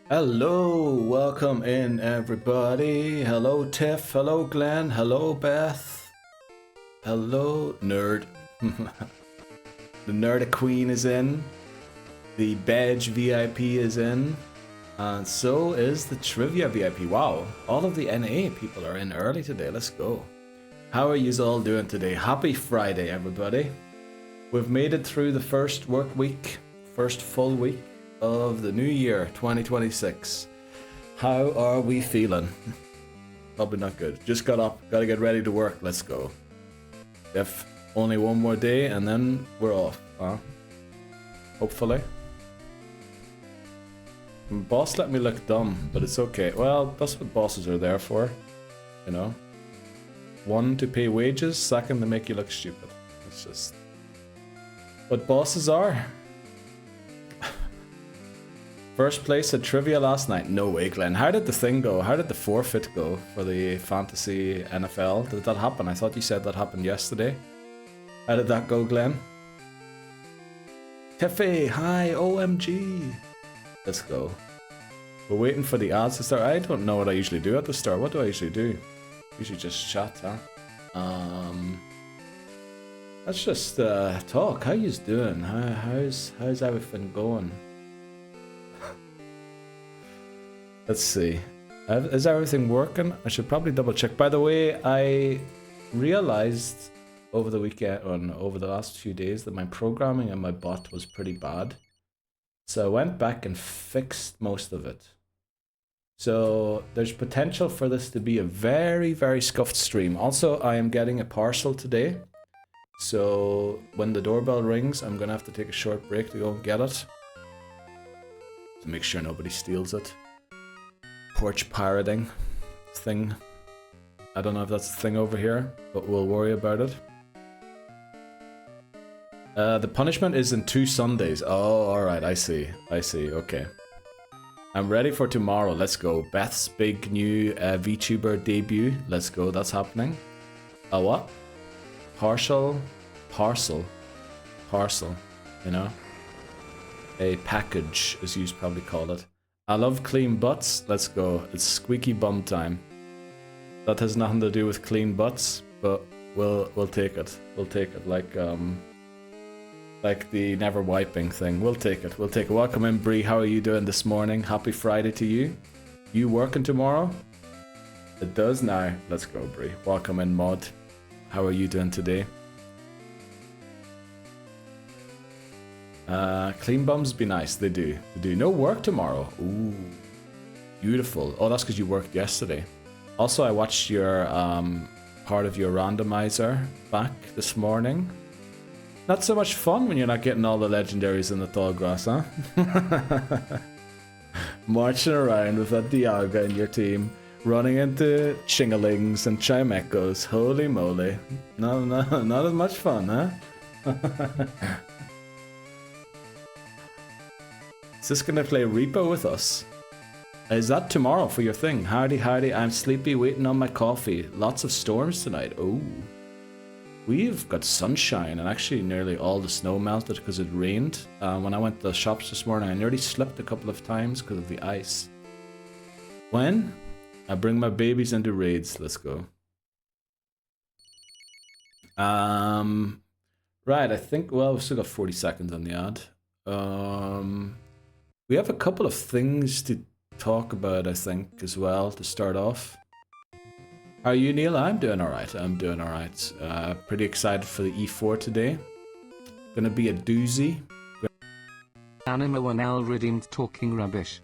Hello, welcome in everybody. Hello Tiff, hello Glenn, hello Beth, hello Nerd. The Nerd Queen is in, the Badge VIP is in, and so is the Trivia VIP. Wow, all of the NA people are in early today, let's go. How are you all doing today? Happy Friday everybody. We've made it through the first work week, first full week of the new year 2026. How are we feeling? Probably not good. Just got up, gotta get ready to work. Let's go. If only one more day and then we're off, huh? Hopefully. Boss let me look dumb, but it's okay. Well, that's what bosses are there for, you know. One, to pay wages. Second, to make you look stupid. It's just what bosses are. First place at trivia last night. No way, Glenn. How did the thing go? How did the forfeit go for the fantasy NFL? Did that happen? I thought you said that happened yesterday. How did that go, Glenn? Tiffy, hi, OMG. Let's go. We're waiting for the ads to start. I don't know what I usually do at the start. What do I usually do? Usually just chat, huh? Let's just talk. How you doing? How's everything going? Let's see. Is everything working? I should probably double check. By the way, I realized over the weekend, or over the last few days, that my programming and my bot was pretty bad. So I went back and fixed most of it. So there's potential for this to be a very, very scuffed stream. Also, I am getting a parcel today. So when the doorbell rings, I'm gonna have to take a short break to go and get it. To make sure nobody steals it. Porch pirating thing. I don't know if that's a thing over here, but we'll worry about it. The punishment is in 2 Sundays. Oh, alright, I see, okay. I'm ready for tomorrow, let's go. Beth's big new VTuber debut, let's go, that's happening. A what? Parcel, you know? A package, as you probably call it. I love clean butts. Let's go. It's squeaky bum time. That has nothing to do with clean butts, but we'll take it. We'll take it like the never wiping thing. We'll take it. We'll take it. Welcome in, Bree. How are you doing this morning? Happy Friday to you. You working tomorrow? It does now. Let's go, Bree. Welcome in, Mod. How are you doing today? Clean bums be nice. They do. No work tomorrow. Ooh, beautiful. Oh, that's because you worked yesterday. Also, I watched your part of your randomizer back this morning. Not so much fun when you're not getting all the legendaries in the tall grass, huh? Marching around with a Dialga in your team, running into Chingalings and Chimechos. Holy moly! Not as much fun, huh? Is this gonna play Reaper with us? Is that tomorrow for your thing? Howdy, I'm sleepy, waiting on my coffee. Lots of storms tonight. Oh. We've got sunshine, and actually nearly all the snow melted because it rained. When I went to the shops this morning, I nearly slipped a couple of times because of the ice. When? I bring my babies into raids. Let's go. Right, I think, well, we've still got 40 seconds on the ad. We have a couple of things to talk about, I think, as well, to start off. How are you, Neil? I'm doing alright. Pretty excited for the E4 today. Gonna be a doozy. Anima 1L redeemed talking rubbish.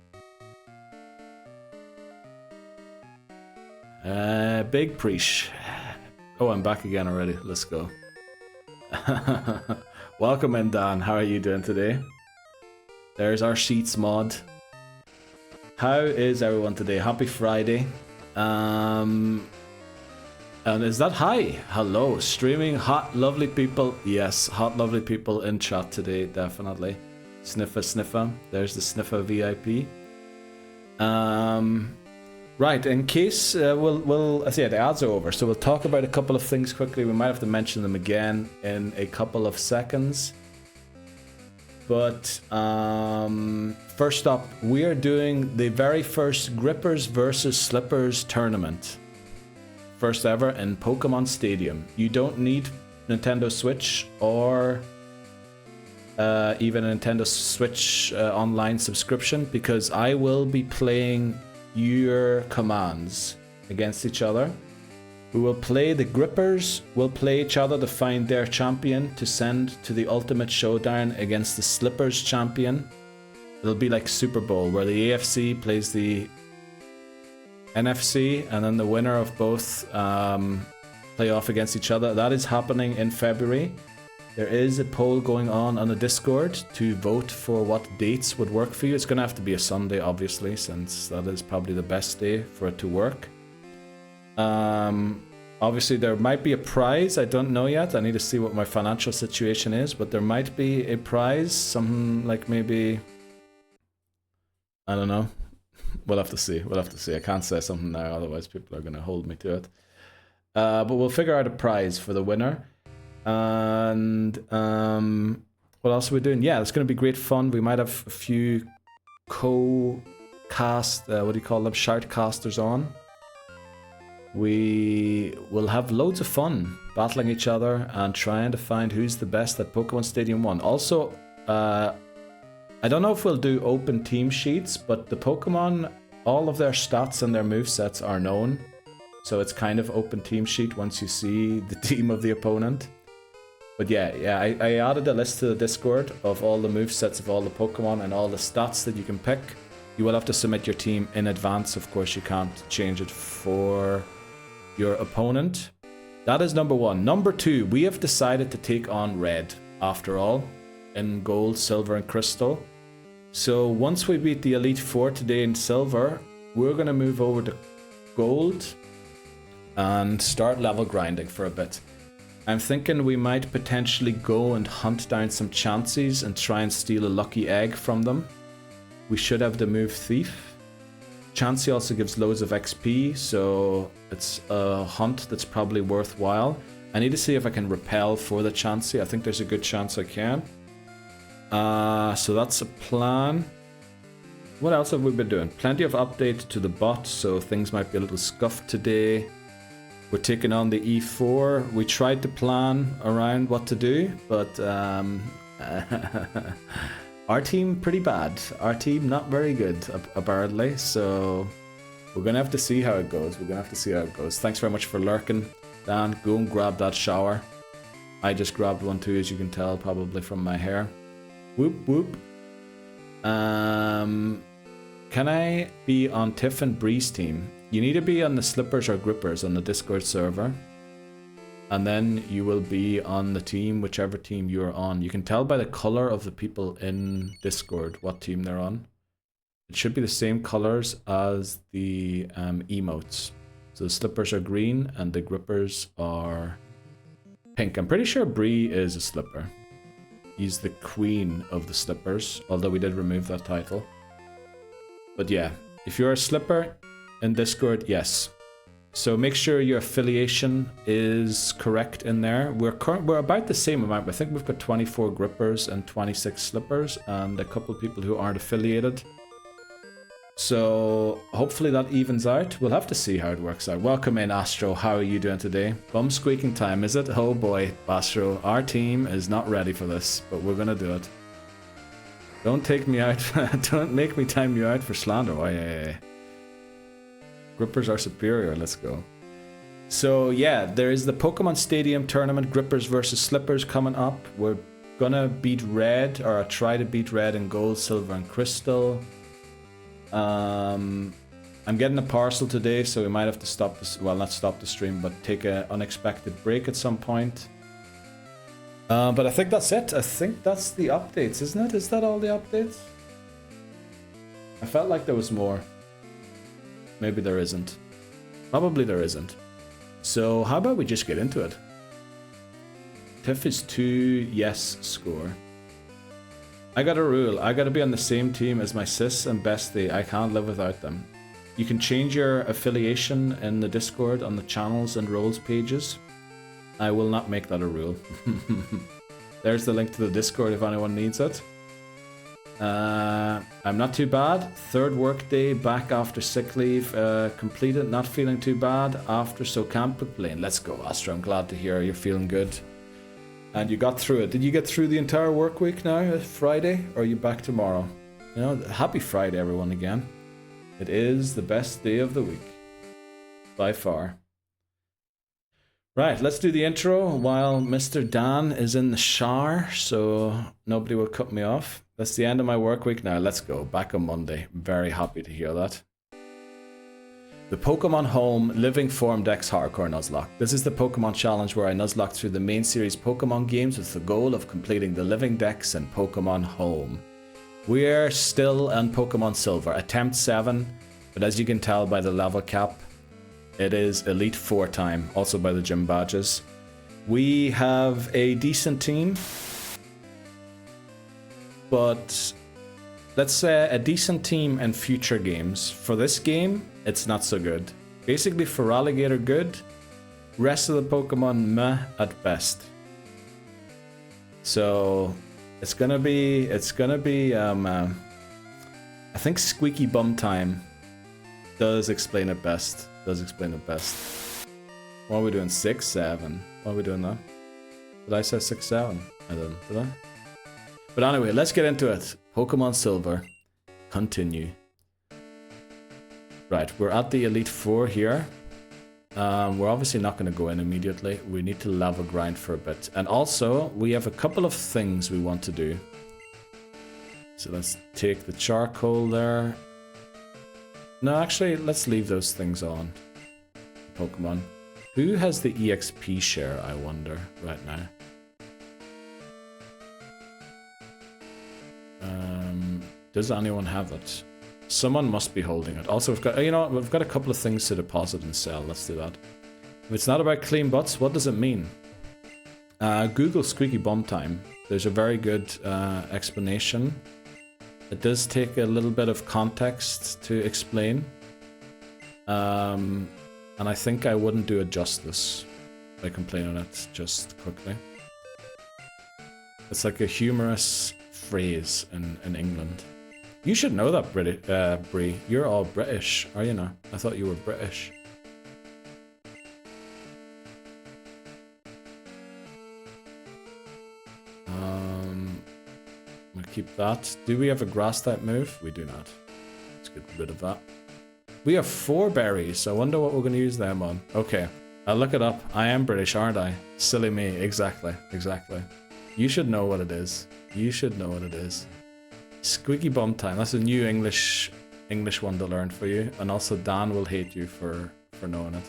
Big preach. Oh, I'm back again already. Let's go. Welcome in, Dan. How are you doing today? There's our Sheets mod. How is everyone today? Happy Friday. And is that hi? Hello. Streaming hot, lovely people. Yes, hot, lovely people in chat today, definitely. Sniffer. There's the Sniffer VIP. Right, in case we'll yeah, the ads are over, so we'll talk about a couple of things quickly. We might have to mention them again in a couple of seconds. But first up, we are doing the very first Grippers versus Slippers tournament. First ever in Pokemon Stadium. You don't need Nintendo Switch or even a Nintendo Switch online subscription, because I will be playing your commands against each other. We will play, the Grippers will play each other to find their champion to send to the ultimate showdown against the Slippers champion. It'll be like Super Bowl, where the AFC plays the NFC, and then the winner of both play off against each other. That is happening in February. There is a poll going on the Discord to vote for what dates would work for you. It's going to have to be a Sunday, obviously, since that is probably the best day for it to work. Obviously, there might be a prize. I don't know yet. I need to see what my financial situation is, but there might be a prize. Something like maybe... I don't know. We'll have to see. We'll have to see. I can't say something now, otherwise people are going to hold me to it. But we'll figure out a prize for the winner. And what else are we doing? Yeah, it's going to be great fun. We might have a few co-cast, what do you call them? Shoutcasters on. We will have loads of fun battling each other and trying to find who's the best at Pokemon Stadium 1. Also, I don't know if we'll do open team sheets, but the Pokemon, all of their stats and their movesets are known. So it's kind of open team sheet once you see the team of the opponent. But yeah, I added a list to the Discord of all the movesets of all the Pokemon and all the stats that you can pick. You will have to submit your team in advance. Of course, you can't change it for your opponent. That is number one. Number two, we have decided to take on Red, after all, in Gold, Silver, and Crystal. So once we beat the Elite Four today in Silver, we're going to move over to Gold and start level grinding for a bit. I'm thinking we might potentially go and hunt down some Chanseys and try and steal a lucky egg from them. We should have the move Thief. Chansey also gives loads of XP, so it's a hunt that's probably worthwhile. I need to see if I can repel for the Chansey. I think there's a good chance I can. So that's a plan. What else have we been doing? Plenty of updates to the bot, so things might be a little scuffed today. We're taking on the E4. We tried to plan around what to do, but our team pretty bad. Our team not very good, apparently. So we're gonna have to see how it goes. Thanks very much for lurking, Dan. Go and grab that shower. I just grabbed one too, as you can tell, probably from my hair. Whoop whoop. Can I be on Tiff and Bree's team? You need to be on the Slippers or Grippers on the Discord server. And then you will be on the team, whichever team you're on. You can tell by the color of the people in Discord what team they're on. It should be the same colors as the emotes. So the Slippers are green and the Grippers are pink. I'm pretty sure Bree is a Slipper. He's the queen of the Slippers, although we did remove that title. But yeah, if you're a Slipper in Discord, yes. So make sure your affiliation is correct in there. We're about the same amount. I think we've got 24 Grippers and 26 Slippers and a couple of people who aren't affiliated. So hopefully that evens out. We'll have to see how it works out. Welcome in, Astro. How are you doing today? Bum squeaking time, is it? Oh boy, Astro. Our team is not ready for this, but we're gonna do it. Don't take me out. Don't make me time you out for slander. Oh, yeah. Grippers are superior. Let's go. So yeah, there is the Pokemon Stadium tournament, Grippers versus Slippers, coming up. We're gonna beat Red, or try to beat Red in Gold, Silver, and Crystal. I'm getting a parcel today, so we might have to stop this. Well, not stop the stream, but take an unexpected break at some point. But I think that's it. I think that's the updates, isn't it? Is that all the updates? I felt like there was more. Maybe there isn't. Probably there isn't. So how about we just get into it? Tiff is 2 yes score. I got a rule. I gotta be on the same team as my sis and bestie. I can't live without them. You can change your affiliation in the Discord on the channels and roles pages. I will not make that a rule. There's the link to the Discord if anyone needs it. I'm not too bad. Third work day, back after sick leave, completed, not feeling too bad after, so can't complain. Let's go, Astra. I'm glad to hear you're feeling good. And you got through it. Did you get through the entire work week now, Friday, or are you back tomorrow? You know, happy Friday, everyone, again. It is the best day of the week. By far. Right, let's do the intro while Mr. Dan is in the shower, so nobody will cut me off. That's the end of my work week now. Let's go. Back on Monday. Very happy to hear that. The Pokémon Home Living Form Dex Hardcore Nuzlocke. This is the Pokémon challenge where I nuzlocke through the main series Pokémon games with the goal of completing the Living Dex in Pokémon Home. We're still on Pokémon Silver, attempt 7, but as you can tell by the level cap, it is Elite 4 time, also by the gym badges. We have a decent team, but let's say a decent team in future games. For this game, it's not so good. Basically, for Alligator, good. Rest of the Pokemon, meh at best. So it's gonna be. I think Squeaky Bum Time does explain it best. What are we doing? 6, 7. Why are we doing that? Did I say 6, 7? I didn't. Did I? But anyway, let's get into it. Pokemon Silver. Continue. Right, we're at the Elite 4 here. We're obviously not going to go in immediately. We need to level grind for a bit. And also, we have a couple of things we want to do. So let's take the charcoal there. No, actually, let's leave those things on. Pokemon. Who has the EXP share, I wonder, right now? Does anyone have it? Someone must be holding it. Also, we've got, you know, we've got a couple of things to deposit and sell. Let's do that. If it's not about clean butts, what does it mean? Google Squeaky Bum Time. There's a very good explanation. It does take a little bit of context to explain. And I think I wouldn't do it justice by complaining it just quickly. It's like a humorous phrase in England. You should know that, Brie. You're all British, are you not? I thought you were British. I'm gonna keep that. Do we have a grass type move? We do not. Let's get rid of that. We have 4 berries. I wonder what we're gonna use them on. Okay, I'll look it up. I am British, aren't I? Silly me. Exactly. You should know what it is. Squeaky Bum Time. That's a new English one to learn for you. And also Dan will hate you for knowing it.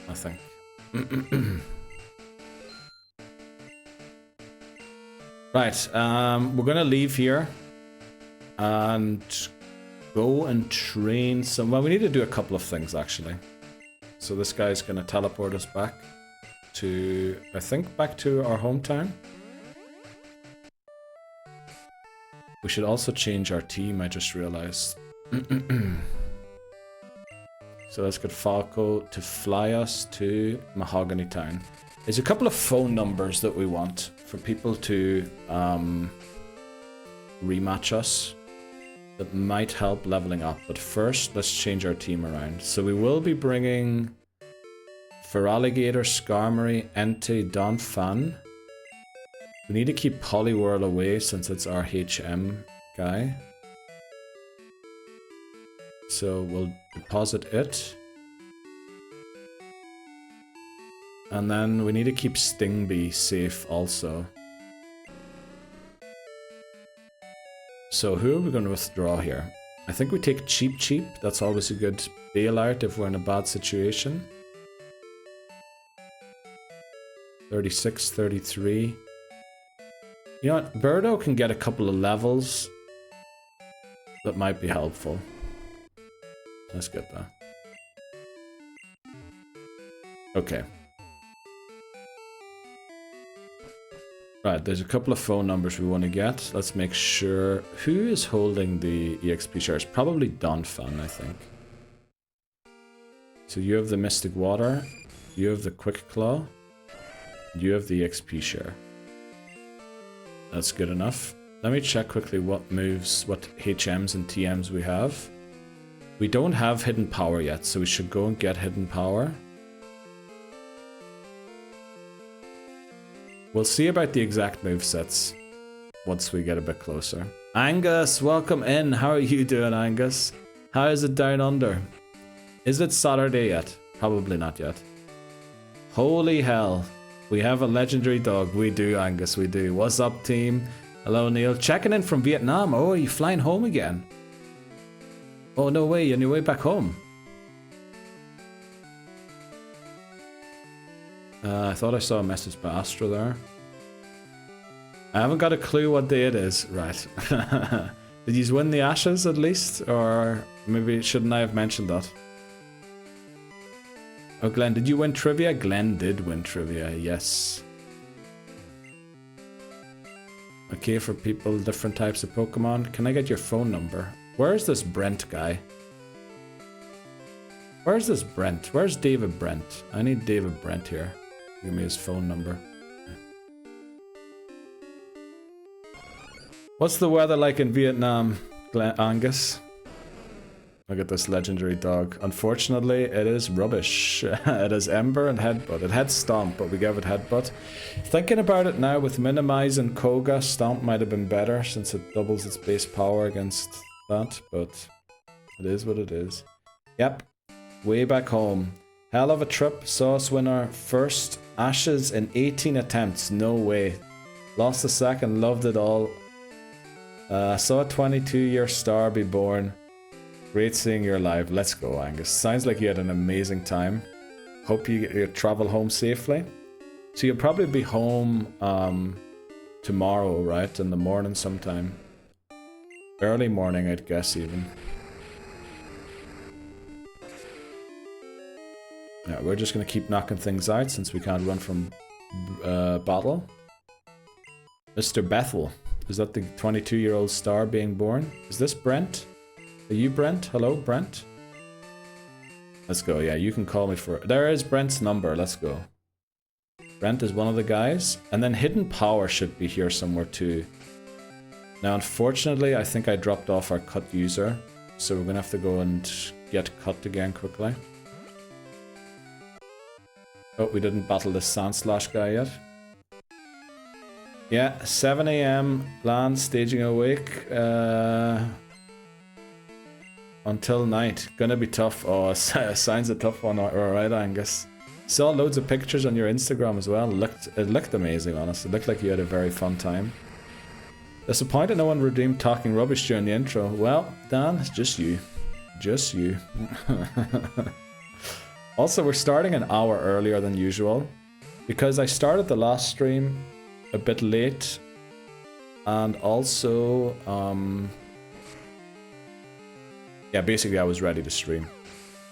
I think. Right, we're gonna leave here and go and train some. Well, we need to do a couple of things actually. So this guy's gonna teleport us back to, I think, back to our hometown. We should also change our team, I just realized. So let's get Falco to fly us to Mahogany Town. There's a couple of phone numbers that we want for people to rematch us that might help leveling up. But first, let's change our team around. So we will be bringing Feraligatr, Skarmory, Entei, Donphan. We need to keep Poliwhirl away since it's our HM guy. So we'll deposit it. And then we need to keep Stingbee safe also. So who are we going to withdraw here? I think we take Cheap. That's always a good bailout if we're in a bad situation. 36, 33. You know what? Birdo can get a couple of levels that might be helpful. Let's get that. Okay. Right, there's a couple of phone numbers we want to get. Let's make sure. Who is holding the EXP shares? Probably Donphan, I think. So you have the Mystic Water. You have the Quick Claw. You have the EXP share. That's good enough. Let me check quickly what moves, what HMs and TMs we have. We don't have hidden power yet, so we should go and get hidden power. We'll see about the exact movesets once we get a bit closer. Angus, welcome in. How are you doing, Angus? How is it down under? Is it Saturday yet? Probably not yet. Holy hell. We have a legendary dog. We do, Angus, we do. What's up, team? Hello, Neil. Checking in from Vietnam. Oh, are you flying home again? Oh, no way. You're on your way back home. I thought I saw a message by Astra there. I haven't got a clue what day it is. Right. Did you win the Ashes at least? Or maybe shouldn't I have mentioned that? Oh, Glenn, did you win trivia? Glenn did win trivia, yes. Okay, for people, different types of Pokemon. Can I get your phone number? Where's this Brent guy? Where's this Brent? Where's David Brent? I need David Brent here. Give me his phone number. What's the weather like in Vietnam, Angus? Look at this legendary dog. Unfortunately, it is rubbish. It has Ember and Headbutt. It had Stomp, but we gave it Headbutt. Thinking about it now, with minimizing Koga, Stomp might have been better since it doubles its base power against that, but it is what it is. Yep, way back home. Hell of a trip. Saw us win our first Ashes in 18 attempts. No way. Lost a second, loved it all. Saw a 22-year star be born. Great seeing you live. Let's go, Angus. Sounds like you had an amazing time. Hope you travel home safely. So you'll probably be home tomorrow, right? In the morning sometime. Early morning, I'd guess, even. Yeah, we're just going to keep knocking things out since we can't run from battle. Mr. Bethel. Is that the 22-year-old star being born? Is this Brent? Are you Brent? Hello, Brent? Let's go. Yeah, you can call me for... There is Brent's number. Let's go. Brent is one of the guys. And then Hidden Power should be here somewhere too. Now, unfortunately, I think I dropped off our cut user. So we're going to have to go and get cut again quickly. Oh, we didn't battle this Sandslash guy yet. Yeah, 7 AM, plan, staging awake, until night. Gonna be tough. Oh, sounds a tough one. Alright, Angus. Saw loads of pictures on your Instagram as well. It looked amazing, honestly. It looked like you had a very fun time. Disappointed no one redeemed talking rubbish during the intro. Well, Dan, it's just you. Just you. Also, we're starting an hour earlier than usual. Because I started the last stream a bit late, and also yeah, basically I was ready to stream.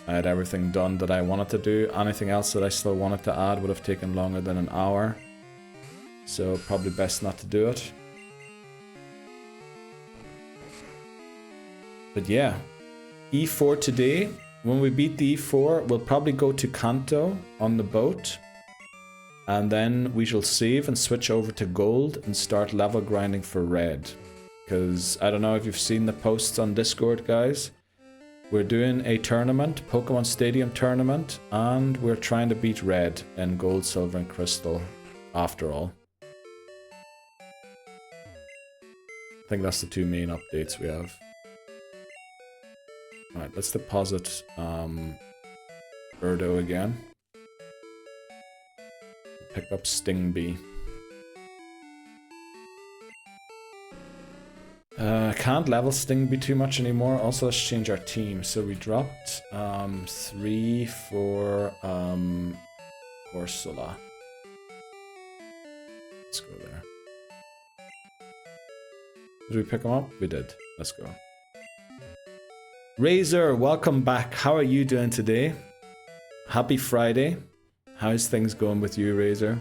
I had everything done that I wanted to do. Anything else that I still wanted to add would have taken longer than an hour, so probably best not to do it. But yeah, E4 today. When we beat the E4, we'll probably go to Kanto on the boat. And then we shall save and switch over to gold and start level grinding for red. Because I don't know if you've seen the posts on Discord, guys. We're doing a tournament, Pokemon Stadium tournament, and we're trying to beat red in gold, silver, and crystal after all. I think that's the two main updates we have. Alright, let's deposit Birdo again. Pick up Sting Bee. Can't level Sting Bee too much anymore. Also, let's change our team. So we dropped 3 for Corsola. Let's go there. Did we pick him up? We did. Let's go. Razor, welcome back. How are you doing today? Happy Friday. How's things going with you, Razor?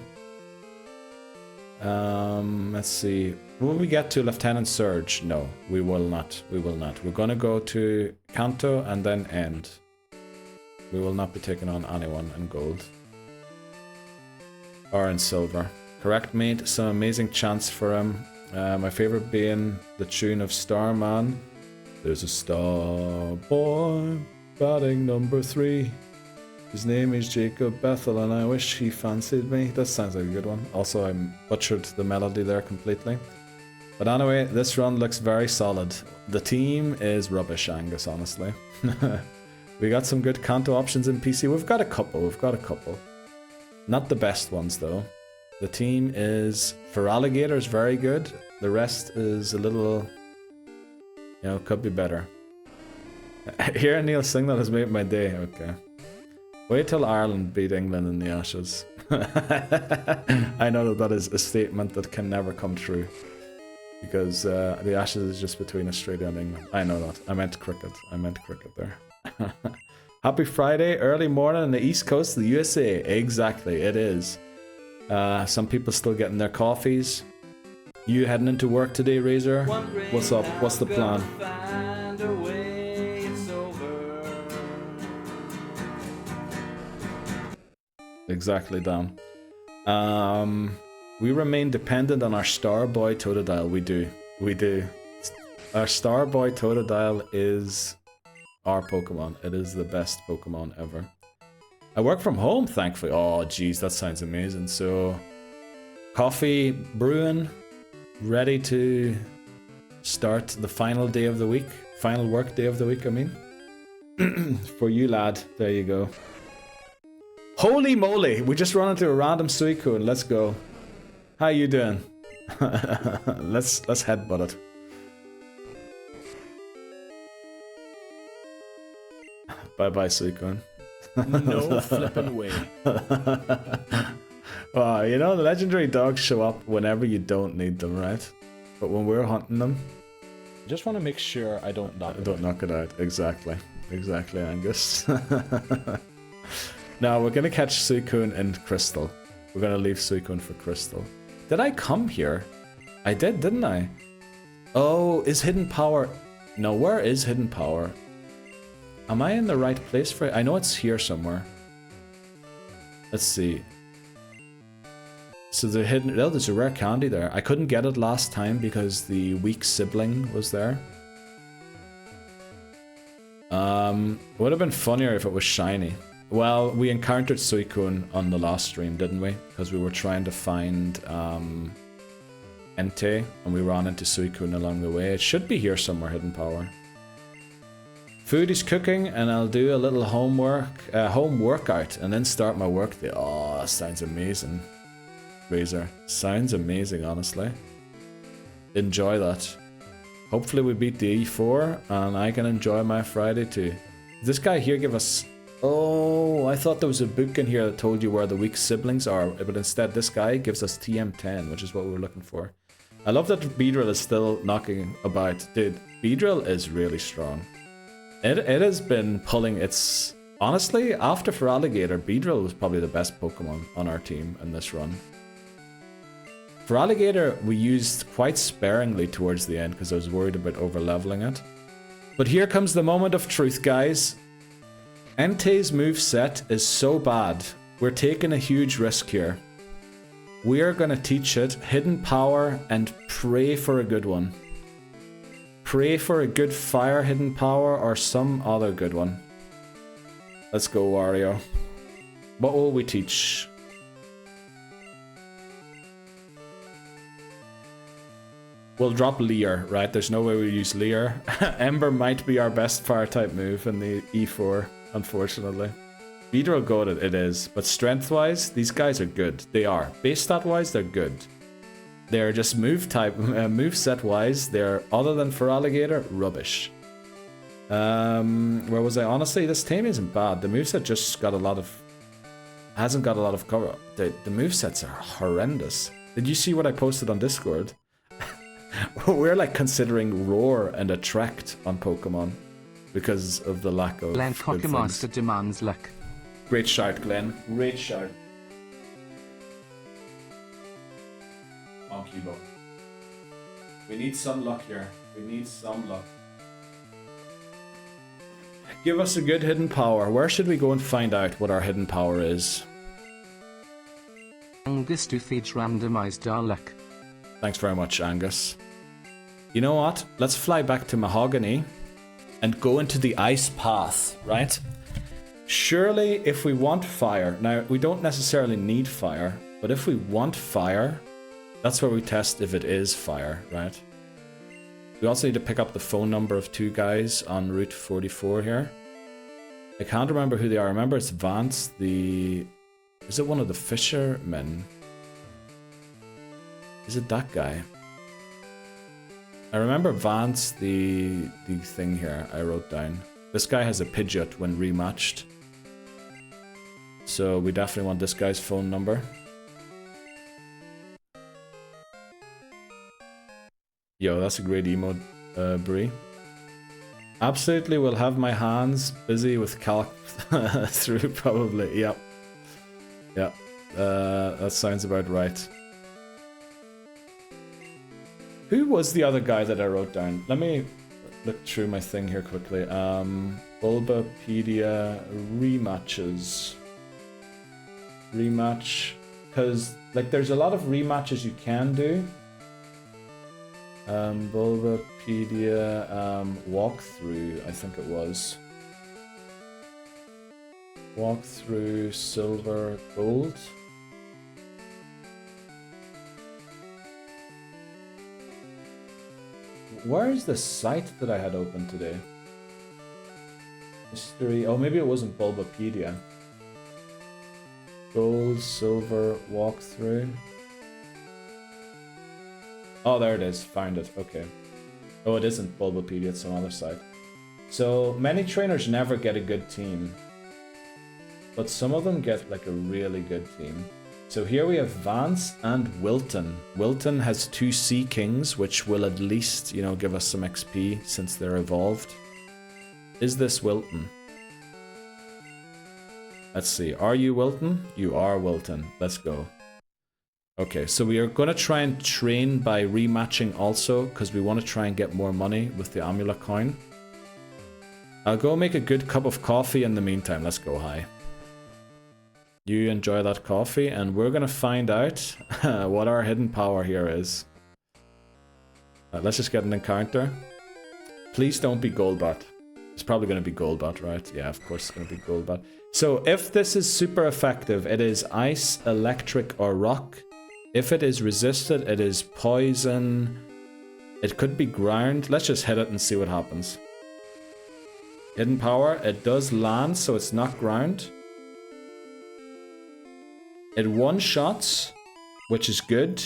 Let's see. Will we get to Lieutenant Surge? No, we will not. We will not. We're gonna go to Kanto and then end. We will not be taking on anyone in gold. Or in silver. Correct, mate? Some amazing chance for him. My favorite being the tune of Starman. There's a star boy batting number 3. His name is Jacob Bethel, and I wish he fancied me. That sounds like a good one. Also, I butchered the melody there completely. But anyway, this run looks very solid. The team is rubbish, Angus, honestly. We got some good Kanto options in PC. We've got a couple. Not the best ones, though. The team is, for alligators, very good. The rest is a little, you know, could be better. Hearing Neil sing that has made my day. Okay. Wait till Ireland beat England in the Ashes. I know that is a statement that can never come true. Because the Ashes is just between Australia and England. I know that. I meant cricket there. Happy Friday, early morning on the East Coast of the USA. Exactly, it is. Some people still getting their coffees. You heading into work today, Razor? What's up? What's the plan? Exactly, Dan. We remain dependent on our Starboy Totodile. We do. Our Starboy Totodile is our Pokemon. It is the best Pokemon ever. I work from home, thankfully. Oh, geez, that sounds amazing. So, coffee brewing, ready to start the final day of the week. Final work day of the week, I mean. For you, lad. There you go. Holy moly! We just run into a random Suicune. Let's go. How you doing? let's headbutt it. Bye bye, Suicune. No flippin' way. Oh, you know, the legendary dogs show up whenever you don't need them, right? But when we're hunting them, I just want to make sure I don't knock it out. Exactly, Angus. Now we're gonna catch Suicune in Crystal. We're gonna leave Suicune for Crystal. Did I come here? I did, didn't I? Oh, is Hidden Power... No, where is Hidden Power? Am I in the right place for it? I know it's here somewhere. Let's see. So the hidden... Oh, there's a rare candy there. I couldn't get it last time because the weak sibling was there. Would have been funnier if it was shiny. Well, we encountered Suicune on the last stream, didn't we? Because we were trying to find Entei, and we ran into Suicune along the way. It should be here somewhere, Hidden Power. Food is cooking, and I'll do a little home workout, and then start my work day. Oh, that sounds amazing. Razor. Sounds amazing, honestly. Enjoy that. Hopefully we beat the E4, and I can enjoy my Friday too. This guy here give us... Oh, I thought there was a book in here that told you where the weak siblings are, but instead this guy gives us TM10, which is what we were looking for. I love that Beedrill is still knocking about. Dude, Beedrill is really strong. It has been pulling its... Honestly, after Feraligatr, Beedrill was probably the best Pokemon on our team in this run. Feraligatr we used quite sparingly towards the end because I was worried about over-leveling it. But here comes the moment of truth, guys. Entei's moveset is so bad, we're taking a huge risk here. We are gonna teach it Hidden Power and pray for a good one. Pray for a good Fire Hidden Power or some other good one. Let's go, Wario. What will we teach? We'll drop Leer, right? There's no way we use Leer. Ember might be our best fire type move in the E4, unfortunately. Beedrill goated, it is. But strength-wise, these guys are good. They are. Base stat-wise, they're good. They're just moveset-wise, they're, other than Feraligatr, rubbish. Where was I? Honestly, this team isn't bad. The moveset just got a lot of... hasn't got a lot of cover. The movesets are horrendous. Did you see what I posted on Discord? We're like considering Roar and Attract on Pokemon because of the lack of Glenn good Cockamaster things. demands luck. Great shout, Glenn. Great shout. On Kibo. We need some luck here. We need some luck. Give us a good hidden power. Where should we go and find out what our hidden power is? Angus to feed randomized our luck. Thanks very much, Angus. You know what? Let's fly back to Mahogany and go into the ice path, right? Surely, if we want fire... Now, we don't necessarily need fire, but if we want fire, that's where we test if it is fire, right? We also need to pick up the phone number of 2 guys on Route 44 here. I can't remember who they are. I remember it's Vance, the... Is it one of the fishermen? Is it that guy? I remember Vance, the thing here I wrote down. This guy has a Pidgeot when rematched. So we definitely want this guy's phone number. Yo, that's a great emote, Brie. Absolutely will have my hands busy with calc through probably. Yep. Yep. That sounds about right. Who was the other guy that I wrote down? Let me look through my thing here quickly. Bulbapedia rematches. Rematch. Because, like, there's a lot of rematches you can do. Bulbapedia walkthrough, I think it was. Walkthrough silver gold. Where is the site that I had open today? History. Oh, maybe it wasn't Bulbapedia. Gold, silver, walkthrough. Oh, there it is. Found it. Okay. Oh, it isn't Bulbapedia. It's some other site. So, many trainers never get a good team. But some of them get, like, a really good team. So here we have Vance and Wilton. Wilton has 2 Sea Kings, which will at least, you know, give us some XP since they're evolved. Is this Wilton? Let's see. Are you Wilton? You are Wilton. Let's go. Okay, so we are going to try and train by rematching also, because we want to try and get more money with the amulet coin. I'll go make a good cup of coffee in the meantime. Let's go, hi. You enjoy that coffee, and we're going to find out what our hidden power here is. Let's just get an encounter. Please don't be Golbat. It's probably going to be Golbat, right? Yeah, of course it's going to be Golbat. So if this is super effective, it is ice, electric, or rock. If it is resisted, it is poison. It could be ground. Let's just hit it and see what happens. Hidden power. It does land, so it's not ground. It one-shots, which is good,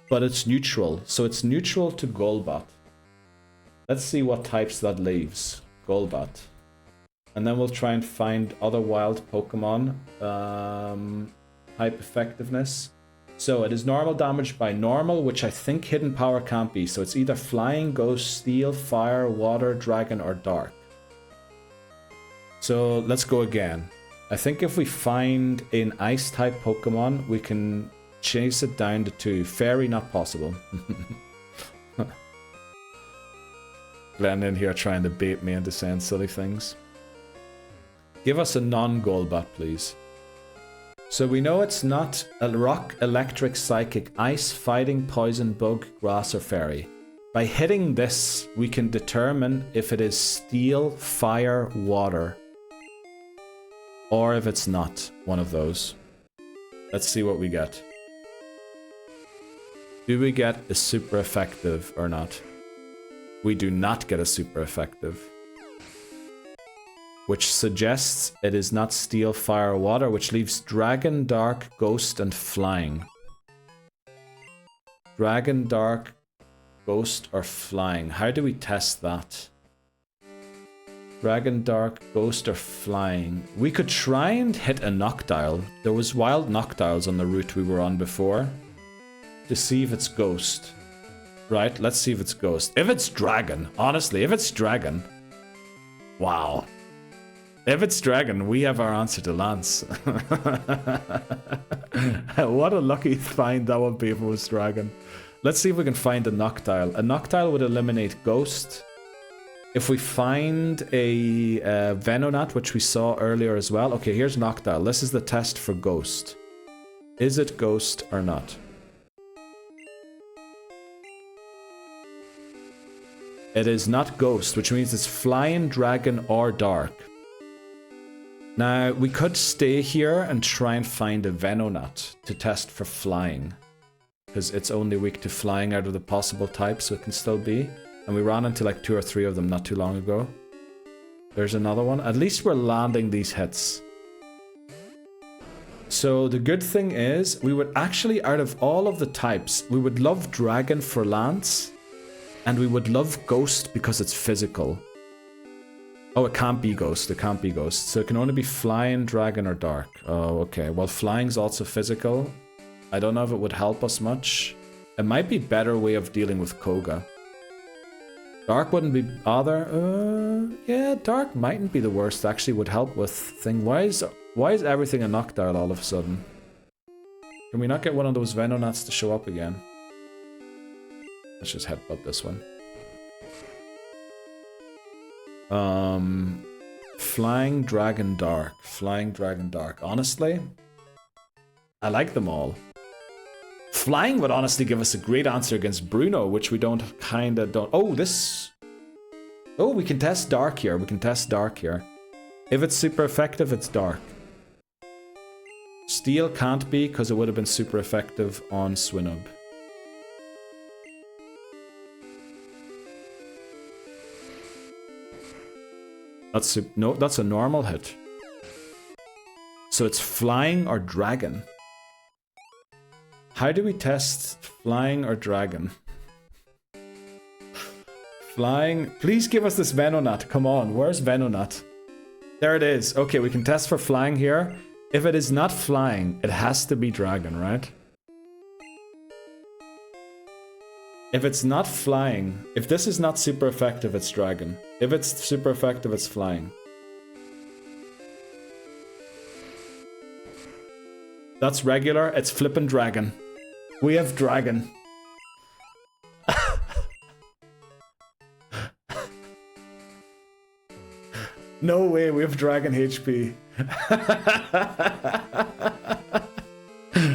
but it's neutral. So it's neutral to Golbat. Let's see what types that leaves. Golbat. And then we'll try and find other wild Pokemon. Type effectiveness. So it is normal damage by normal, which I think hidden power can't be. So it's either flying, ghost, steel, fire, water, dragon, or dark. So let's go again. I think if we find an ice type Pokemon, we can chase it down to 2. Fairy, not possible. Glenn in here trying to bait me into saying silly things. Give us a non-Golbat, please. So we know it's not a rock, electric, psychic, ice, fighting, poison, bug, grass, or fairy. By hitting this, we can determine if it is steel, fire, water, or if it's not one of those. Let's see what we get. Do we get a super effective or not? We do not get a super effective. Which suggests it is not steel, fire, or water, which leaves dragon, dark, ghost, and flying. Dragon, dark, ghost, or flying. How do we test that? Dragon, dark, ghost, or flying. We could try and hit a Noctowl. There was wild Noctowls on the route we were on before. To see if it's ghost. Right, let's see if it's ghost. If it's dragon, honestly, if it's dragon. Wow. If it's dragon, we have our answer to Lance. What a lucky find that would be if it was dragon. Let's see if we can find a Noctowl. A Noctowl would eliminate ghost. If we find a Venonat, which we saw earlier as well. Okay, here's Noctowl. This is the test for ghost. Is it ghost or not? It is not ghost, which means it's flying, dragon, or dark. Now, we could stay here and try and find a Venonat to test for flying. Because it's only weak to flying out of the possible types, so it can still be. And we ran into like 2 or 3 of them not too long ago. There's another one. At least we're landing these hits. So the good thing is, we would actually, out of all of the types, we would love Dragon for Lance. And we would love Ghost because it's physical. Oh, it can't be Ghost. It can't be Ghost. So it can only be Flying, Dragon, or Dark. Oh, okay. Well, Flying's also physical. I don't know if it would help us much. It might be a better way of dealing with Koga. Dark wouldn't be bother. Yeah, Dark mightn't be the worst. Actually, would help with thing. Why is everything a knockdown all of a sudden? Can we not get one of those Venonats to show up again? Let's just headbutt this one. Flying Dragon Dark. Flying Dragon Dark. Honestly, I like them all. Flying would honestly give us a great answer against Bruno, which we don't. Oh, this. Oh, we can test Dark here. We can test Dark here. If it's super effective, it's Dark. Steel can't be, because it would have been super effective on Swinub. No, that's a normal hit. So it's Flying or Dragon. How do we test Flying or Dragon? Flying. Please give us this Venonat. Come on. Where's Venonat? There it is. Okay, we can test for Flying here. If it is not Flying, it has to be Dragon, right? If it's not Flying, if this is not super effective, it's Dragon. If it's super effective, it's Flying. That's regular. It's flippin' Dragon. We have Dragon. No way, we have Dragon HP.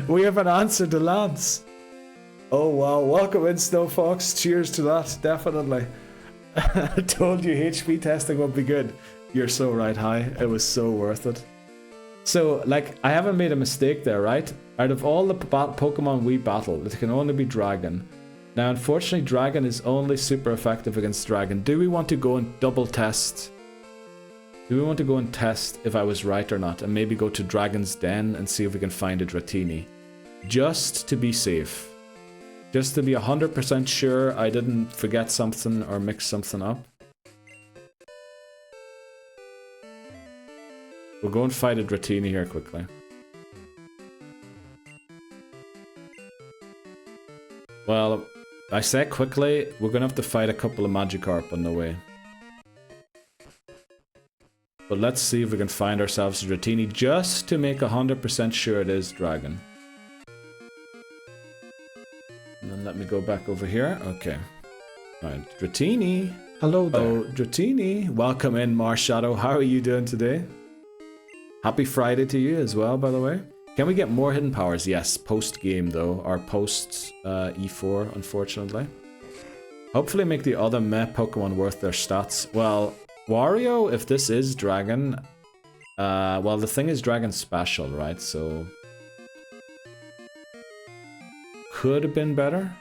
We have an answer to Lance. Oh wow, welcome in Snow Fox. Cheers to that, definitely. I told you HP testing would be good. You're so right, Hi. It was so worth it. So, like, I haven't made a mistake there, right? Out of all the Pokemon we battle, it can only be Dragon. Now, unfortunately, Dragon is only super effective against Dragon. Do we want to go and double test? Do we want to go and test if I was right or not? And maybe go to Dragon's Den and see if we can find a Dratini. Just to be safe. Just to be 100% sure I didn't forget something or mix something up. We'll go and fight a Dratini here quickly. Well, I say quickly, we're gonna have to fight a couple of Magikarp on the way. But let's see if we can find ourselves a Dratini just to make 100% sure it is Dragon. And then let me go back over here. Okay. Alright, Dratini. Hello there. Oh, Dratini. Welcome in, Marshadow. How are you doing today? Happy Friday to you as well, by the way. Can we get more hidden powers? Yes, post-game though, or post E4, unfortunately. Hopefully make the other meh Pokemon worth their stats. Well, Wario, if this is Dragon, well, the thing is Dragon Special, right? So could have been better.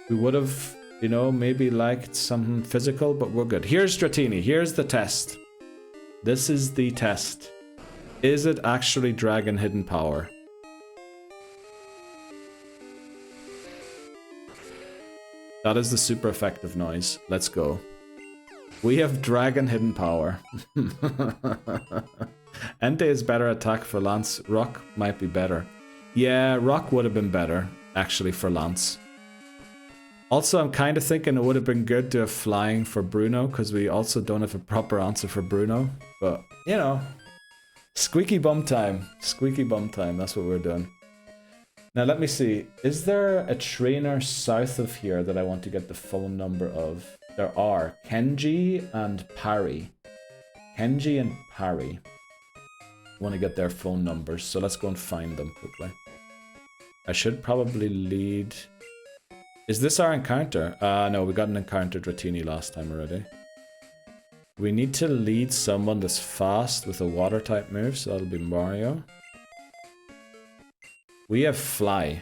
We would have, you know, maybe liked something physical, but we're good. Here's Dratini. Here's the test. This is the test. Is it actually Dragon Hidden Power? That is the super effective noise. Let's go. We have Dragon Hidden Power. Entei is better attack for Lance. Rock might be better. Yeah, Rock would have been better, actually, for Lance. Also, I'm kind of thinking it would have been good to have Flying for Bruno, because we also don't have a proper answer for Bruno. But, you know, squeaky bum time. Squeaky bum time, that's what we're doing. Now, let me see. Is there a trainer south of here that I want to get the phone number of? There are. Kenji and Parry. Kenji and Parry. I want to get their phone numbers, so let's go and find them quickly. I should probably lead... Is this our encounter? No, we got an encounter Dratini last time already. We need to lead someone that's fast with a water type move, so that'll be Mario. We have Fly.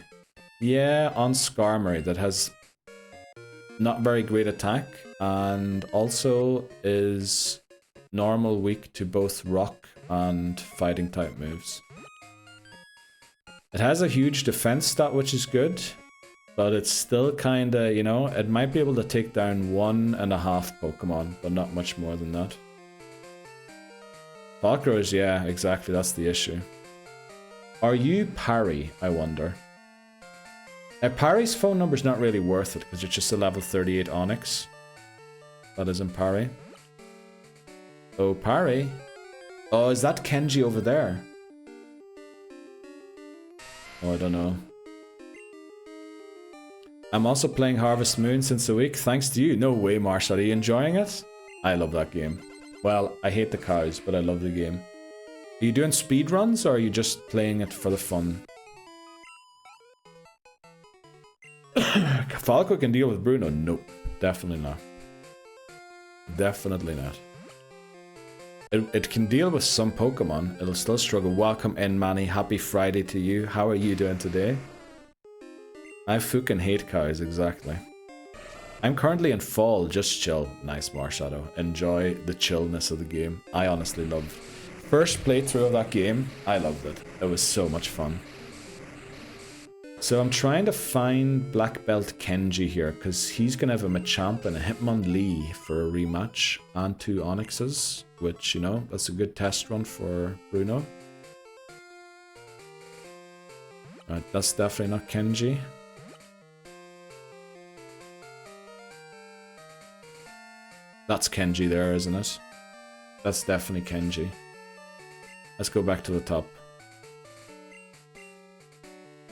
Yeah, on Skarmory that has not very great attack and also is normal weak to both rock and fighting type moves. It has a huge defense stat, which is good, but it's still kinda, you know, it might be able to take down 1.5 Pokemon, but not much more than that. Falkros, yeah, exactly, that's the issue. Are you Parry, I wonder? Parry's phone number's not really worth it, because it's just a level 38 Onyx. That isn't Parry. Oh, Parry. Oh, is that Kenji over there? Oh, I don't know. I'm also playing Harvest Moon since a week, thanks to you. No way, Marshall, are you enjoying it? I love that game. Well, I hate the cows, but I love the game. Are you doing speedruns, or are you just playing it for the fun? Falco can deal with Bruno? Nope. Definitely not. Definitely not. It can deal with some Pokemon. It'll still struggle. Welcome in, Manny. Happy Friday to you. How are you doing today? I fucking hate cows, exactly. I'm currently in fall, just chill. Nice, Marshadow. Enjoy the chillness of the game. I honestly loved it. First playthrough of that game, I loved it. It was so much fun. So I'm trying to find Black Belt Kenji here, because he's going to have a Machamp and a Hitmonlee for a rematch, and 2 Onyxes, which, you know, that's a good test run for Bruno. Right, that's definitely not Kenji. That's Kenji there, isn't it? That's definitely Kenji. Let's go back to the top.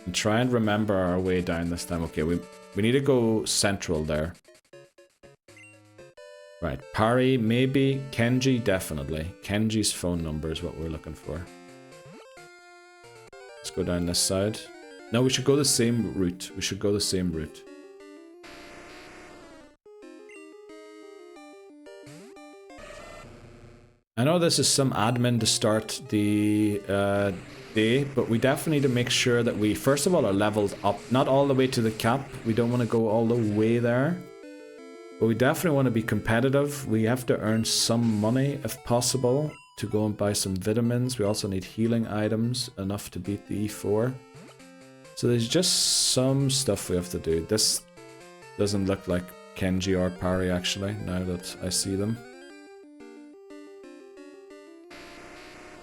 And try and remember our way down this time. Okay, we need to go central there. Right, Parry, maybe. Kenji, definitely. Kenji's phone number is what we're looking for. Let's go down this side. No, we should go the same route. We should go the same route. I know this is some admin to start the day, but we definitely need to make sure that we, first of all, are leveled up. Not all the way to the cap. We don't want to go all the way there. But we definitely want to be competitive. We have to earn some money, if possible, to go and buy some vitamins. We also need healing items, enough to beat the E4. So there's just some stuff we have to do. This doesn't look like Kenji or Parry, actually, now that I see them.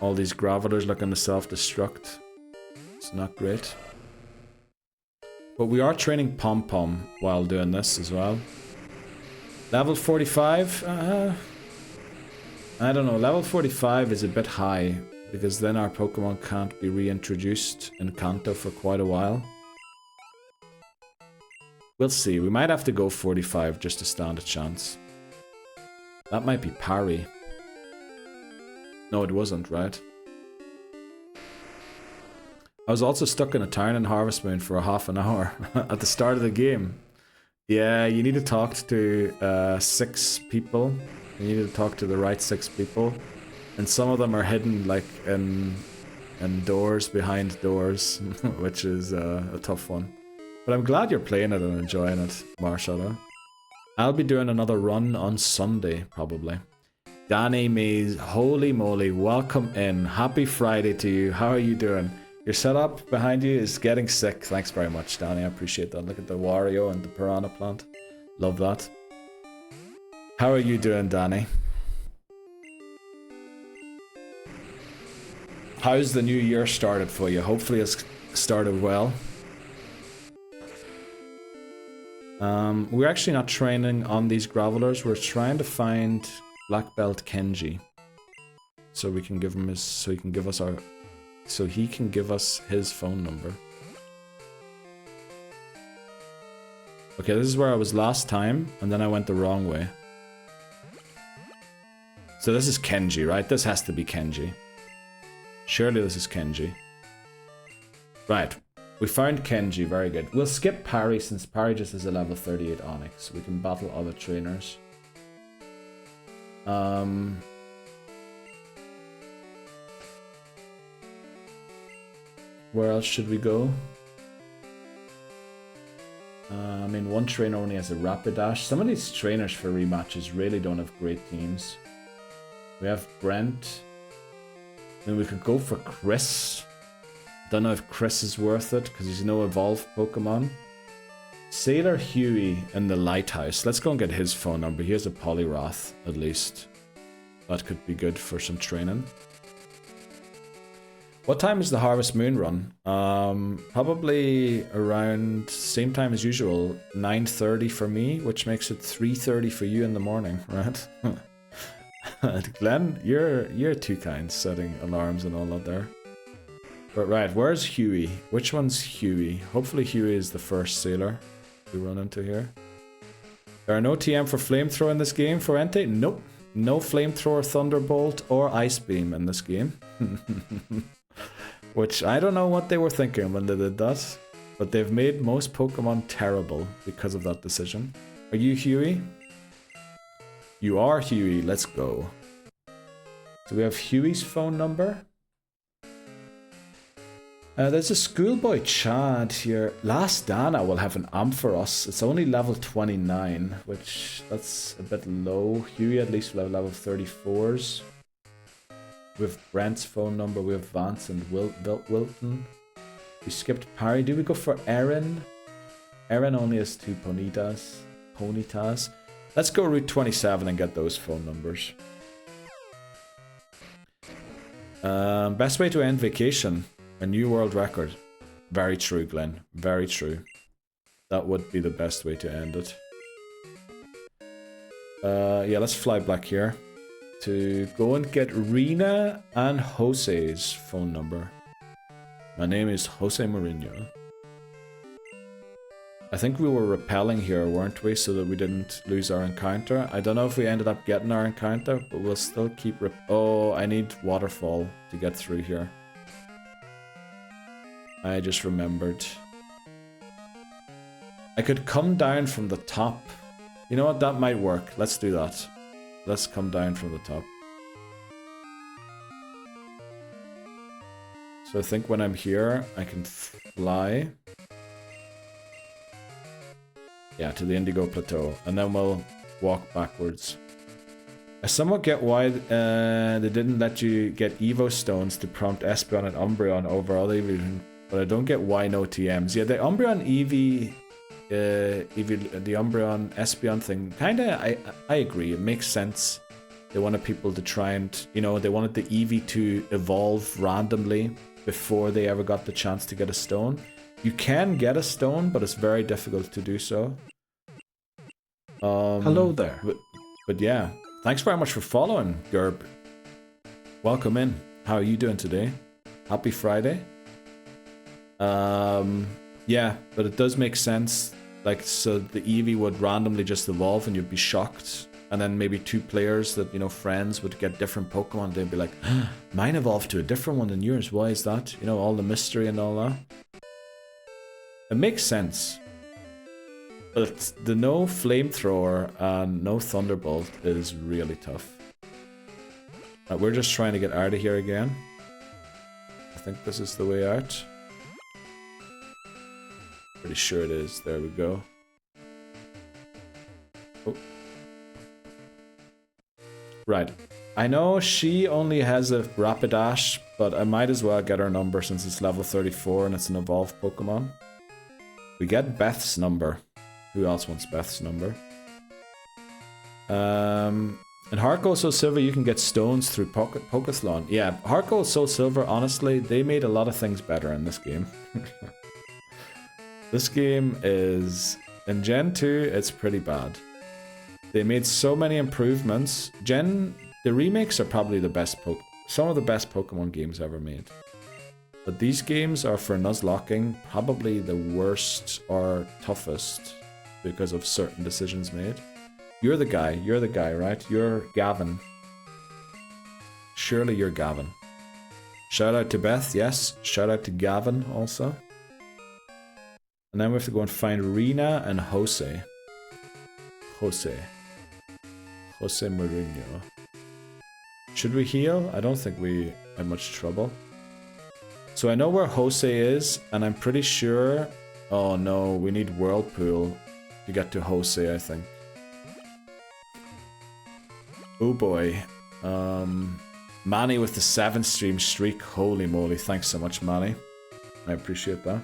All these Gravelers looking to self-destruct. It's not great. But we are training Pom Pom while doing this as well. Level 45? I don't know. Level 45 is a bit high, because then our Pokemon can't be reintroduced in Kanto for quite a while. We'll see. We might have to go 45 just to stand a chance. That might be Parry. No, it wasn't, right? I was also stuck in a town in Harvest Moon for a half an hour at the start of the game. Yeah, you need to talk to 6 people. You need to talk to the right 6 people. And some of them are hidden like in doors, behind doors, which is a tough one. But I'm glad you're playing it and enjoying it, Marshala. I'll be doing another run on Sunday, probably. Danny Mays, holy moly, welcome in. Happy Friday to you. How are you doing? Your setup behind you is getting sick. Thanks very much, Danny. I appreciate that. Look at the Wario and the Piranha plant. Love that. How are you doing, Danny? How's the new year started for you? Hopefully it's started well. We're actually not training on these Gravelers. We're trying to find Black Belt Kenji, so we can give him his, so he can give us his phone number. Okay, this is where I was last time, and then I went the wrong way. So this is Kenji, right? This has to be Kenji. Surely this is Kenji. Right. We found Kenji, very good. We'll skip Parry since Parry just is a level 38 Onyx. We can battle other trainers. Where else should we go? I mean, one trainer only has a Rapidash. Some of these trainers for rematches really don't have great teams. We have Brent. Then we could go for Chris. Don't know if Chris is worth it because he's no evolved Pokemon. Sailor Huey in the Lighthouse. Let's go and get his phone number. He has a Poliwrath, at least. That could be good for some training. What time is the Harvest Moon run? Probably around same time as usual, 9:30 for me, which makes it 3:30 for you in the morning, right? Glenn, you're too kind, setting alarms and all that there. But right, where's Huey? Which one's Huey? Hopefully Huey is the first sailor we run into here. There are no TM for Flamethrower in this game for Entei? Nope. No Flamethrower, Thunderbolt, or Ice Beam in this game. Which I don't know what they were thinking when they did that. But they've made most Pokemon terrible because of that decision. Are you Huey? You are Huey, let's go. So we have Huey's phone number. There's a schoolboy Chad here. Last Dana will have an Ampharos. It's only level 29, which that's a bit low. Huey at least will have level 34s. We have Brent's phone number. We have Vance and Wilton. We skipped Parry. Do we go for Erin? Erin only has 2 Ponytas. Let's go Route 27 and get those phone numbers. Best way to end vacation. A new world record. Very true, Glenn. Very true. That would be the best way to end it. Yeah, let's fly back here. To go and get Rena and Jose's phone number. My name is Jose Mourinho. I think we were repelling here, weren't we? So that we didn't lose our encounter. I don't know if we ended up getting our encounter, but we'll still keep oh, I need Waterfall to get through here. I just remembered. I could come down from the top. You know what? That might work. Let's do that. Let's come down from the top. So I think when I'm here, I can fly. Yeah, to the Indigo Plateau. And then we'll walk backwards. I somewhat get why they didn't let you get Evo Stones to prompt Espeon and Umbreon over other evolution. But I don't get why no TMs. Yeah, the Umbreon the Umbreon Espeon thing, kinda, I agree. It makes sense. They wanted people to try and, you know, they wanted the Eevee to evolve randomly before they ever got the chance to get a stone. You can get a stone, but it's very difficult to do so. Hello there. But yeah, thanks very much for following, Gerb. Welcome in. How are you doing today? Happy Friday. Yeah, but it does make sense. Like, so the Eevee would randomly just evolve and you'd be shocked. And then maybe 2 players that, you know, friends would get different Pokemon. They'd be like, mine evolved to a different one than yours. Why is that? You know, all the mystery and all that. It makes sense. But the no Flamethrower and no Thunderbolt is really tough. We're just trying to get out of here again. I think this is the way out. Pretty sure it is. There we go. Oh. Right. I know she only has a Rapidash, but I might as well get her number since it's level 34 and it's an evolved Pokemon. We get Beth's number. Who else wants Beth's number? In Heart Gold Soul Silver, you can get stones through Pokethlon. Yeah, Heart Gold Soul Silver, honestly, they made a lot of things better in this game. This game is... In Gen 2, it's pretty bad. They made so many improvements. The remakes are probably the best some of the best Pokemon games ever made. But these games are, for Nuzlocking, probably the worst or toughest because of certain decisions made. You're the guy, right? You're Gavin. Surely you're Gavin. Shout out to Beth, yes. Shout out to Gavin also. And then we have to go and find Rena and Jose. Jose Mourinho. Should we heal? I don't think we have much trouble. So I know where Jose is, and I'm pretty sure... Oh no, we need Whirlpool to get to Jose, I think. Oh boy. Manny with the 7-stream streak. Holy moly, thanks so much, Manny. I appreciate that.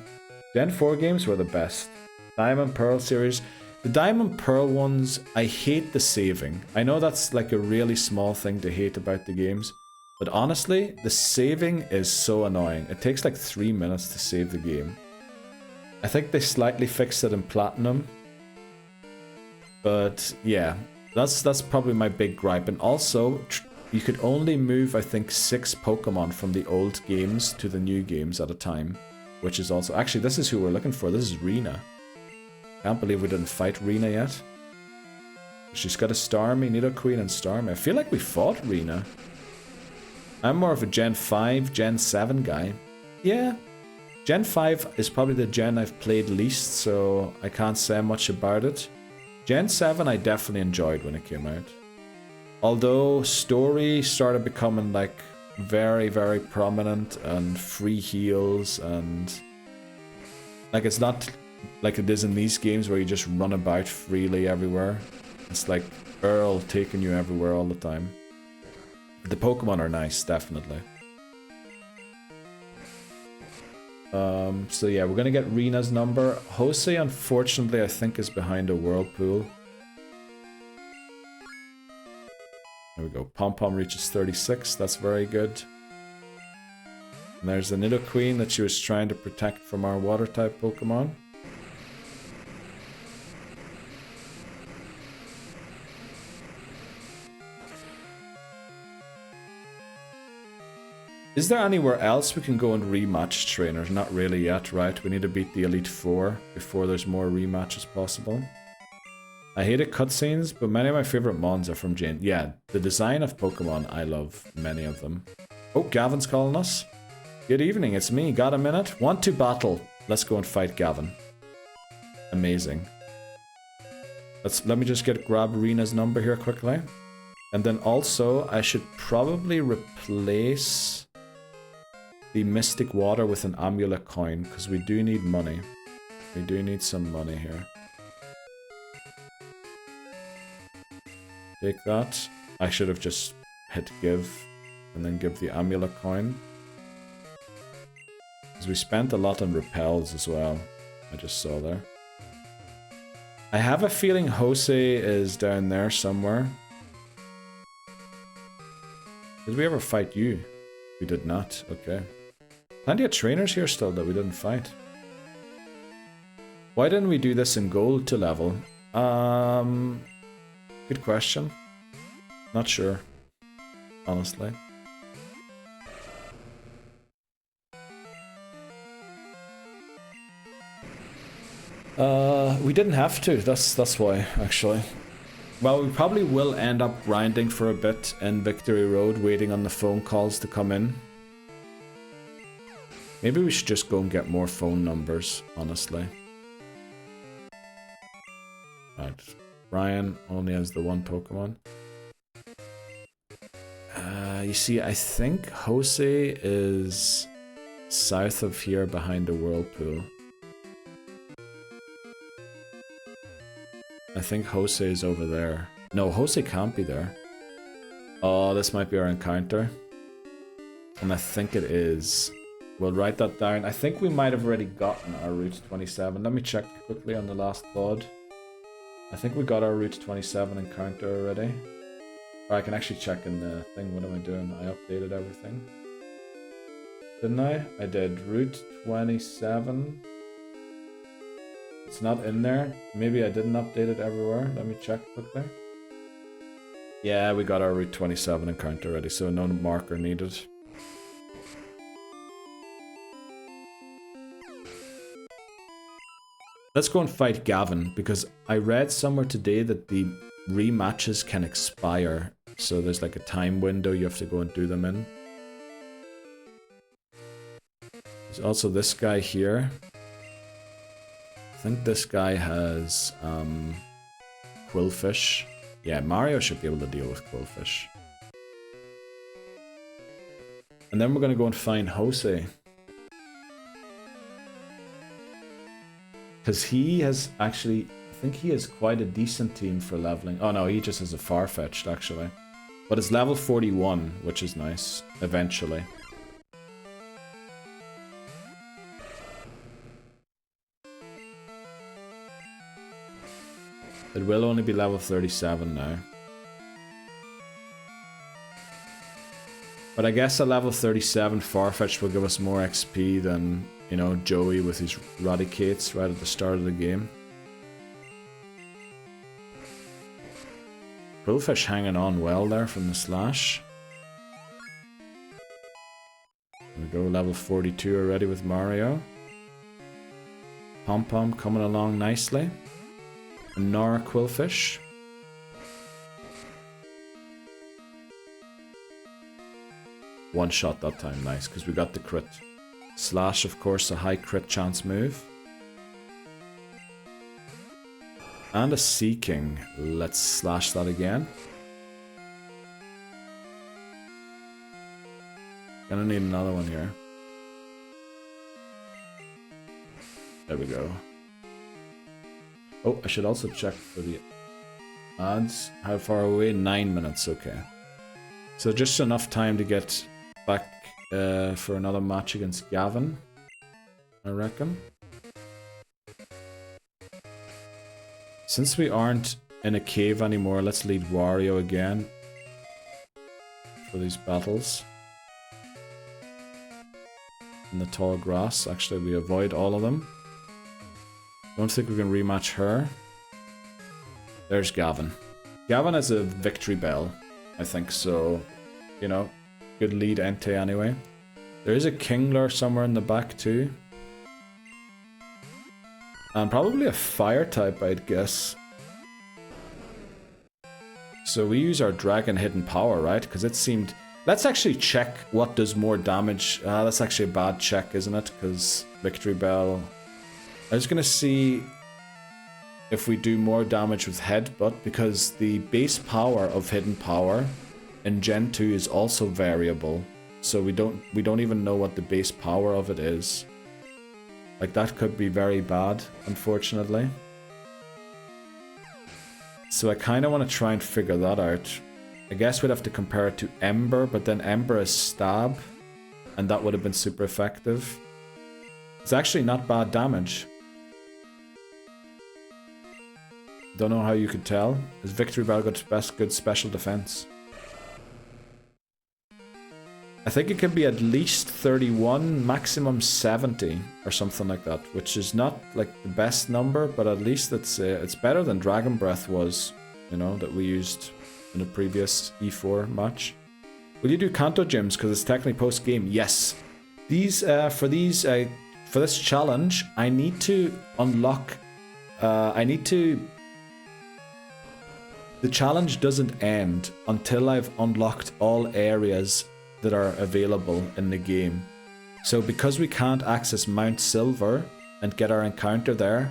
Gen 4 games were the best. Diamond Pearl series. The Diamond Pearl ones, I hate the saving. I know that's like a really small thing to hate about the games. But honestly, the saving is so annoying. It takes like 3 minutes to save the game. I think they slightly fixed it in Platinum. But yeah, that's probably my big gripe. And also, you could only move, I think, 6 Pokemon from the old games to the new games at a time. Which is also... Actually, this is who we're looking for. This is Rena. Can't believe we didn't fight Rena yet. She's got a Starmie, Nidoqueen, and Starmie. I feel like we fought Rena. I'm more of a Gen 5, Gen 7 guy. Yeah. Gen 5 is probably the gen I've played least, so I can't say much about it. Gen 7 I definitely enjoyed when it came out. Although story started becoming like very, very prominent and free heals and... Like it's not like it is in these games where you just run about freely everywhere. It's like Earl taking you everywhere all the time. The Pokemon are nice, definitely. So yeah, we're gonna get Rena's number. Jose, unfortunately, I think is behind a Whirlpool. There we go. Pom Pom reaches 36. That's very good. And there's the Nidoqueen that she was trying to protect from our Water-type Pokemon. Is there anywhere else we can go and rematch trainers? Not really yet, right? We need to beat the Elite Four before there's more rematches possible. I hated cutscenes, but many of my favorite mons are from Jane. Yeah, the design of Pokemon, I love many of them. Oh, Gavin's calling us. Good evening, it's me. Got a minute? Want to battle? Let's go and fight Gavin. Amazing. Let me just grab Rena's number here quickly. And then also, I should probably replace the Mystic Water with an Amulet coin, because we do need money. We do need some money here. Take that. I should have just hit give, and then give the Amulet coin. Because we spent a lot on repels as well. I just saw there. I have a feeling Jose is down there somewhere. Did we ever fight you? We did not. Okay. Plenty of trainers here still that we didn't fight. Why didn't we do this in gold to level? Good question. Not sure. Honestly. We didn't have to. That's why, actually. Well, we probably will end up grinding for a bit in Victory Road, waiting on the phone calls to come in. Maybe we should just go and get more phone numbers, honestly. Right. Brian only has the one Pokemon. You see, I think Jose is south of here behind the Whirlpool. I think Jose is over there. No, Jose can't be there. Oh, this might be our encounter. And I think it is. We'll write that down. I think we might have already gotten our Route 27. Let me check quickly on the last pod. I think we got our Route 27 encounter already. Or I can actually check in the thing. What am I doing? I updated everything. Didn't I? I did. Route 27. It's not in there. Maybe I didn't update it everywhere. Let me check quickly. Yeah, we got our Route 27 encounter already, so no marker needed. Let's go and fight Gavin, because I read somewhere today that the rematches can expire. So there's like a time window you have to go and do them in. There's also this guy here. think this guy has Quillfish. Yeah, Mario should be able to deal with Quillfish. And then we're going to go and find Jose. Because he has actually... I think he has quite a decent team for leveling. Oh no, he just has a Farfetch'd actually. But it's level 41, which is nice, eventually. It will only be level 37 now. But I guess a level 37 Farfetch'd will give us more XP than, you know, Joey with his Radicates right at the start of the game. Quillfish hanging on well there from the slash. There we go, level 42 already with Mario. Pom Pom coming along nicely. And Nora Quillfish. One shot that time, nice, because we got the crit. Slash, of course, a high crit chance move. And a Seeking. Let's slash that again. Gonna need another one here. There we go. Oh, I should also check for the ads. How far away? 9 minutes, okay. So just enough time to get back for another match against Gavin, I reckon. Since we aren't in a cave anymore, let's lead Wario again for these battles. In the tall grass, actually we avoid all of them. Don't think we can rematch her. There's Gavin. Gavin has a victory bell, I think, so, you know, good lead Entei anyway. There is a Kingler somewhere in the back too. And probably a fire type, I'd guess. So we use our dragon hidden power, right? Because it seemed... Let's actually check what does more damage. That's actually a bad check, isn't it? Because victory bell... I was going to see if we do more damage with headbutt, because the base power of hidden power in Gen 2 is also variable. So we don't even know what the base power of it is. Like, that could be very bad, unfortunately. So I kind of want to try and figure that out. I guess we'd have to compare it to Ember, but then Ember is stab, and that would have been super effective. It's actually not bad damage. Don't know how you could tell. Is Victory Bell got good special defense? I think it can be at least 31, maximum 70, or something like that, which is not like the best number, but at least it's better than Dragon Breath was, you know, that we used in a previous E4 match. Will you do Kanto gyms because it's technically post game? Yes. These for this challenge, I need to unlock. The challenge doesn't end until I've unlocked all areas that are available in the game. So because we can't access Mount Silver and get our encounter there,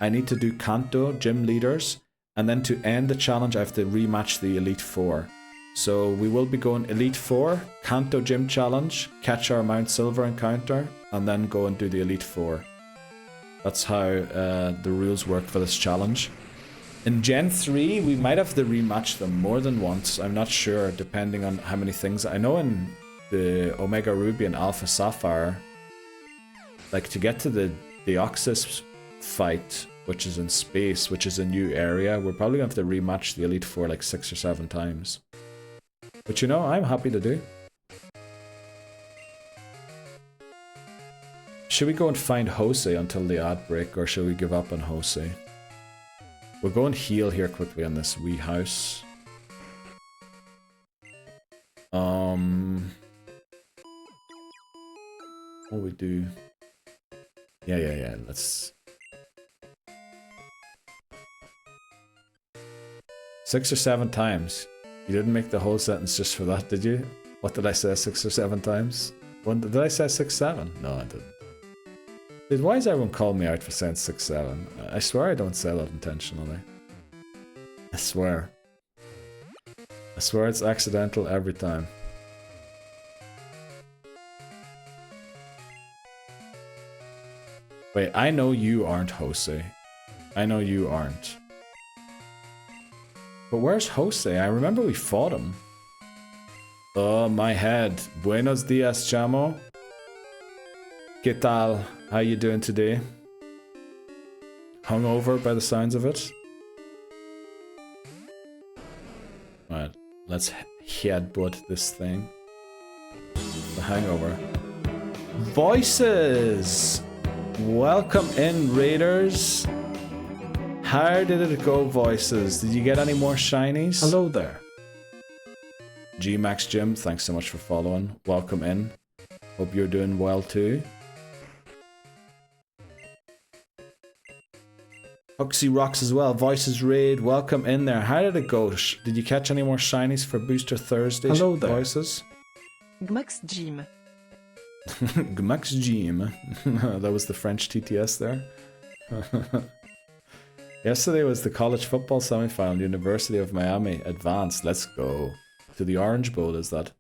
I need to do Kanto gym leaders, and then to end the challenge I have to rematch the Elite Four. So we will be going Elite Four, Kanto gym challenge, catch our Mount Silver encounter, and then go and do the Elite Four. That's how the rules work for this challenge. In Gen 3, we might have to rematch them more than once. I'm not sure, depending on how many things. I know in the Omega Ruby and Alpha Sapphire, like to get to the Deoxys fight, which is in space, which is a new area, we're probably going to have to rematch the Elite Four like 6 or 7 times. But you know, I'm happy to do. Should we go and find Jose until the ad break, or should we give up on Jose? We'll go and heal here quickly on this wee house. What we do? Yeah. Let's 6 or 7 times. You didn't make the whole sentence just for that, did you? What did I say? 6 or 7 times? Did I say 6, 7? No, I didn't. Dude, why is everyone calling me out for saying 6-7? I swear I don't say that intentionally. I swear. I swear it's accidental every time. Wait, I know you aren't Jose. I know you aren't. But where's Jose? I remember we fought him. Oh, my head. Buenos dias, chamo. ¿Qué tal? How you doing today? Hungover by the sounds of it? Alright, let's headbutt this thing. The hangover. Voices! Welcome in, Raiders. How did it go, Voices? Did you get any more shinies? Hello there. G-Max Jim, thanks so much for following. Welcome in. Hope you're doing well too. Huxy rocks as well. Voices Raid, welcome in there. How did it go? Did you catch any more shinies for Booster Thursday? Hello there. Voices? Gmax Jim. Gmax Jim. That was the French TTS there. Yesterday was the college football semi-final. University of Miami advanced. Let's go. To the Orange Bowl, is that?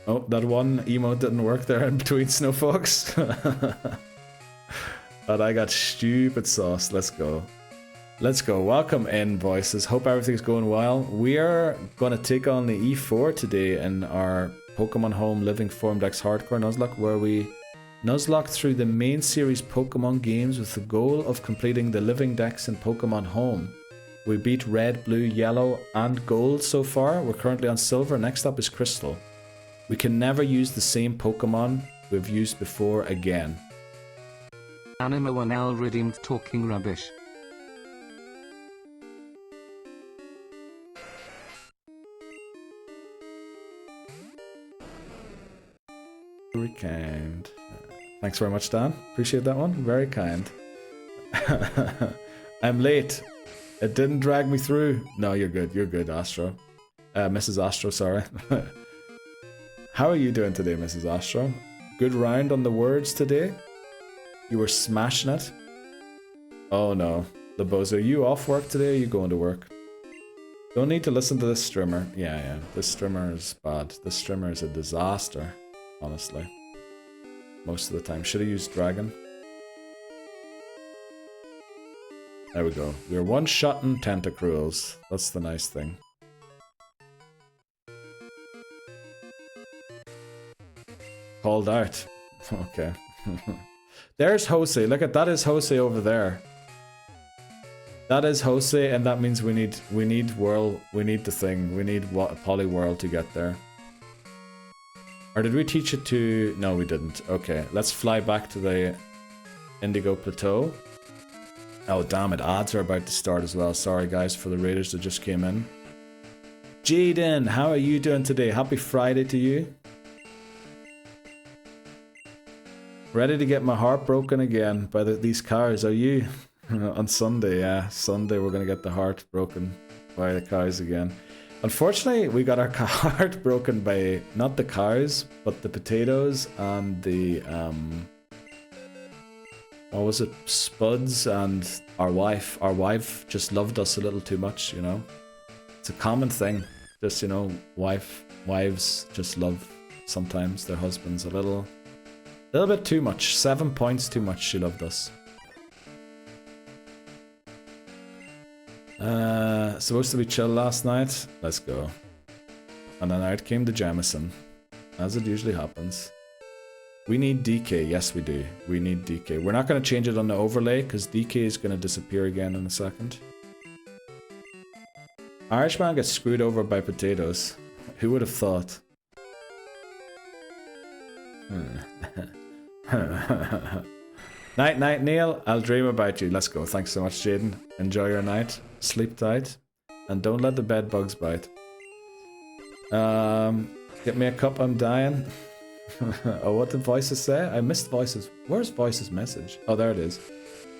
Oh, that one emote didn't work there in between Snowfox. But I got stupid sauce. Let's go. Let's go. Welcome in, Voices. Hope everything's going well. We are going to take on the E4 today in our Pokémon Home Living Form Dex Hardcore Nuzlocke, where we Nuzlocke through the main series Pokémon games with the goal of completing the Living Dex in Pokémon Home. We beat Red, Blue, Yellow, and Gold so far. We're currently on Silver. Next up is Crystal. We can never use the same Pokémon we've used before again. Anima 1L redeemed talking rubbish. Very kind. Thanks very much, Dan. Appreciate that one. Very kind. I'm late. It didn't drag me through. No, you're good. You're good, Astro. Mrs. Astro, sorry. How are you doing today, Mrs. Astro? Good round on the words today? You were smashing it? Oh no. Lebozo, are you off work today or are you going to work? Don't need to listen to this streamer. Yeah. This streamer is bad. This streamer is a disaster. Honestly. Most of the time. Should have used Dragon. There we go. We're one-shotting Tentacruels. That's the nice thing. Called out. Okay. There's Jose. Look at that is Jose over there. That is Jose, and that means we need the thing. We need Polyworld to get there. Or did we teach it to... No, we didn't. Okay, let's fly back to the Indigo Plateau. Oh, damn it. Ads are about to start as well. Sorry, guys, for the raiders that just came in. Jaden, how are you doing today? Happy Friday to you. Ready to get my heart broken again by these cows, are you? On Sunday, yeah. Sunday we're going to get the heart broken by the cows again. Unfortunately, we got our heart broken by not the cows, but the potatoes and the, what was it? Spuds and our wife. Our wife just loved us a little too much, you know? It's a common thing. Just, you know, wives just love sometimes their husbands a little bit too much. 7 points too much she loved us. Supposed to be chill last night. Let's go. And then out came the Jameson. As it usually happens. We need DK. Yes, we do. We need DK. We're not going to change it on the overlay because DK is going to disappear again in a second. Irishman gets screwed over by potatoes. Who would have thought? Night, night, Neil. I'll dream about you. Let's go. Thanks so much, Jaden. Enjoy your night. Sleep tight. And don't let the bed bugs bite. Get me a cup. I'm dying. Oh, what did Voices say? I missed Voices. Where's Voices' message? Oh, there it is.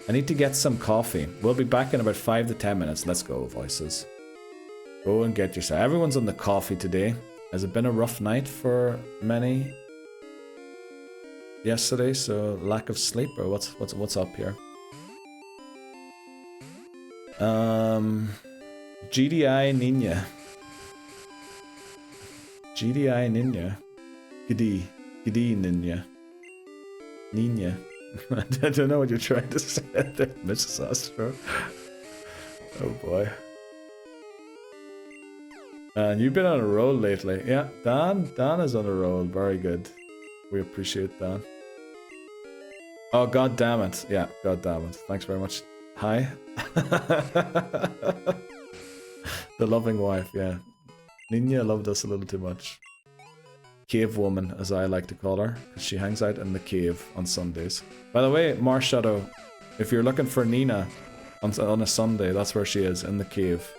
I need to get some coffee. We'll be back in about 5 to 10 minutes. Let's go, Voices. Go and get yourself. Everyone's on the coffee today. Has it been a rough night for many? yesterday, so lack of sleep, or what's up here? GDI Ninja. GDI Ninja. Gidi Ninja. Ninja. I don't know what you're trying to say there, Mrs. Astro. Oh boy. And you've been on a roll lately. Yeah, Dan is on a roll. Very good. We appreciate Dan. Oh, god damn it. Yeah, god damn it. Thanks very much. Hi. The loving wife, yeah. Nina loved us a little too much. Cave woman, as I like to call her, because she hangs out in the cave on Sundays. By the way, Marshadow, if you're looking for Nina on a Sunday, that's where she is, in the cave.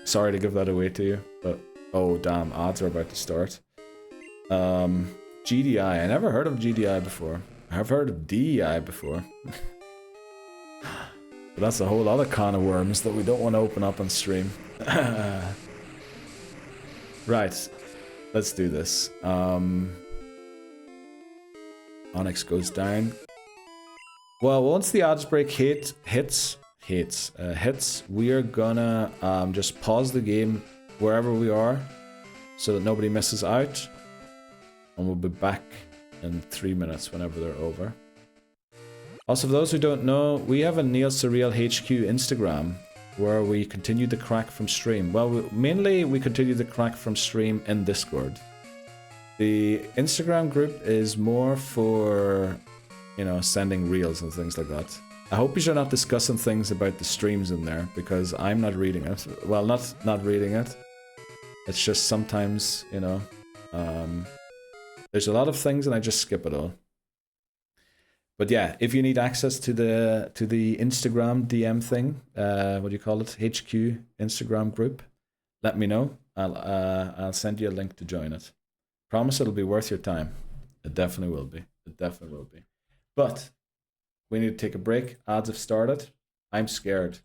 Sorry to give that away to you, but oh damn, ads are about to start. GDI, I never heard of GDI before. I've heard of DEI before. But that's a whole other can of worms that we don't want to open up on stream. Right, let's do this. Onyx goes down. Well, once the odds break hits, we are gonna just pause the game wherever we are so that nobody misses out, and we'll be back in 3 minutes whenever they're over. Also, for those who don't know, we have a Neil Surreal HQ Instagram where we continue the crack from stream. Well, mainly we continue the crack from stream in Discord. The Instagram group is more for, you know, sending reels and things like that. I hope you're not discussing things about the streams in there, because I'm not reading it. Well, not reading it. It's just sometimes, you know, there's a lot of things and I just skip it all. But yeah, if you need access to the Instagram DM thing, what do you call it? HQ Instagram group, let me know. I'll send you a link to join it. Promise it'll be worth your time. It definitely will be. It definitely will be. But we need to take a break. Ads have started. I'm scared.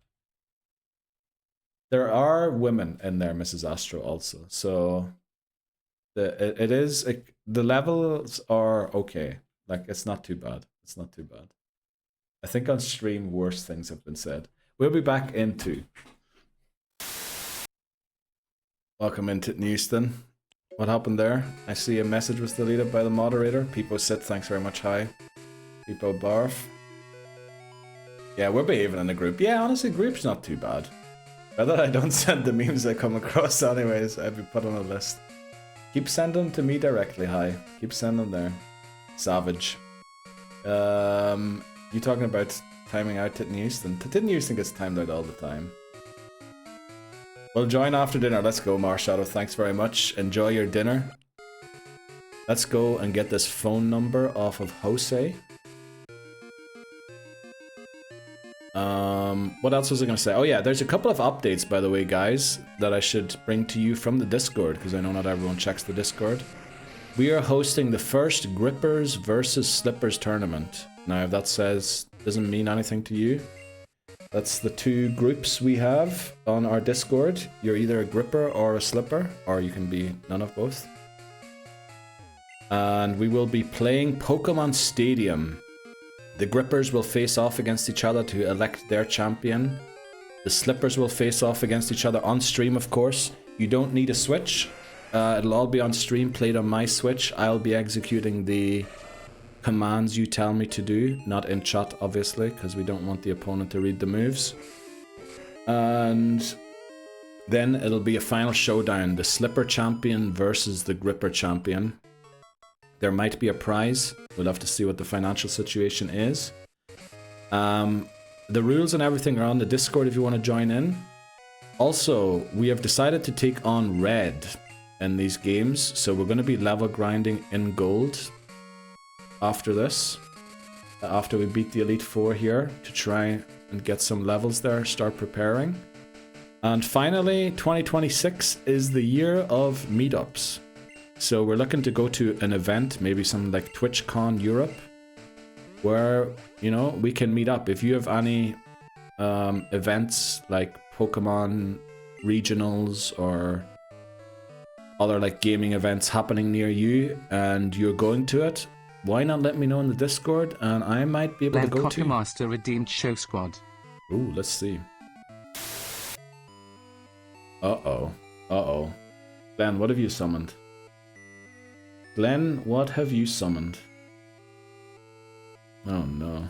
There are women in there, Mrs. Astro, also. So the levels are okay. Like, it's not too bad. It's not too bad. I think on stream worse things have been said. We'll be back in 2. Welcome into Houston. What happened there? I see a message was deleted by the moderator. Peepo Sit, thanks very much. Hi. Peepo Barf. Yeah, we're behaving in the group. Yeah, honestly, group's not too bad. Whether I don't send the memes I come across anyways, I'd be put on a list. Keep sending them to me directly, hi. Keep sending them there. Savage. You talking about timing out Titten Houston? Titten Houston gets timed out all the time. Well, join after dinner. Let's go, Marshadow. Thanks very much. Enjoy your dinner. Let's go and get this phone number off of Jose. What else was I going to say? Oh yeah, there's a couple of updates, by the way, guys, that I should bring to you from the Discord, because I know not everyone checks the Discord. We are hosting the first Grippers versus Slippers tournament. Now, if that doesn't mean anything to you, that's the 2 groups we have on our Discord. You're either a Gripper or a Slipper, or you can be none of both. And we will be playing Pokemon Stadium. The Grippers will face off against each other to elect their champion. The Slippers will face off against each other on stream, of course. You don't need a Switch. It'll all be on stream, played on my Switch. I'll be executing the commands you tell me to do, not in chat, obviously, because we don't want the opponent to read the moves. And then it'll be a final showdown, the Slipper champion versus the Gripper champion. There might be a prize. We'll have to see what the financial situation is. The rules and everything are on the Discord if you want to join in. Also, we have decided to take on Red in these games, so we're going to be level grinding in gold after this. After we beat the Elite Four here, to try and get some levels there, start preparing. And finally, 2026 is the year of meetups. So we're looking to go to an event, maybe something like TwitchCon Europe, where, you know, we can meet up. If you have any events like Pokemon regionals or other like gaming events happening near you and you're going to it, why not let me know in the Discord and I might be able to go to. Master redeemed show squad. Ooh, let's see. Uh-oh. Uh-oh. Glenn, what have you summoned? Glenn, what have you summoned? Oh no.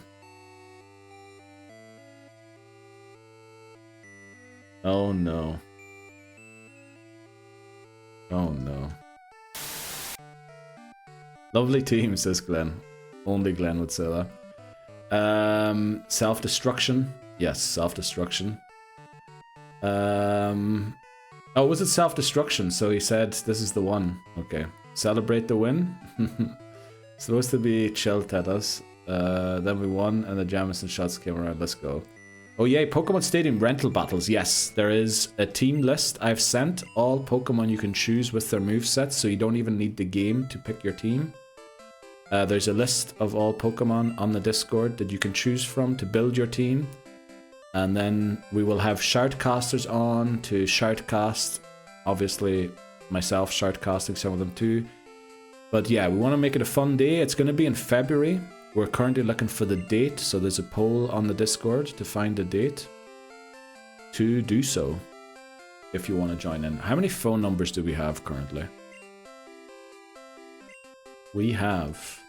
Oh no. Oh no. Lovely team, says Glenn. Only Glenn would say that. Self-destruction. Yes, self-destruction. Oh, was it self-destruction? So he said this is the one. Okay. Celebrate the win. Supposed to be chilled at us. Then we won and the Jamison shots came around. Let's go. Oh yay, Pokemon Stadium rental battles. Yes, there is a team list. I've sent all Pokemon you can choose with their movesets, so you don't even need the game to pick your team. There's a list of all Pokemon on the Discord that you can choose from to build your team. And then we will have shoutcasters on to shoutcast. Obviously, myself shoutcasting some of them too. But yeah, we want to make it a fun day. It's going to be in February. We're currently looking for the date, so there's a poll on the Discord to find a date to do so if you want to join in. How many phone numbers do we have currently? We have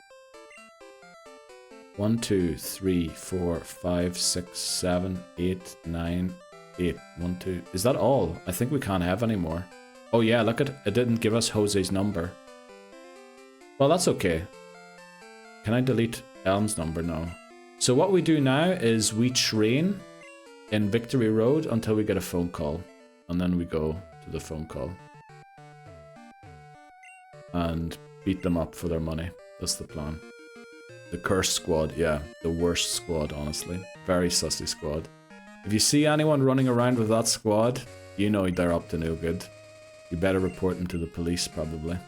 1, 2, 3, 4, 5, 6, 7, 8, 9, 8. 1, 2. Is that all? I think we can't have any more. Oh yeah, look at it didn't give us Jose's number. Well, that's okay. Can I delete Elm's number? No. So what we do now is we train in Victory Road until we get a phone call. And then we go to the phone call. And beat them up for their money. That's the plan. The Curse Squad, yeah. The worst squad, honestly. Very sussy squad. If you see anyone running around with that squad, you know they're up to no good. You better report them to the police, probably.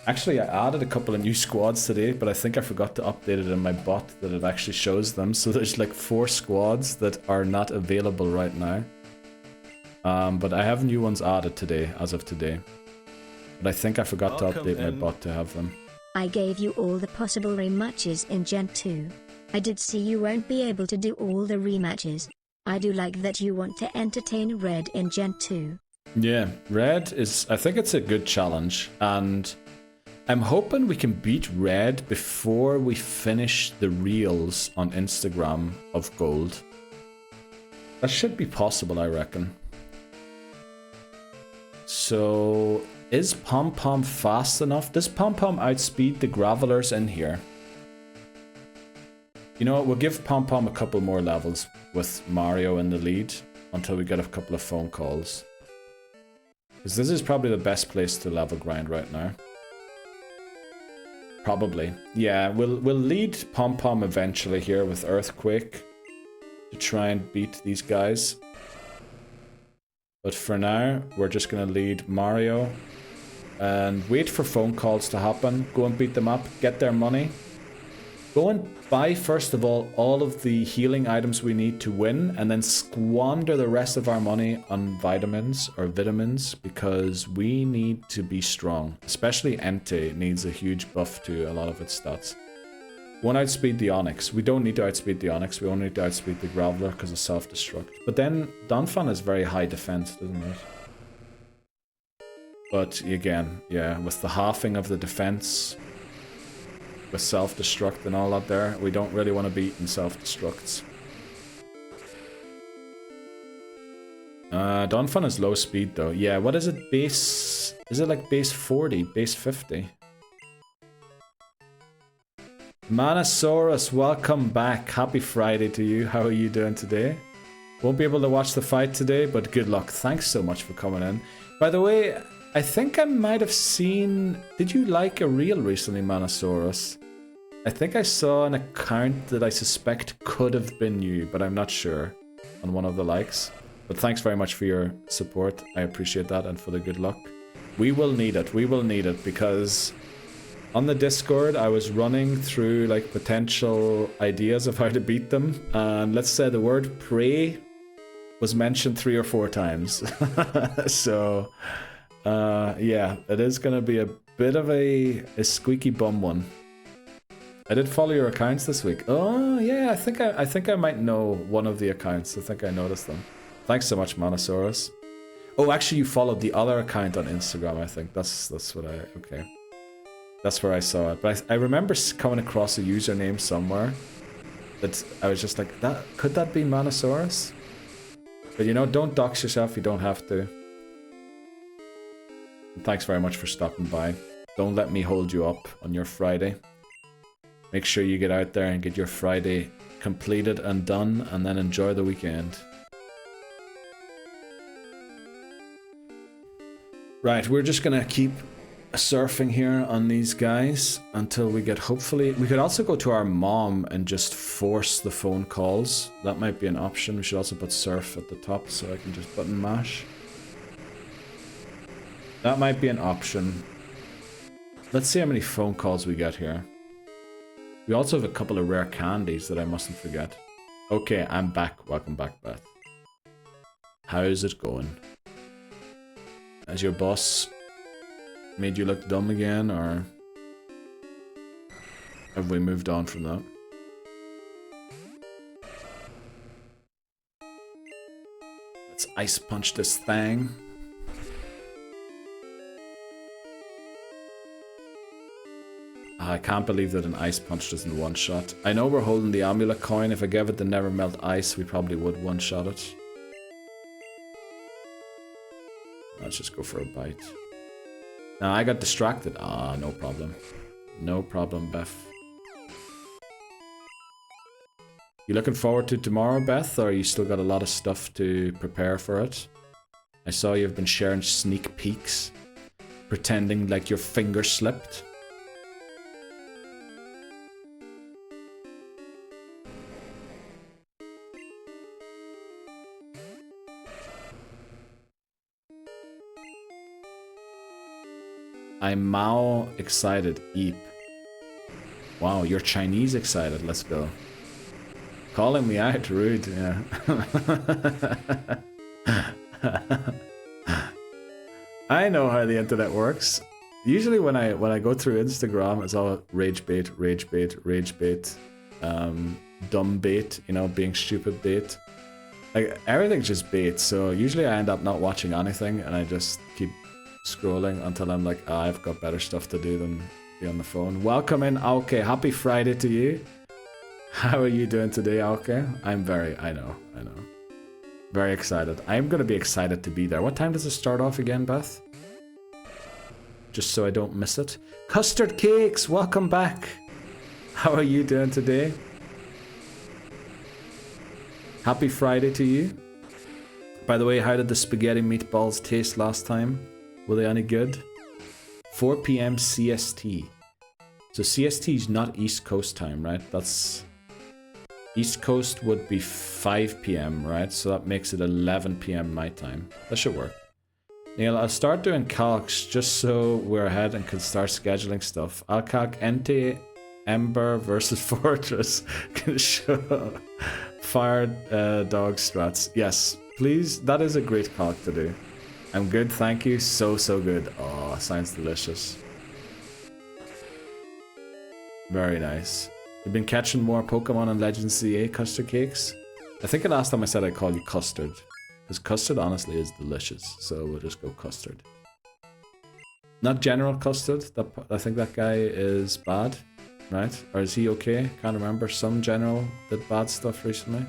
Actually, I added a couple of new squads today, but I think I forgot to update it in my bot that it actually shows them. So there's like 4 squads that are not available right now. But I have new ones added today, as of today. But I think I forgot to update my bot to have them. I gave you all the possible rematches in Gen 2. I did see you won't be able to do all the rematches. I do like that you want to entertain Red in Gen 2. Yeah, Red is... I think it's a good challenge. And I'm hoping we can beat Red before we finish the reels on Instagram of Gold. That should be possible, I reckon. So... is Pom Pom fast enough? Does Pom Pom outspeed the Gravelers in here? You know what, we'll give Pom Pom a couple more levels with Mario in the lead until we get a couple of phone calls. Because this is probably the best place to level grind right now. Probably. Yeah, we'll lead Pom Pom eventually here with Earthquake to try and beat these guys. But for now, we're just going to lead Mario and wait for phone calls to happen. Go and beat them up, get their money. Go and buy, first of all of the healing items we need to win, and then squander the rest of our money on vitamins or vitamins, because we need to be strong. Especially Entei needs a huge buff to a lot of its stats. Won't outspeed the Onyx. We don't need to outspeed the Onyx, we only need to outspeed the Graveler because of self-destruct. But then Donphan has very high defense, doesn't it? But again, yeah, with the halving of the defense, with self-destruct and all that there, we don't really want to be eating self-destructs. Donphan is low speed though. Yeah, what is it? Base... is it like base 40? Base 50? Manosaurus, welcome back. Happy Friday to you. How are you doing today? Won't be able to watch the fight today, but good luck. Thanks so much for coming in. By the way, I think I might have seen... did you like a reel recently, Manosaurus? I think I saw an account that I suspect could have been you, but I'm not sure, on one of the likes. But thanks very much for your support. I appreciate that, and for the good luck. We will need it. We will need it, because on the Discord, I was running through like potential ideas of how to beat them. And let's say the word pray was mentioned 3 or 4 times. So Yeah, it is gonna be a bit of a squeaky bum one. I did follow your accounts this week. Oh yeah, I think I might know one of the accounts. I think I noticed them. Thanks so much, Monosaurus. Oh, actually, you followed the other account on Instagram. I think that's what I okay. That's where I saw it. But I remember coming across a username somewhere that I was just like, that could that be Monosaurus? But you know, don't dox yourself. You don't have to. And thanks very much for stopping by. Don't let me hold you up on your Friday. Make sure you get out there and get your Friday completed and done, and then enjoy the weekend. Right, we're just gonna keep surfing here on these guys until we get, hopefully, we could also go to our mom and just force the phone calls. That might be an option. We should also put surf at the top so I can just button mash. That might be an option. Let's see how many phone calls we get here. We also have a couple of rare candies that I mustn't forget. Okay, I'm back. Welcome back, Beth. How's it going? Has your boss made you look dumb again, or have we moved on from that? Let's ice punch this thing. I can't believe that an ice punch doesn't one-shot. I know we're holding the amulet coin. If I gave it the never melt ice, we probably would one-shot it. Let's just go for a bite. Now I got distracted. Ah, no problem. No problem, Beth. You looking forward to tomorrow, Beth, or you still got a lot of stuff to prepare for it? I saw you've been sharing sneak peeks, pretending like your finger slipped. I'm Mao excited, Eep. Wow, you're Chinese excited, let's go. Calling me out, rude, yeah. I know how the internet works. Usually when I go through Instagram, it's all rage bait, rage bait, rage bait, dumb bait, you know, being stupid bait. Like, everything's just bait, so usually I end up not watching anything and I just keep scrolling until I'm like, oh, I've got better stuff to do than be on the phone. Welcome in, Aoke. Happy Friday to you. How are you doing today, Aoke? I know. Very excited. I'm going to be excited to be there. What time does it start off again, Beth? Just so I don't miss it. Custard Cakes, welcome back. How are you doing today? Happy Friday to you. By the way, how did the spaghetti meatballs taste last time? Were they any good? 4 p.m. CST. So CST is not East Coast time, right? That's... East Coast would be 5 p.m., right? So that makes it 11 p.m. my time. That should work. Neil, I'll start doing calcs just so we're ahead and can start scheduling stuff. I'll calc Entei, Ember versus Fortress. Can show Fire Dog strats. Yes, please. That is a great calc to do. I'm good, thank you. So good. Oh, sounds delicious. Very nice. You've been catching more Pokemon and Legends CA custard cakes? I think the last time I said I'd call you custard. Because custard honestly is delicious. So we'll just go custard. Not General Custard. I think that guy is bad. Right? Or is he okay? Can't remember. Some General did bad stuff recently.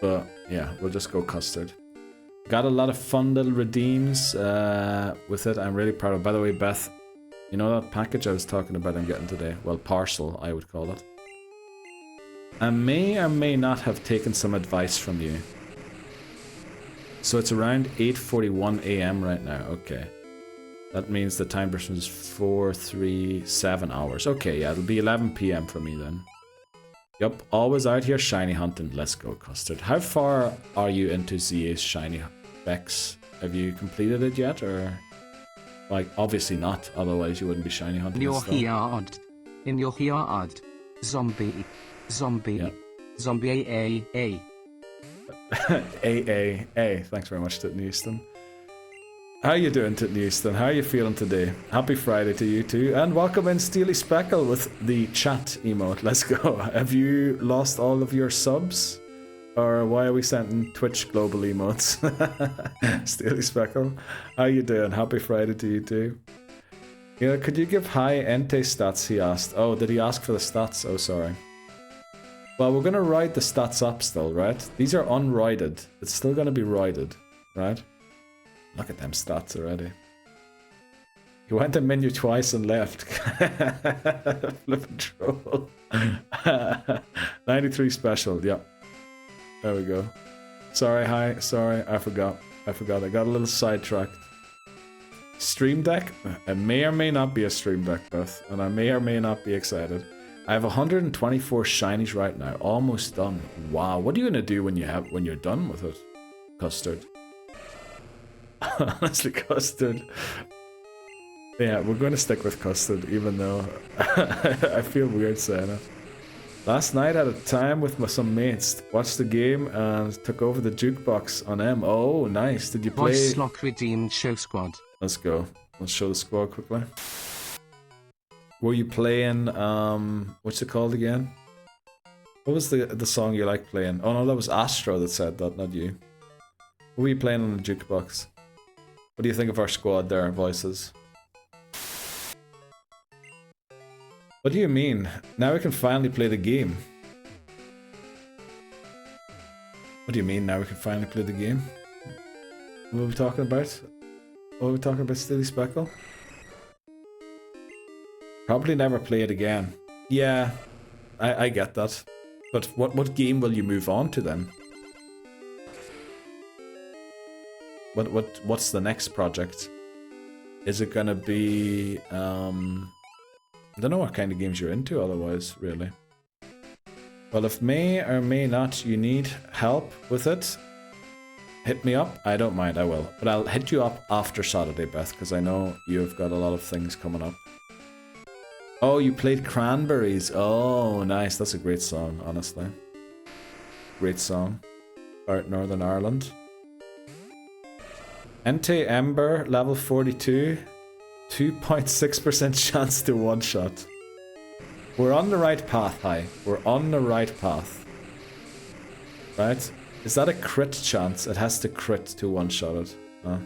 But yeah, we'll just go custard. Got a lot of fun little redeems with it. I'm really proud of. By the way, Beth, you know that package I was talking about I'm getting today? Well, parcel, I would call it. I may or may not have taken some advice from you. So it's around 8:41 a.m. right now. Okay. That means the time difference is 7 hours. Okay, yeah, it'll be 11 p.m. for me then. Yup, always out here shiny hunting. Let's go, Custard. How far are you into ZA's shiny Bex? Have you completed it yet, or... Like, obviously not, otherwise you wouldn't be shiny hunting. In your yard. Zombie. Yeah. Zombie A. A. Thanks very much, Titten Houston. How you doing, Titten Houston? How are you feeling today? Happy Friday to you too. And welcome in Steely Speckle with the chat emote. Let's go. Have you lost all of your subs? Or why are we sending Twitch global emotes? Steely Speckle. How you doing? Happy Friday to you too. Yeah, could you give high Entei stats, he asked. Oh, did he ask for the stats? Oh, sorry. Well, we're going to write the stats up still, right? These are unroided. It's still going to be roided, right? Look at them stats already. He went to menu twice and left. Flippin' troll. 93 special, yeah. There we go. Sorry, hi. Sorry, I forgot. I got a little sidetracked. Stream Deck? It may or may not be a Stream Deck, Beth. And I may or may not be excited. I have 124 shinies right now. Almost done. Wow, what are you gonna do when you're done with it? Custard. Honestly, custard. Yeah, we're going to stick with custard, even though I feel weird saying it. Last night I had a time with some mates, watched the game and took over the jukebox on M. Oh, nice. Did you play? Nuzlocke redeemed show squad. Let's go. Let's show the squad quickly. Were you playing, what's it called again? What was the song you like playing? Oh no, that was Astro that said that, not you. What were you playing on the jukebox? What do you think of our squad there, voices? What do you mean? Now we can finally play the game. What do you mean now we can finally play the game? What are we talking about? What are we talking about, Steely Speckle? Probably never play it again. Yeah, I get that. But what game will you move on to then? What's the next project? Is it gonna be I don't know what kind of games you're into otherwise, really. Well, if may or may not you need help with it, hit me up. I don't mind, I will. But I'll hit you up after Saturday, Beth, because I know you've got a lot of things coming up. Oh, you played Cranberries. Oh, nice. That's a great song, honestly. Great song. About Northern Ireland. Entei Ember, level 42. 2.6% chance to one-shot. We're on the right path, hi. We're on the right path. Right? Is that a crit chance? It has to crit to one-shot it. Huh?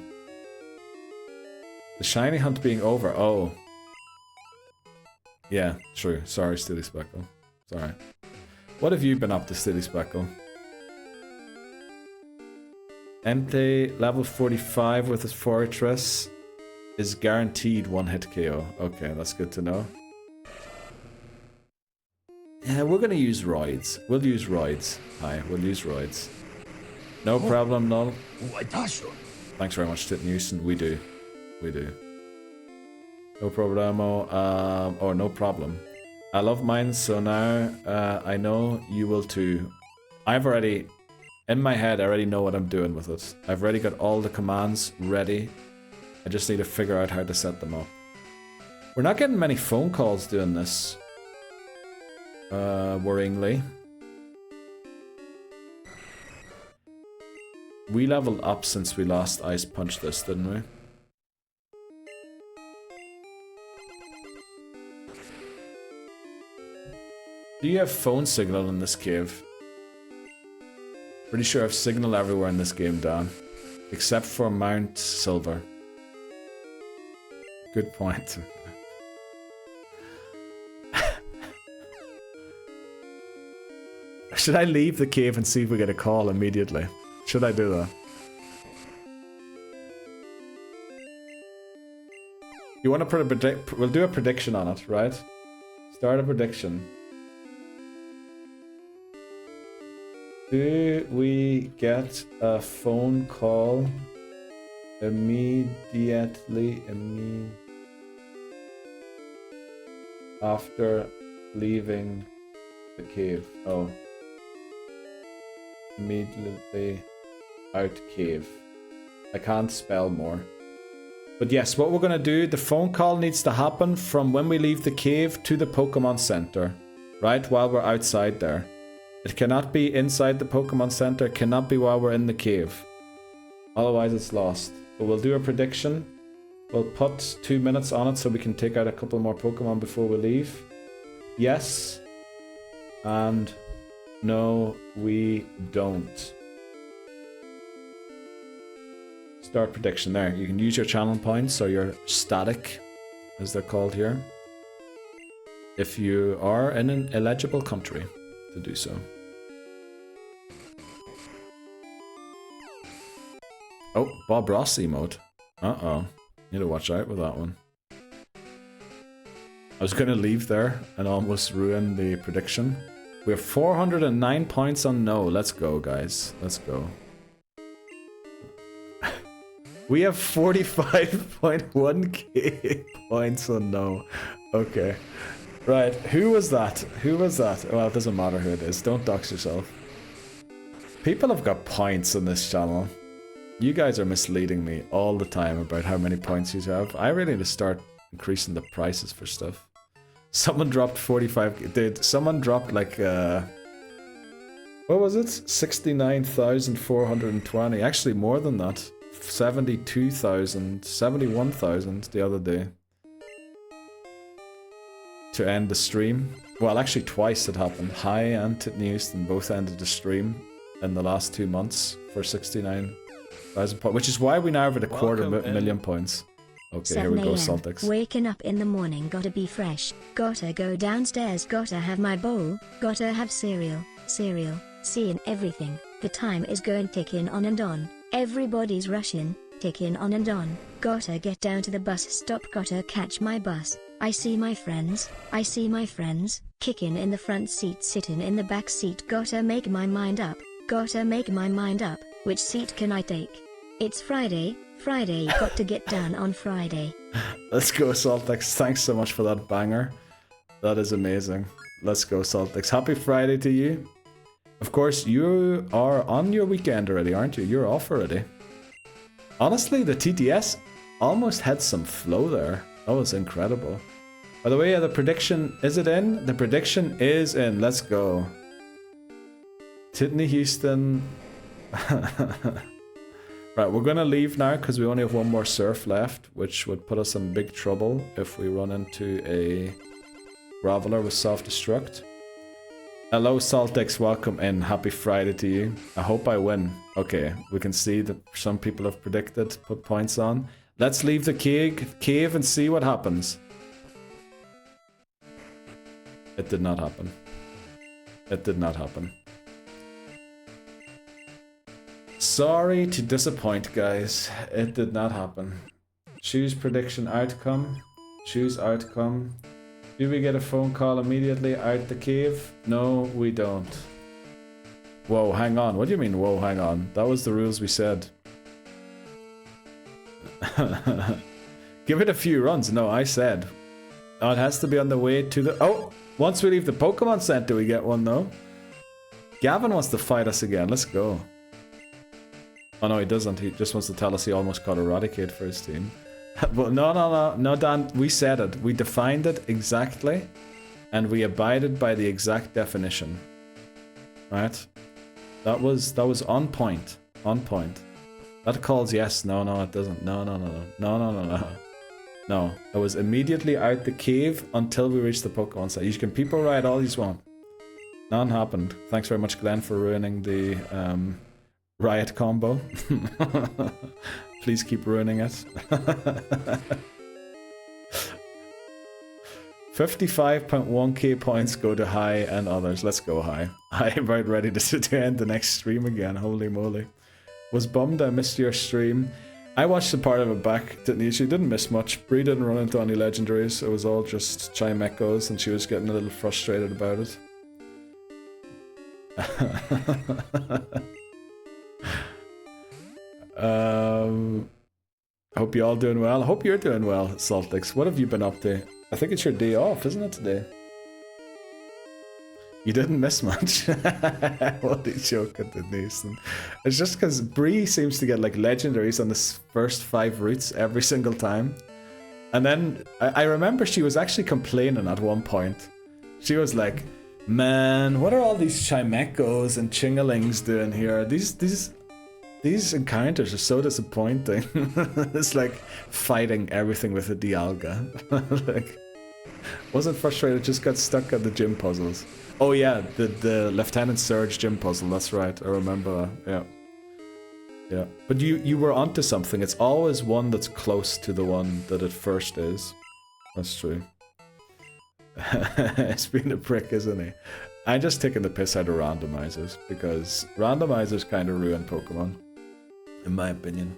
The shiny hunt being over. Oh. Yeah, true. Sorry, Steely Speckle. Sorry. What have you been up to, Steely Speckle? Entei, level 45 with his fortress, is guaranteed one-hit KO. Okay, that's good to know. Yeah, we're gonna use roids. We'll use roids. Hi, we'll use roids. No problem, Null. Thanks very much, Titten Houston. We do. We do. No problemo. Or no problem. I love mine, so now I know you will too. I've already, in my head, I already know what I'm doing with it. I've already got all the commands ready. I just need to figure out how to set them up. We're not getting many phone calls doing this. Worryingly. We leveled up since we last Ice Punched this, didn't we? Do you have phone signal in this cave? Pretty sure I have signal everywhere in this game, Dan. Except for Mount Silver. Good point. Should I leave the cave and see if we get a call immediately? Should I do that? You want to predict? We'll do a prediction on it, right? Start a prediction. Do we get a phone call immediately after leaving the cave? Oh. Immediately out cave. I can't spell more. But yes, what we're gonna do, the phone call needs to happen from when we leave the cave to the Pokemon Center. Right? While we're outside there. It cannot be inside the Pokemon Center. It cannot be while we're in the cave. Otherwise it's lost. But we'll do a prediction. We'll put 2 minutes on it so we can take out a couple more Pokemon before we leave. Yes. And no, we don't. Start prediction there. You can use your channel points or your static, as they're called here, if you are in an eligible country to do so. Oh, Bob Ross emote. Uh-oh. Need to watch out with that one. I was going to leave there and almost ruin the prediction. We have 409 points on no. Let's go, guys. Let's go. We have 45.1k points on no. Okay. Right, who was that? Who was that? Well, it doesn't matter who it is. Don't dox yourself. People have got points on this channel. You guys are misleading me all the time about how many points you have. I really need to start increasing the prices for stuff. Someone dropped 45. Dude, someone dropped like what was it? 69,420. Actually more than that. 72,000, 71,000 the other day. To end the stream. Well, actually twice it happened. Hi and Titney Houston both ended the stream in the last 2 months for 69,000 points, which is why we now have a quarter million points. Okay, here we go, Celtics. Waking up in the morning, gotta be fresh, gotta go downstairs, gotta have my bowl, gotta have cereal, seeing everything. The time is going ticking on and on. Everybody's rushing, ticking on and on. Gotta get down to the bus stop, gotta catch my bus. I see my friends, kicking in the front seat, sitting in the back seat. Gotta make my mind up, which seat can I take? It's Friday, got to get down on Friday. Let's go, Saltix. Thanks so much for that banger. That is amazing. Let's go, Saltix. Happy Friday to you. Of course, you are on your weekend already, aren't you? You're off already. Honestly, the TTS almost had some flow there. That was incredible. By the way, the prediction, is it in? The prediction is in. Let's go. Titney Houston. Right, we're gonna leave now because we only have one more surf left, which would put us in big trouble if we run into a Graveler with self-destruct. Hello Saltix, welcome in. Happy Friday to you. I hope I win. Okay, we can see that some people have predicted, put points on. Let's leave the cave and see what happens. It did not happen. It did not happen. Sorry to disappoint, guys. It did not happen. Choose prediction outcome. Choose outcome. Do we get a phone call immediately out the cave? No, we don't. Whoa, hang on. What do you mean, whoa, hang on? That was the rules we said. Give it a few runs. No, I said. Oh, it has to be on the way to the... Oh! Once we leave the Pokemon Center, we get one, though. Gavin wants to fight us again. Let's go. Oh, no, he doesn't. He just wants to tell us he almost caught Eradicate for his team. But no, Dan. We said it. We defined it exactly. And we abided by the exact definition. Right? That was on point. On point. That calls yes. No, it doesn't. No. No, it was immediately out the cave until we reached the Pokemon site. You can people ride all you want. None happened. Thanks very much, Glenn, for ruining the riot combo. Please keep ruining it. 55.1k points go to High and others. Let's go, High. I am about ready to end the next stream again. Holy moly. Was bummed I missed your stream. I watched a part of it back. She didn't miss much. Bree didn't run into any legendaries. It was all just Chimechos, and she was getting a little frustrated about it. Hope you all doing well. I hope you're doing well, Saltix. What have you been up to? I think it's your day off, isn't it, today? You didn't miss much. What a joke at the Nathan. It's just because Bree seems to get like legendaries on the first 5 routes every single time. And then I remember she was actually complaining at one point. She was like, Man, what are all these Chimekos and Chingalings doing here? These encounters are so disappointing. It's like fighting everything with a Dialga. Like, wasn't frustrated, just got stuck at the gym puzzles. Oh yeah, the Lieutenant Surge gym puzzle, that's right, I remember that, yeah. Yeah, but you were onto something. It's always one that's close to the one that it first is. That's true. He's been a prick, isn't he? I'm just taking the piss out of randomizers, because randomizers kind of ruin Pokemon, in my opinion.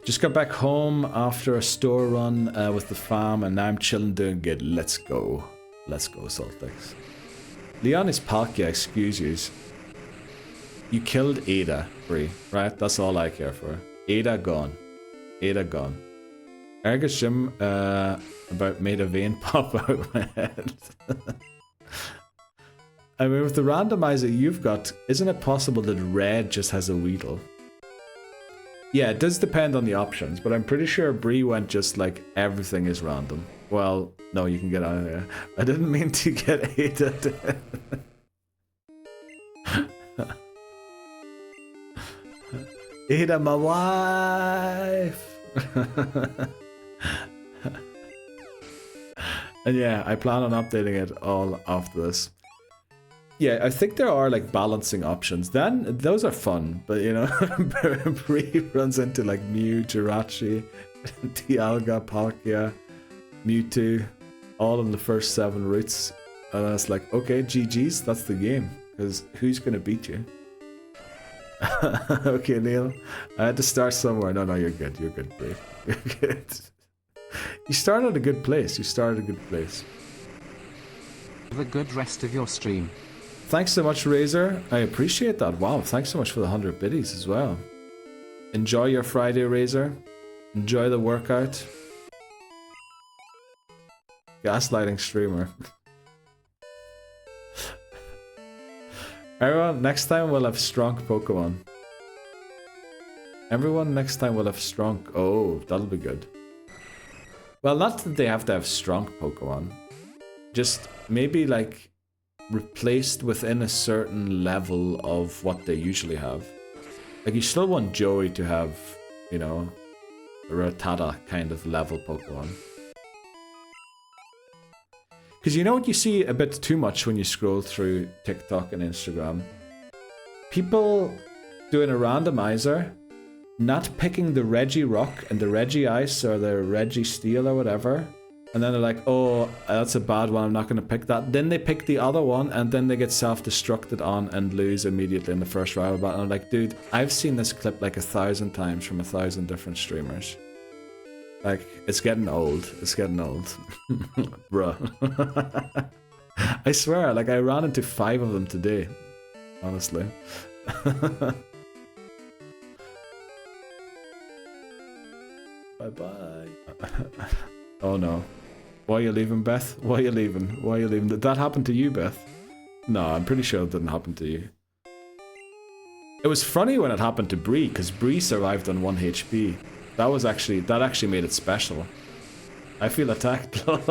Just got back home after a store run with the farm, and now I'm chilling, doing good. Let's go. Let's go, Saltix. Leon is Palkia, excuse yous. You killed Ada, Bree, right? That's all I care for. Ada gone. Ada gone. Ergus Jim about made a vein pop out my head. I mean, with the randomizer you've got, isn't it possible that red just has a Weedle? Yeah, it does depend on the options, but I'm pretty sure Bree went just like everything is random. Well, no, you can get out of there. I didn't mean to get Ada to... Ada, my wife! And yeah, I plan on updating it all after this. Yeah, I think there are like balancing options. Then those are fun, but you know, Bree runs into like Mew, Jirachi, Dialga, Palkia, Mewtwo, all in the first 7 routes. And I was like, okay, GG's, that's the game. Because who's gonna beat you? Okay, Neil. I had to start somewhere. No, you're good. You're good, Bree. You're good. You started a good place. You started a good place. Have a good rest of your stream. Thanks so much, Razor. I appreciate that. Wow, thanks so much for the 100 biddies as well. Enjoy your Friday, Razor. Enjoy the workout. Gaslighting streamer. Everyone, next time we'll have strong Pokemon. Everyone, next time we'll have strong... Oh, that'll be good. Well, not that they have to have strong Pokemon. Just maybe like replaced within a certain level of what they usually have. Like you still want Joey to have, you know, a Rattata kind of level Pokemon. Because you know what you see a bit too much when you scroll through TikTok and Instagram? People doing a randomizer, not picking the Regirock and the Regice or the Registeel or whatever, and then they're like, oh, that's a bad one, I'm not going to pick that. Then they pick the other one, and then they get self-destructed on and lose immediately in the first round. And I'm like, dude, I've seen this clip like 1,000 times from 1,000 different streamers. Like, it's getting old. It's getting old. Bruh. I swear, like, I ran into 5 of them today. Honestly. Bye-bye. Oh, no. Why are you leaving, Beth? Why are you leaving? Why are you leaving? Did that happen to you, Beth? No, I'm pretty sure it didn't happen to you. It was funny when it happened to Bree, because Bree survived on 1 HP. That actually made it special. I feel attacked. Oh,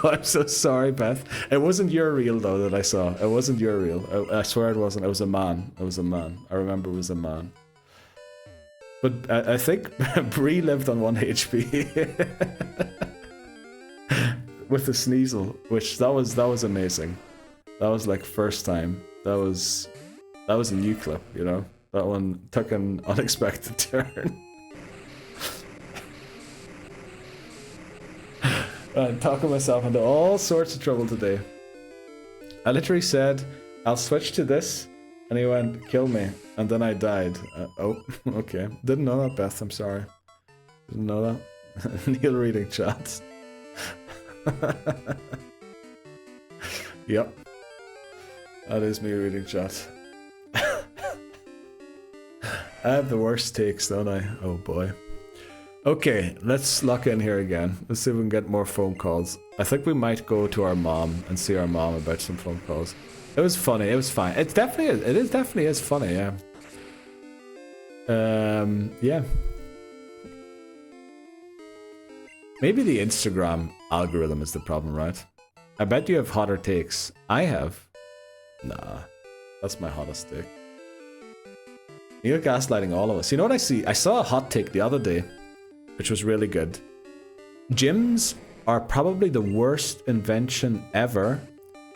I'm so sorry, Beth. It wasn't your reel though that I saw. It wasn't your reel. I swear it wasn't. It was a man. It was a man. I remember it was a man. But I think Bree lived on 1 HP with the Sneasel, which that was amazing. That was like first time. That was a new clip, you know. That one took an unexpected turn. I'm talking myself into all sorts of trouble today. I literally said, I'll switch to this, and he went, kill me, and then I died. Oh, okay. Didn't know that, Beth, I'm sorry. Didn't know that. Neil reading chat. Yep. That is me reading chat. I have the worst takes, don't I? Oh boy. Okay, let's lock in here again. Let's see if we can get more phone calls. I think we might go to our mom and see our mom about some phone calls. It was funny, it was fine. It definitely is funny, yeah. Yeah. Maybe the Instagram algorithm is the problem, right? I bet you have hotter takes. I have. Nah, that's my hottest take. You're gaslighting all of us. You know what I see? I saw a hot take the other day, which was really good. Gyms are probably the worst invention ever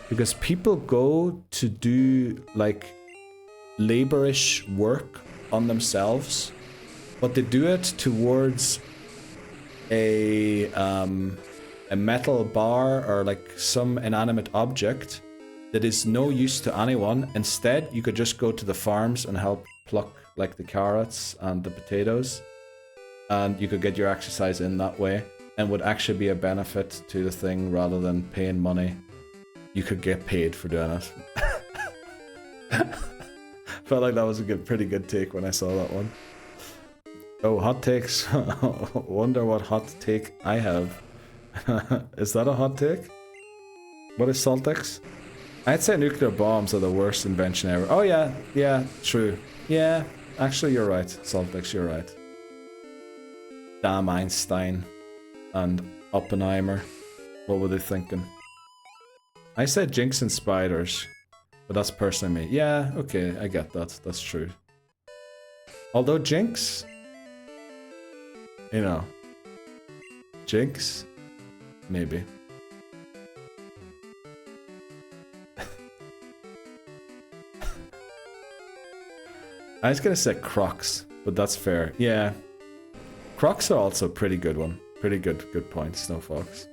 because people go to do like laborish work on themselves, but they do it towards a metal bar or like some inanimate object that is no use to anyone. Instead, you could just go to the farms and help pluck like the carrots and the potatoes, and you could get your exercise in that way, and would actually be a benefit to the thing rather than paying money. You could get paid for doing it. Felt like that was a pretty good take when I saw that one. Oh, hot takes. Wonder what hot take I have. Is that a hot take? What is Saltex? I'd say nuclear bombs are the worst invention ever. Oh yeah, true. Yeah, actually you're right, Saltex, you're right. Damn Einstein and Oppenheimer. What were they thinking? I said Jinx and spiders, but that's personally me. Yeah, okay, I get that. That's true. Although Jinx, you know, Jinx, maybe. I was gonna say Crocs, but that's fair. Yeah, Crocs are also a pretty good one. Pretty good point, Snowfox.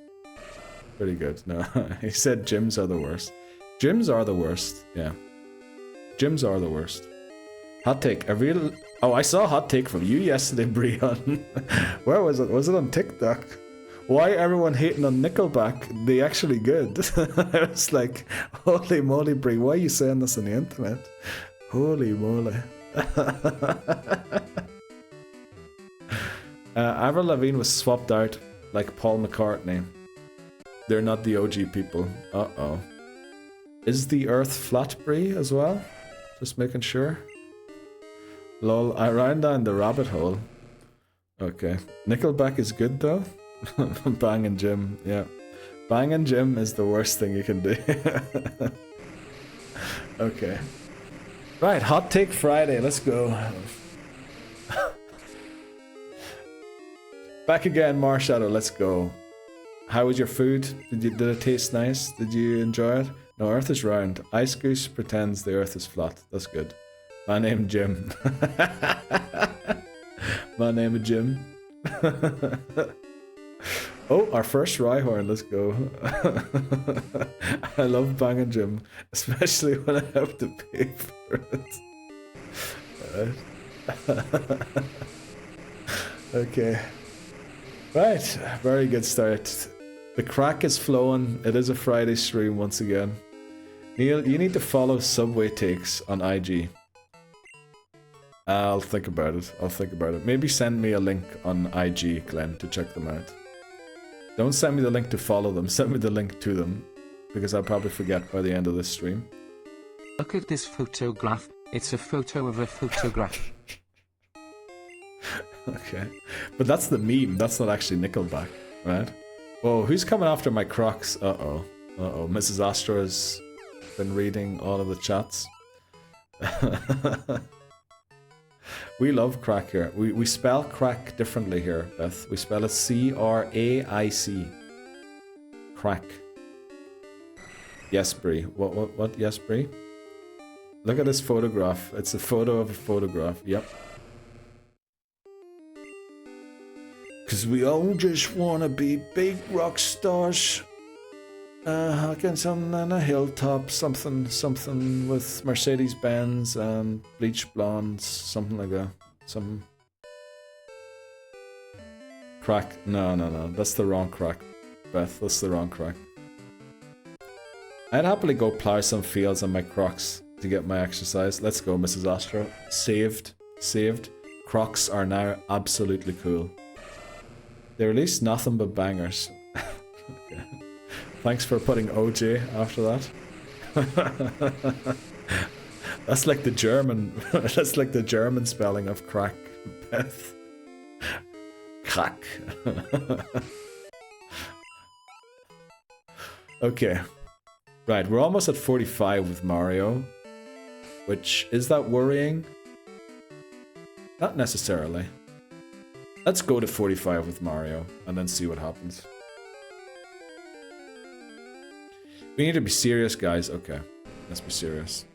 Pretty good. No, he said gyms are the worst. Gyms are the worst. Yeah, gyms are the worst. Hot take. Oh, I saw a hot take from you yesterday, Brian. Where was it? Was it on TikTok? Why everyone hating on Nickelback? They actually good. I was like, holy moly, Brie, why are you saying this on the internet? Holy moly. Avril Lavigne was swapped out like Paul McCartney. They're not the OG people. Uh-oh. Is the earth flat, Brie, as well? Just making sure. Lol, I ran down the rabbit hole. Okay. Nickelback is good though. Bang and Jim, yeah. Bang and Jim is the worst thing you can do. Okay. Right, hot take Friday, let's go. Back again, Marshadow, let's go. How was your food? Did it taste nice? Did you enjoy it? No, Earth is round. Ice Goose pretends the Earth is flat. That's good. My name Jim. My name is Jim. Oh, our first Rhyhorn, let's go. I love Bangin' Jim, especially when I have to pay for it. Alright. Okay. Right, very good start. The crack is flowing. It is a Friday stream once again. Neil, you need to follow Subway Takes on IG. I'll think about it. Maybe send me a link on IG, Glenn, to check them out. Don't send me the link to follow them, send me the link to them, because I'll probably forget by the end of this stream. Look at this photograph. It's a photo of a photograph. Okay. But that's the meme, that's not actually Nickelback, right? Whoa, who's coming after my Crocs? Uh-oh. Uh-oh, Mrs. Astro has been reading all of the chats. We love crack here. We spell crack differently here, Beth. We spell it C-R-A-I-C. Crack. Yes, Brie. What? Yes, Brie? Look at this photograph. It's a photo of a photograph. Yep. Cause we all just wanna be big rock stars. Again, something on a hilltop, something with Mercedes Benz and bleach blondes, something like that. Some crack. No, that's the wrong crack, Beth. That's the wrong crack. I'd happily go plow some fields on my Crocs to get my exercise. Let's go, Mrs. Astro. Saved. Crocs are now absolutely cool. They release nothing but bangers. Okay. Thanks for putting OJ after that. That's like the German. That's like the German spelling of crack. Beth. Crack. Okay. Right, we're almost at 45 with Mario. Which, is that worrying? Not necessarily. Let's go to 45 with Mario and then see what happens. We need to be serious, guys. Okay, let's be serious.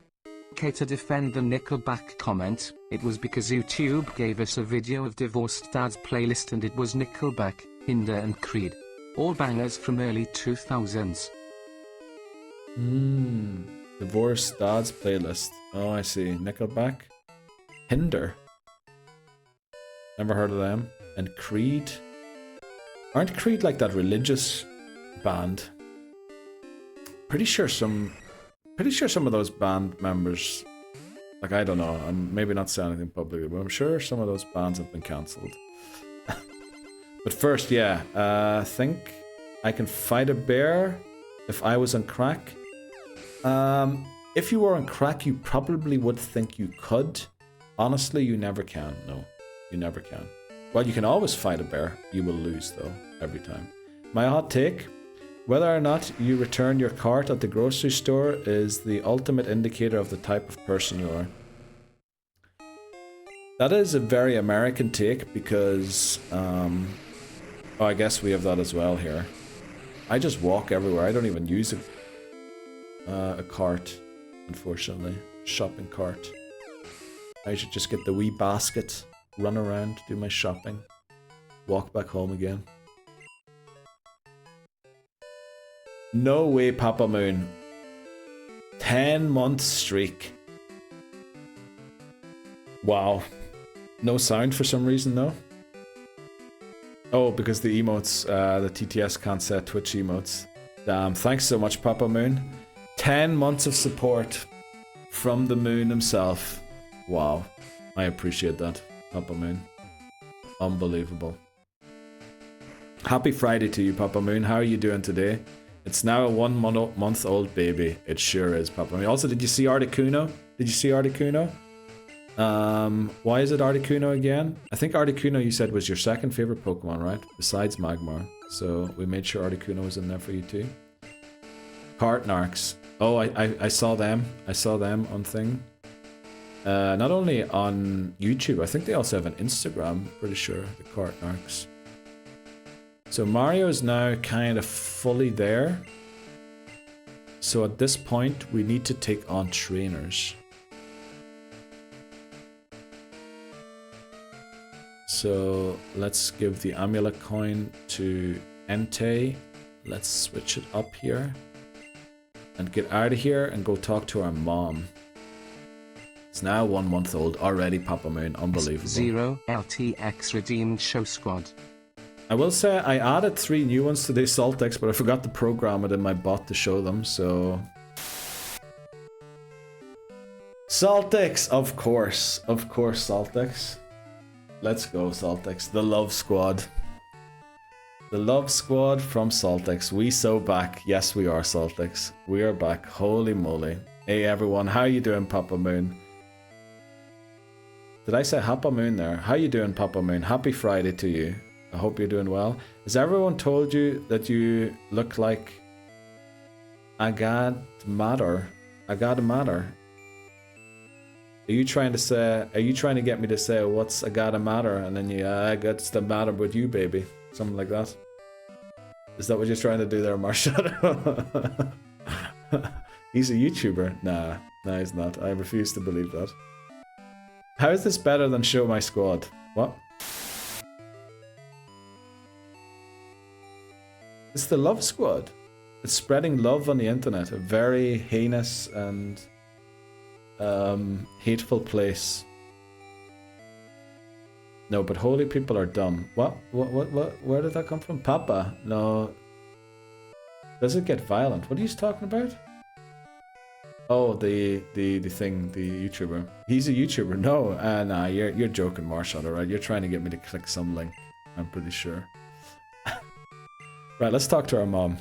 Okay, to defend the Nickelback comment, it was because YouTube gave us a video of Divorced Dad's playlist and it was Nickelback, Hinder and Creed. All bangers from early 2000s. Divorced Dad's playlist. Oh, I see. Nickelback. Hinder. Never heard of them. And Creed. Aren't Creed like that religious band? Pretty sure some of those band members, like, I don't know, I'm maybe not saying anything publicly, but I'm sure some of those bands have been cancelled. But first, yeah, think I can fight a bear if I was on crack. If you were on crack, you probably would think you could. Honestly, you never can. No, you never can. Well, you can always fight a bear. You will lose, though, every time. My hot take: whether or not you return your cart at the grocery store is the ultimate indicator of the type of person you are. That is a very American take because, oh, I guess we have that as well here. I just walk everywhere. I don't even use a cart, unfortunately. Shopping cart. I should just get the wee basket, run around, do my shopping, walk back home again. No way, Papa Moon. 10-month streak. Wow. No sound for some reason, though. Oh, because the emotes, the TTS can't set Twitch emotes. Damn, thanks so much, Papa Moon. 10 months of support from the moon himself. Wow. I appreciate that, Papa Moon. Unbelievable. Happy Friday to you, Papa Moon. How are you doing today? It's now a 1 month old baby. It sure is, Papa Moon. Also, did you see Articuno? Did you see Articuno? Why is it Articuno again? I think Articuno, you said, was your second favorite Pokemon, right? Besides Magmar. So we made sure Articuno was in there for you too. Cartnarks. Oh, I saw them. I saw them on thing. Not only on YouTube, I think they also have an Instagram, pretty sure, the Cartnarks. So Mario is now kind of fully there. So at this point, we need to take on trainers. So let's give the amulet coin to Entei. Let's switch it up here. And get out of here and go talk to our mom. It's now 1 month old already, Papa Moon. Unbelievable. 0 LTX redeemed show squad. I will say I added 3 new ones today, Saltex, but I forgot to program it in my bot to show them, so... Saltex, of course. Of course, Saltex. Let's go, Saltex. The Love Squad. The Love Squad from Saltex. We so back. Yes, we are, Saltex. We are back. Holy moly. Hey, everyone. How you doing, Papa Moon? Did I say Papa Moon there? How you doing, Papa Moon? Happy Friday to you. I hope you're doing well. Has everyone told you that you look like Agad Matter? Agad Matter? Are you trying to get me to say what's Agad Matter? And then you, what's the matter with you, baby? Something like that. Is that what you're trying to do there, Marshadow? He's a YouTuber. Nah, he's not. I refuse to believe that. How is this better than Show My Squad? What? It's the Love Squad. It's spreading love on the internet. A very heinous and hateful place. No, but holy people are dumb. What? Where did that come from? Papa? No. Does it get violent? What are you talking about? Oh, the thing, the YouTuber. He's a YouTuber. No, nah, you're joking, Marshall, right? You're trying to get me to click some link. I'm pretty sure. Right, let's talk to our mom.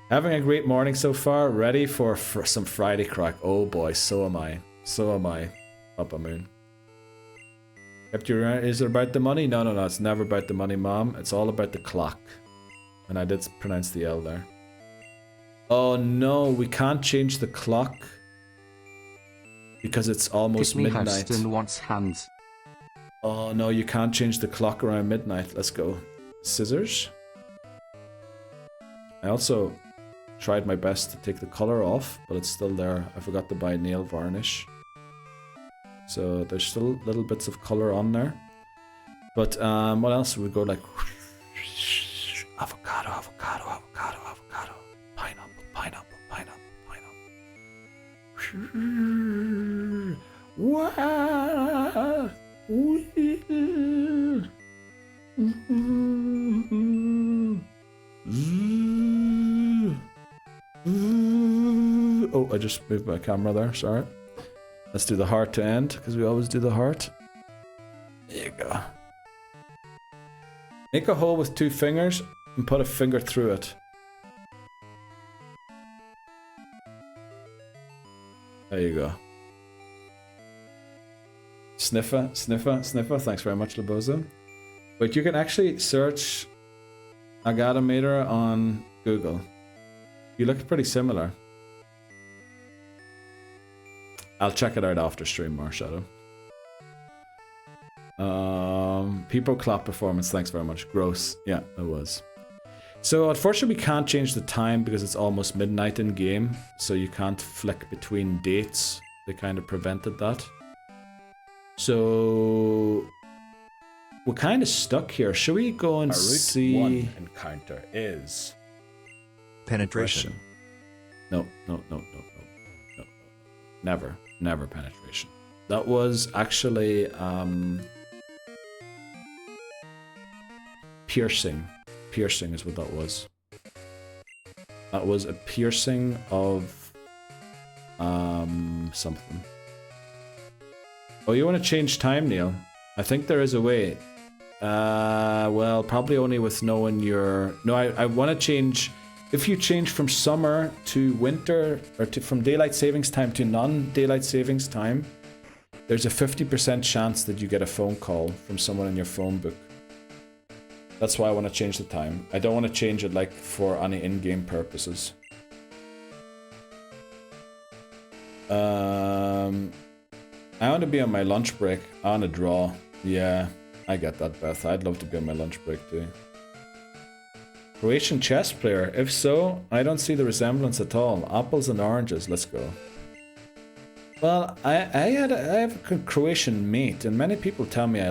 Having a great morning so far. Ready for some Friday crack. Oh boy, so am I. So am I, Papa Moon. Is it about the money? No, it's never about the money, Mom. It's all about the clock. And I did pronounce the L there. Oh no, we can't change the clock. Because it's almost Kiss me midnight. Huston wants hands. Oh no, you can't change the clock around midnight. Let's go. Scissors. I also tried my best to take the color off, but it's still there. I forgot to buy nail varnish. So there's still little bits of color on there. But what else? We go like avocado, avocado, avocado, avocado, pineapple, pineapple, pineapple, pineapple. Wow. Oh, I just moved my camera there, sorry. Let's do the heart to end, because we always do the heart. There you go. Make a hole with 2 fingers and put a finger through it. There you go. Sniffer, sniffer, sniffer. Thanks very much, Laboza. But you can actually search Agatometer on Google. You look pretty similar. I'll check it out after stream, Marshadow. People clap performance. Thanks very much. Gross. Yeah, it was. So unfortunately we can't change the time because it's almost midnight in game. So you can't flick between dates. They kind of prevented that. So we're kind of stuck here. Should we go and see? Route 1 encounter is penetration. No. Never penetration. That was actually piercing. Piercing is what that was. That was a piercing of something. Oh, you want to change time, Neil? I think there is a way. Well, probably only with knowing your... No, I want to change... If you change from summer to winter, or from daylight savings time to non-daylight savings time, there's a 50% chance that you get a phone call from someone in your phone book. That's why I want to change the time. I don't want to change it like for any in-game purposes. I want to be on my lunch break. I want to draw. Yeah, I get that, Beth. I'd love to be on my lunch break too. Croatian chess player? If so, I don't see the resemblance at all. Apples and oranges, let's go. Well, I have a Croatian mate, and many people tell me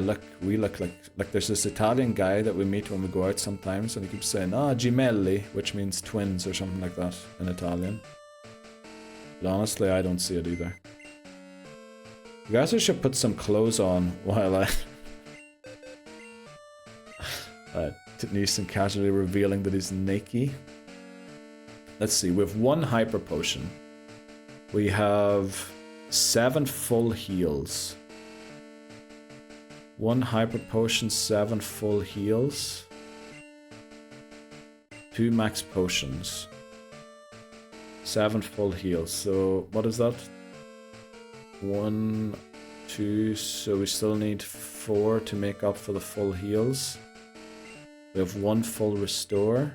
we look like there's this Italian guy that we meet when we go out sometimes, and he keeps saying, gemelli, which means twins or something like that in Italian. But honestly, I don't see it either. You guys should put some clothes on while Titnison casually revealing that he's naked. Let's see, we have 1 hyper potion. We have 7 full heals. 1 hyper potion, 7 full heals. 2 max potions. 7 full heals. So what is that? 1, 2, so we still need 4 to make up for the full heals. We have 1 full restore.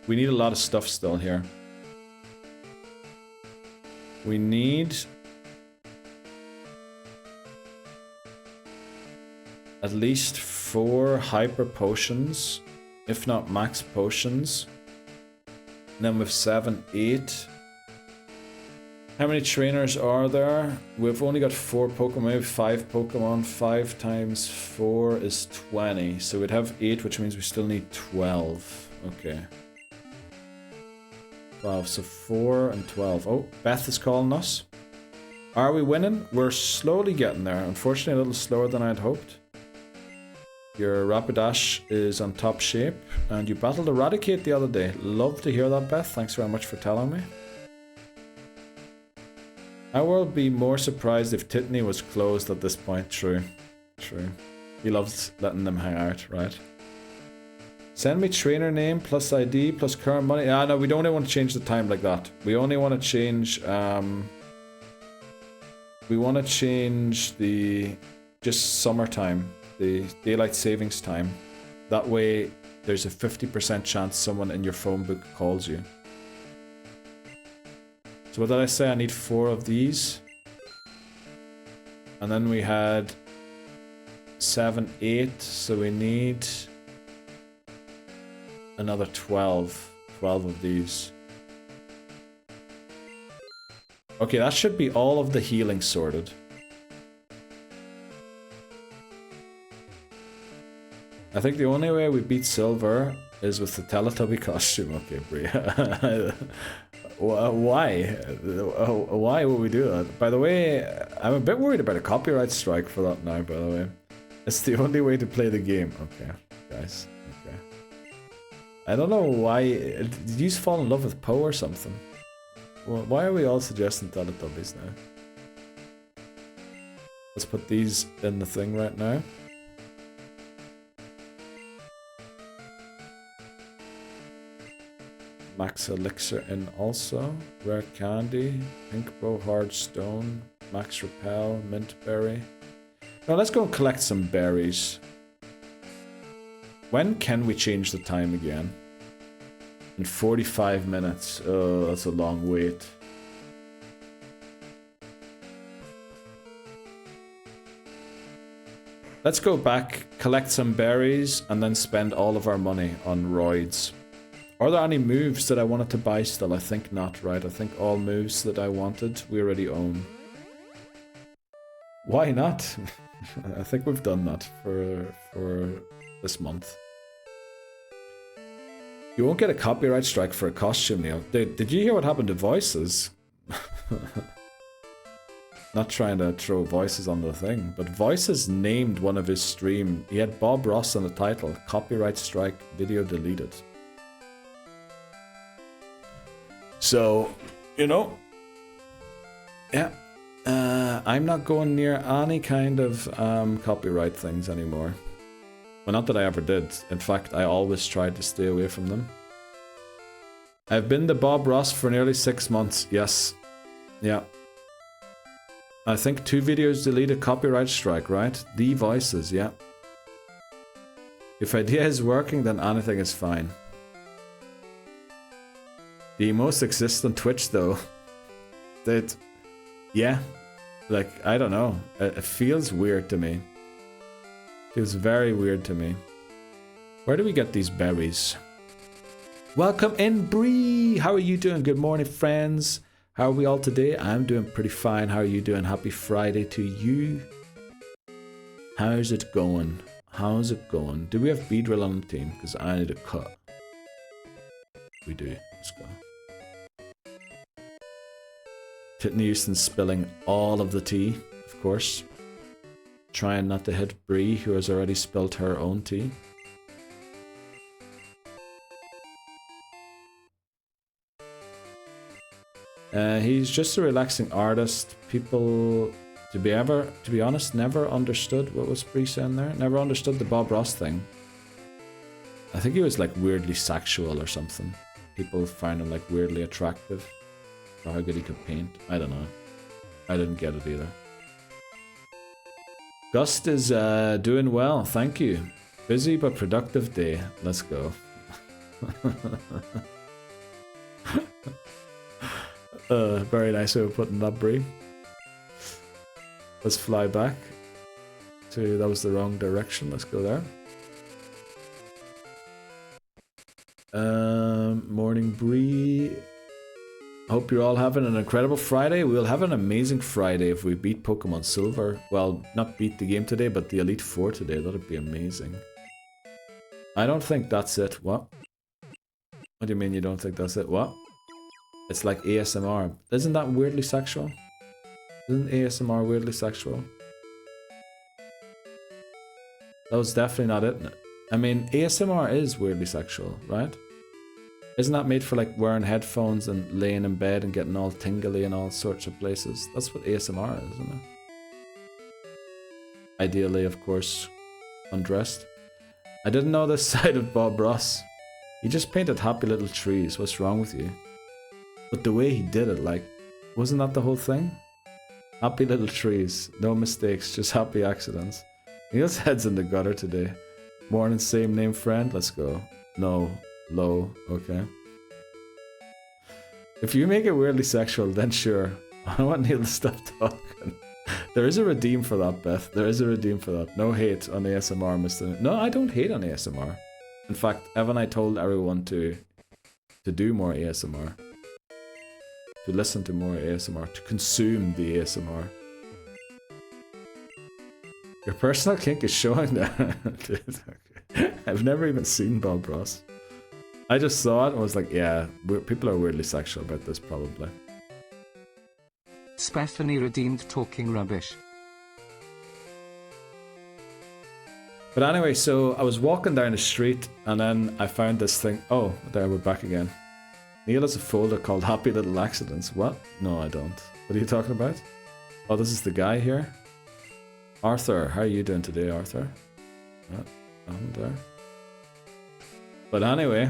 We need a lot of stuff still here. We need at least 4 hyper potions, if not max potions. And then with 7, 8. How many trainers are there? We've only got 4 Pokemon, we have 5 Pokemon. 5 times 4 is 20. So we'd have 8, which means we still need 12. Okay. 12, so 4 and 12. Oh, Beth is calling us. Are we winning? We're slowly getting there. Unfortunately, a little slower than I'd hoped. Your Rapidash is on top shape, and you battled Eradicate the other day. Love to hear that, Beth. Thanks very much for telling me. I will be more surprised if Titney was closed at this point. True. He loves letting them hang out, right? Send me trainer name plus ID plus current money. No, we don't want to change the time like that. We only want to change... we want to change the just summertime, the daylight savings time. That way, there's a 50% chance someone in your phone book calls you. So what did I say? I need 4 of these. And then we had 7, 8, so we need another 12 of these. Okay, that should be all of the healing sorted. I think the only way we beat Silver is with the Teletubby costume. Okay, Brie. Why? Why would we do that? By the way, I'm a bit worried about a copyright strike for that now, by the way. It's the only way to play the game. Okay, guys. Okay. I don't know why. Did you just fall in love with Poe or something? Well, why are we all suggesting Teletubbies now? Let's put these in the thing right now. Max Elixir in also. Rare Candy. Inkbow, Hard Stone. Max Repel. Mint Berry. Now let's go and collect some berries. When can we change the time again? In 45 minutes. Oh, that's a long wait. Let's go back, collect some berries, and then spend all of our money on roids. Are there any moves that I wanted to buy still? I think not, right? I think all moves that I wanted, we already own. Why not? I think we've done that for this month. You won't get a copyright strike for a costume, Neil. Did you hear what happened to Voices? Not trying to throw Voices on the thing, but Voices named one of his stream. He had Bob Ross on the title. Copyright strike, video deleted. So, you know, yeah. I'm not going near any kind of copyright things anymore. Well, not that I ever did. In fact, I always tried to stay away from them. I've been the Bob Ross for nearly 6 months. Yes. Yeah. I think 2 videos deleted copyright strike, right? The Voices, yeah. If idea is working, then anything is fine. The most exists on Twitch, though. That, yeah. Like, I don't know. It feels weird to me. Feels very weird to me. Where do we get these berries? Welcome in, Bree! How are you doing? Good morning, friends. How are we all today? I'm doing pretty fine. How are you doing? Happy Friday to you. How's it going? How's it going? Do we have Beedrill on the team? Because I need a cut. We do. Let's go. Whitney Houston spilling all of the tea, of course. Trying not to hit Bree, who has already spilled her own tea. He's just a relaxing artist. People, to be honest, never understood what was Bree saying there. Never understood the Bob Ross thing. I think he was like weirdly sexual or something. People found him like weirdly attractive. Or how good he could paint. I don't know. I didn't get it either. Gust is doing well, thank you. Busy but productive day. Let's go. Very nice way of putting that, Bree. Let's fly back to, that was the wrong direction. Let's go there. Morning, Bree. Hope you're all having an incredible Friday. We'll have an amazing Friday if we beat Pokemon Silver. Well, not beat the game today, but the Elite Four today. That'd be amazing. I don't think that's it. What? What do you mean you don't think that's it? What? It's like ASMR. Isn't that weirdly sexual? Isn't ASMR weirdly sexual? That was definitely not it. I mean, ASMR is weirdly sexual, right? Isn't that made for like wearing headphones and laying in bed and getting all tingly in all sorts of places? That's what ASMR is, isn't it? Ideally, of course, undressed. I didn't know this side of Bob Ross. He just painted happy little trees. What's wrong with you? But the way he did it, like, wasn't that the whole thing? Happy little trees. No mistakes, just happy accidents. Neil's head's in the gutter today. Morning, same name friend. Let's go. No. Low. Okay. If you make it weirdly sexual, then sure. I want Neil to stop talking. There is a redeem for that, Beth. There is a redeem for that. No hate on ASMR, Mr. No, I don't hate on ASMR. In fact, Evan, I told everyone to do more ASMR. To listen to more ASMR. To consume the ASMR. Your personal kink is showing that. I've never even seen Bob Ross. I just saw it and was like, yeah, people are weirdly sexual about this, probably. Stephanie redeemed talking rubbish. But anyway, so I was walking down the street and then I found this thing. Oh, there, we're back again. Neil has a folder called Happy Little Accidents. What? No, I don't. What are you talking about? Oh, this is the guy here. Arthur, how are you doing today, Arthur? Oh, I'm there. But anyway,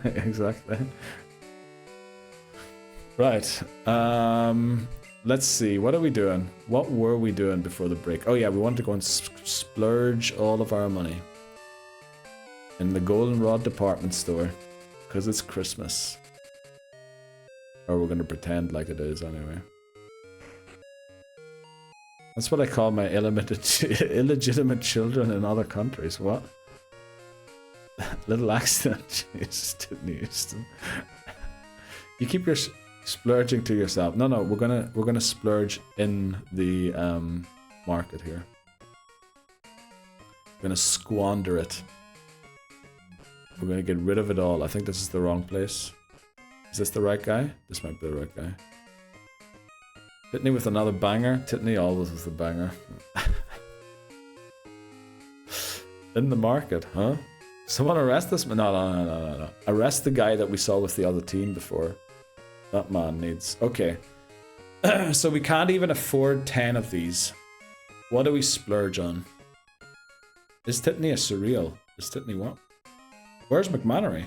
exactly. Right. Let's see. What are we doing? What were we doing before the break? Oh yeah, we wanted to go and splurge all of our money in the Goldenrod department store because it's Christmas. Or we're going to pretend like it is anyway. That's what I call my illegitimate children in other countries. What? Little accident. Jesus, didn't use them. You keep your splurging to yourself. No, we're gonna splurge in the market here. We're gonna squander it. We're gonna get rid of it all. I think this is the wrong place. Is this the right guy? This might be the right guy. Titney with another banger. Titney always with a banger. In the market, huh? Someone arrest this man? No. Arrest the guy that we saw with the other team before. That man needs... Okay. So we can't even afford 10 of these. What do we splurge on? Is Titney a surreal? Is Titney what? Where's McMannery?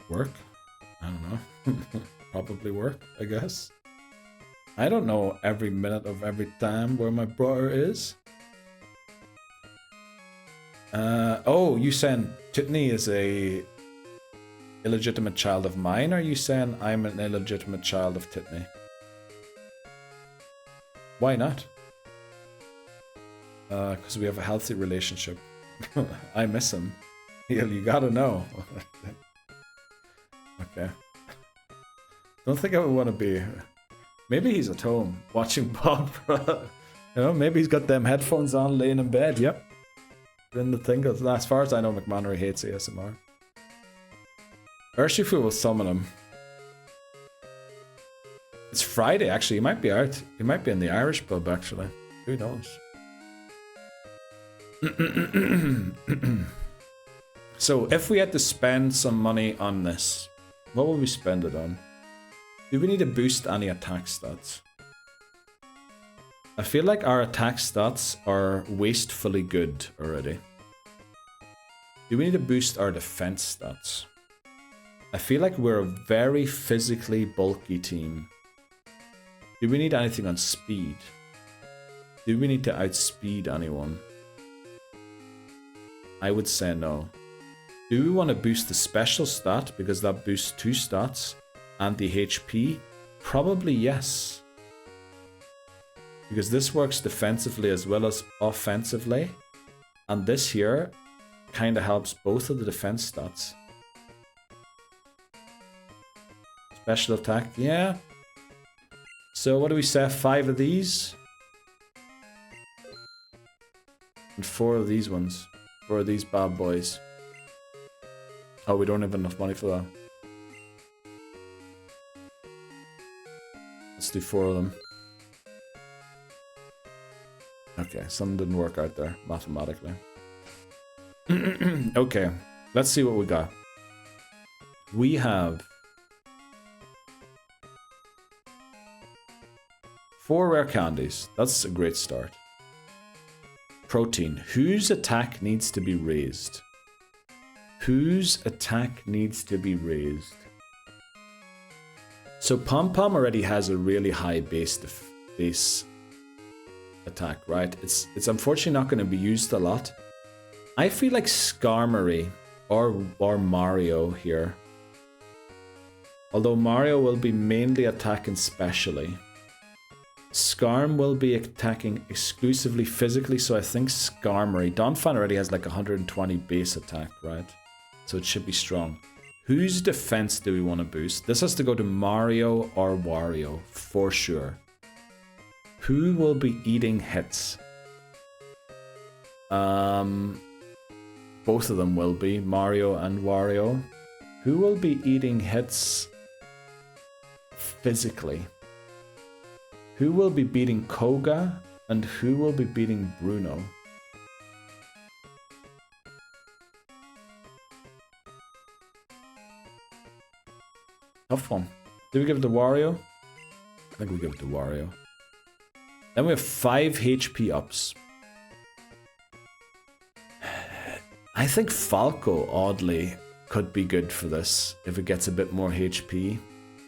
Work? I don't know. Probably work, I guess. I don't know every minute of every time where my brother is. Oh, you saying Titney is a illegitimate child of mine, or are you saying I'm an illegitimate child of Titney? Why not? Because we have a healthy relationship. I miss him. You gotta know. Okay. Don't think I would want to be... Maybe he's at home watching Bob. You know, maybe he's got them headphones on laying in bed. Yep. Then the thing goes, as far as I know, McMannery hates ASMR. Urshifu will summon him. It's Friday, actually. He might be out. He might be in the Irish pub, actually. Who knows? So, if we had to spend some money on this, what would we spend it on? Do we need to boost any attack stats? I feel like our attack stats are wastefully good already. Do we need to boost our defense stats? I feel like we're a very physically bulky team. Do we need anything on speed? Do we need to outspeed anyone? I would say no. Do we want to boost the special stat because that boosts 2 stats and the HP? Probably yes. Because this works defensively as well as offensively. And this here kind of helps both of the defense stats. Special attack, yeah. So what do we say? 5 of these? And 4 of these ones. 4 of these bad boys. Oh, we don't have enough money for that. Let's do 4 of them. Okay, something didn't work out there, mathematically. Okay, let's see what we got. We have 4 rare candies. That's a great start. Protein. Whose attack needs to be raised? Whose attack needs to be raised? So Pom Pom already has a really high base base attack, right? It's unfortunately not going to be used a lot. I feel like Skarmory or Mario here. Although Mario will be mainly attacking specially. Skarm will be attacking exclusively physically, so I think Skarmory. Donphan already has like 120 base attack, right? So it should be strong. Whose defense do we want to boost? This has to go to Mario or Wario, for sure. Who will be eating hits? Both of them will be, Mario and Wario. Who will be eating hits physically? Who will be beating Koga and who will be beating Bruno? Tough one. Do we give it to Wario? I think we give it to Wario. Then we have 5 HP ups. I think Falco, oddly, could be good for this if it gets a bit more HP.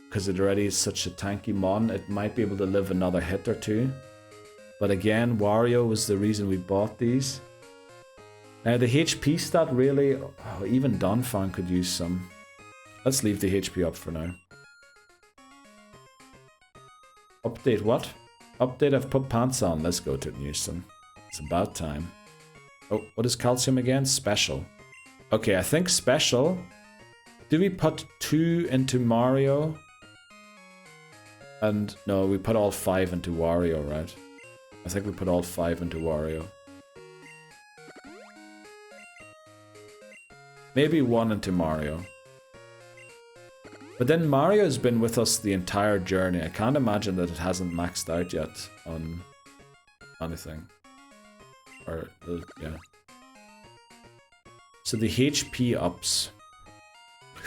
Because it already is such a tanky mon, it might be able to live another hit or two. But again, Wario was the reason we bought these. Now the HP stat really, even Donphan could use some. Let's leave the HP up for now. Update what? Update, I've put pants on. Let's go to it and use them. It's about time. Oh, what is calcium again? Special. Okay, I think special. Do we put 2 into Mario? And no, we put all 5 into Wario, right? I think we put all 5 into Wario. Maybe 1 into Mario. But then Mario has been with us the entire journey. I can't imagine that it hasn't maxed out yet on anything. Or, yeah. So the HP ups.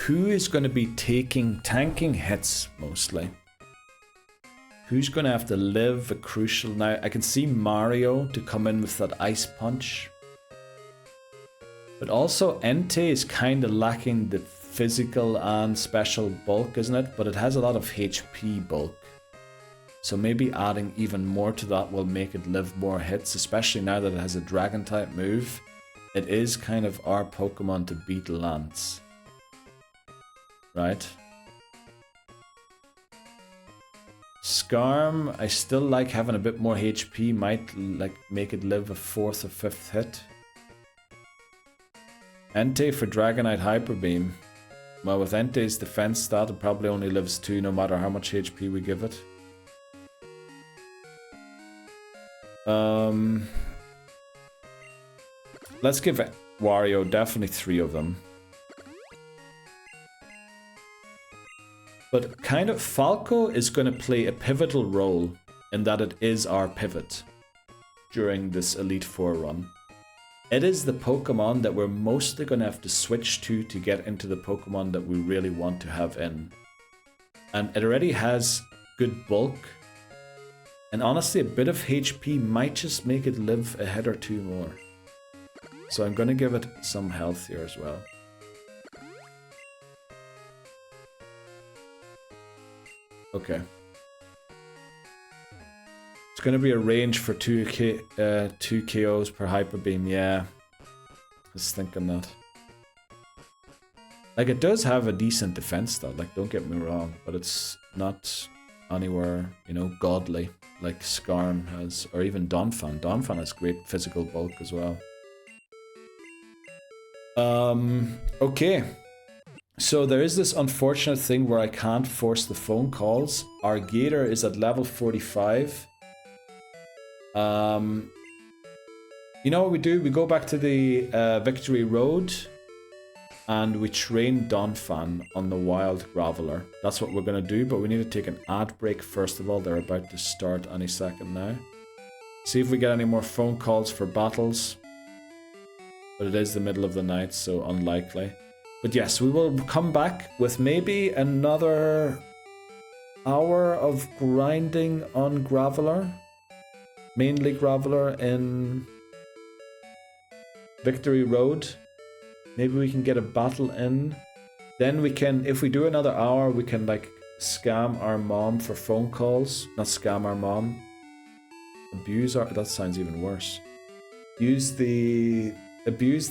Who is going to be tanking hits mostly? Who's going to have to live a crucial... Now, I can see Mario to come in with that Ice Punch. But also, Entei is kind of lacking the physical and special bulk, isn't it? But it has a lot of HP bulk. So maybe adding even more to that will make it live more hits, especially now that it has a Dragon type move. It is kind of our Pokemon to beat Lance. Right? Skarm, I still like having a bit more HP, might like make it live a 4th or 5th hit. Entei for Dragonite Hyper Beam. Well, with Entei's defense stat, it probably only lives 2 no matter how much HP we give it. Let's give it Wario definitely 3 of them. But kind of Falco is going to play a pivotal role in that it is our pivot during this Elite Four run. It is the Pokemon that we're mostly going to have to switch to get into the Pokemon that we really want to have in. And it already has good bulk. And honestly, a bit of HP might just make it live a hit or 2 more. So I'm going to give it some health here as well. Okay. It's going to be a range for 2 KOs per Hyper Beam, yeah. I was thinking that. Like, it does have a decent defense though, like, don't get me wrong, but it's not anywhere, you know, godly, like Skarm has, or even Donphan. Donphan has great physical bulk as well. Okay. So there is this unfortunate thing where I can't force the phone calls. Our Gator is at level 45. You know what we do? We go back to the Victory Road and we train Donphan on the Wild Graveler. That's what we're going to do, but we need to take an ad break first of all. They're about to start any second now. See if we get any more phone calls for battles. But it is the middle of the night, so unlikely. But yes, we will come back with maybe another hour of grinding on Graveler. Mainly Graveler in Victory Road. Maybe we can get a battle in. Then we can, if we do another hour, we can like scam our mom for phone calls. Not scam our mom. Abuse our... That sounds even worse. Abuse the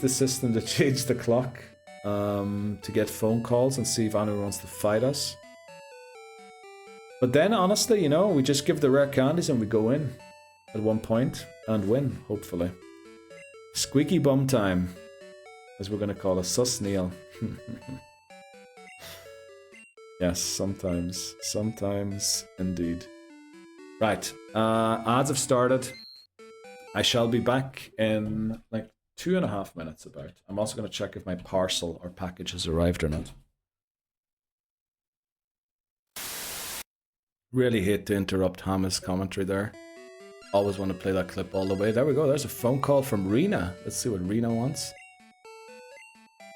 system to change the clock to get phone calls and see if anyone wants to fight us. But then, honestly, you know, we just give the rare candies and we go in at one point and win, hopefully. Squeaky bum time, as we're going to call it. Sus Neil. Yes, sometimes. Sometimes, indeed. Right, ads have started. I shall be back in like 2.5 minutes about. I'm also going to check if my parcel or package has arrived or not. Really hate to interrupt Hama's commentary there. Always want to play that clip all the way. There we go, there's a phone call from Rena. Let's see what Rena wants.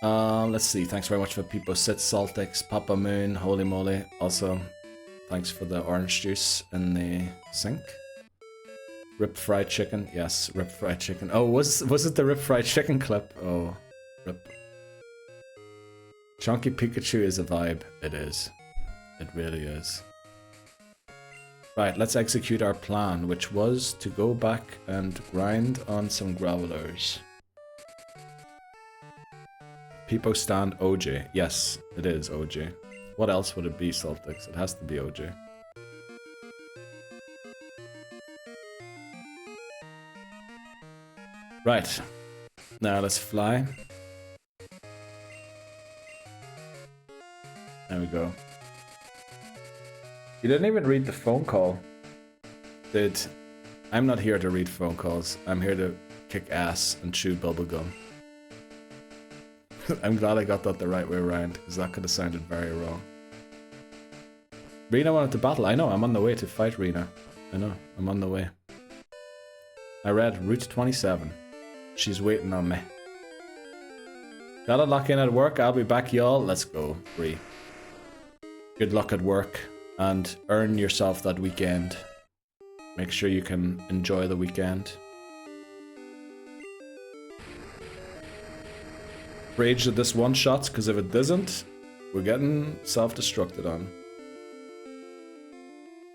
Let's see, thanks very much for people. Sit Saltix, Papa Moon, Holy Moly. Also, thanks for the orange juice in the sink. Rip fried chicken, yes, rip fried chicken. Oh, was it the rip fried chicken clip? Oh, rip. Chunky Pikachu is a vibe. It is. It really is. Right, let's execute our plan, which was to go back and grind on some gravelers. Peepo stand OJ. Yes, it is OJ. What else would it be, Saltix? It has to be OJ. Right. Now let's fly. There we go. You didn't even read the phone call. I'm not here to read phone calls. I'm here to kick ass and chew bubblegum. I'm glad I got that the right way around, because that could have sounded very wrong. Rena wanted to battle. I know, I'm on the way to fight Rena. I know, I'm on the way. I read Route 27. She's waiting on me. Gotta lock in at work. I'll be back, y'all. Let's go. Free. Good luck at work. And earn yourself that weekend. Make sure you can enjoy the weekend. Rage that this one shots, because if it doesn't, we're getting self-destructed on.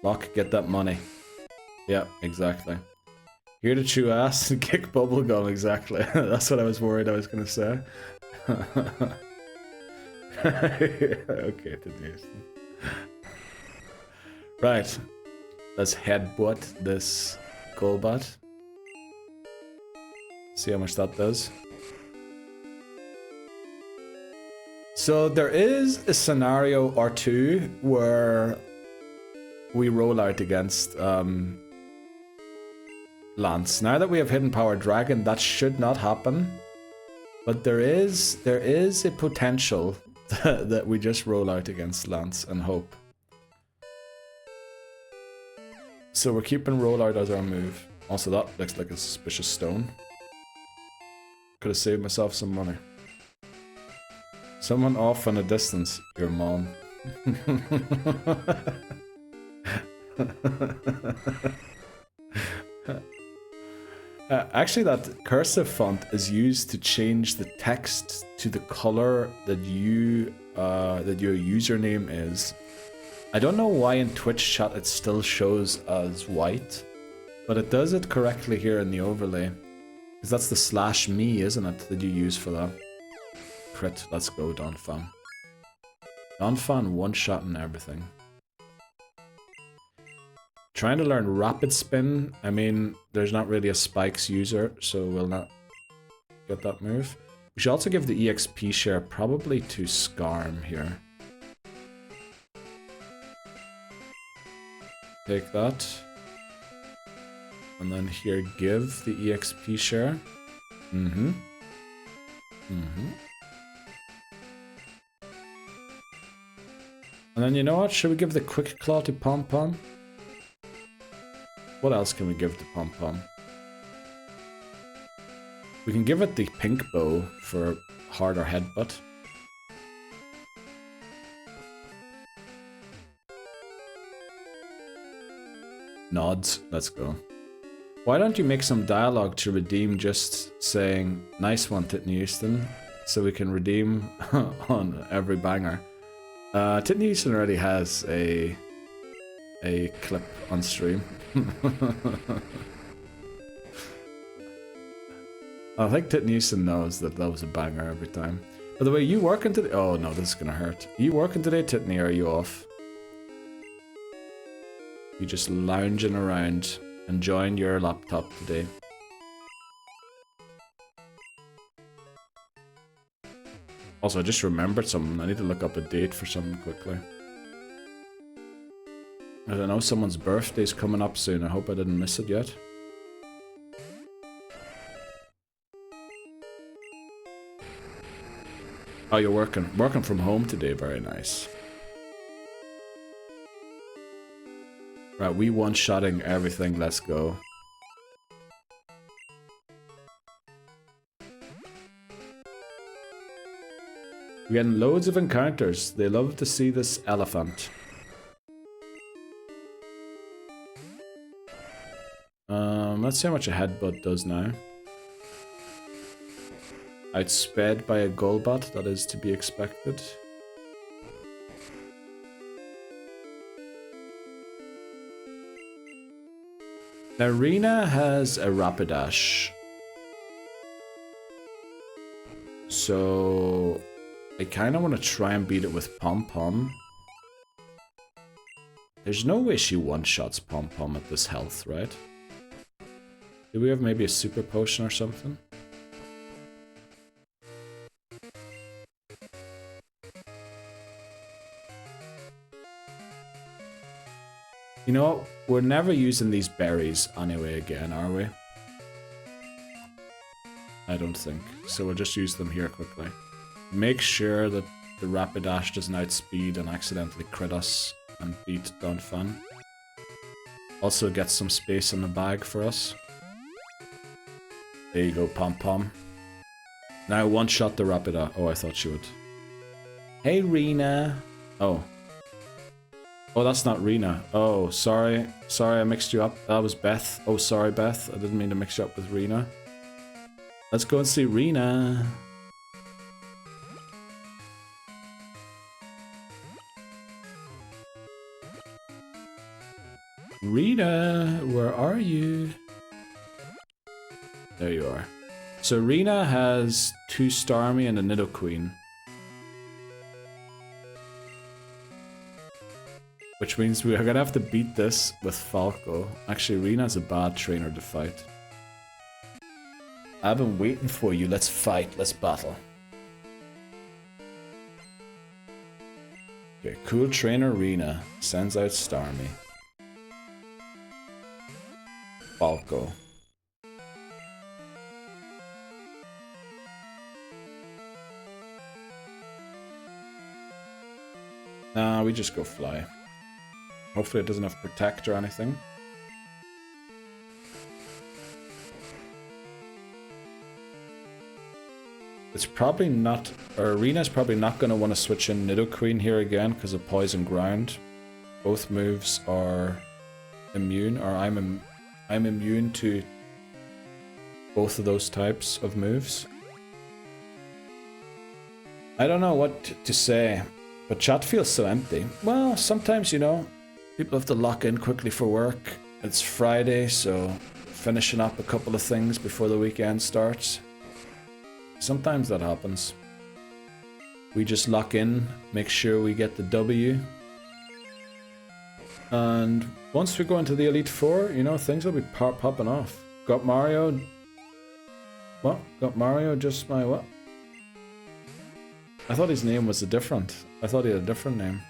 Lock, get that money. Yeah, exactly. Here to chew ass and kick bubblegum, exactly. That's what I was worried I was gonna say. Okay, Denise. Right, let's headbutt this Golbat. See how much that does. So there is a scenario or two where we roll out against Lance. Now that we have Hidden Power Dragon, that should not happen. But there is a potential that we just roll out against Lance and hope. So we're keeping rollout as our move. Also, that looks like a suspicious stone. Could have saved myself some money. Someone off in a distance. Your mom. Actually, that cursive font is used to change the text to the color that your username is. I don't know why in Twitch chat it still shows as white, but it does it correctly here in the overlay. Because that's the /me, isn't it, that you use for that? Crit, let's go, Donphan. Donphan one-shot and everything. Trying to learn Rapid Spin. I mean, there's not really a Spikes user, so we'll not get that move. We should also give the EXP share probably to Skarm here. Take that. And then here, give the EXP share. And then, you know what? Should we give the Quick Claw to Pom Pom? What else can we give to Pom Pom? We can give it the Pink Bow for harder headbutt. Nods, let's go. Why don't you make some dialogue to redeem just saying, nice one, Titney Houston, so we can redeem on every banger. Titney Houston already has a clip on stream. I think Titnewson knows that that was a banger every time. By the way, you working today? Oh no, this is gonna hurt. You working today, Titney, or are you off? You just lounging around, enjoying your laptop today. Also, I just remembered something. I need to look up a date for something quickly. I don't know, someone's birthday's coming up soon. I hope I didn't miss it yet. Oh, you're working from home today. Very nice. Right, we one-shotting everything. Let's go. We're getting loads of encounters. They love to see this elephant. Let's see how much a headbutt does now. Outsped by a Golbat, that is to be expected. Now Rena has a Rapidash. So I kind of want to try and beat it with Pom Pom. There's no way she one-shots Pom Pom at this health, right? Do we have maybe a super potion or something? You know what? We're never using these berries anyway again, are we? I don't think. So we'll just use them here quickly. Make sure that the Rapidash doesn't outspeed and accidentally crit us and beat Donphan. Also get some space in the bag for us. There you go, Pom Pom. Now one-shot the Rapidash. Oh, I thought she would. Hey, Rena. Oh. Oh, that's not Rena. Oh, sorry. Sorry, I mixed you up. That was Beth. Oh, sorry, Beth. I didn't mean to mix you up with Rena. Let's go and see Rena. Rena, where are you? There you are. So Rena has 2 Starmie and a Nidoqueen. Which means we are gonna have to beat this with Falco. Actually, Rena's a bad trainer to fight. I've been waiting for you. Let's fight. Let's battle. Okay, cool trainer Rena sends out Starmie. Falco. Nah, we just go fly. Hopefully it doesn't have protect or anything. It's probably not... Arena's probably not going to want to switch in Nidoqueen here again because of Poison Ground. Both moves are immune, or I'm immune to both of those types of moves. I don't know what to say, but chat feels so empty. Well, sometimes, you know, people have to lock in quickly for work. It's Friday, so finishing up a couple of things before the weekend starts. Sometimes that happens. We just lock in, make sure we get the W. And once we go into the Elite Four, you know, things will be popping off. Got Mario... What? Got Mario just my what? I thought his name was different. I thought he had a different name.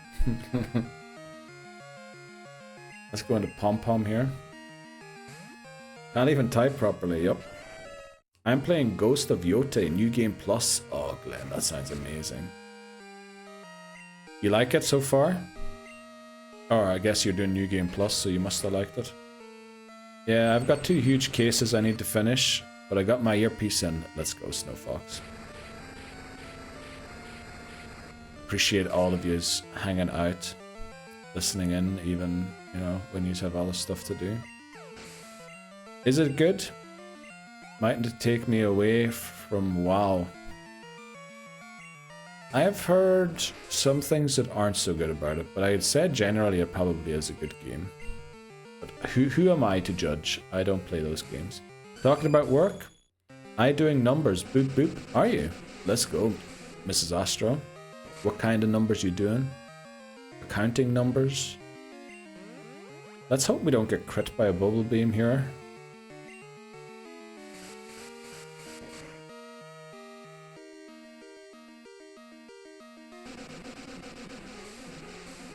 Let's go into Pom Pom here. Can't even type properly, yup. I'm playing Ghost of Yote, New Game Plus. Oh, Glenn, that sounds amazing. You like it so far? Or I guess you're doing New Game Plus, so you must have liked it. Yeah, I've got 2 huge cases I need to finish, but I got my earpiece in. Let's go, Snowfox. Appreciate all of yous hanging out, listening in, even, you know, when you have other stuff to do. Is it good? Mightn't it take me away from WoW? I have heard some things that aren't so good about it, but I'd say generally it probably is a good game. But who am I to judge? I don't play those games. Talking about work, I doing numbers. Boop boop. Are you? Let's go, Mrs. Astro. What kind of numbers you doing? Accounting numbers? Let's hope we don't get crit by a bubble beam here.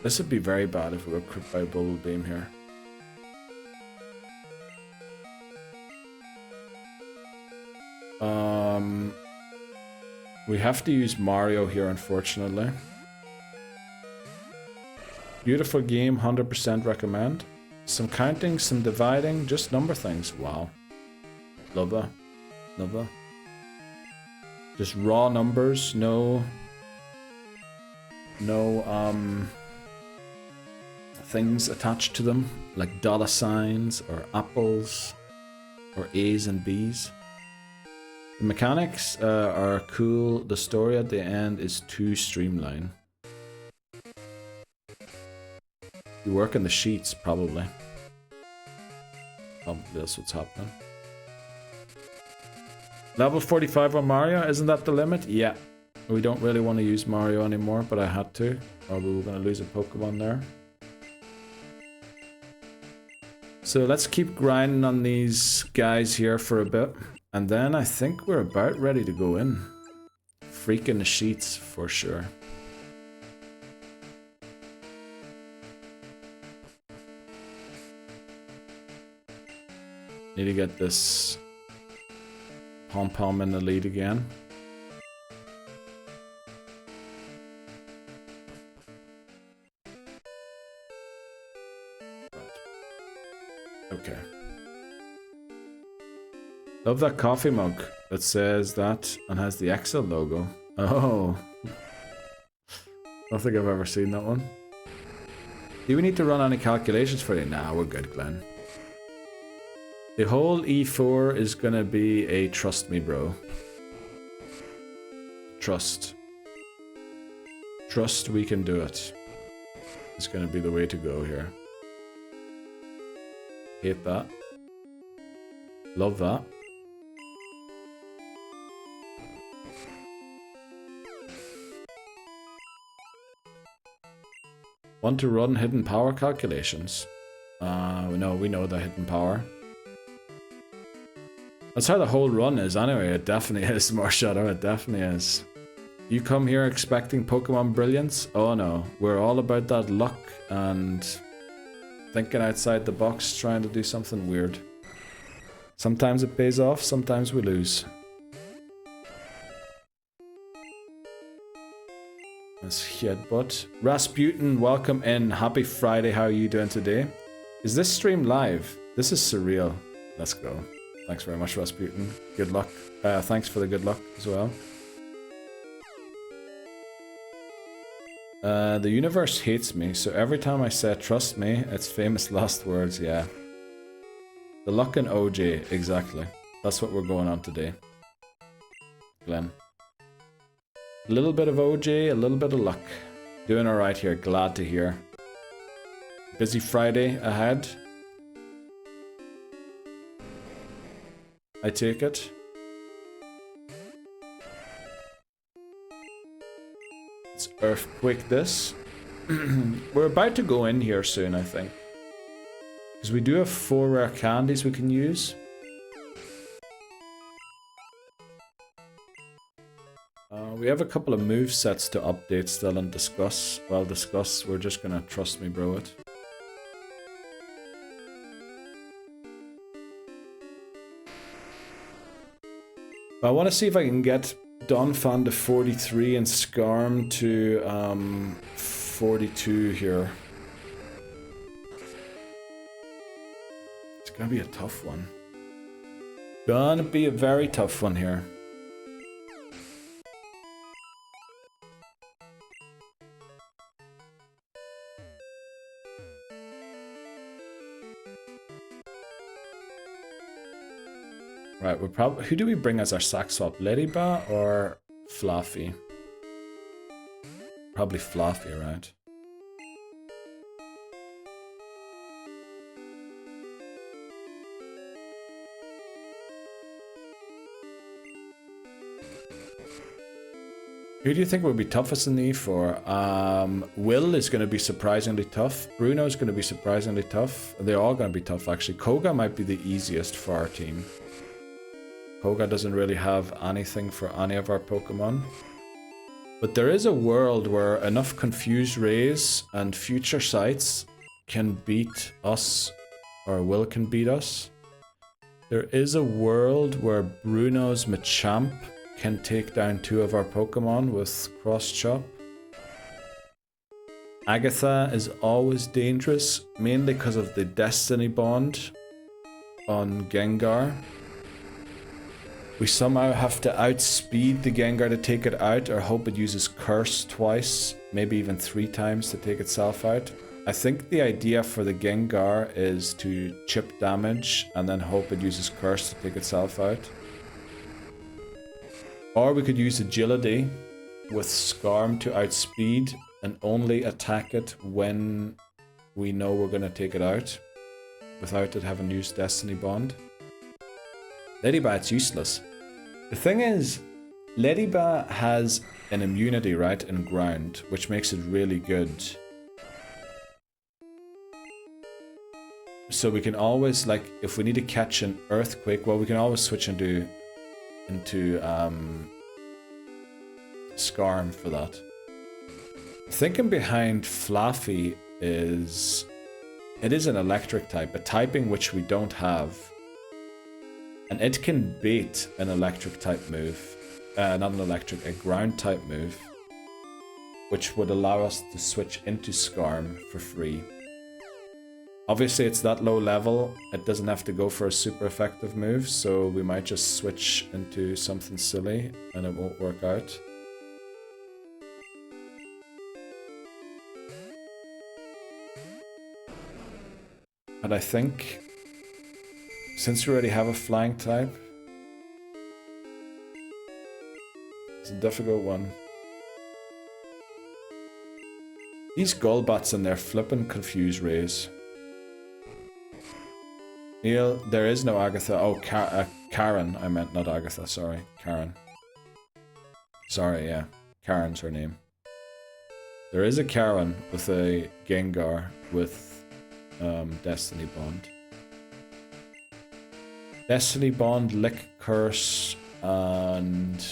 This would be very bad if we were crit by a bubble beam here. We have to use Mario here, unfortunately. Beautiful game, 100% recommend. Some counting, some dividing, just number things. Wow. Love that. Love that. Just raw numbers, no things attached to them, like dollar signs or apples or A's and B's. The mechanics are cool. The story at the end is too streamlined. You work in the sheets, probably. Probably that's what's happening. Level 45 on Mario, isn't that the limit? Yeah. We don't really want to use Mario anymore, but I had to, or we were going to lose a Pokemon there. So let's keep grinding on these guys here for a bit. And then I think we're about ready to go in. Freaking the sheets for sure. Need to get this pom-pom in the lead again. Okay. Love that coffee mug that says that and has the Excel logo. Oh. I don't think I've ever seen that one. Do we need to run any calculations for you? Nah, we're good, Glenn. The whole E4 is gonna be a trust me, bro. Trust. Trust we can do it. It's gonna be the way to go here. Hate that. Love that. Want to run hidden power calculations? No, we know the hidden power. That's how the whole run is anyway. It definitely is, Marshadow. It definitely is. You come here expecting Pokemon brilliance? Oh no. We're all about that luck and thinking outside the box, trying to do something weird. Sometimes it pays off, sometimes we lose. That's Headbutt. Rasputin, welcome in. Happy Friday. How are you doing today? Is this stream live? This is surreal. Let's go. Thanks very much, Rasputin. Good luck. Thanks for the good luck as well. The universe hates me, so every time I say trust me, it's famous last words, yeah. The luck and OJ, exactly. That's what we're going on today. Glenn. A little bit of OJ, a little bit of luck. Doing alright here, glad to hear. Busy Friday ahead. I take it. Let's earthquake this. We're about to go in here soon, I think. Because we do have 4 rare candies we can use. We have a couple of move sets to update still and discuss. Well, discuss, we're just gonna trust me bro it. I want to see if I can get Donphan to 43 and Skarm to 42 here. It's gonna be a tough one. Gonna be a very tough one here. Right, we're probably... Who do we bring as our sack swap? Ladyba or Fluffy? Probably Fluffy, right? Who do you think will be toughest in the E4? Will is going to be surprisingly tough. Bruno is going to be surprisingly tough. They're all going to be tough, actually. Koga might be the easiest for our team. Koga doesn't really have anything for any of our Pokemon. But there is a world where enough Confused Rays and Future Sights can beat us, or Will can beat us. There is a world where Bruno's Machamp can take down 2 of our Pokemon with Cross Chop. Agatha is always dangerous, mainly because of the Destiny Bond on Gengar. We somehow have to outspeed the Gengar to take it out, or hope it uses Curse twice, maybe even 3 times to take itself out. I think the idea for the Gengar is to chip damage and then hope it uses Curse to take itself out. Or we could use Agility with Scarm to outspeed and only attack it when we know we're going to take it out, without it having used Destiny Bond. Ladybat's useless. The thing is, Ladybat has an immunity, right, in ground, which makes it really good. So we can always, like, if we need to catch an Earthquake, well, we can always switch into Scarm for that. Thinking behind Fluffy is, it is an electric type, a typing which we don't have. And it can bait an electric type move, not an electric, a ground type move, which would allow us to switch into Scarm for free. Obviously it's that low level, it doesn't have to go for a super effective move, so we might just switch into something silly and it won't work out. And I think, since we already have a flying type, it's a difficult one. These Golbats and their flippin' Confused Rays. Neil, there is no Agatha. Oh, Karen, I meant, not Agatha, sorry. Karen. Sorry, yeah. Karen's her name. There is a Karen with a Gengar with Destiny Bond. Destiny Bond, Lick Curse, and...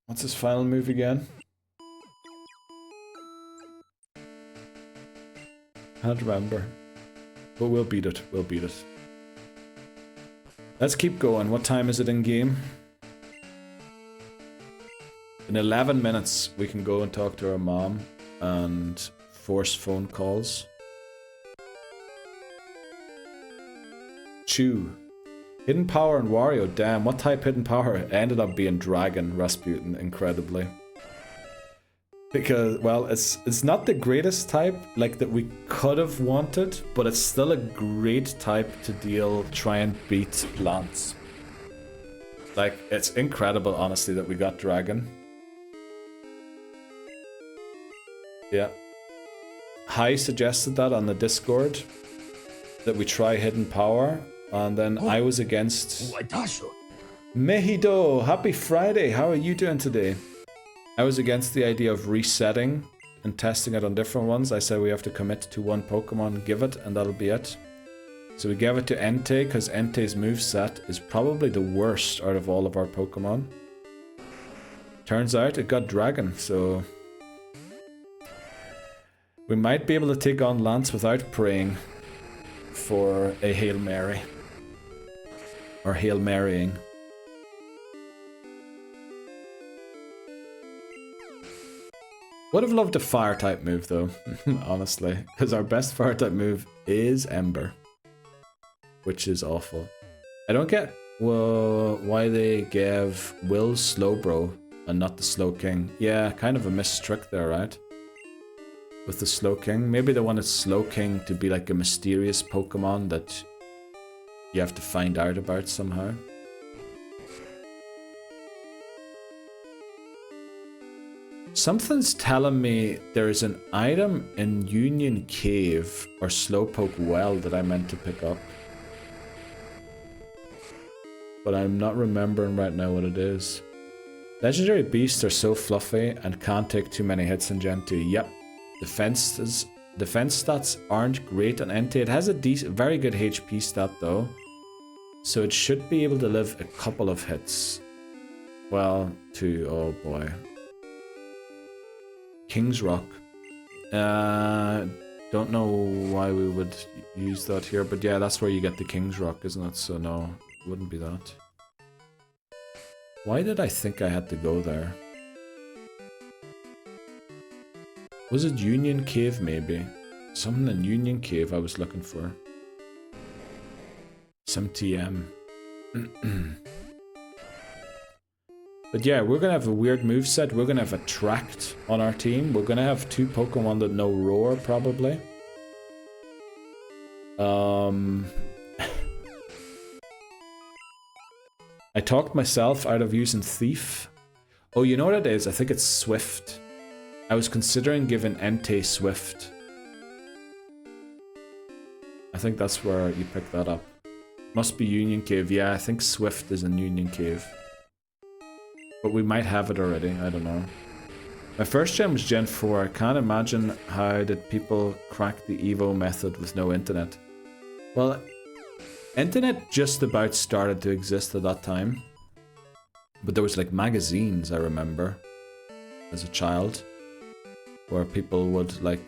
what's his final move again? Can't remember. But we'll beat it, we'll beat it. Let's keep going. What time is it in game? In 11 minutes we can go and talk to our mom and force phone calls. Chew. Hidden Power and Wario, damn, what type Hidden Power? It ended up being Dragon Rasputin, incredibly. Because, well, it's not the greatest type, like, that we could have wanted, but it's still a great type to try and beat Lance. Like, it's incredible, honestly, that we got Dragon. Yeah. Hai suggested that on the Discord, that we try Hidden Power, and then I was against... Mehido, happy Friday, how are you doing today? I was against the idea of resetting and testing it on different ones. I said we have to commit to one Pokemon, give it, and that'll be it. So we gave it to Entei, because Entei's moveset is probably the worst out of all of our Pokemon. Turns out it got Dragon, so... we might be able to take on Lance without praying for a Hail Mary. Or Hail Marying. Would have loved a fire type move though, honestly, because our best fire type move is Ember, which is awful. I don't get why they gave Will Slowbro and not the Slow King. Yeah, kind of a missed trick there, right? With the Slow King. Maybe they wanted Slow King to be like a mysterious Pokemon that you have to find out about somehow. Something's telling me there's an item in Union Cave or Slowpoke Well that I meant to pick up. But I'm not remembering right now what it is. Legendary beasts are so fluffy and can't take too many hits in Gen 2. Yep. Defense stats aren't great on NT. It has a very good HP stat though. So it should be able to live a couple of hits. Well, 2. Oh boy. King's Rock. Don't know why we would use that here, but yeah, that's where you get the King's Rock, isn't it? So no, it wouldn't be that. Why did I think I had to go there? Was it Union Cave maybe? Something in Union Cave I was looking for. Some TM. But yeah, we're gonna have a weird moveset. We're gonna have Attract on our team. We're gonna have 2 Pokemon that know Roar, probably. I talked myself out of using Thief. Oh, you know what it is? I think it's Swift. I was considering giving Entei Swift. I think that's where you pick that up. Must be Union Cave. Yeah, I think Swift is in Union Cave. But we might have it already, I don't know. My first gen was Gen 4. I can't imagine how did people crack the Evo method with no internet. Well, internet just about started to exist at that time. But there was like magazines, I remember, as a child, where people would like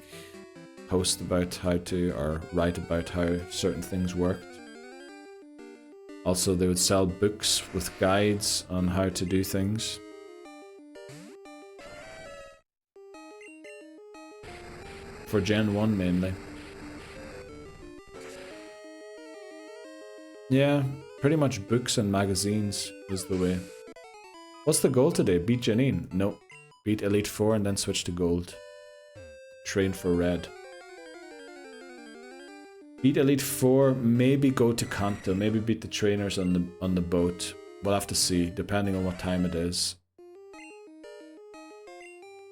post about how to, or write about how certain things worked. Also, they would sell books with guides on how to do things. For Gen 1 mainly. Yeah, pretty much books and magazines was the way. What's the goal today? Beat Janine? No. Beat Elite 4 and then switch to Gold. Train for Red. Beat Elite 4, maybe go to Kanto, maybe beat the trainers on the boat. We'll have to see, depending on what time it is.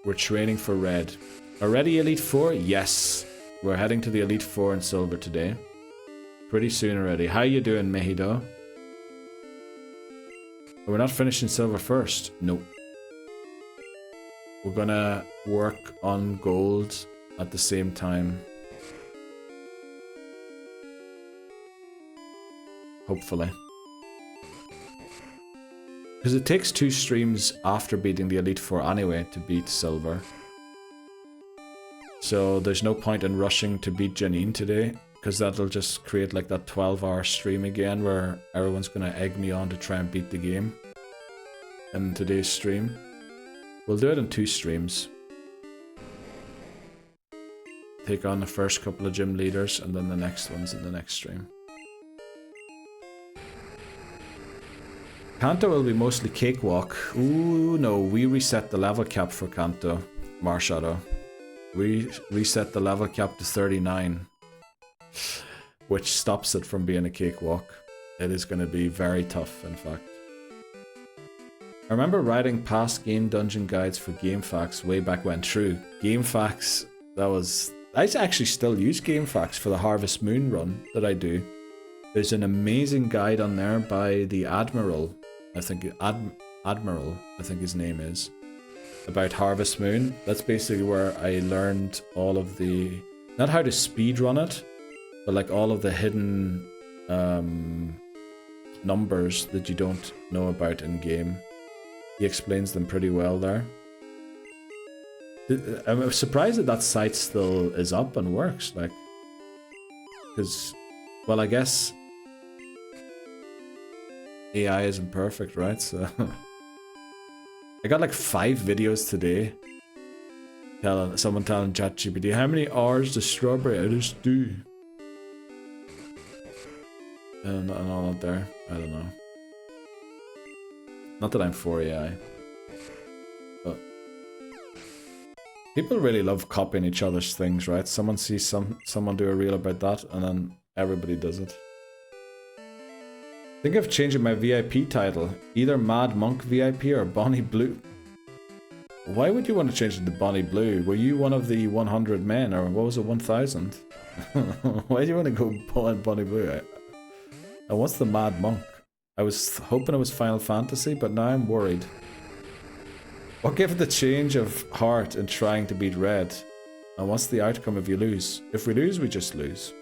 We're training for Red. Already Elite 4? Yes. We're heading to the Elite 4 in Silver today. Pretty soon already. How you doing, Mehido? We're not finishing Silver first. Nope. We're gonna work on Gold at the same time. Hopefully. Because it takes 2 streams after beating the Elite 4 anyway to beat Silver. So there's no point in rushing to beat Janine today, because that'll just create like that 12-hour stream again where everyone's gonna egg me on to try and beat the game in today's stream. We'll do it in 2 streams. Take on the first couple of gym leaders and then the next ones in the next stream. Kanto will be mostly cakewalk. Ooh, no, we reset the level cap for Kanto, Marshadow. We reset the level cap to 39, which stops it from being a cakewalk. It is going to be very tough, in fact. I remember writing past game dungeon guides for GameFAQs way back when. True, GameFAQs, that was... I actually still use GameFAQs for the Harvest Moon run that I do. There's an amazing guide on there by the Admiral, I think, Admiral, I think his name is, about Harvest Moon. That's basically where I learned all of the, not how to speedrun it, but like all of the hidden numbers that you don't know about in game. He explains them pretty well there. I'm surprised that that site still is up and works, like, because, well, I guess AI isn't perfect, right? So I got like 5 videos today. Someone telling ChatGPT, how many hours does Strawberry Editors do? And all out there. I don't know. Not that I'm for AI. But people really love copying each other's things, right? Someone sees someone do a reel about that and then everybody does it. Think of changing my VIP title. Either Mad Monk VIP or Bonnie Blue. Why would you want to change it to Bonnie Blue? Were you one of the 100 men, or what was it, 1000? Why do you want to go Bonnie Blue? And what's the Mad Monk? I was hoping it was Final Fantasy, but now I'm worried. What gives the change of heart in trying to beat red? And what's the outcome if you lose? If we lose, we just lose.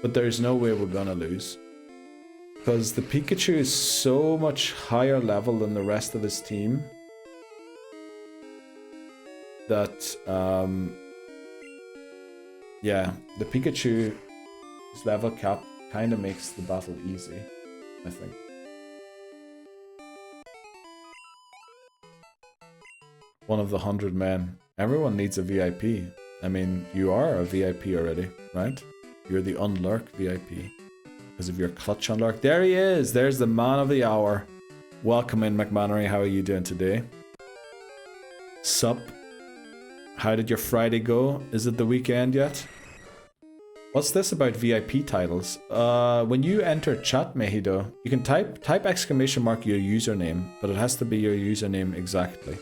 But there's no way we're gonna lose. Because the Pikachu is so much higher level than the rest of his team that, yeah, the Pikachu's level cap kind of makes the battle easy, I think. One of the 100 men. Everyone needs a VIP. I mean, you are a VIP already, right? You're the Unlurk VIP. Because of your clutch Unlurk. There he is! There's the man of the hour. Welcome in, McManery. How are you doing today? Sup? How did your Friday go? Is it the weekend yet? What's this about VIP titles? When you enter chat, Mehido, you can type exclamation mark your username, but it has to be your username exactly.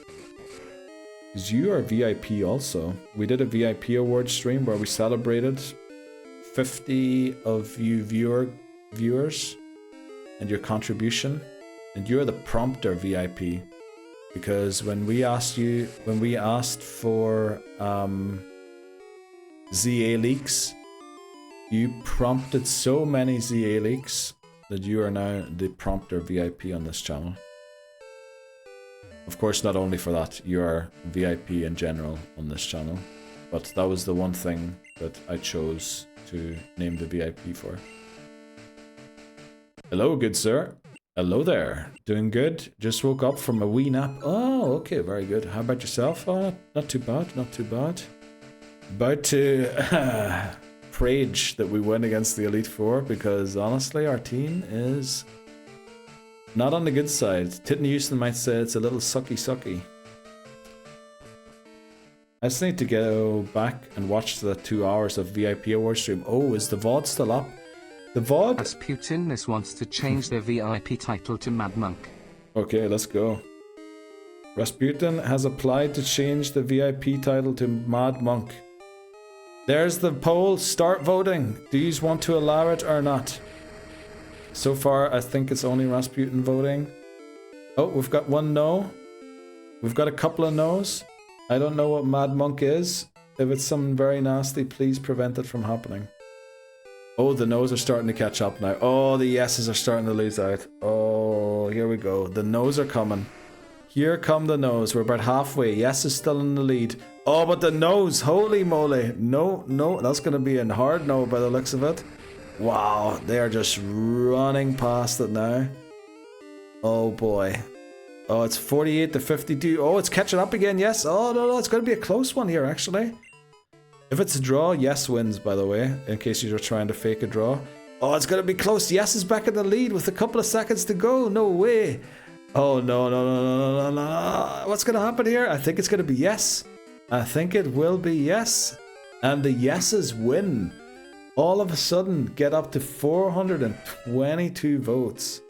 Because you are VIP also. We did a VIP award stream where we celebrated 50 of you viewers and your contribution, and you're the prompter VIP. Because when we asked for ZA leaks, you prompted so many ZA leaks that you are now the prompter VIP on this channel. Of course, not only for that, you are VIP in general on this channel, but that was the one thing that I chose to name the VIP for. Hello, good sir. Hello there. Doing good? Just woke up from a wee nap. Oh, okay, very good. How about yourself? Oh, not too bad, not too bad. About to rage that we win against the Elite Four, because honestly, our team is not on the good side. Titten Houston might say it's a little sucky. I just need to go back and watch the 2 hours of VIP award stream. Oh, is the VOD still up? The VOD? Rasputin wants to change their VIP title to Mad Monk. Okay, let's go. Rasputin has applied to change the VIP title to Mad Monk. There's the poll. Start voting. Do you want to allow it or not? So far, I think it's only Rasputin voting. Oh, we've got one no. We've got a couple of no's. I don't know what Mad Monk is. If it's something very nasty, please prevent it from happening. Oh, the no's are starting to catch up now. Oh, the yeses are starting to lose out. Oh, here we go. The no's are coming. Here come the no's. We're about halfway. Yes is still in the lead. Oh, but the no's. Holy moly. No. That's going to be a hard no by the looks of it. Wow. They are just running past it now. Oh, boy. Oh, it's 48 to 52. Oh, it's catching up again. Yes. Oh, no. It's going to be a close one here, actually. If it's a draw, Yes wins, by the way, in case you're trying to fake a draw. Oh, it's going to be close. Yes is back in the lead with a couple of seconds to go. No way. Oh, no. What's going to happen here? I think it's going to be Yes. I think it will be Yes. And the Yeses win. All of a sudden, get up to 422 votes.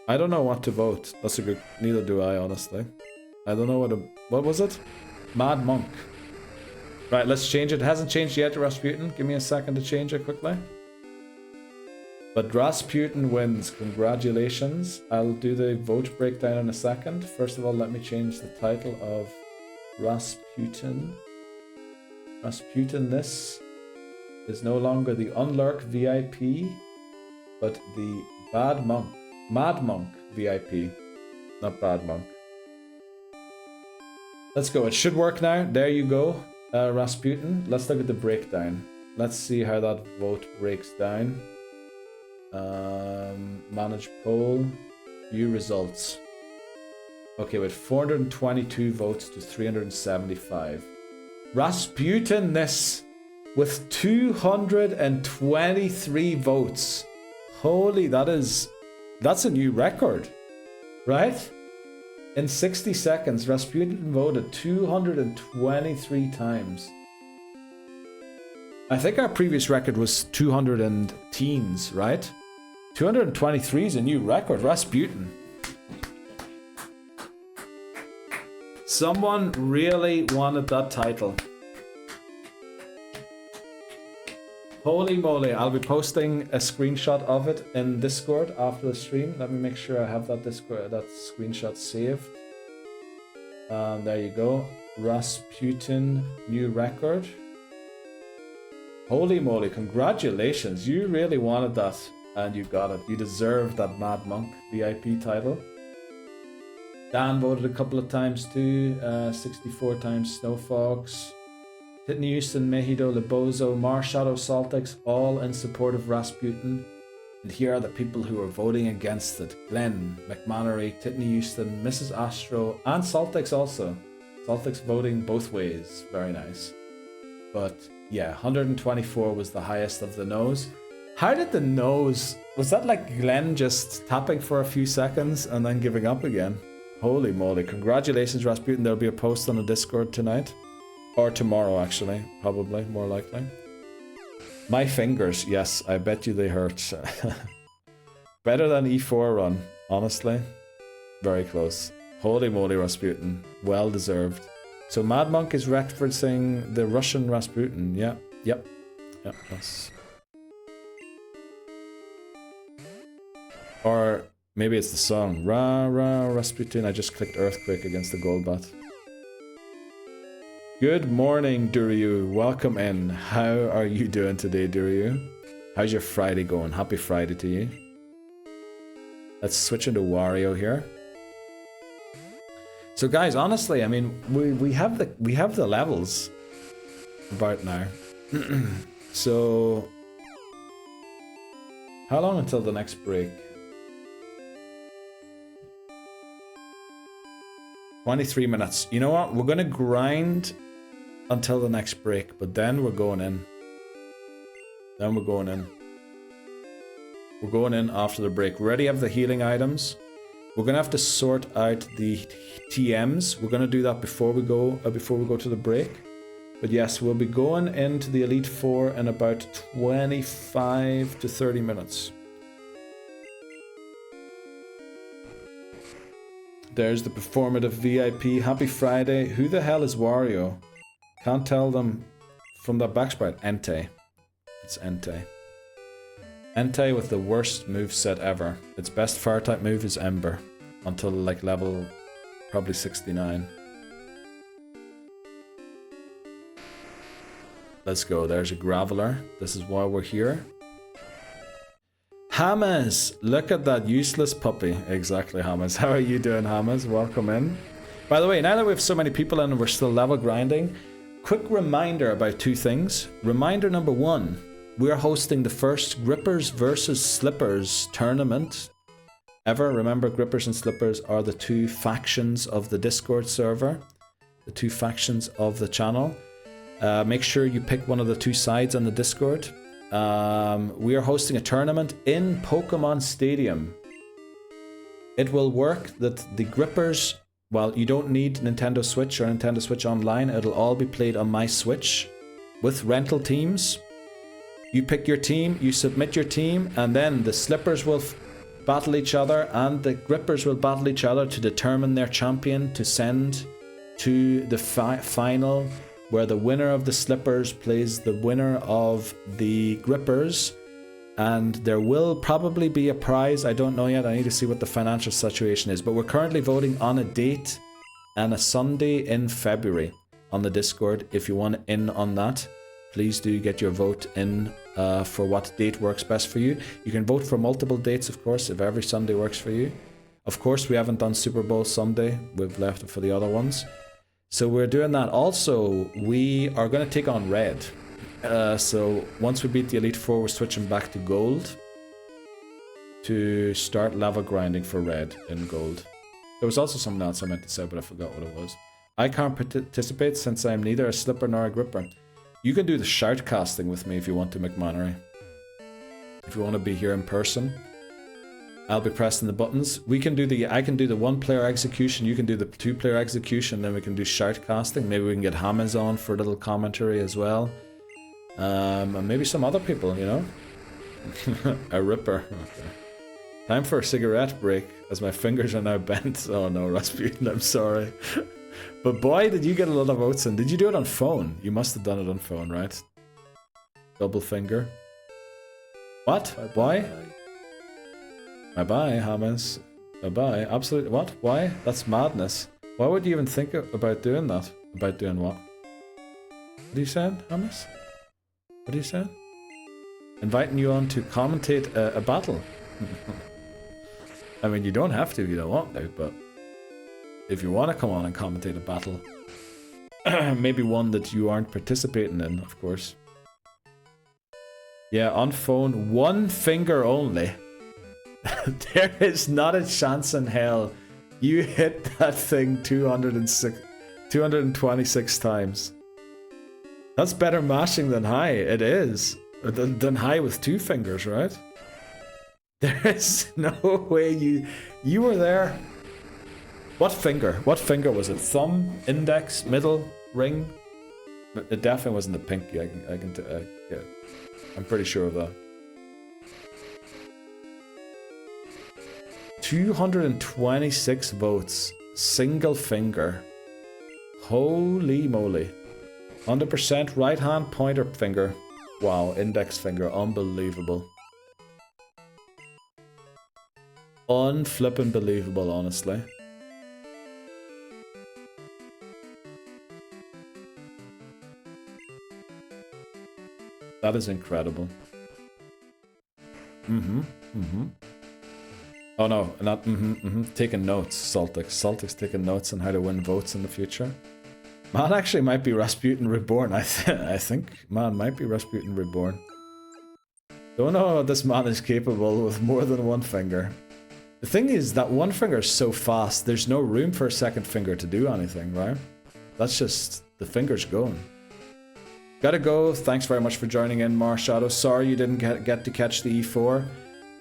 I don't know what to vote. That's a good... Neither do I, honestly. I don't know what was it? Mad Monk. Right, let's change it. It hasn't changed yet to Rasputin. Give me a second to change it quickly. But Rasputin wins. Congratulations. I'll do the vote breakdown in a second. First of all, let me change the title of Rasputin. Rasputin, this is no longer the Unlurk VIP, but the Mad Monk VIP. Not Bad Monk. Let's go. It should work now. There you go. Rasputin. Let's look at the breakdown. Let's see how that vote breaks down. Manage poll. View results. Okay, with 422 votes to 375. Rasputin this with 223 votes. Holy, that's a new record, right? In 60 seconds, Rasputin voted 223 times. I think our previous record was 200 and teens, right? 223 is a new record, Rasputin. Someone really wanted that title. Holy moly, I'll be posting a screenshot of it in Discord after the stream. Let me make sure I have that screenshot saved. There you go. Rasputin, new record. Holy moly, congratulations. You really wanted that and you got it. You deserve that Mad Monk VIP title. Dan voted a couple of times too. 64 times Snowfox. Whitney Houston, Mejido, Lebozo, Marshadow, Saltex, all in support of Rasputin. And here are the people who are voting against it. Glenn, McMannery, Titney Houston, Mrs. Astro, and Saltex also. Saltex voting both ways. Very nice. But yeah, 124 was the highest of the no's. How did the no's... Was that like Glenn just tapping for a few seconds and then giving up again? Holy moly. Congratulations, Rasputin. There'll be a post on the Discord tonight. Or tomorrow, actually. Probably, more likely. My fingers, yes, I bet you they hurt. Better than E4 run, honestly. Very close. Holy moly, Rasputin. Well deserved. So Mad Monk is referencing the Russian Rasputin. Yeah, yep. Yep, that's... Or maybe it's the song. Ra Ra Rasputin. I just clicked Earthquake against the Goldbat. Good morning, Duryu. Welcome in. How are you doing today, Duryu? How's your Friday going? Happy Friday to you. Let's switch into Wario here. So guys, honestly, I mean, we have the levels about now. So how long until the next break? 23 minutes. You know what? We're gonna grind until the next break, but then we're going in. Then we're going in. We're going in after the break. We already have the healing items. We're gonna have to sort out the TMs. We're gonna do that before we go to the break. But yes, we'll be going into the Elite Four in about 25 to 30 minutes. There's the performative VIP. Happy Friday. Who the hell is Wario? Can't tell them from that backsprite. Entei. It's Entei. Entei with the worst moveset ever. Its best fire type move is Ember. Until like level probably 69. Let's go. There's a Graveler. This is why we're here. Hamas! Look at that useless puppy. Exactly, Hamas. How are you doing, Hamas? Welcome in. By the way, now that we have so many people in and we're still level grinding, quick reminder about two things. Reminder number one, we are hosting the first Grippers versus Slippers tournament ever. Remember, Grippers and Slippers are the two factions of the Discord server, the two factions of the channel. Make sure you pick one of the two sides on the Discord. We are hosting a tournament in Pokemon Stadium. It will work that the Grippers, well, you don't need Nintendo Switch or Nintendo Switch Online. It'll all be played on my Switch with rental teams. You pick your team, you submit your team, and then the Slippers will battle each other and the Grippers will battle each other to determine their champion to send to the final, where the winner of the Slippers plays the winner of the Grippers, and there will probably be a prize. I don't know yet. I need to see what the financial situation is, but we're currently voting on a date and a Sunday in February on the Discord. If you want in on that, please do get your vote in for what date works best for you. You can vote for multiple dates, of course, if every Sunday works for you. Of course, we haven't done Super Bowl Sunday. We've left it for the other ones. So we're doing that. Also, we are going to take on Red. So once we beat the Elite Four, we're switching back to Gold to start level grinding for Red in Gold. There was also something else I meant to say, but I forgot what it was. I can't participate since I'm neither a Slipper nor a Gripper. You can do the shout casting with me if you want to, McMannery. If you want to be here in person, I'll be pressing the buttons. I can do the one-player execution, you can do the two-player execution, then we can do shout casting. Maybe we can get Hammers on for a little commentary as well. And maybe some other people, you know? A Ripper. Okay. Time for a cigarette break, as my fingers are now bent. Oh no, Rasputin, I'm sorry. But boy, did you get a lot of votes in. Did you do it on phone? You must have done it on phone, right? Double finger. What? Why? Bye-bye, Hamas. Bye-bye. Absolutely. What? Why? That's madness. Why would you even think about doing that? About doing what? What are you saying, Hamas? What are you saying? Inviting you on to commentate a battle. I mean, you don't have to if you don't want to, but if you want to come on and commentate a battle, maybe one that you aren't participating in, of course. Yeah, on phone, one finger only. There is not a chance in hell you hit that thing 226 times. That's better mashing than high. It is. Than high with 2 fingers, right? There is no way you were there. What finger? What finger was it? Thumb, index, middle, ring? It definitely wasn't the pinky. Yeah, I'm pretty sure of that. 226 votes. Single finger. Holy moly. 100% right hand pointer finger. Wow, index finger. Unbelievable. Unflippin' believable, honestly. That is incredible. Oh no, not taking notes, Saltix. Saltix taking notes on how to win votes in the future. Man actually might be Rasputin Reborn. I think man might be Rasputin Reborn. Don't know what this man is capable with more than one finger. The thing is that one finger is so fast, there's no room for a second finger to do anything, right? That's just, the finger's going. Gotta go. Thanks very much for joining in, Marshadow. Sorry you didn't get to catch the E4,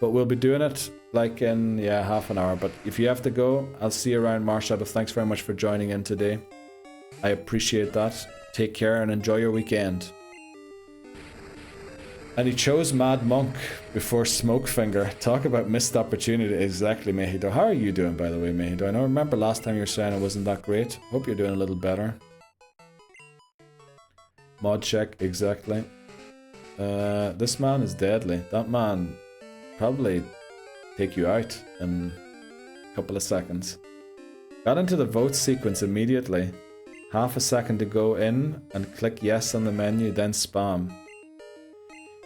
but we'll be doing it like in, yeah, half an hour. But if you have to go, I'll see you around, Marshadow. Thanks very much for joining in today. I appreciate that. Take care and enjoy your weekend. And he chose Mad Monk before Smokefinger. Talk about missed opportunity. Exactly, Mehido. How are you doing, by the way, Mehido? I know, remember last time you were saying it wasn't that great. Hope you're doing a little better. Mod check, exactly. This man is deadly. That man probably take you out in a couple of seconds. Got into the vote sequence immediately. Half a second to go in and click yes on the menu, then spam.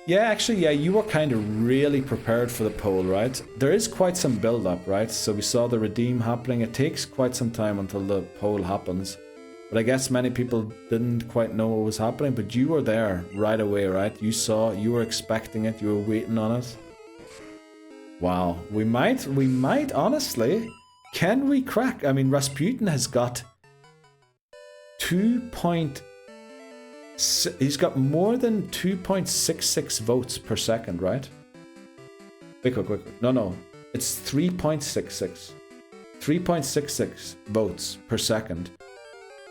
Yeah, actually, yeah, you were kind of really prepared for the poll, right? There is quite some build up, right? So we saw the redeem happening. It takes quite some time until the poll happens. But I guess many people didn't quite know what was happening, but you were there right away, right? You saw, you were expecting it, you were waiting on it. Wow, we might, honestly, can we crack? I mean, Rasputin has got he's got more than 2.66 votes per second, right? Quick. No, it's 3.66. 3.66 votes per second.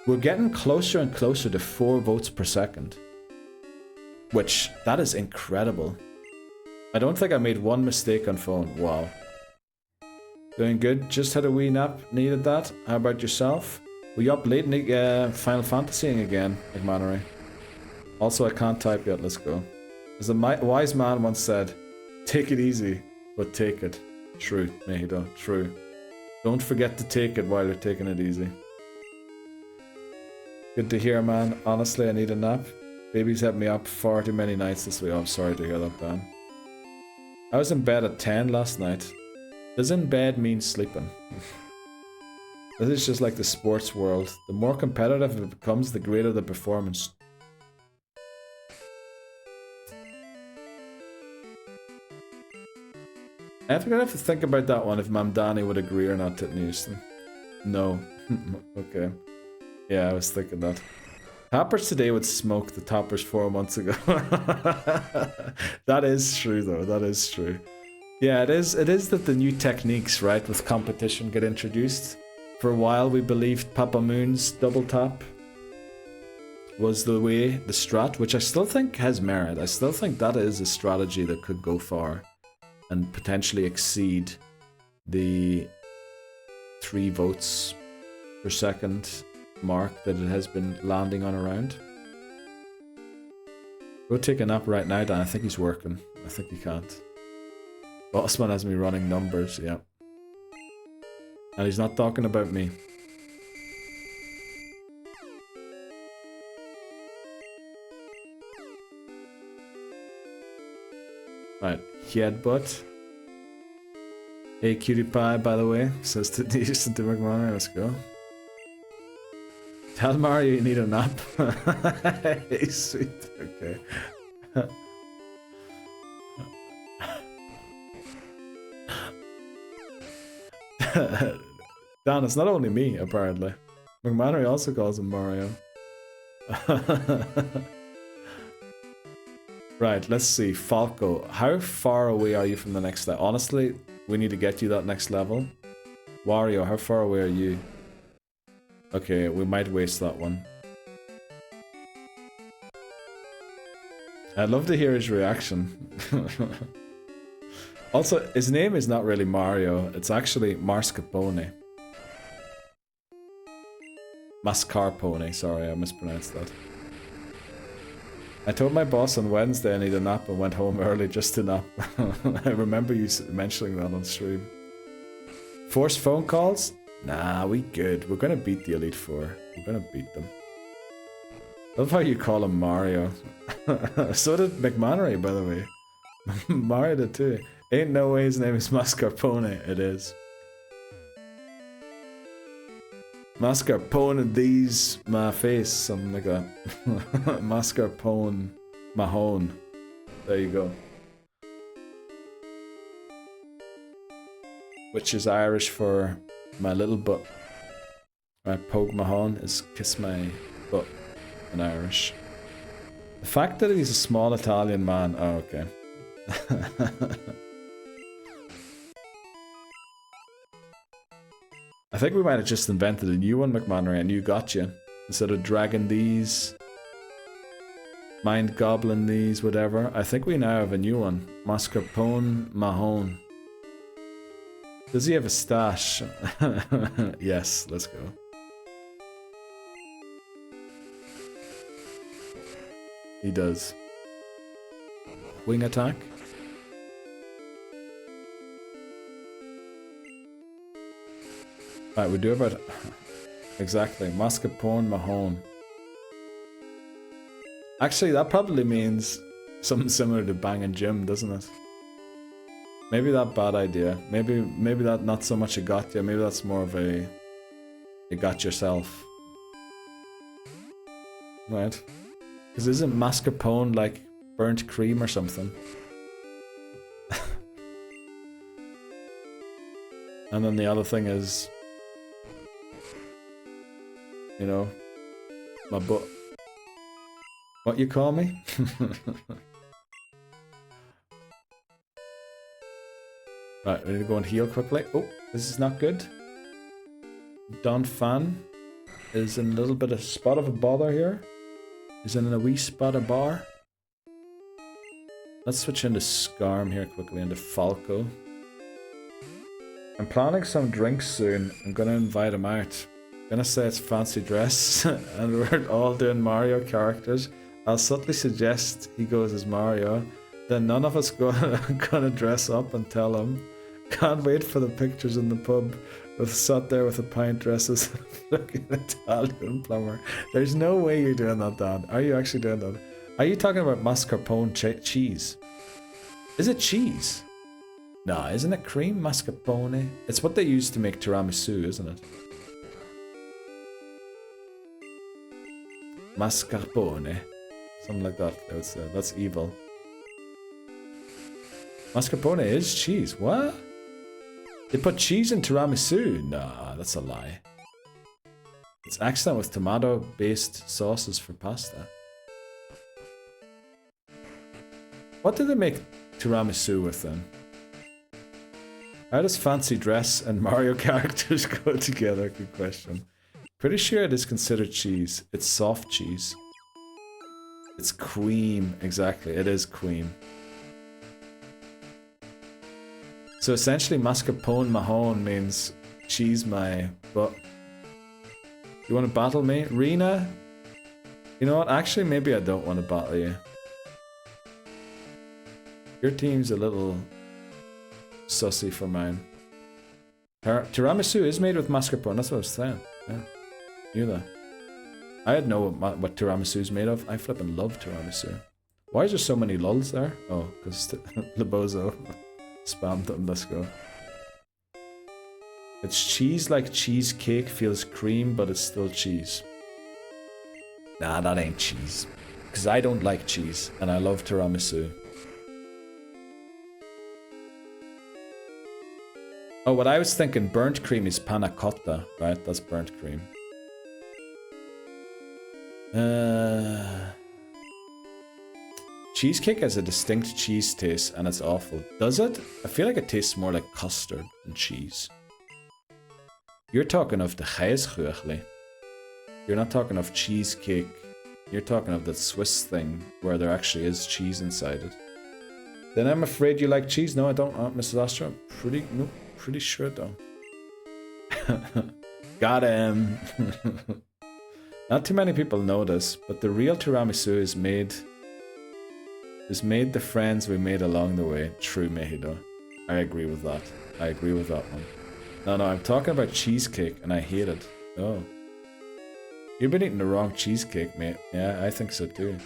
We're getting closer and closer to 4 votes per second. Which, that is incredible. I don't think I made one mistake on phone. Wow. Doing good. Just had a wee nap. Needed that. How about yourself? Were you up late Final Fantasying again, McMannery? Also, I can't type yet. Let's go. As a wise man once said, take it easy, but take it. True, Mehido. True. Don't forget to take it while you're taking it easy. Good to hear, man. Honestly, I need a nap. Baby's had me up far too many nights this week. Oh, I'm sorry to hear that, Dan. I was in bed at 10 last night. Does in bed mean sleeping? This is just like the sports world. The more competitive it becomes, the greater the performance. I think I'd have to think about that one if Mamdani would agree or not, Titton Houston. No. Okay. Yeah, I was thinking that. Toppers today would smoke the toppers 4 months ago. That is true, though. That is true. Yeah, it is that the new techniques, right, with competition get introduced. For a while, we believed Papa Moon's double tap was the way, the strat, which I still think has merit. I still think that is a strategy that could go far and potentially exceed the 3 votes per second mark that it has been landing on around. Go take a nap right now, Dan. I think he's working. I think he can't. Bossman has me running numbers, yeah. And he's not talking about me. Right, headbutt. Hey, cutie pie, by the way, says to Decent to McMahon. Let's go. Tell Mario you need a nap. Hey, sweet. Okay. Dan, it's not only me, apparently. McMahon also calls him Mario. Right, let's see. Falco, how far away are you from the next level? Honestly, we need to get you that next level. Wario, how far away are you? Okay, we might waste that one. I'd love to hear his reaction. Also, his name is not really Mario, it's actually Mascarpone. Mascarpone, sorry, I mispronounced that. I told my boss on Wednesday I need a nap and went home early just to nap. I remember you mentioning that on stream. Forced phone calls? Nah, we good. We're gonna beat the Elite Four. We're gonna beat them. Love how you call him Mario. So did McMannery, by the way. Mario did too. Ain't no way his name is Mascarpone. It is. Mascarpone these my face, something like that. Mascarpone Mahone. There you go. Which is Irish for my little butt. Right, Pogue Mahone is kiss my butt in Irish. The fact that he's a small Italian man. Oh, okay. I think we might have just invented a new one, McMannery, a new gotcha. Instead of dragging these, mind goblin these, whatever. I think we now have a new one. Mascarpone Mahone. Does he have a stash? Yes, let's go. He does. Wing attack. Right, we do about... Exactly, Mascarpone Mahone. Actually, that probably means something similar to Bang and Jim, doesn't it? Maybe that bad idea. Maybe that not so much a gotcha. Maybe that's more of a... You got yourself. Right. Because isn't mascarpone like burnt cream or something? And then the other thing is... You know... My butt. What you call me? Right, we need to go and heal quickly. Oh, this is not good. Don Fan is in a little bit of spot of a bother here. He's in a wee spot of bar. Let's switch into Scarm here quickly, into Falco. I'm planning some drinks soon. I'm gonna invite him out. I'm gonna say it's fancy dress and we're all doing Mario characters. I'll subtly suggest he goes as Mario. Then none of us gonna dress up and tell him. Can't wait for the pictures in the pub with sat there with a pint dress as a fucking Italian plumber. There's no way you're doing that, Dan. Are you actually doing that? Are you talking about mascarpone cheese? Is it cheese? Nah, isn't it cream? Mascarpone? It's what they use to make tiramisu, isn't it? Mascarpone. Something like that, I would say. That's evil. Mascarpone is cheese. What? They put cheese in tiramisu? Nah, that's a lie. It's accent with tomato-based sauces for pasta. What do they make tiramisu with then? How does fancy dress and Mario characters go together? Good question. Pretty sure it is considered cheese. It's soft cheese. It's cream. Exactly, it is cream. So essentially, mascarpone mahone means cheese my butt. You want to battle me? Rena? You know what? Actually, maybe I don't want to battle you. Your team's a little sussy for mine. Tiramisu is made with mascarpone. That's what I was saying. Yeah. Knew that. I had know what tiramisu is made of. I flippin' love tiramisu. Why is there so many lulls there? Oh, because Lebozo spammed them. Let's go. It's cheese like cheesecake, feels cream, but it's still cheese. Nah, that ain't cheese. Because I don't like cheese, and I love tiramisu. Oh, what I was thinking, burnt cream is panna cotta, right? That's burnt cream. Cheesecake has a distinct cheese taste, and it's awful. Does it? I feel like it tastes more like custard than cheese. You're talking of the Gijsgeurgli. You're not talking of cheesecake. You're talking of that Swiss thing where there actually is cheese inside it. Then I'm afraid you like cheese. No, I don't, Mrs. Astra. Pretty sure though. Got him. Not too many people know this, but the real tiramisu is made the friends we made along the way. True, Mehido. I agree with that. I agree with that one. No, I'm talking about cheesecake, and I hate it. Oh. You've been eating the wrong cheesecake, mate. Yeah, I think so too.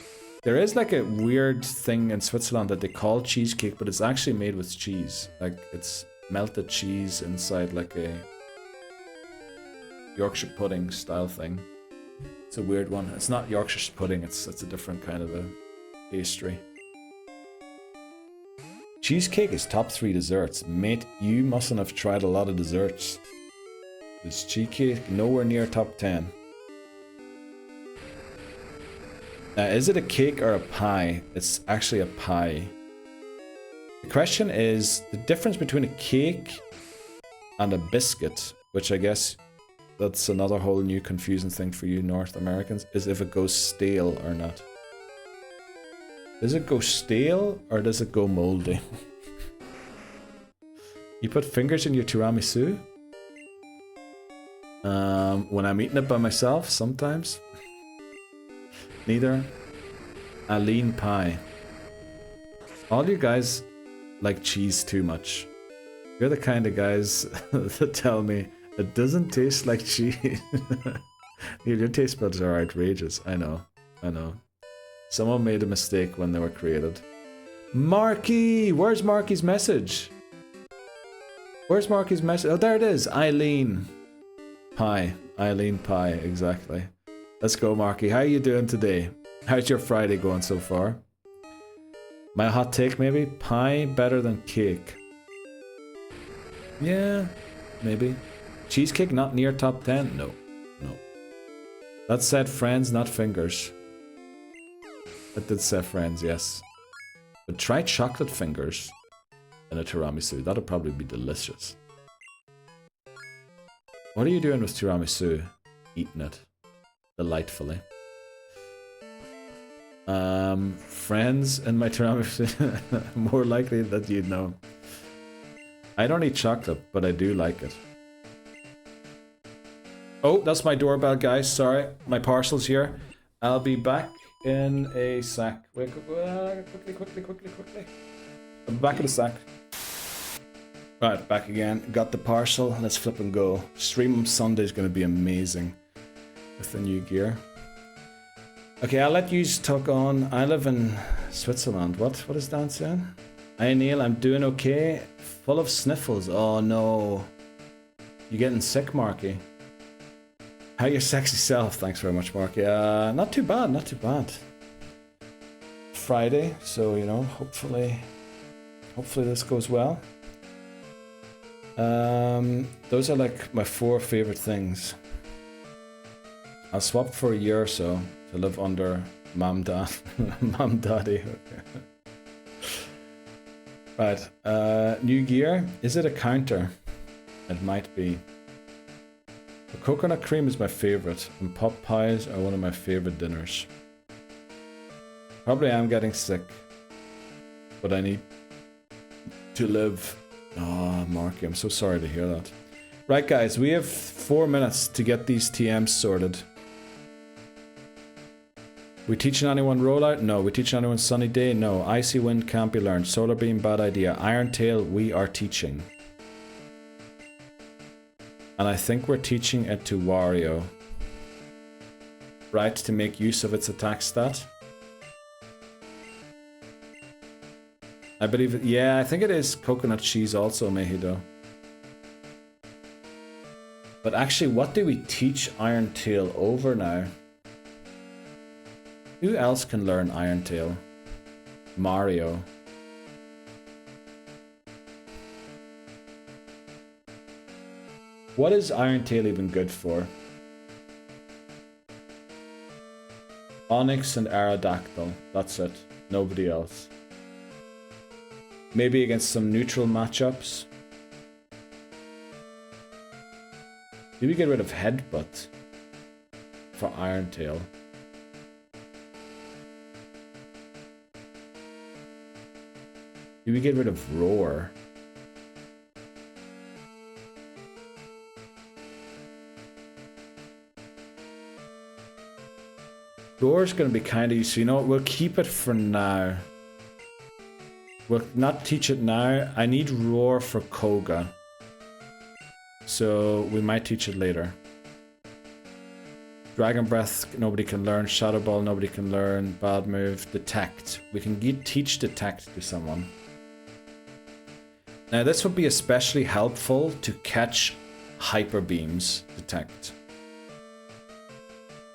There is like a weird thing in Switzerland that they call cheesecake, but it's actually made with cheese. Like, it's melted cheese inside like a Yorkshire pudding style thing. It's a weird one. It's not Yorkshire pudding, it's a different kind of a pastry. Cheesecake is top 3 desserts. Mate, you mustn't have tried a lot of desserts. Is cheesecake nowhere near top 10? Now, is it a cake or a pie? It's actually a pie. The question is the difference between a cake and a biscuit, which I guess that's another whole new confusing thing for you North Americans, is if it goes stale or not. Does it go stale or does it go moldy? You put fingers in your tiramisu? When I'm eating it by myself, sometimes. Neither. A lean pie. All you guys like cheese too much. You're the kind of guys that tell me it doesn't taste like cheese. Your taste buds are outrageous. I know. Someone made a mistake when they were created. Marky! Where's Marky's message? Where's Marky's message? Oh, there it is. Eileen Pie. Eileen Pie, exactly. Let's go, Marky. How are you doing today? How's your Friday going so far? My hot take, maybe? Pie better than cake. Yeah, maybe. Cheesecake not near top 10? No. That said friends, not fingers. That did say friends, yes. But try chocolate fingers in a tiramisu. That'll probably be delicious. What are you doing with tiramisu? Eating it. Delightfully. Friends in my tiramisu. More likely that you'd know. I don't eat chocolate, but I do like it. Oh, that's my doorbell, guys. Sorry, my parcel's here. I'll be back in a sec. Wait, quickly. I'm back in a sec. Right, back again. Got the parcel. Let's flip and go. Stream on Sunday is going to be amazing with the new gear. Okay, I'll let you talk on. I live in Switzerland. What is Dan saying? Hi Neil, I'm doing okay. Full of sniffles. Oh no. You getting sick, Marky? How your sexy self? Thanks very much, Marky. Not too bad. Friday, so you know, hopefully this goes well. Those are like my 4 favorite things. I'll swap for a year or so to live under mom, daddy. Right, new gear. Is it a counter? It might be. The coconut cream is my favorite, and pot pies are one of my favorite dinners. Probably am getting sick, but I need to live. Oh, Marky, I'm so sorry to hear that. Right, guys, we have 4 minutes to get these TMs sorted. We teaching anyone rollout? No. We teaching anyone sunny day? No. Icy wind can't be learned. Solar beam, bad idea. Iron tail, we are teaching. And I think we're teaching it to Wario. Right, to make use of its attack stat. I believe it. Yeah, I think it is coconut cheese also, Mehido. But actually, what do we teach Iron Tail over now? Who else can learn Iron Tail? Mario. What is Iron Tail even good for? Onyx and Aerodactyl. That's it. Nobody else. Maybe against some neutral matchups. Do we get rid of Headbutt for Iron Tail? Do we get rid of Roar? Roar's gonna be kind of useful. You know what? We'll keep it for now. We'll not teach it now. I need Roar for Koga. So we might teach it later. Dragon Breath, nobody can learn. Shadow Ball, nobody can learn. Bad Move. Detect. We can teach Detect to someone. Now this would be especially helpful to catch Hyper Beams. Detect.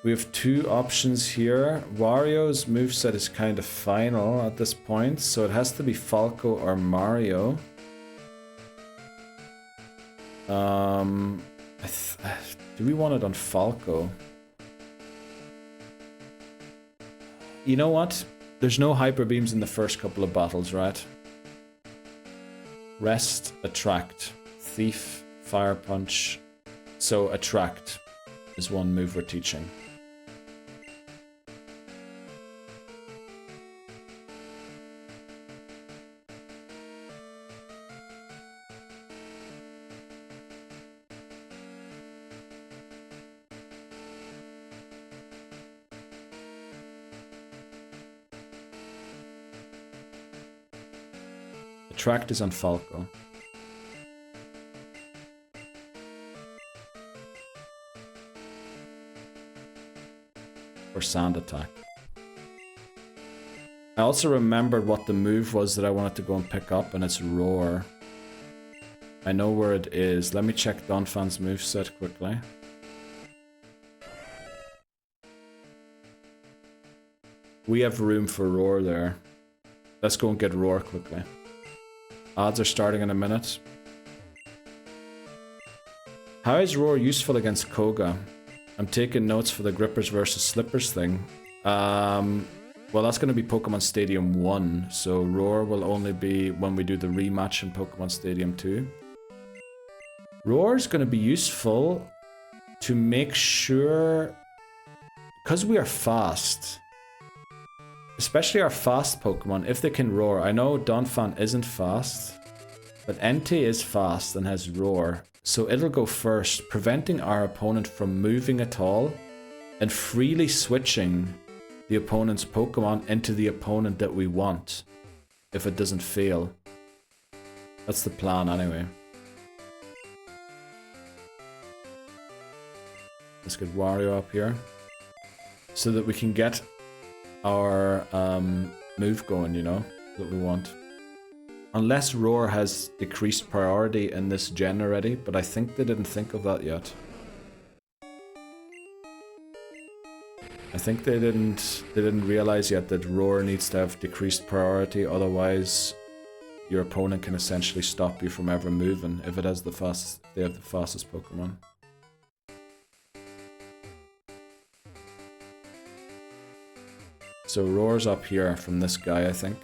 We have two options here. Wario's moveset is kind of final at this point, so it has to be Falco or Mario. Do we want it on Falco? You know what? There's no Hyper Beams in the first couple of battles, right? Rest, Attract, Thief, Fire Punch. So Attract is one move we're teaching. Attract is on Falco. Or Sand Attack. I also remembered what the move was that I wanted to go and pick up, and it's Roar. I know where it is. Let me check Donphan's moveset quickly. We have room for Roar there. Let's go and get Roar quickly. Odds are starting in a minute. How is Roar useful against Koga? I'm taking notes for the Grippers versus Slippers thing. Well, that's going to be Pokemon Stadium 1, so Roar will only be when we do the rematch in Pokemon Stadium 2. Roar is going to be useful to make sure... Because we are fast... Especially our fast Pokemon, if they can Roar. I know Donphan isn't fast, but Entei is fast and has Roar. So it'll go first, preventing our opponent from moving at all and freely switching the opponent's Pokemon into the opponent that we want, if it doesn't fail. That's the plan anyway. Let's get Wario up here, so that we can get our move going, you know, that we want. Unless Roar has decreased priority in this gen already, but I think they didn't think of that yet. I think they didn't realize yet that Roar needs to have decreased priority, otherwise your opponent can essentially stop you from ever moving if it has the fastest, they have the fastest Pokemon. So Roar's up here from this guy, I think.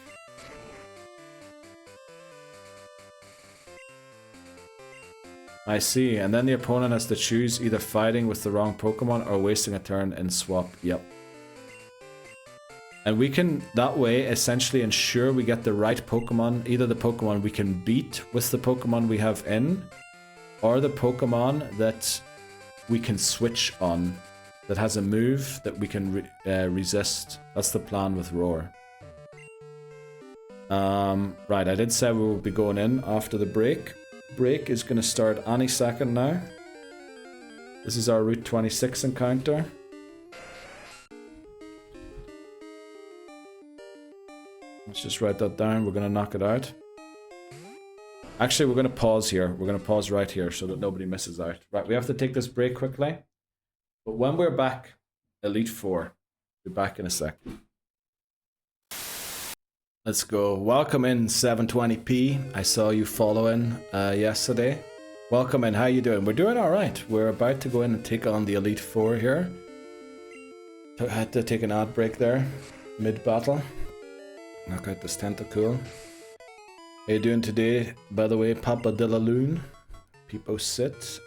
I see, and then the opponent has to choose either fighting with the wrong Pokemon or wasting a turn in swap. Yep. And we can, that way, essentially ensure we get the right Pokemon, either the Pokemon we can beat with the Pokemon we have in, or the Pokemon that we can switch on, that has a move that we can resist. That's the plan with Roar. Right, I did say we will be going in after the break. Break is going to start any second now. This is our Route 26 encounter. Let's just write that down. We're gonna knock it out. Actually, we're gonna pause here. We're gonna pause right here so that nobody misses out. Right, we have to take this break quickly. But when we're back, Elite Four. Be back in a sec. Let's go. Welcome in 720p. I saw you following yesterday. Welcome in. How you doing? We're doing all right. We're about to go in and take on the Elite Four here. I had to take an ad break there, mid-battle. Knock out this tentacle. How you doing today? By the way, Papa de la Lune. Peepo Sit.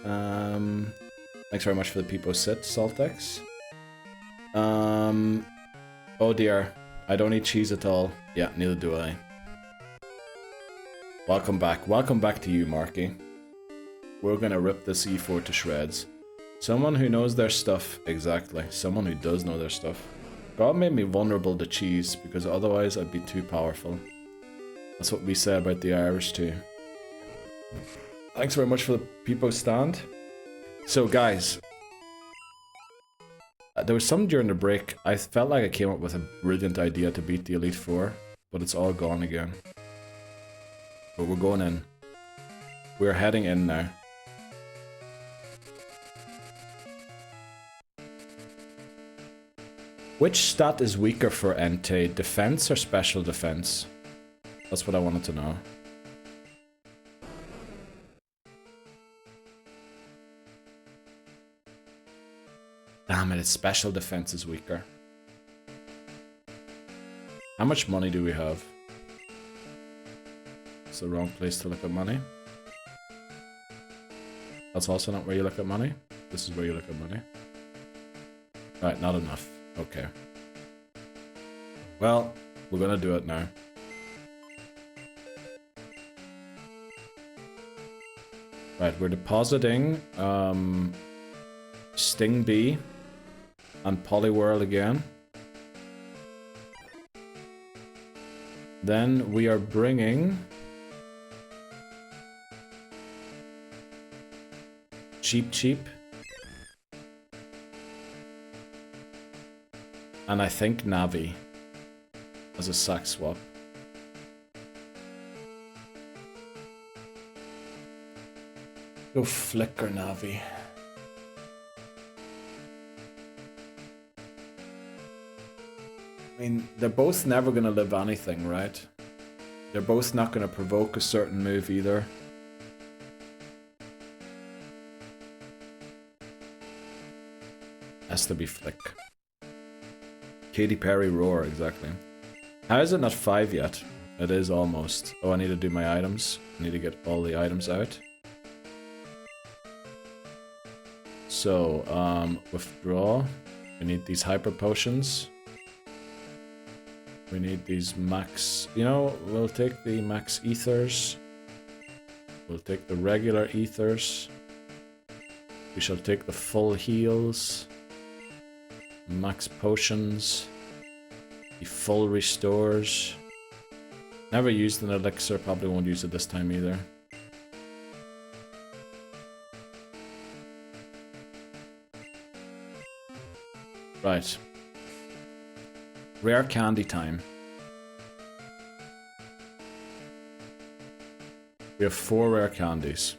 Thanks very much for the Peepo Sit, Saltex. Oh dear. I don't eat cheese at all. Yeah, neither do I. Welcome back. Welcome back to you, Marky. We're gonna rip this E4 to shreds. Someone who knows their stuff. Exactly. Someone who does know their stuff. God made me vulnerable to cheese, because otherwise I'd be too powerful. That's what we say about the Irish too. Thanks very much for the Peepo stand. So guys, there was some during the break. I felt like I came up with a brilliant idea to beat the Elite Four, but it's all gone again. But we're going in. We're heading in now. Which stat is weaker for Entei? Defense or special defense? That's what I wanted to know. Damn it, its special defense is weaker. How much money do we have? It's the wrong place to look at money. That's also not where you look at money. This is where you look at money. Right, not enough. Okay. Well, we're gonna do it now. Right, we're depositing Sting Bee and Poliwhirl again. Then we are bringing Cheep Cheep. And I think Navi as a sack swap. Go Flicker Navi. I mean, they're both never gonna live anything, right? They're both not gonna provoke a certain move either. Has to be Flick. Katy Perry Roar, exactly. How is it not 5 yet? It is almost. Oh, I need to do my items. I need to get all the items out. So, withdraw. We need these hyper potions. We need these max... You know, we'll take the max ethers. We'll take the regular ethers. We shall take the full heals. Max potions. The full restores. Never used an elixir, probably won't use it this time either. Right. Rare candy time. We have 4 rare candies.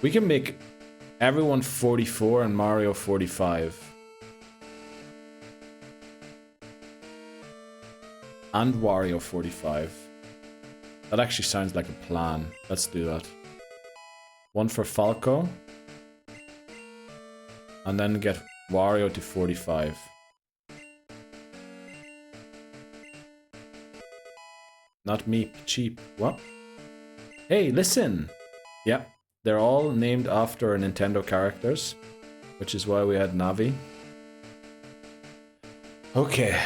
We can make everyone 44 and Mario 45. And Wario 45. That actually sounds like a plan. Let's do that. One for Falco. And then get Wario to 45. Not me, cheap. What? Hey, listen! Yep. They're all named after Nintendo characters, which is why we had Navi. Okay.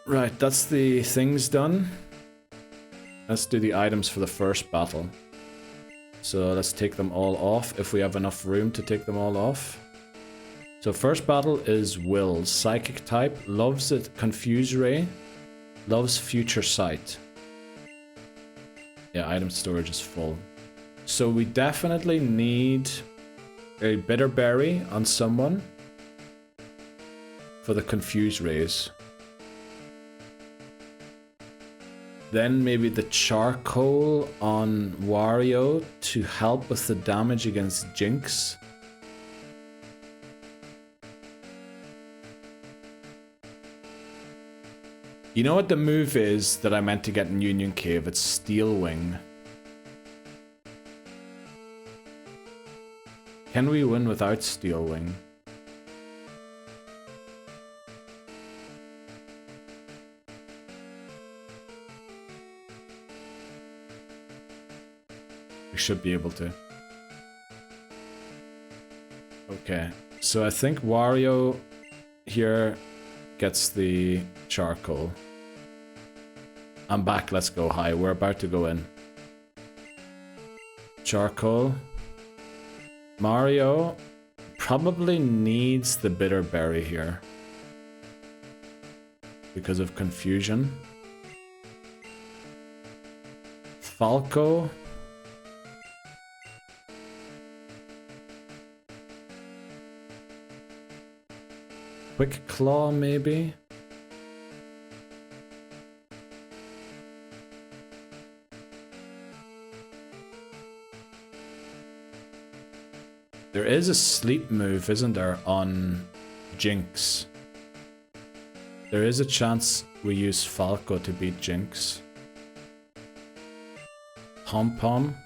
Right, that's the things done. Let's do the items for the first battle. So let's take them all off, if we have enough room to take them all off. So first battle is Will, Psychic type, loves it, Confuse Ray, loves Future Sight. Yeah, item storage is full. So we definitely need a Bitter Berry on someone. for the confuse raise. Then maybe the charcoal on Wario to help with the damage against Jinx. You know what the move is that I meant to get in Union Cave? It's Steel Wing. Can we win without Steel Wing? We should be able to. Okay, so I think Wario here gets the charcoal. I'm back, let's go high. We're about to go in. Charcoal. Mario probably needs the bitter berry here because of confusion. Falco. Quick Claw, maybe? There is a sleep move, isn't there, on Jinx? There is a chance we use Falco to beat Jinx. Pom Pom.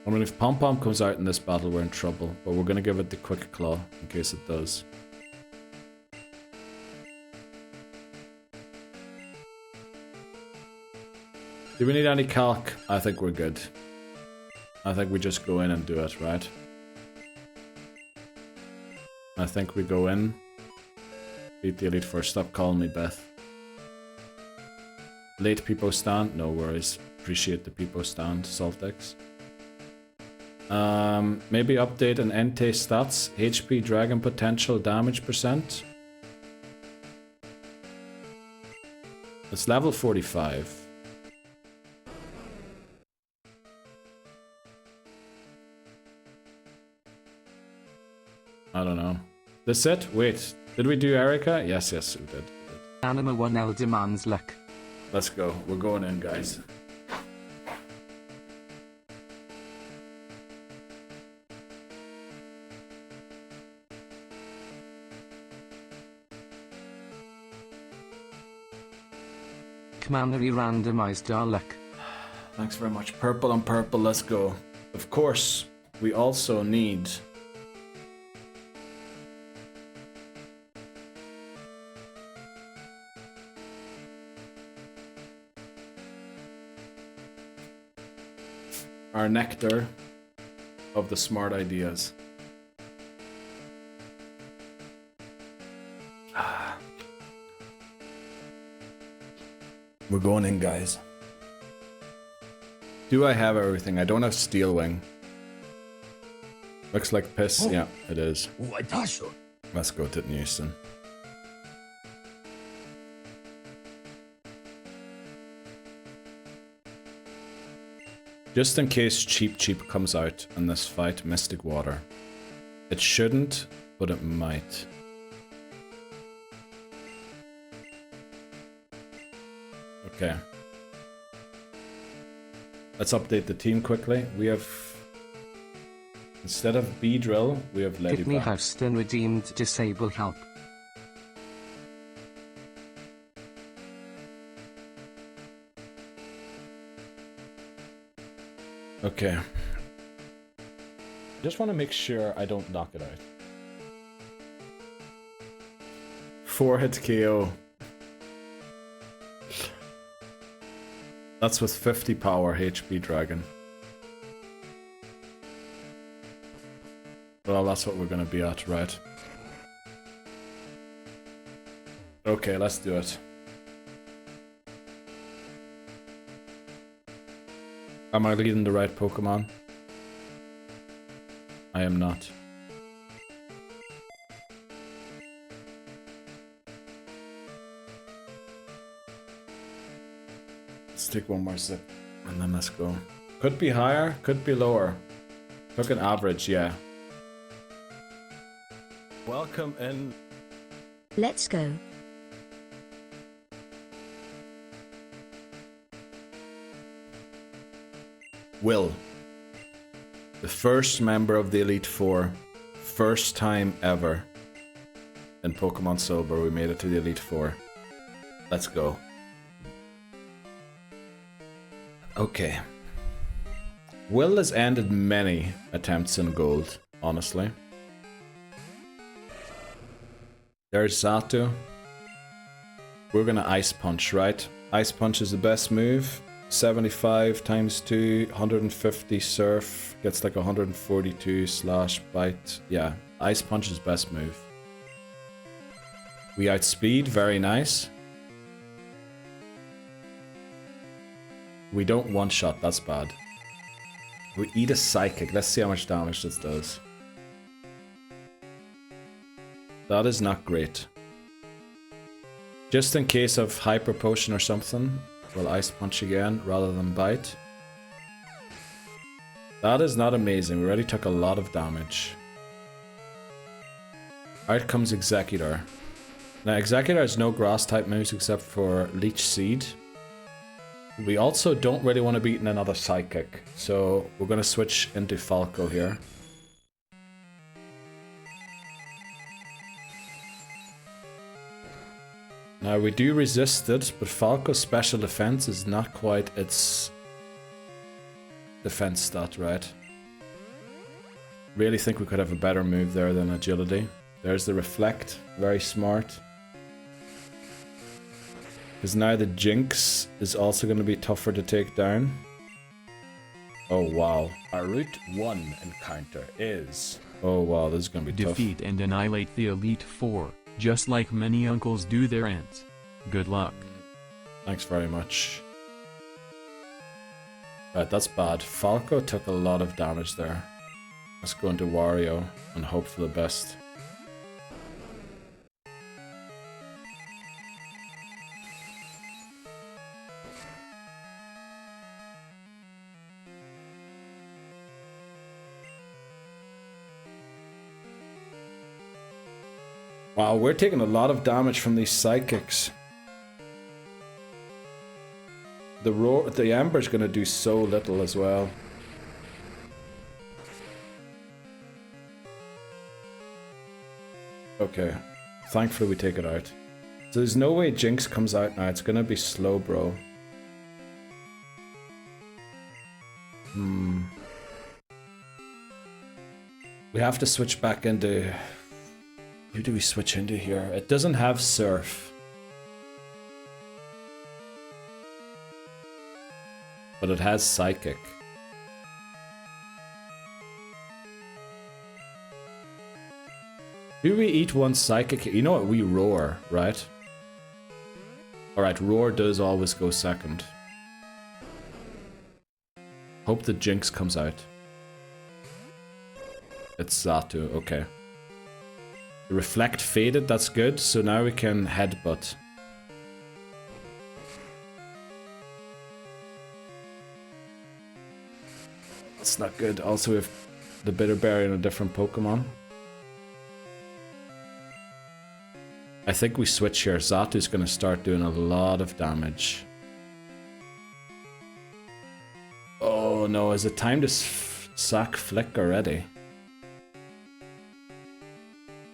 I mean, if Pom Pom comes out in this battle, we're in trouble. But we're gonna give it the Quick Claw in case it does. Do we need any calc? I think we're good. I think we just go in and do it, right? I think we go in. Beat the Elite Four. Stop calling me Beth. Late Peepo stand? No worries. Appreciate the Peepo stand, Saltex. Maybe update an Entei stats. HP, Dragon Potential, Damage percent. It's level 45. I don't know. This it? Wait, did we do Erica? Yes, we did. Anima 1L demands luck. Let's go. We're going in, guys. Commandery randomized our luck. Thanks very much. Purple on purple, let's go. Of course, we also need... our nectar of the smart ideas. We're going in, guys. Do I have everything? I don't have Steel Wing. Looks like piss. Yeah, it is. Let's go to Newston. Just in case Cheap comes out in this fight, Mystic Water. It shouldn't, but it might. Okay. Let's update the team quickly. We have... instead of Beedrill, we have Hit me Ladybug. Houston redeemed disable help. Okay. Just want to make sure I don't knock it out. 4-hit KO. That's with 50 power HP Dragon. Well, that's what we're gonna be at, right? Okay, let's do it. Am I leading the right Pokemon? I am not. Let's take one more sip and then let's go. Could be higher, could be lower. Took an average, yeah. welcome in. Let's go. Will. The first member of the Elite Four. First time ever in Pokemon Silver we made it to the Elite Four. Let's go. Okay. Will has ended many attempts in gold, honestly. There's Zato. We're gonna Ice Punch, right? Ice Punch is the best move. 75 times 2, 150 Surf, gets like 142 slash bite. Yeah, Ice Punch is best move. We outspeed, very nice. We don't one-shot, that's bad. We eat a Psychic, let's see how much damage this does. That is not great. Just in case of Hyper Potion or something, we'll Ice Punch again rather than bite. That is not amazing, we already took a lot of damage. Out comes Executor. Now Executor has no grass type moves except for Leech Seed. We also don't really want to beat in another Psychic, so we're going to switch into Falco here. Now we do resist it, but Falco's special defense is not quite its defense stat, right? Really think we could have a better move there than Agility. There's the Reflect, very smart. Because now the Jinx is also going to be tougher to take down. Oh wow. Our Route 1 encounter is... Oh wow, this is going to be tough. Defeat and annihilate the Elite Four, just like many uncles do their aunts. Good luck. Thanks very much. Right, that's bad. Falco took a lot of damage there. Let's go into Wario and hope for the best. Wow, we're taking a lot of damage from these Psychics. The Ember's gonna do so little as well. Okay. Thankfully we take it out. So there's no way Jinx comes out now. It's gonna be slow, bro. We have to switch back into... Who do we switch into here? It doesn't have Surf. But it has Psychic. Do we eat one Psychic? You know what? We Roar, right? Alright, Roar does always go second. Hope the Jinx comes out. It's Zato, okay. The Reflect faded, that's good. So now we can Headbutt. That's not good. Also, we have the Bitter Berry and a different Pokemon. I think we switch here. Zatu's going to start doing a lot of damage. Oh no, is it time to sack Flick already?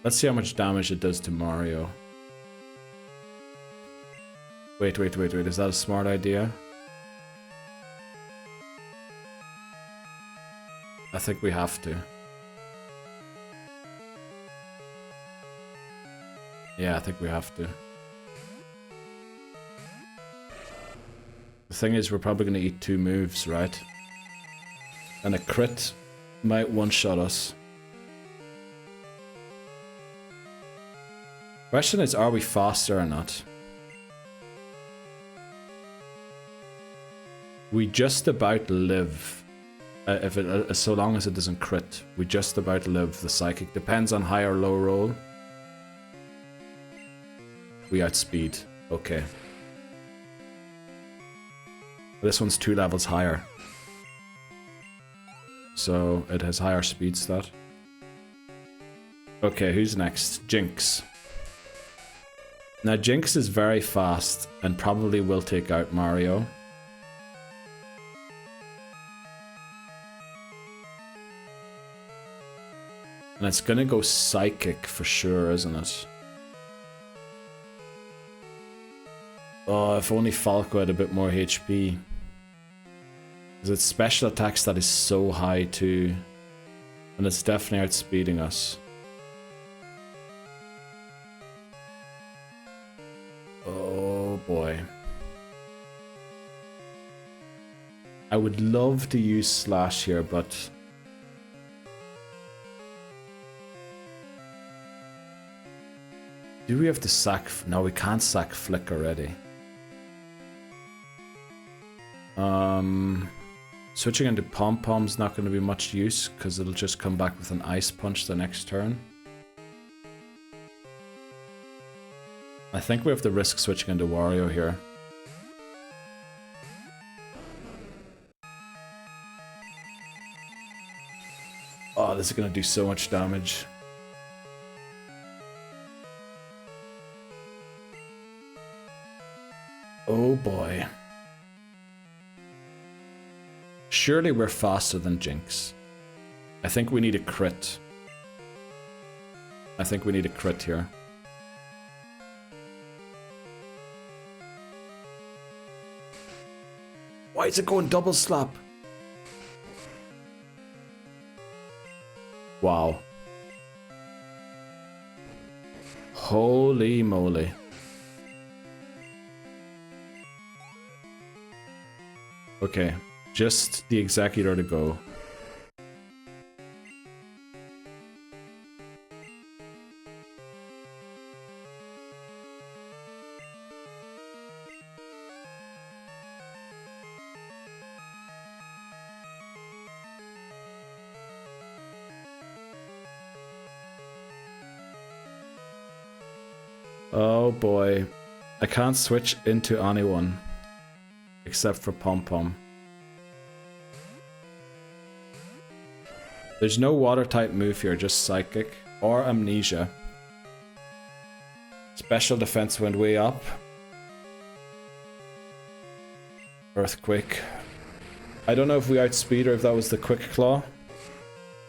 Let's see how much damage it does to Mario. Wait. Is that a smart idea? I think we have to. Yeah, I think we have to. The thing is, we're probably going to eat 2 moves, right? And a crit might one-shot us. Question is, are we faster or not? We just about live. If it, so long as it doesn't crit, we just about live the Psychic. Depends on high or low roll. We outspeed. Okay. This one's 2 levels higher. So it has higher speed stat. Okay, who's next? Jinx. Now, Jinx is very fast and probably will take out Mario. And it's gonna go Psychic for sure, isn't it? Oh, if only Falco had a bit more HP. Because its special attack stat is so high too. And it's definitely outspeeding us. Oh boy. I would love to use Slash here, but... do we have to sack... no, we can't sack Flick already. Switching into Pom-Pom's not going to be much use, because it'll just come back with an Ice Punch the next turn. I think we have to risk switching into Wario here. Oh, this is going to do so much damage. Oh boy. Surely we're faster than Jinx. I think we need a crit. I think we need a crit here. Why is it going double slap? Wow. Holy moly. Okay, just the Executor to go. Oh boy. I can't switch into anyone. Except for Pom-Pom. There's no water type move here, just Psychic or Amnesia. Special defense went way up. Earthquake. I don't know if we outspeed or if that was the Quick Claw.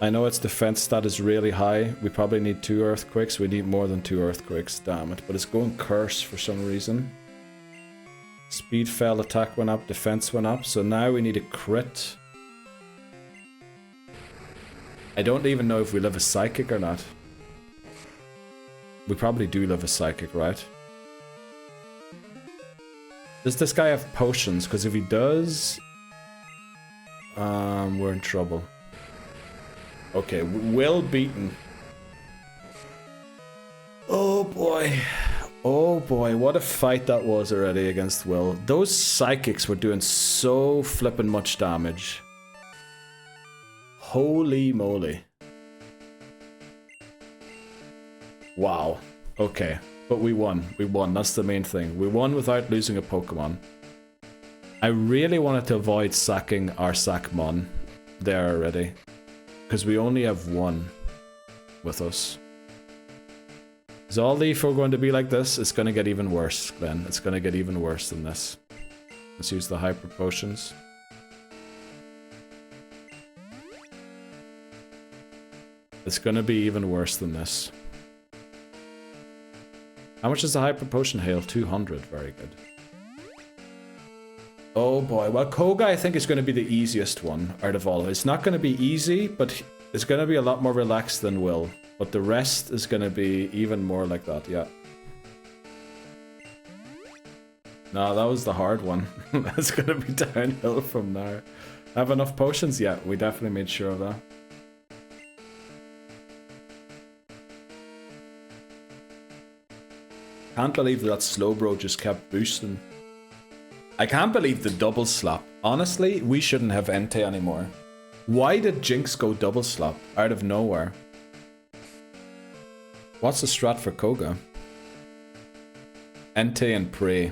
I know its defense stat is really high. We probably need 2 Earthquakes. We need more than 2 Earthquakes, damn it. But it's going Curse for some reason. Speed fell, attack went up, defense went up. So now we need a crit. I don't even know if we live a Psychic or not. We probably do live a Psychic, right? Does this guy have potions? Because if he does... we're in trouble. Okay, Will beaten. Oh boy. Oh boy, what a fight that was already against Will. Those Psychics were doing so flippin' much damage. Holy moly. Wow. Okay, but we won. We won, that's the main thing. We won without losing a Pokemon. I really wanted to avoid sacking our Sackmon there already. Because we only have 1 with us. Is all the Evo going to be like this? It's going to get even worse, Glenn. It's going to get even worse than this. Let's use the Hyper Potions. It's going to be even worse than this. How much is the Hyper Potion hail? 200. Very good. Oh boy. Well, Koga I think is going to be the easiest one out of all. It's not going to be easy, but it's going to be a lot more relaxed than Will. But the rest is going to be even more like that, yeah. No, that was the hard one. That's going to be downhill from now. Have enough potions? Yeah, we definitely made sure of that. Can't believe that Slowbro just kept boosting. I can't believe the double slap. Honestly, we shouldn't have Entei anymore. Why did Jinx go double slap out of nowhere? What's the strat for Koga? Entei and Prey.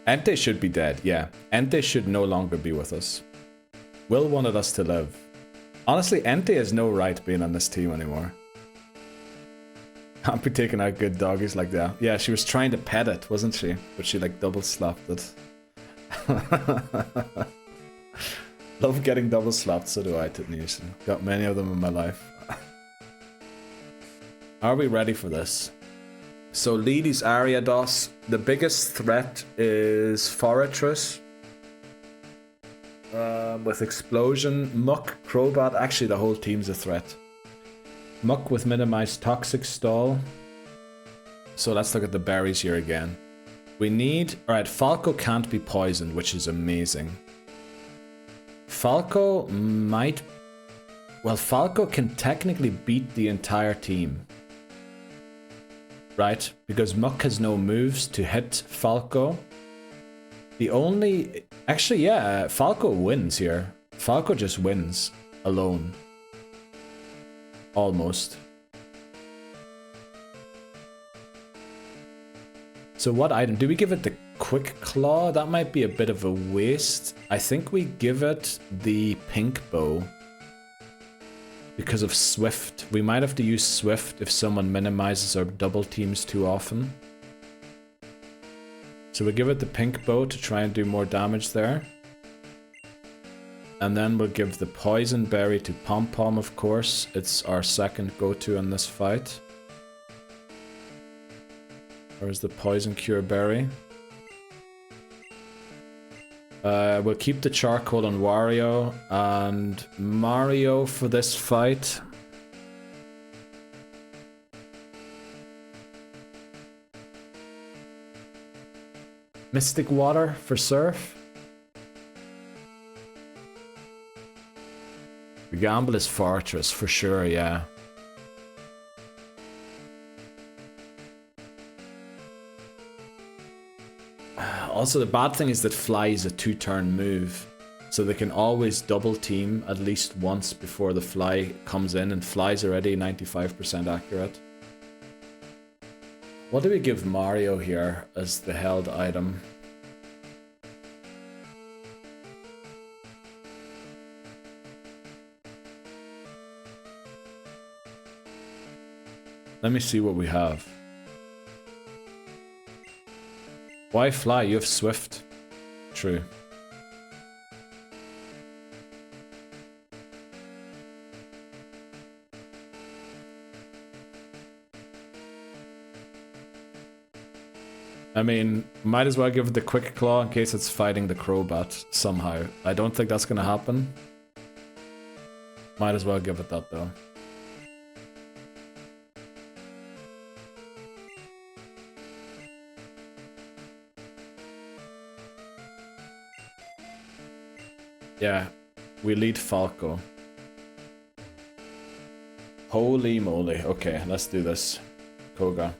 Entei should be dead, yeah. Entei should no longer be with us. Will wanted us to live. Honestly, Entei has no right being on this team anymore. Can't be taking out good doggies like that. Yeah, she was trying to pet it, wasn't she? But she like double slapped it. Love getting double slapped, so do I, Titnese. Got many of them in my life. Are we ready for this? So lead is Ariados. The biggest threat is Fortress. With Explosion, Muck, Crobat. Actually, the whole team's a threat. Muck with minimized Toxic Stall. So let's look at the berries here again. We need... Alright, Falco can't be poisoned, which is amazing. Falco might... Well, Falco can technically beat the entire team. Right? Because Muck has no moves to hit Falco. The only... Actually, yeah, Falco wins here. Falco just wins alone. Almost. So what item? Do we give it the Quick Claw? That might be a bit of a waste. I think we give it the Pink Bow. Because of Swift. We might have to use Swift if someone minimizes or double teams too often. So we give it the Pink Bow to try and do more damage there. And then we'll give the Poison Berry to Pom Pom, of course. It's our second go-to in this fight. Where's the Poison Cure Berry? We'll keep the Charcoal on Wario and Mario for this fight. Mystic Water for Surf. The gamble is Fortress for sure, yeah. Also, the bad thing is that Fly is a 2-turn move. So they can always double team at least once before the Fly comes in, and Fly's already 95% accurate. What do we give Mario here as the held item? Let me see what we have. Why Fly? You have Swift. True. I mean, might as well give it the Quick Claw in case it's fighting the Crobat somehow. I don't think that's gonna happen. Might as well give it that though. Yeah, we lead Falco. Holy moly. Okay, let's do this. Koga.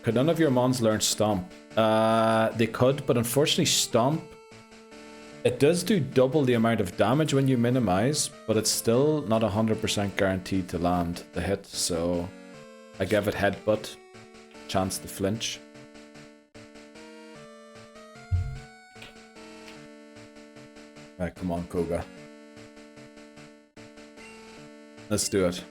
Could none of your mons learn Stomp? They could, but unfortunately Stomp, it does do double the amount of damage when you minimize, but it's still not 100% guaranteed to land the hit, so I gave it Headbutt. Chance to flinch. Right, come on, Koga. Let's do it.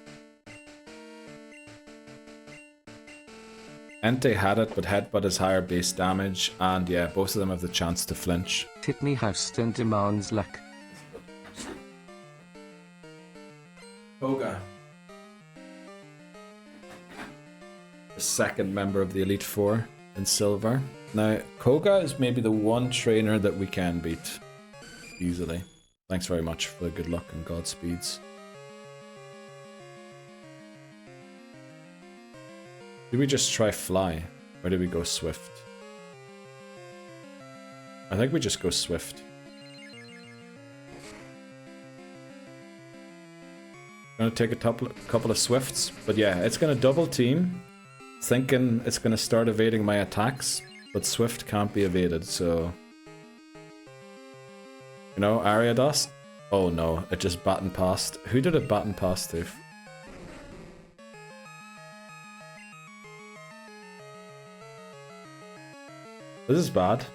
Entei had it, but Headbutt is higher base damage, and yeah, both of them have the chance to flinch. Titney Houston demands luck. Koga. The second member of the Elite Four in silver. Now, Koga is maybe the one trainer that we can beat. Easily. Thanks very much for the good luck and Godspeeds. Did we just try Fly? Or did we go Swift? I think we just go Swift. Gonna take a couple of Swifts, but yeah, it's gonna double team. Thinking it's gonna start evading my attacks, but Swift can't be evaded, so... You know, Ariados? Oh no, it just battened past. Who did it batten past to? This is bad.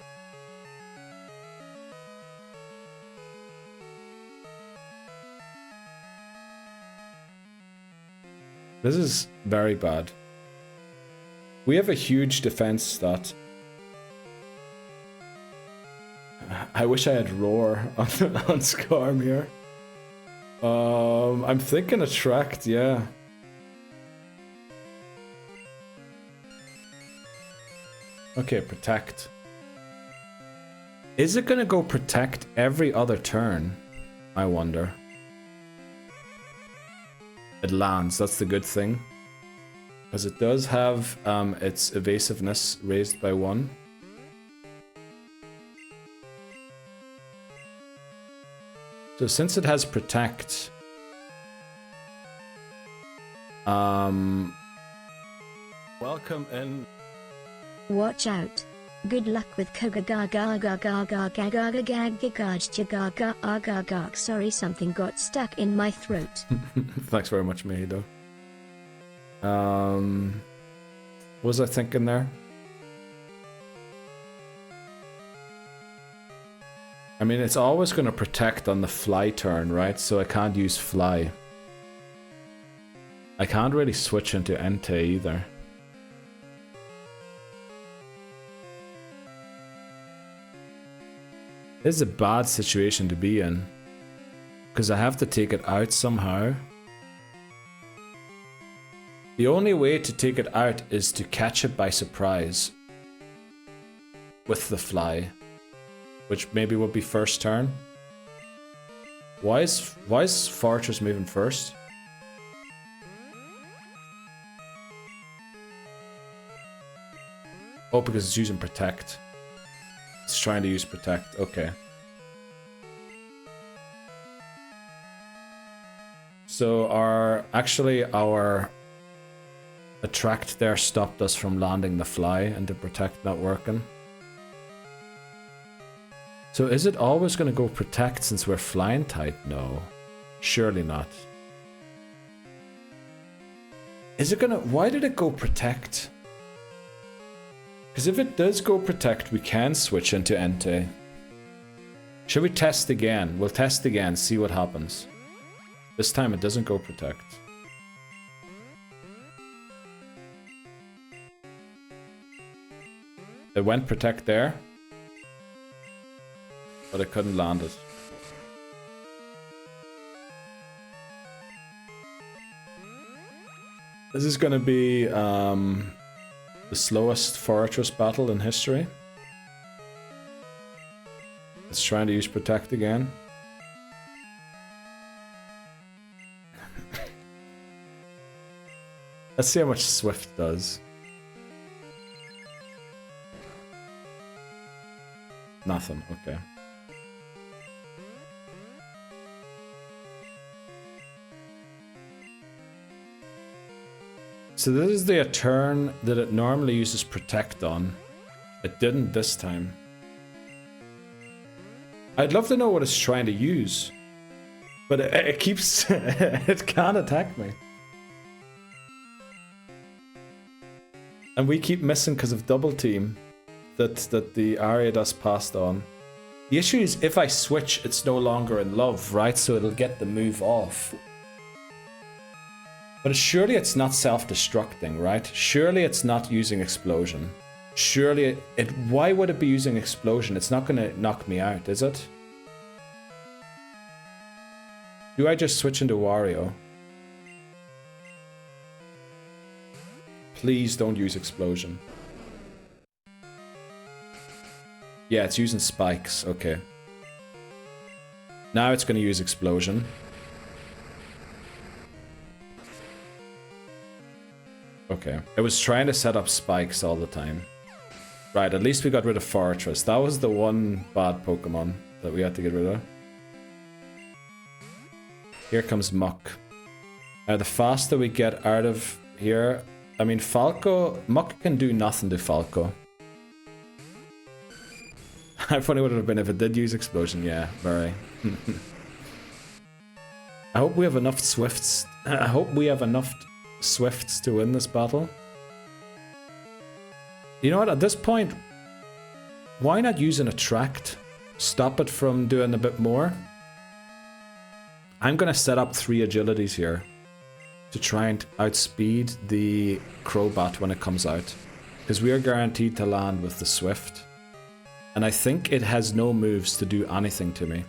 This is very bad. We have a huge defense stat. I wish I had Roar on Scarm here. I'm thinking Attract, yeah. Okay, Protect. Is it gonna go Protect every other turn? I wonder. It lands, that's the good thing. Because it does have its evasiveness raised by 1. So since it has Protect... Welcome in. Watch out. Good luck with Koga ga ga ga ga ga ga ga ga ga ga ga ga ga ga ga. Sorry, something got stuck in my throat. Thanks very much, Mehido. What was I thinking there? I mean, it's always going to protect on the fly turn, right? So I can't use fly. I can't really switch into Entei either. This is a bad situation to be in. Because I have to take it out somehow. The only way to take it out is to catch it by surprise. With the fly. Which maybe would be first turn. Why is Fortress moving first? Oh, because it's using Protect. It's trying to use Protect, okay. So our Attract there stopped us from landing the fly and the Protect not working. So is it always going to go Protect since we're flying type? No. Surely not. Is it gonna... Why did it go Protect? Because if it does go Protect, we can switch into Entei. Should we test again? We'll test again, see what happens. This time it doesn't go Protect. It went Protect there. But I couldn't land it. This is going to be the slowest Fortress battle in history. It's trying to use Protect again. Let's see how much Swift does. Nothing, okay. So this is the turn that it normally uses Protect on. It didn't this time. I'd love to know what it's trying to use. But it keeps... it can't attack me. And we keep missing because of double team that the Ariados passed on. The issue is if I switch, it's no longer in love, right? So it'll get the move off. But surely it's not self-destructing, right? Surely it's not using Explosion. Surely it... Why would it be using Explosion? It's not going to knock me out, is it? Do I just switch into Wario? Please don't use Explosion. Yeah, it's using Spikes, okay. Now it's going to use Explosion. Okay. It was trying to set up Spikes all the time. Right, at least we got rid of Fortress. That was the one bad Pokemon that we had to get rid of. Here comes Muck. Now, the faster we get out of here... I mean, Falco... Muck can do nothing to Falco. How funny would it have been if it did use Explosion? Yeah, very. I hope we have enough Swifts. I hope we have enough Swifts to win this battle. You know what? At this point, why not use an Attract? Stop it from doing a bit more. I'm going to set up 3 agilities here to try and outspeed the Crobat when it comes out. Because we are guaranteed to land with the Swift. And I think it has no moves to do anything to me.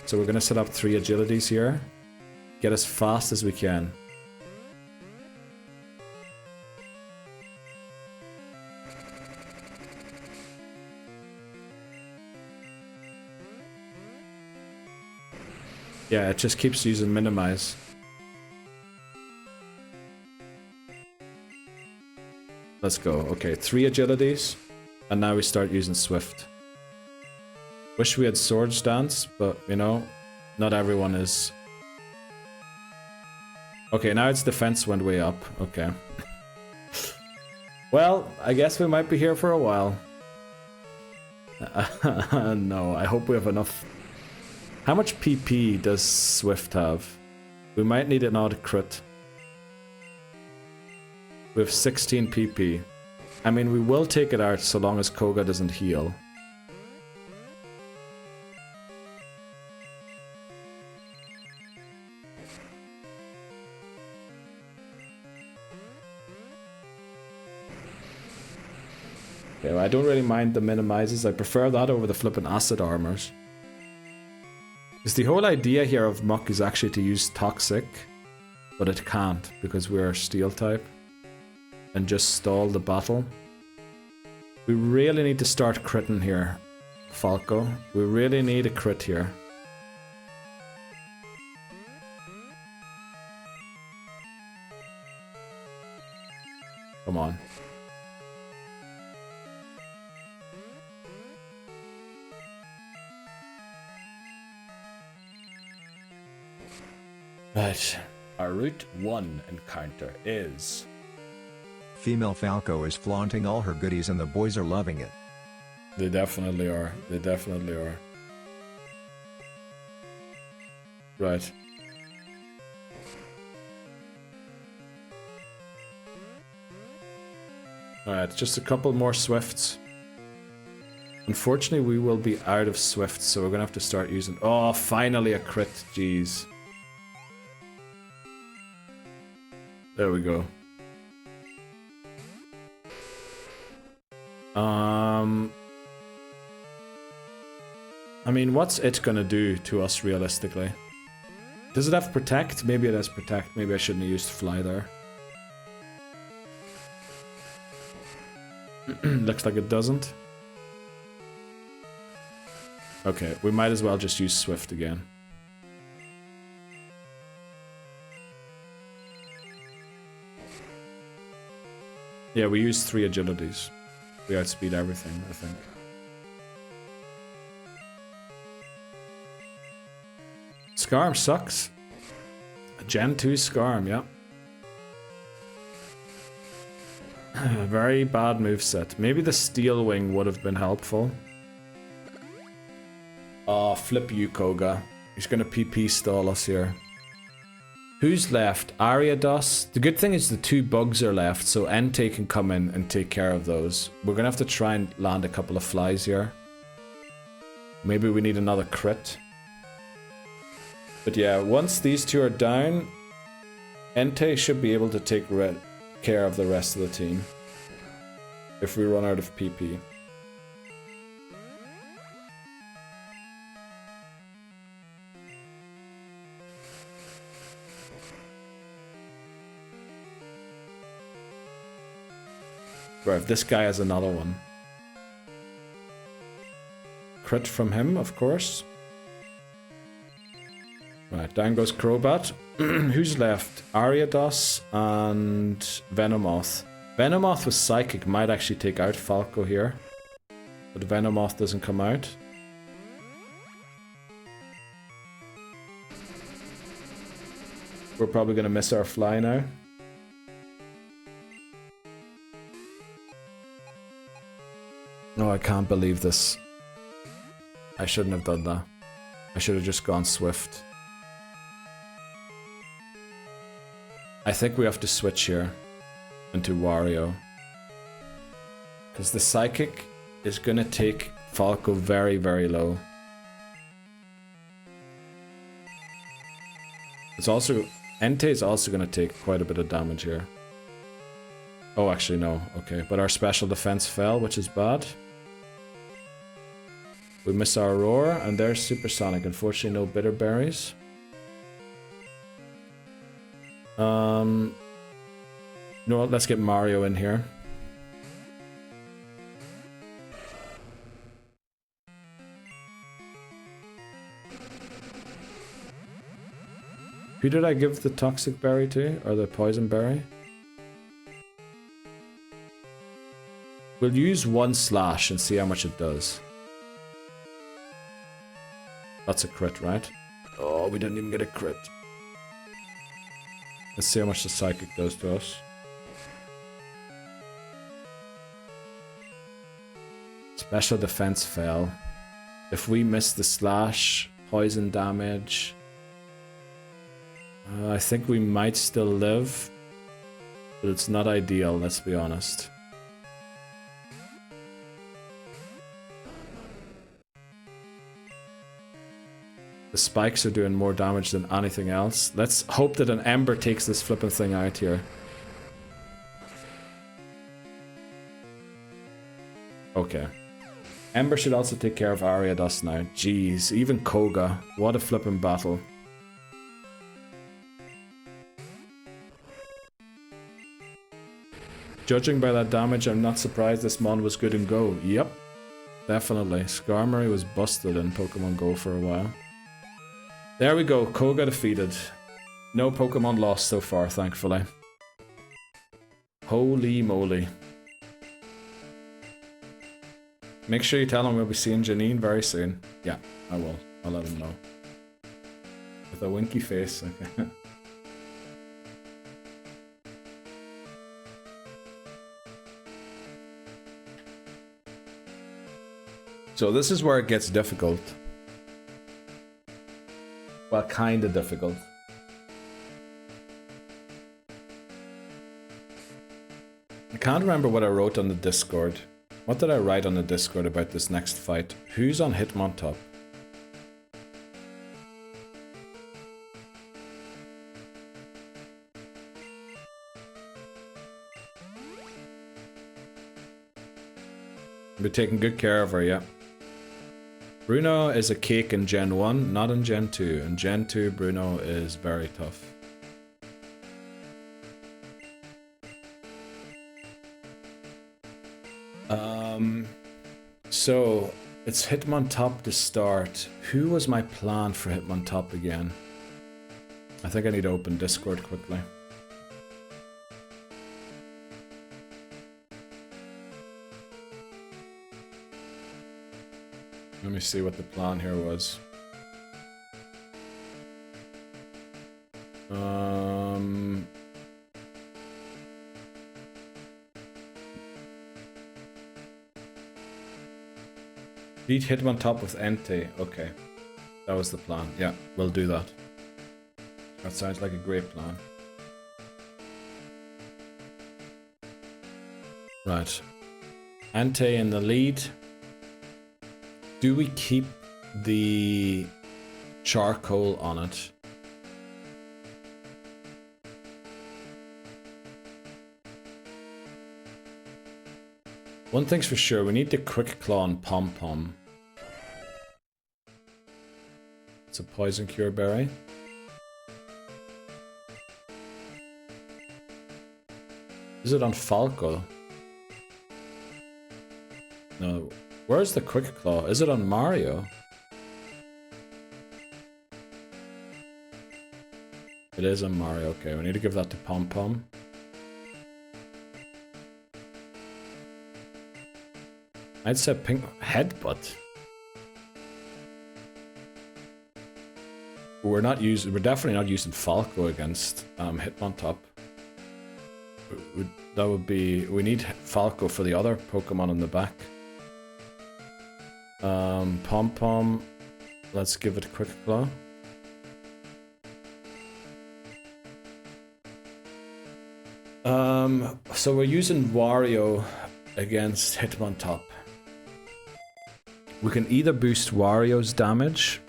So we're going to set up 3 agilities here. Get as fast as we can. Yeah, it just keeps using minimize. Let's go. Okay, 3 agilities. And now we start using Swift. Wish we had Swords Dance, but you know, not everyone is. Okay, now its defense went way up. Okay. Well, I guess we might be here for a while. No, I hope we have enough. How much PP does Swift have? We might need an odd crit. We have 16 PP. I mean, we will take it out so long as Koga doesn't heal. Okay, well, I don't really mind the minimizes. I prefer that over the flippin' acid armors. Because the whole idea here of Muck is actually to use Toxic, but it can't because we're Steel type. And just stall the battle. We really need to start critting here, Falco. We really need a crit here. Come on. Right. Our Route 1 encounter is... Female Falco is flaunting all her goodies and the boys are loving it. They definitely are. They definitely are. Right. Alright, just a couple more Swifts. Unfortunately, we will be out of Swifts, so we're gonna have to start using... Oh, finally a crit. Jeez. There we go. I mean, what's it gonna do to us realistically? Does it have Protect? Maybe it has Protect. Maybe I shouldn't have used Fly there. Looks like it doesn't. Okay, we might as well just use Swift again. Yeah, we use 3 agilities. We outspeed everything, I think. Scarm sucks. A Gen 2 Scarm, yeah. Very bad moveset. Maybe the Steel Wing would have been helpful. Oh, flip you, Koga. He's gonna PP stall us here. Who's left? Ariados? The good thing is the 2 bugs are left, so Entei can come in and take care of those. We're gonna have to try and land a couple of flies here. Maybe we need another crit. But yeah, once these 2 are down, Entei should be able to take care of the rest of the team. If we run out of PP. Right, this guy has another one. Crit from him, of course. Right, down goes Crobat. Who's left? Ariados and Venomoth. Venomoth with Psychic might actually take out Falco here. But Venomoth doesn't come out. We're probably going to miss our fly now. No, I can't believe this. I shouldn't have done that. I should have just gone Swift. I think we have to switch here into Wario. Because the Psychic is going to take Falco very, very low. It's also Entei is also going to take quite a bit of damage here. Oh, actually, no. Okay, but our special defense fell, which is bad. We miss our roar, and there's supersonic. Unfortunately, no bitter berries. You know what? Let's get Mario in here. Who did I give the toxic berry to? Or the poison berry? We'll use one slash and see how much it does. That's a crit, right? Oh, we didn't even get a crit. Let's see how much the psychic does to us. Special defense fell. If we miss the slash, poison damage... I think we might still live, but it's not ideal, let's be honest. The spikes are doing more damage than anything else. Let's hope that an Ember takes this flipping thing out here. Okay. Ember should also take care of Ariados now. Jeez, even Koga. What a flipping battle. Judging by that damage, I'm not surprised this mon was good in Go. Yep, definitely. Skarmory was busted in Pokemon Go for a while. There we go, Koga defeated. No Pokemon lost so far, thankfully. Holy moly. Make sure you tell him we'll be seeing Janine very soon. Yeah, I will. I'll let him know. With a winky face, okay. So this is where it gets difficult. Well, kinda difficult. I can't remember what I wrote on the Discord. What did I write on the Discord about this next fight? Who's on Hitmonchan? We're taking good care of her, yeah. Bruno is a cake in Gen 1, not in Gen 2. In Gen 2, Bruno is very tough. So, it's Hitmonchan to start. Who was my plan for Hitmonchan again? I think I need to open Discord quickly. Let me see what the plan here was. Beat Hitmonchan with Entei. Okay. That was the plan. Yeah, we'll do that. That sounds like a great plan. Right. Entei in the lead. Do we keep the charcoal on it? One thing's for sure, we need to Quick Claw on Pom Pom. It's a Poison Cure Berry. Is it on Falco? No. Where's the Quick Claw? Is it on Mario? It is on Mario. Okay, we need to give that to Pom Pom. I'd say pink headbutt. We're definitely not using Falco against Hitmonchan. That would be, we need Falco for the other Pokemon in the back. Pom Pom, let's give it a Quick Claw. So we're using Wario against Hitmonchan. We can either boost Wario's damage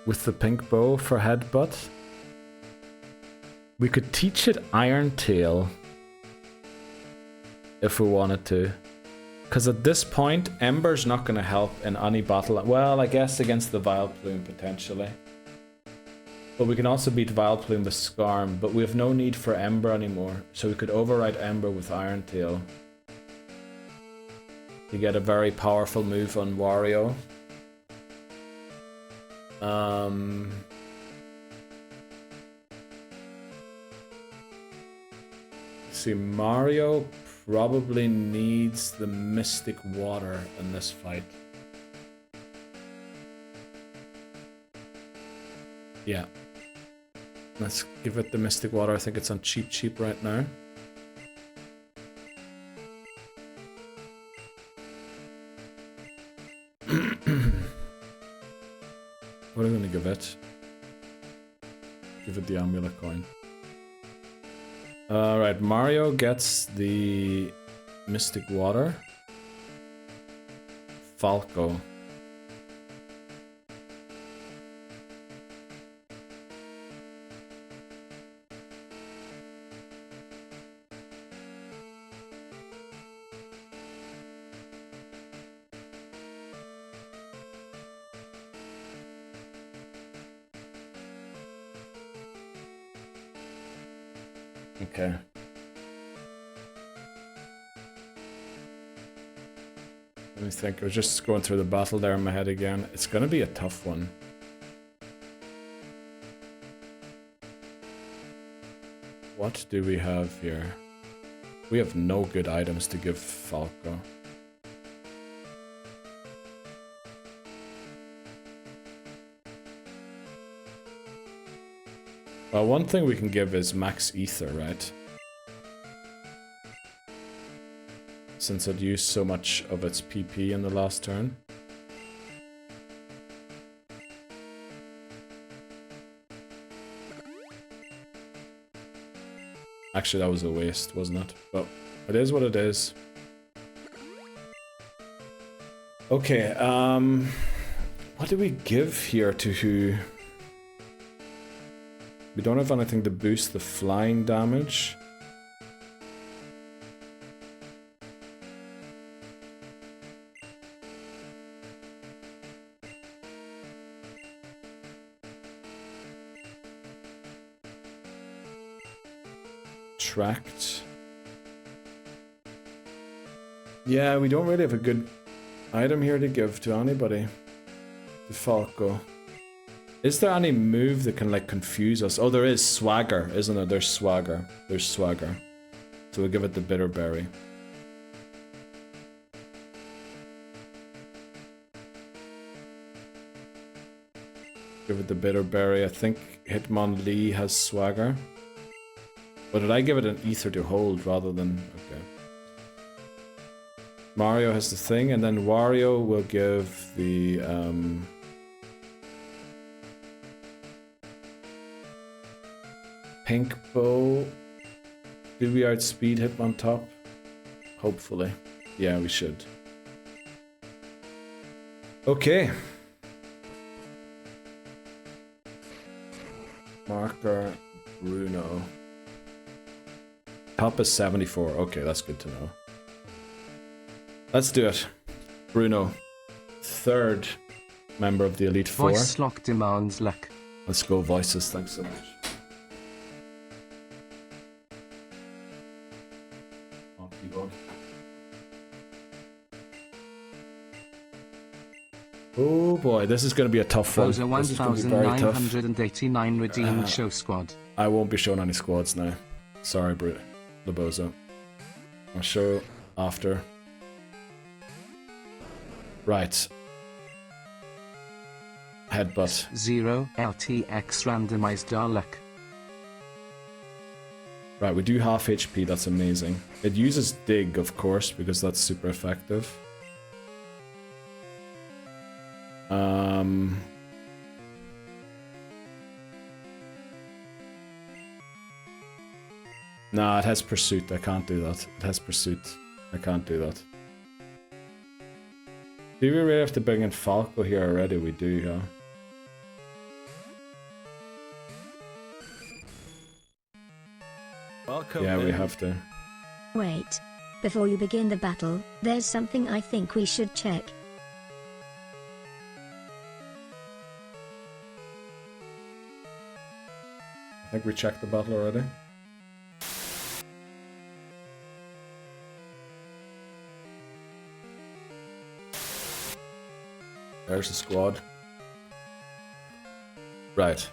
with the pink bow for headbutt, We could teach it Iron Tail if we wanted to. Because at this point, Ember's not going to help in any battle. Well, I guess against the Vileplume potentially. But we can also beat Vileplume with Scarm, but we have no need for Ember anymore. So we could override Ember with Iron Tail. You get a very powerful move on Wario. See, Mario probably needs the Mystic Water in this fight. Yeah. Let's give it the Mystic Water. I think it's on cheap right now. What are we going to give it? Give it the Amulet Coin. Alright, Mario gets the Mystic Water. Falco. Okay. Let me think. I was just going through the battle there in my head again. It's going to be a tough one. What do we have here? We have no good items to give Falco. Well, one thing we can give is Max Ether, right? Since it used so much of its PP in the last turn. Actually, that was a waste, wasn't it? But it is what it is. Okay, what do we give here to who? We don't have anything to boost the flying damage. Tracked. Yeah, we don't really have a good item here to give to anybody. To Falco. Is there any move that can like confuse us? Oh, there is Swagger, isn't there? There's Swagger. There's Swagger. So we'll give it the Bitter Berry. Give it the Bitter Berry. I think Hitmonlee has Swagger. But did I give it an Ether to hold rather than... Okay. Mario has the thing, and then Wario will give the... Pink Bow. Do we outspeed Hitmontop? Hopefully. Yeah, we should. Okay. Marker Bruno. Top is 74. Okay, that's good to know. Let's do it. Bruno. Third member of the Elite Four. Voice lock demands luck. Let's go, voices. Thanks so much. Oh boy, this is going to be a tough one. Rosa 1989 redeemed show squad. I won't be showing any squads now. Sorry, Labozo. I'll show after. Right. Headbutt. 0 LTX randomized luck. Right, we do half HP, that's amazing. It uses Dig, of course, because that's super effective. Nah, it has Pursuit. I can't do that. It has Pursuit. I can't do that. Do we really have to bring in Falco here already? We do, yeah. welcome. Yeah, we in. have to. Wait. Before you begin the battle, there's something I think we should check. I think we checked the battle already. There's the squad. Right.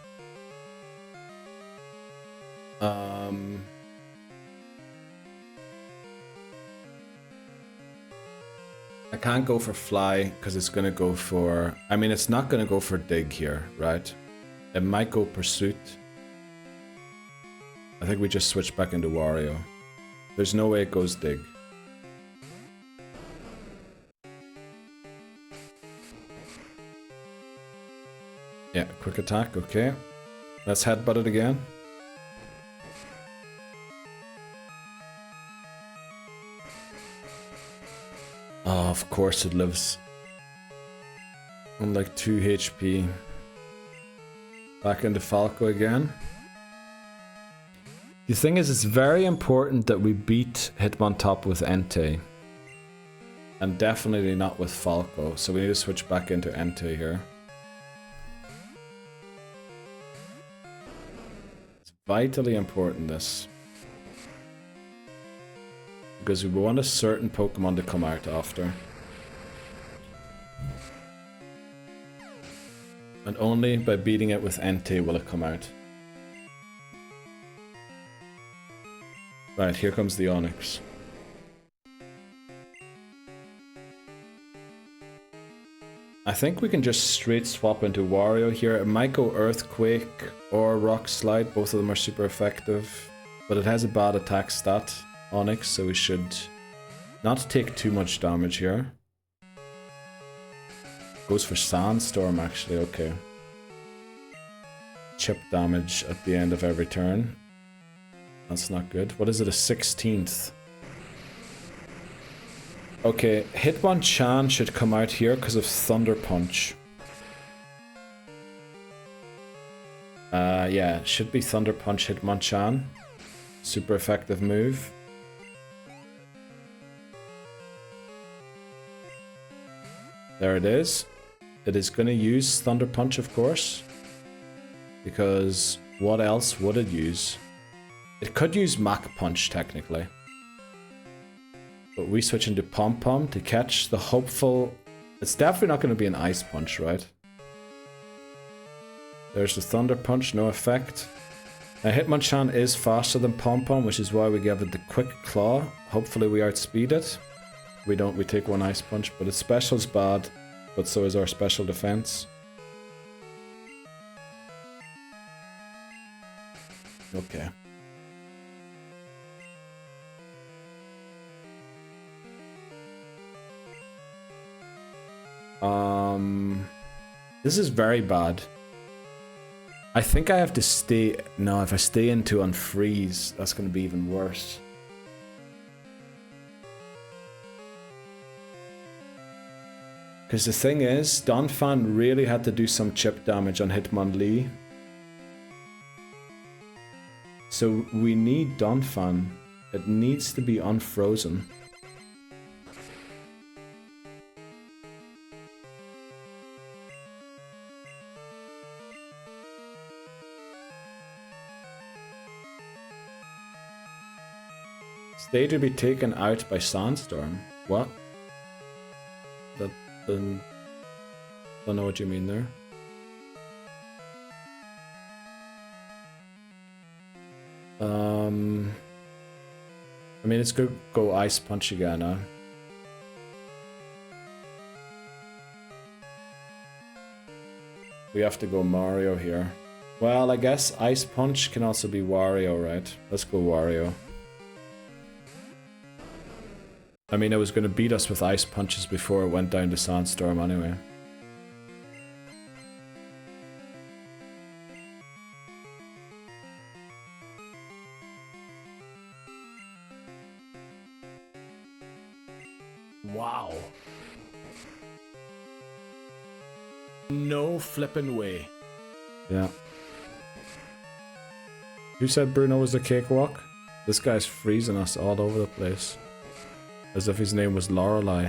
I can't go for fly because it's gonna go for. I mean, it's not gonna go for dig here, right? It might go pursuit. I think we just switch back into Wario. There's no way it goes dig. Yeah, quick attack, okay. Let's headbutt it again. Oh, of course it lives. On like 2 HP. Back into Falco again. The thing is, it's very important that we beat Hitmontop with Entei. And definitely not with Falco, so we need to switch back into Entei here. It's vitally important, this. Because we want a certain Pokemon to come out after. And only by beating it with Entei will it come out. Right, here comes the Onyx. I think we can just straight swap into Wario here. It might go Earthquake or Rock Slide, both of them are super effective. But it has a bad attack stat, Onyx, so we should not take too much damage here. Goes for Sandstorm actually, okay. Chip damage at the end of every turn. That's not good. What is it, a 16th? Okay, Hitmonchan should come out here because of Thunder Punch. Yeah, it should be Thunder Punch Hitmonchan. Super effective move. There it is. It is going to use Thunder Punch, of course. Because what else would it use? It could use Mach Punch, technically. But we switch into Pom Pom to catch the hopeful... It's definitely not going to be an Ice Punch, right? There's the Thunder Punch, no effect. Now Hitmonchan is faster than Pom Pom, which is why we give it the Quick Claw. Hopefully we outspeed it. We don't, we take one Ice Punch, but its special's bad, but so is our special defense. Okay. This is very bad. I think I have to stay... No, if I stay into unfreeze, that's going to be even worse. Because the thing is, Donphan really had to do some chip damage on Hitmonlee. So we need Donphan. It needs to be unfrozen. Stage will be taken out by Sandstorm. What? That doesn't... Don't know what you mean there. I mean, it's gonna go Ice Punch again, huh? We have to go Mario here. Well, I guess Ice Punch can also be Wario, right? Let's go Wario. I mean, it was going to beat us with Ice Punches before it went down to Sandstorm anyway. Wow. No flippin' way. Yeah. Who said Bruno was a cakewalk? This guy's freezing us all over the place. As if his name was Lorelei.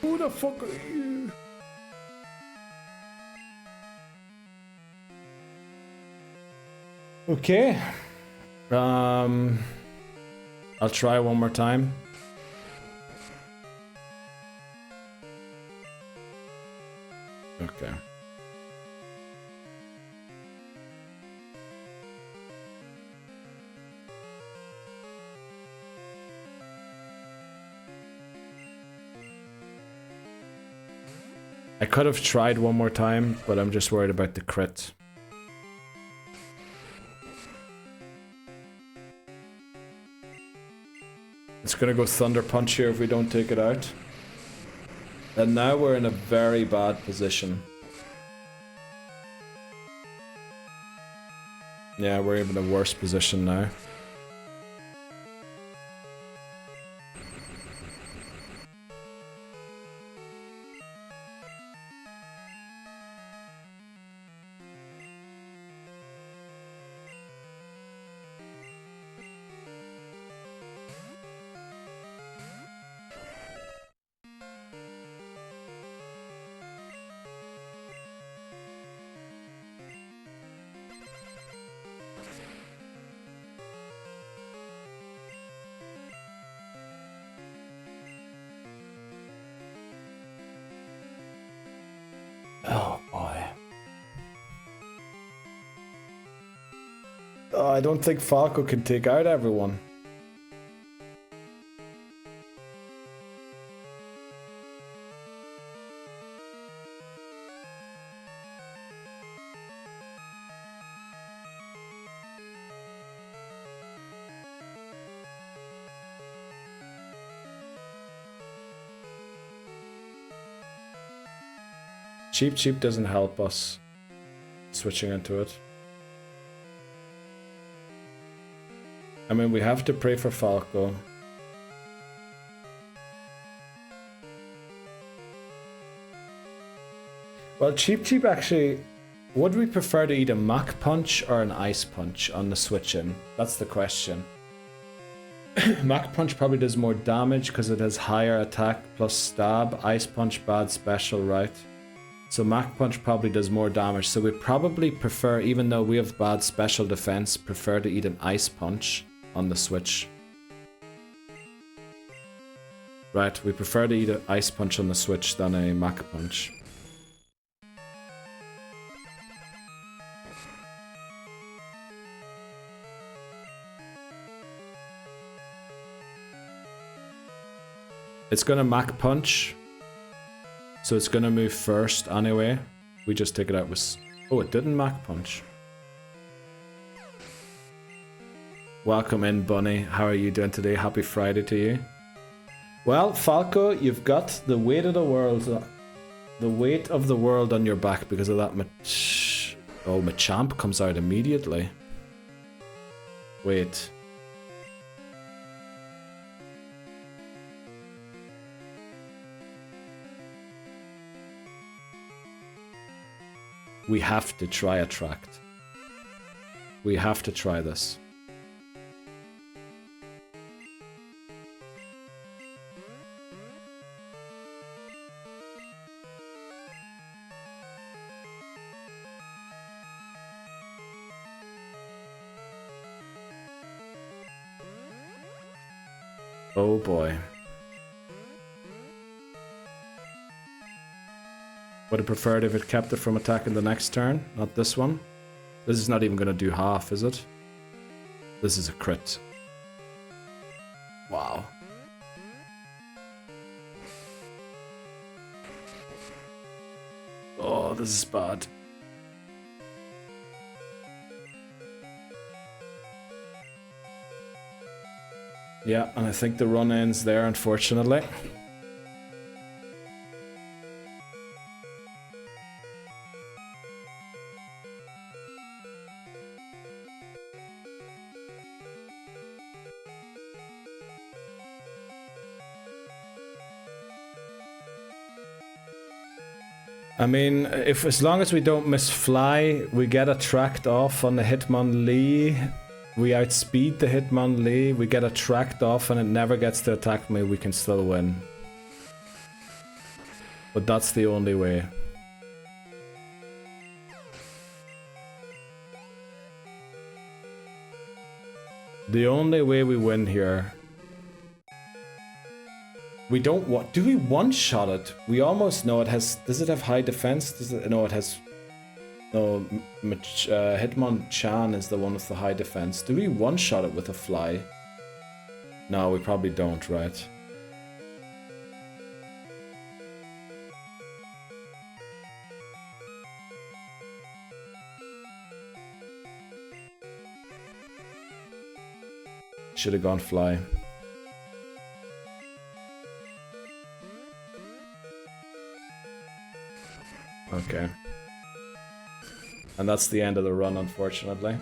Who the fuck are you? Okay. I'll try one more time. Okay. I could have tried one more time, but I'm just worried about the crit. It's gonna go Thunder Punch here if we don't take it out. And now we're in a very bad position. Yeah, we're even in a worse position now. Oh boy. Oh, I don't think Falco can take out everyone. Cheap Cheap doesn't help us switching into it. I mean, we have to pray for Falco. Well, Cheap Cheap actually... Would we prefer to eat a Mach Punch or an Ice Punch on the switch in? That's the question. Mach Punch probably does more damage because it has higher attack plus stab. Ice Punch bad special, right? So Mach Punch probably does more damage. So we probably prefer, even though we have bad special defense, prefer to eat an Ice Punch on the switch. Right, we prefer to eat an Ice Punch on the switch than a Mach Punch. It's gonna Mach Punch. So it's gonna move first anyway. We just take it out with... Oh, it didn't Mach Punch. Welcome in, Bunny. How are you doing today? Happy Friday to you. Well, Falco, you've got the weight of the world... The weight of the world on your back because of that Oh, Machamp comes out immediately. Wait. We have to try Attract. We have to try this. Oh boy. Would have preferred if it kept it from attacking the next turn, not this one. This is not even going to do half, is it? This is a crit. Wow. Oh, this is bad. Yeah, and I think the run ends there, unfortunately. I mean, if as long as we don't miss fly, we get attract off on the Hitmonlee. We outspeed the Hitmonlee, we get attract off and it never gets to attack me, we can still win. But that's the only way. The only way we win here. We don't want. Do we one-shot it? We almost know it has. Does it have high defense? Does it? No, it has. No, Hitmonchan is the one with the high defense. Do we one-shot it with a fly? No, we probably don't, right? Should have gone fly. Okay. And that's the end of the run, unfortunately.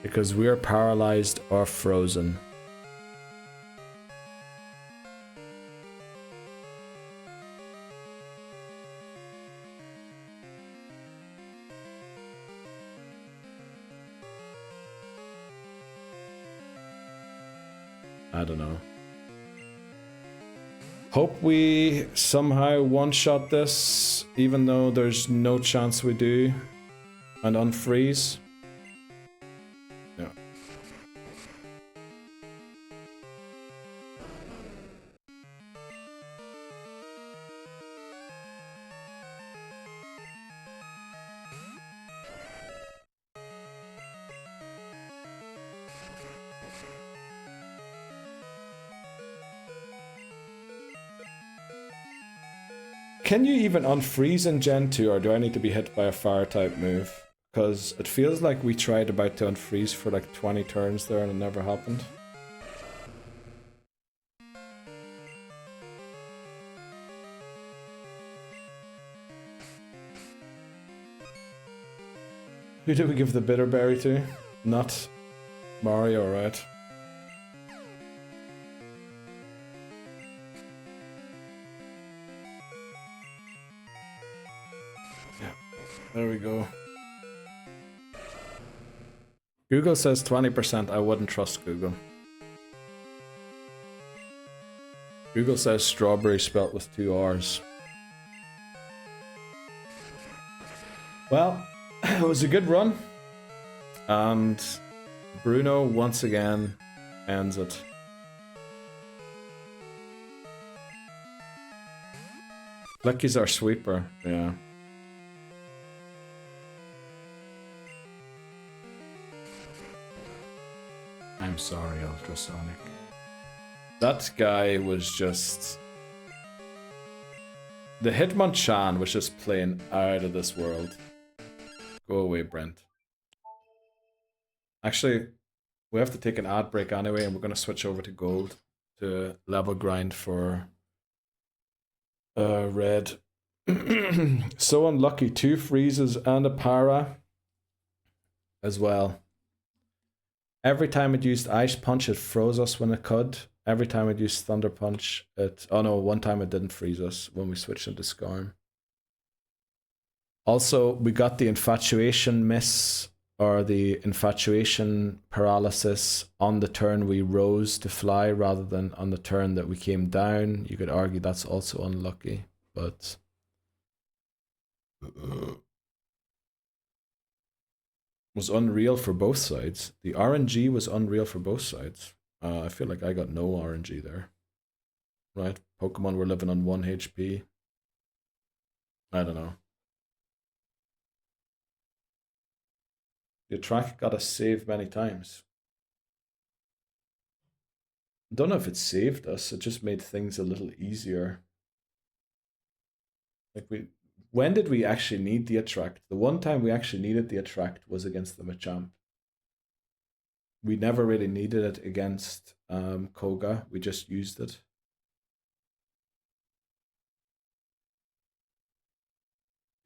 Because we are paralyzed or frozen. I don't know. Hope we somehow one-shot this, even though there's no chance we do. And unfreeze. Yeah. Can you even unfreeze in Gen 2, or do I need to be hit by a fire type move? Because it feels like we tried about to unfreeze for like 20 turns there and it never happened. Who did we give the bitterberry to? Not Mario, right? There we go. Google says 20%. I wouldn't trust Google. Google says strawberry spelt with 2 R's. Well, it was a good run. And Bruno once again ends it. Lucky's our sweeper, yeah. I'm sorry, Ultrasonic. That guy was just... The Hitmonchan was just playing out of this world. Go away, Brent. Actually, we have to take an ad break anyway, and we're going to switch over to gold to level grind for red. So unlucky. 2 freezes and a para as well. Every time it used Ice Punch, it froze us when it could. Every time it used Thunder Punch, it... Oh no, one time it didn't freeze us when we switched into Skarm. Also, we got the Infatuation miss, or the Infatuation paralysis on the turn we rose to fly rather than on the turn that we came down. You could argue that's also unlucky, but... was unreal for both sides. The RNG was unreal for both sides. I feel like I got no RNG there. Right? Pokemon were living on 1 HP. I don't know. The attract got us saved many times. Don't know if it saved us, it just made things a little easier. Like when did we actually need the attract? The one time we actually needed the attract was against the Machamp. We never really needed it against Koga. We just used it.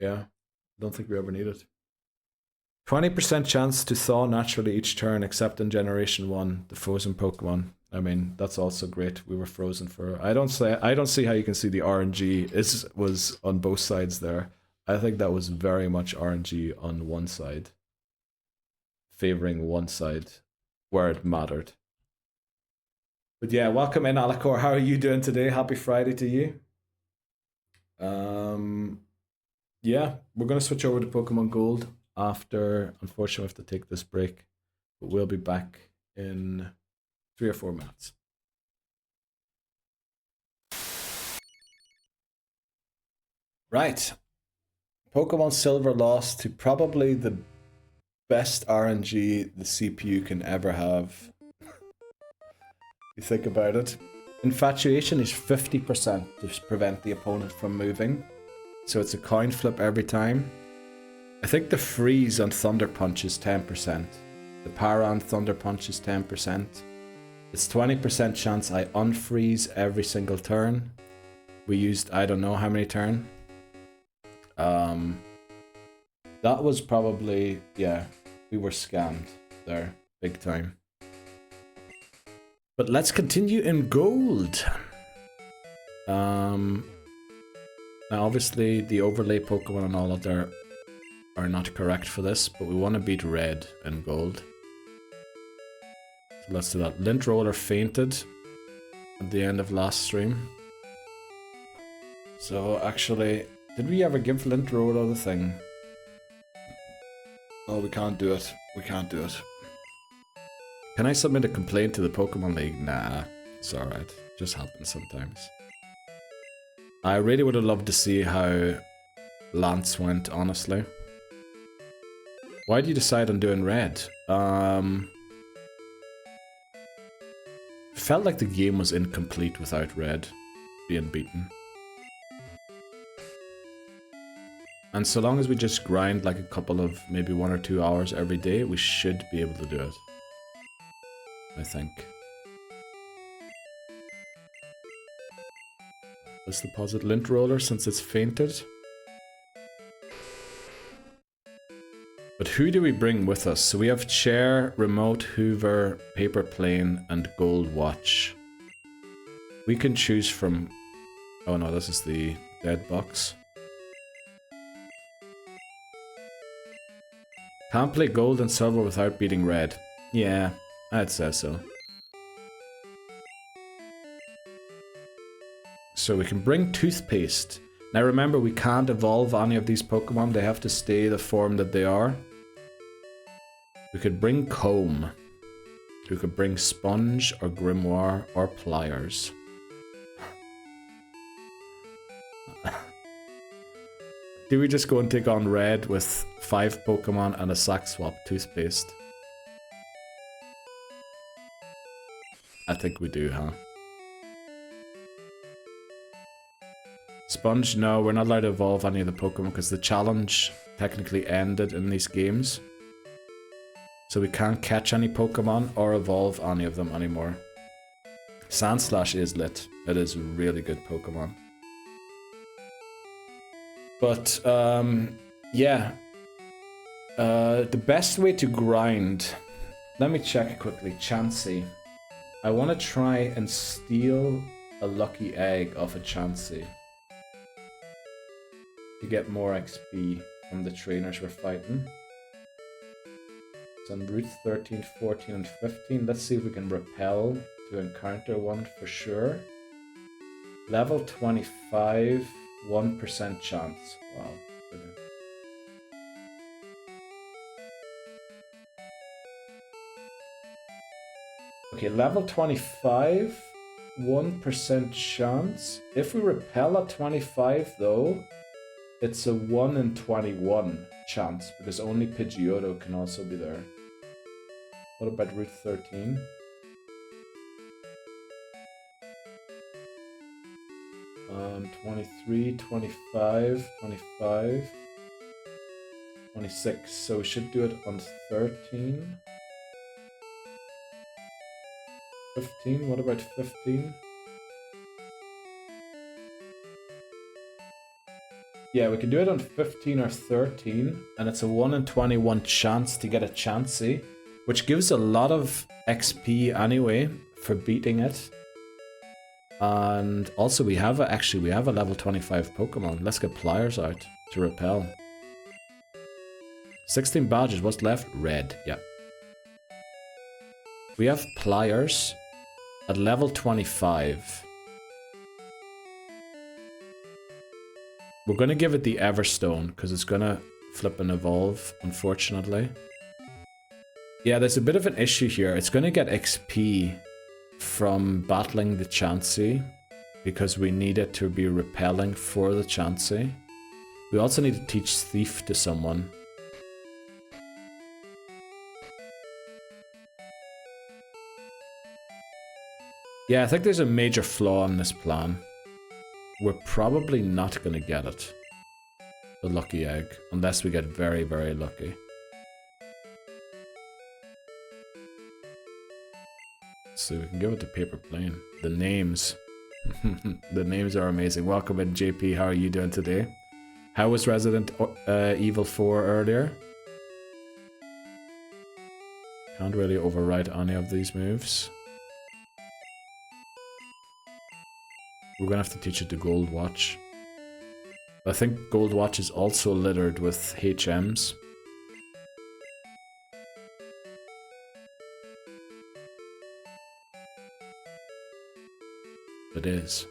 Yeah, don't think we ever need it. 20% chance to thaw naturally each turn, except in Generation 1, the frozen Pokemon. I mean, that's also great. We were frozen for... I don't see how you can see the RNG was on both sides there. I think that was very much RNG on one side. Favoring one side where it mattered. But yeah, welcome in, Alacor. How are you doing today? Happy Friday to you. Yeah, we're going to switch over to Pokemon Gold after, unfortunately, we have to take this break. But we'll be back in 3 or 4 minutes. Right. Pokemon Silver lost to probably the best RNG the CPU can ever have. You think about it. Infatuation is 50% to prevent the opponent from moving. So it's a coin flip every time. I think the freeze on Thunder Punch is 10%. The power on Thunder Punch is 10%. It's 20% chance I unfreeze every single turn. We used I don't know how many turn. That was probably, yeah, we were scammed there, big time. But let's continue in gold. Now obviously the overlay Pokemon and all of there are not correct for this, but we want to beat red and gold. So let's do that. Lint Roller fainted at the end of last stream. So actually, did we ever give Lint Roller the thing? Oh, we can't do it. We can't do it. Can I submit a complaint to the Pokemon League? Nah, it's alright. Just happens sometimes. I really would have loved to see how Lance went, honestly. Why did you decide on doing red? Felt like the game was incomplete without red being beaten. And so long as we just grind like a couple of maybe 1 or 2 hours every day, we should be able to do it. I think. Let's deposit Lint Roller since it's fainted. But who do we bring with us? So we have Chair, Remote, Hoover, Paper Plane, and Gold Watch. We can choose from... Oh no, this is the dead box. Can't play gold and silver without beating red. Yeah, I'd say so. So we can bring Toothpaste. Now remember, we can't evolve any of these Pokemon. They have to stay the form that they are. We could bring Comb. We could bring Sponge or Grimoire or Pliers. Do we just go and take on red with 5 Pokemon and a sack swap Toothpaste? I think we do, huh? Sponge, no, we're not allowed to evolve any of the Pokemon because the challenge technically ended in these games. So we can't catch any Pokemon or evolve any of them anymore. Sandslash is lit. It is a really good Pokemon. But, yeah. The best way to grind... Let me check quickly. Chansey. I want to try and steal a lucky egg off a Chansey. To get more XP from the trainers we're fighting. So on route 13, 14, and 15. Let's see if we can repel to encounter one for sure. Level 25, 1% chance. Wow, brilliant. Okay, level 25, 1% chance. If we repel at 25 though, it's a 1 in 21 chance, because only Pidgeotto can also be there. What about route 13? Um, 23, 25, 25, 26. So we should do it on 13. 15, what about 15? Yeah, we can do it on 15 or 13, and it's a 1 in 21 chance to get a Chansey, which gives a lot of XP anyway for beating it. And also we have a level 25 Pokemon. Let's get Pliers out to repel. 16 badges, what's left? Red, yeah. We have Pliers at level 25. We're gonna give it the Everstone, because it's gonna flip and evolve, unfortunately. Yeah, there's a bit of an issue here. It's gonna get XP from battling the Chansey, because we need it to be repelling for the Chansey. We also need to teach Thief to someone. Yeah, I think there's a major flaw in this plan. We're probably not going to get it. The lucky egg. Unless we get very, very lucky. So we can give it to Paper Plane. The names. The names are amazing. Welcome in, JP. How are you doing today? How was Resident Evil 4 earlier? Can't really overwrite any of these moves. We're gonna have to teach it to Gold Watch. I think Gold Watch is also littered with HMs. It is.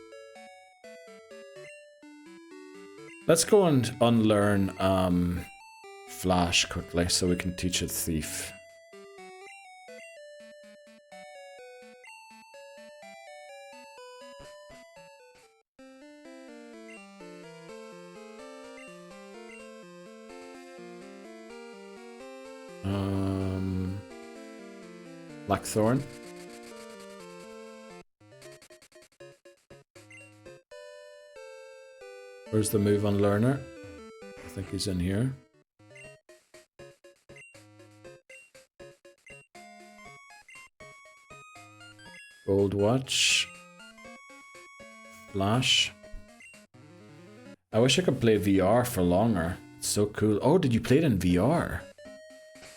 Let's go and unlearn Flash quickly so we can teach it Thief. Blackthorn. Where's the move on learner? I think he's in here. Gold Watch. Flash. I wish I could play VR for longer. It's so cool. Oh, did you play it in VR?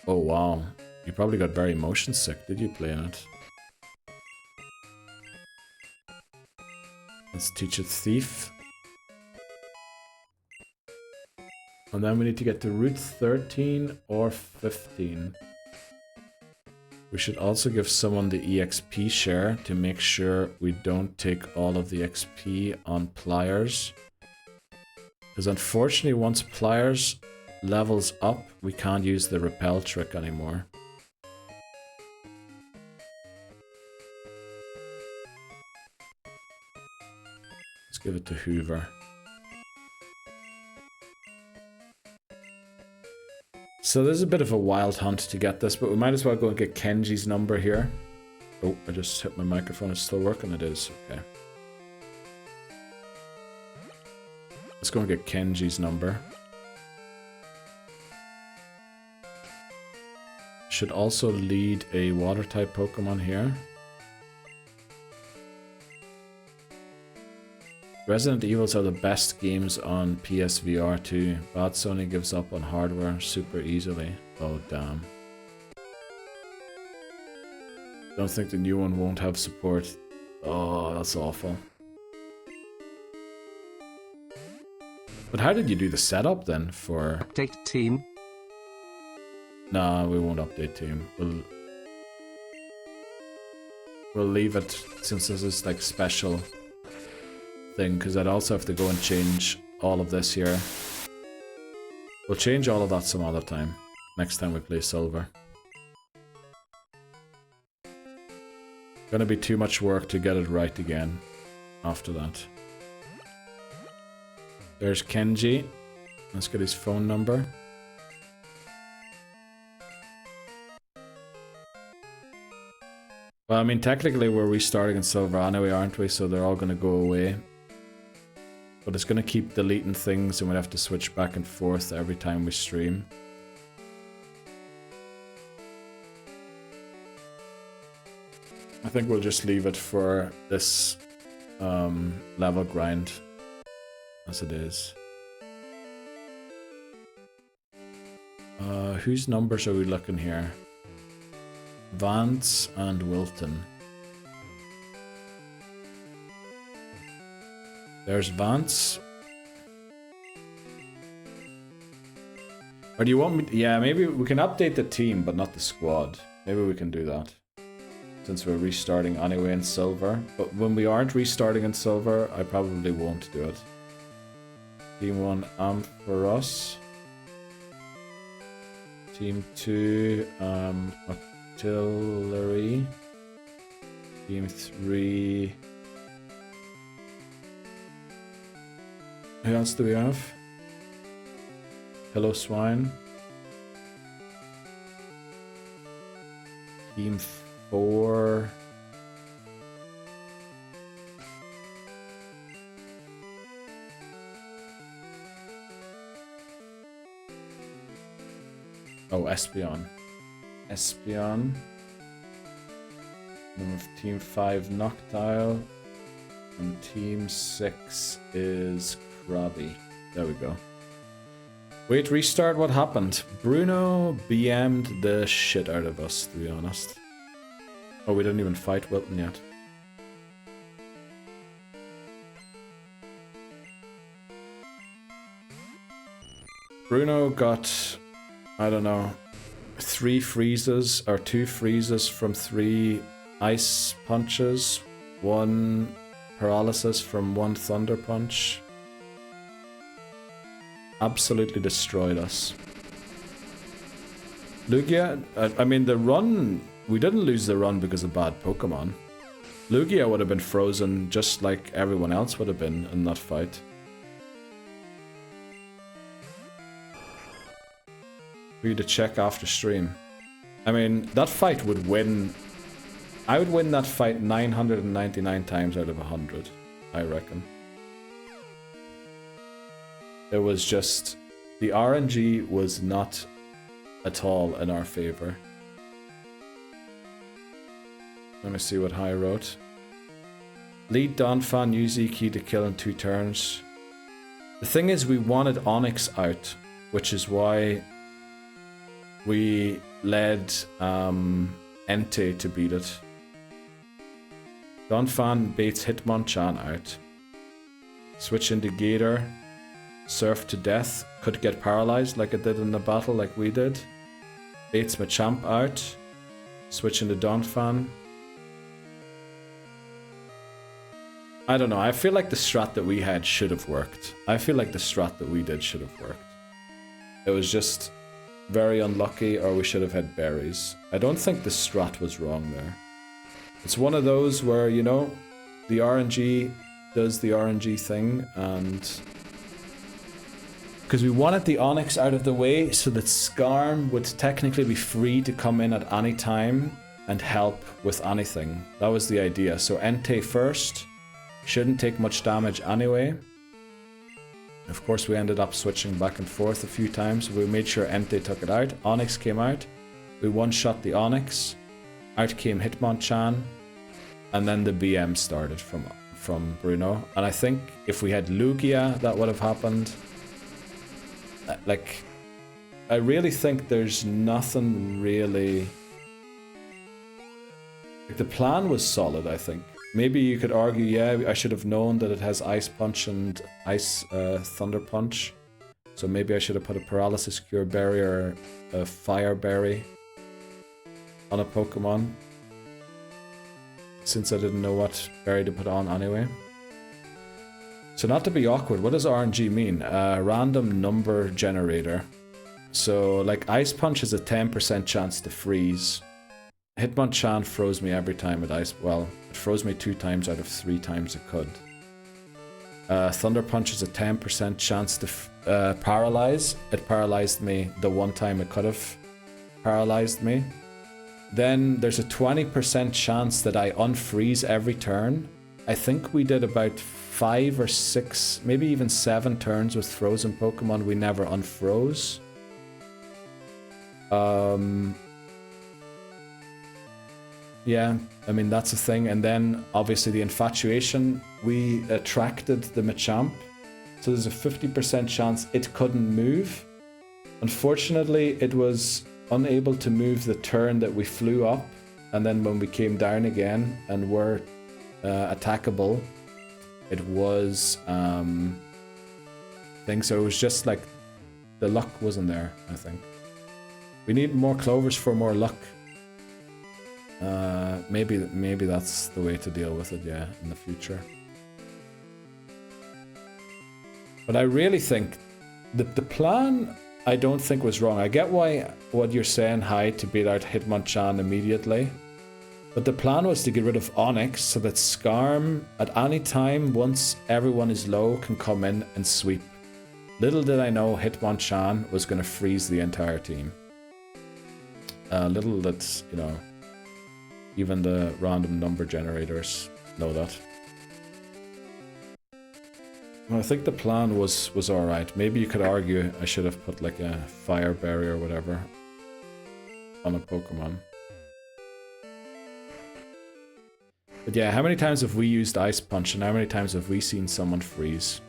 Oh wow. You probably got very motion sick, did you, playing it? Let's teach it Thief. And then we need to get to Route 13 or 15. We should also give someone the EXP share to make sure we don't take all of the XP on Pliers. Because unfortunately, once Pliers levels up, we can't use the repel trick anymore. Let's give it to Hoover. So there's a bit of a wild hunt to get this, but we might as well go and get Kenji's number here. Oh, I just hit my microphone. It's still working. It is. Okay. Let's go and get Kenji's number. Should also lead a water-type Pokemon here. Resident Evils are the best games on PSVR 2. Bad Sony gives up on hardware super easily. Oh damn. Don't think the new one won't have support. Oh, that's awful. But how did you do the setup then for... Update team. Nah, we won't update team. We'll leave it since this is like special thing, because I'd also have to go and change all of this here. We'll change all of that some other time. Next time we play Silver. Gonna be too much work to get it right again after that. There's Kenji. Let's get his phone number. Well, I mean, technically we're restarting in Silver anyway, aren't we? So they're all gonna go away. But it's gonna keep deleting things and we'll have to switch back and forth every time we stream. I think we'll just leave it for this level grind as it is. Whose numbers are we looking here? Vance and Wilton. There's Vance. Or do you want me to, yeah, maybe we can update the team, but not the squad. Maybe we can do that. Since we're restarting anyway in silver. But when we aren't restarting in silver, I probably won't do it. Team 1, Ampharos. Team 2, Artillery. Team 3... Who else do we have? Hello Swine. Team 4. Oh, Espion. Espion. Team 5, Noctile. And Team 6 is Krabby. There we go. Wait, restart? What happened? Bruno BM'd the shit out of us, to be honest. Oh, we didn't even fight Wilton yet. Bruno got, I don't know, 3 freezes, or 2 freezes from 3 ice punches, 1 paralysis from 1 thunder punch. Absolutely destroyed us. Lugia, I mean the run, we didn't lose the run because of bad Pokemon. Lugia would have been frozen just like everyone else would have been in that fight. For you to check after stream. I mean, that fight would win. I would win that fight 999 times out of 100, I reckon. It was just, the RNG was not at all in our favor. Let me see what High wrote. Lead Donphan, use key to kill in 2 turns. The thing is, we wanted Onyx out, which is why we led Entei to beat it. Donphan baits Hitmonchan out. Switch into Gator. Surf to death. Could get paralyzed like it did in the battle like we did. Baits Machamp out. Switch into Donphan. I don't know, I feel like the strat that we had should have worked. I feel like the strat that we did should have worked. It was just very unlucky, or we should have had berries. I don't think the strat was wrong there. It's one of those where, you know, the RNG does the RNG thing, and because we wanted the Onyx out of the way so that Skarm would technically be free to come in at any time and help with anything. That was the idea. So Entei first, shouldn't take much damage anyway. Of course, we ended up switching back and forth a few times. We made sure Entei took it out. Onyx came out. We one-shot the Onyx. Out came Hitmonchan. And then the BM started from Bruno. And I think if we had Lugia, that would have happened. Like, I really think there's nothing really... Like, the plan was solid, I think. Maybe you could argue, yeah, I should have known that it has Ice Punch and Ice Thunder Punch. So maybe I should have put a Paralysis Cure Berry or a Fire Berry on a Pokemon. Since I didn't know what berry to put on anyway. So not to be awkward, what does RNG mean? Random number generator. So like Ice Punch has a 10% chance to freeze. Hitmonchan froze me every time it ice. Well, it froze me 2 times out of 3 times it could. Thunder Punch has a 10% chance to paralyze. It paralyzed me the 1 time it could have paralyzed me. Then there's a 20% chance that I unfreeze every turn. I think we did about 5 or 6, maybe even 7 turns with frozen Pokemon. We never unfroze. Yeah, I mean, that's a thing. And then, obviously, the Infatuation, we attracted the Machamp. So there's a 50% chance it couldn't move. Unfortunately, it was unable to move the turn that we flew up, and then when we came down again and were attackable, it was thing. So it was just like the luck wasn't there, I think. We need more clovers for more luck. Maybe that's the way to deal with it, yeah, in the future. But I really think the plan, I don't think was wrong. I get what you're saying, Hi, to beat out Hitmonchan immediately. But the plan was to get rid of Onyx so that Skarm, at any time, once everyone is low, can come in and sweep. Little did I know Hitmonchan was going to freeze the entire team. Little that, you know, even the random number generators know that. Well, I think the plan was alright. Maybe you could argue I should have put like a fire barrier or whatever on a Pokemon. But yeah, how many times have we used Ice Punch and how many times have we seen someone freeze?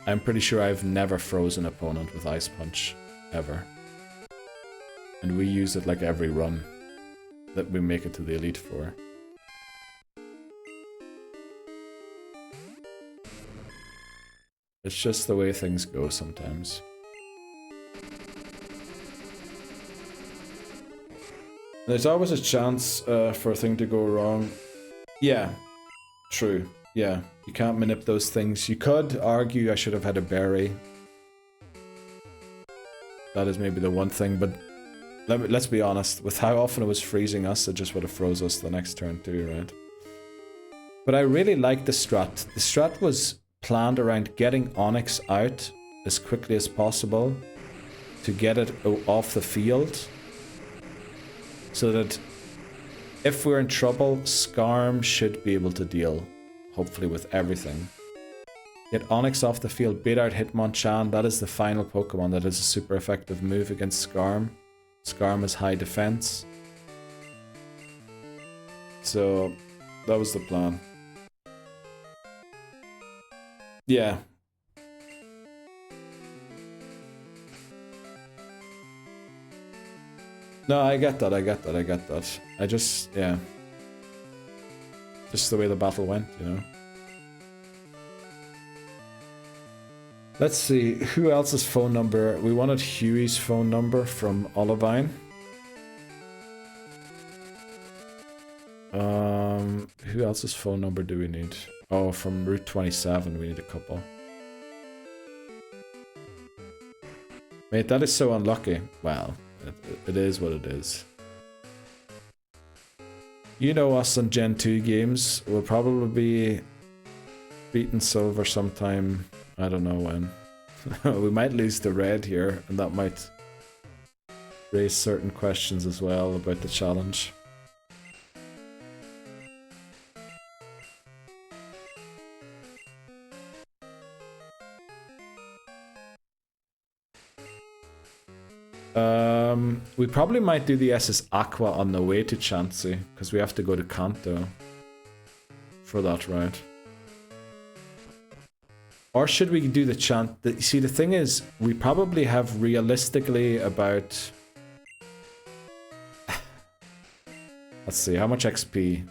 I'm pretty sure I've never frozen an opponent with Ice Punch, ever. And we use it like every run that we make it to the Elite Four. It's just the way things go sometimes. There's always a chance for a thing to go wrong. Yeah, true. Yeah, you can't manip those things. You could argue I should have had a berry. That is maybe the one thing, but let's be honest. With how often it was freezing us, it just would have froze us the next turn too, right? But I really like the strat. The strat was planned around getting Onyx out as quickly as possible to get it off the field, so that if we're in trouble, Skarm should be able to deal, hopefully, with everything. Get Onyx off the field, beat out Hitmonchan. That is the final Pokemon that is a super effective move against Skarm. Skarm has high defense. So that was the plan. Yeah. No, I get that. I just, yeah. Just the way the battle went, you know. Let's see, who else's phone number? We wanted Huey's phone number from Olivine. Who else's phone number do we need? Oh, from Route 27, we need a couple. Mate, that is so unlucky. Well, it is what it is. You know us on Gen 2 games. We'll probably be beating Silver sometime. I don't know when. We might lose the red here, and that might raise certain questions as well about the challenge. We probably might do the SS Aqua on the way to Chansey, because we have to go to Kanto for that, right? Or should we do the see, the thing is, we probably have realistically about... Let's see, how much XP?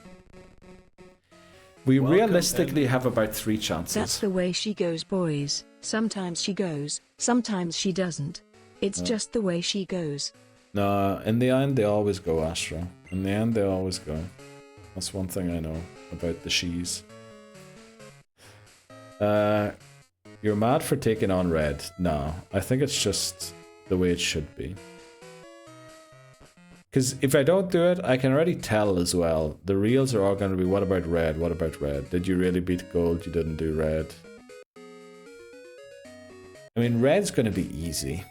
We realistically have about 3 chances. That's the way she goes, boys. Sometimes she goes, sometimes she doesn't. It's just the way she goes. No, in the end they always go, Astro. In the end they always go. That's one thing I know about the she's. You're mad for taking on red. No, I think it's just the way it should be. Because if I don't do it, I can already tell as well. The reels are all going to be, what about red? What about red? Did you really beat gold? You didn't do red. I mean, red's going to be easy.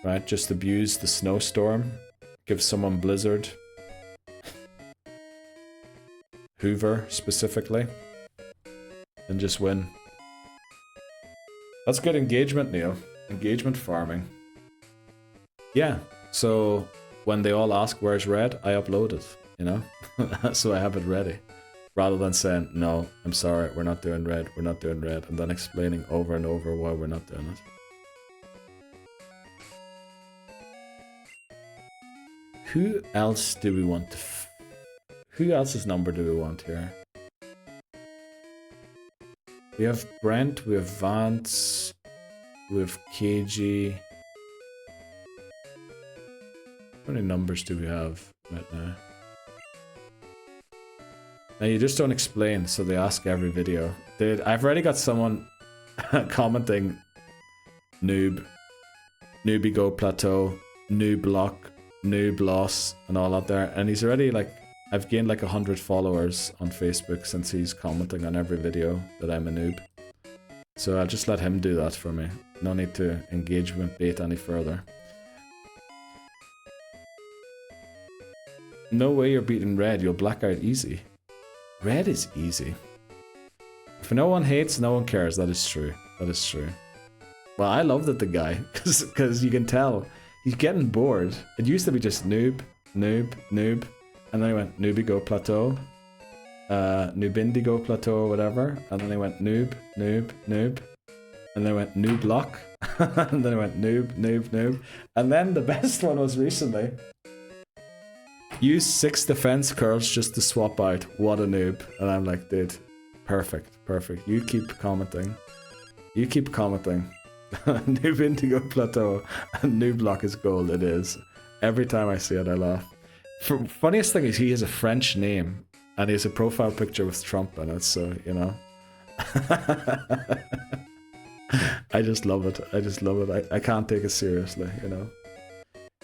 Right? Just abuse the snowstorm. Give someone blizzard. Hoover, specifically. And just win. That's good engagement, Neil. Engagement farming. Yeah, so when they all ask where's red, I upload it, you know? So I have it ready. Rather than saying, no, I'm sorry, we're not doing red, and then explaining over and over why we're not doing it. Who else do we want to... Who else's number do we want here? We have Brent, we have Vance, we have KG. How many numbers do we have right now? Now you just don't explain, so they ask every video. Dude, I've already got someone commenting noob, newbie go plateau, noob block, noob loss, and all out there. And he's already like, I've gained like 100 followers on Facebook since he's commenting on every video that I'm a noob. So I'll just let him do that for me. No need to engagement bait any further. No way you're beating red, you'll black out easy. Red is easy. If no one hates, no one cares. That is true. That is true. Well, I love that the guy, because you can tell he's getting bored. It used to be just noob, noob, noob, and then he went newbie go plateau, noob indigo plateau or whatever, and then he went noob, noob, noob, and then he went noob block, and then he went noob, noob, noob, and then the best one was recently. Use 6 defense curls just to swap out. What a noob. And I'm like, dude, perfect, perfect. You keep commenting. You keep commenting. Noob indigo plateau and noob block is gold. It is. Every time I see it, I laugh. Funniest thing is he has a French name and he has a profile picture with Trump in it, so, you know. I just love it. I just love it. I can't take it seriously, you know.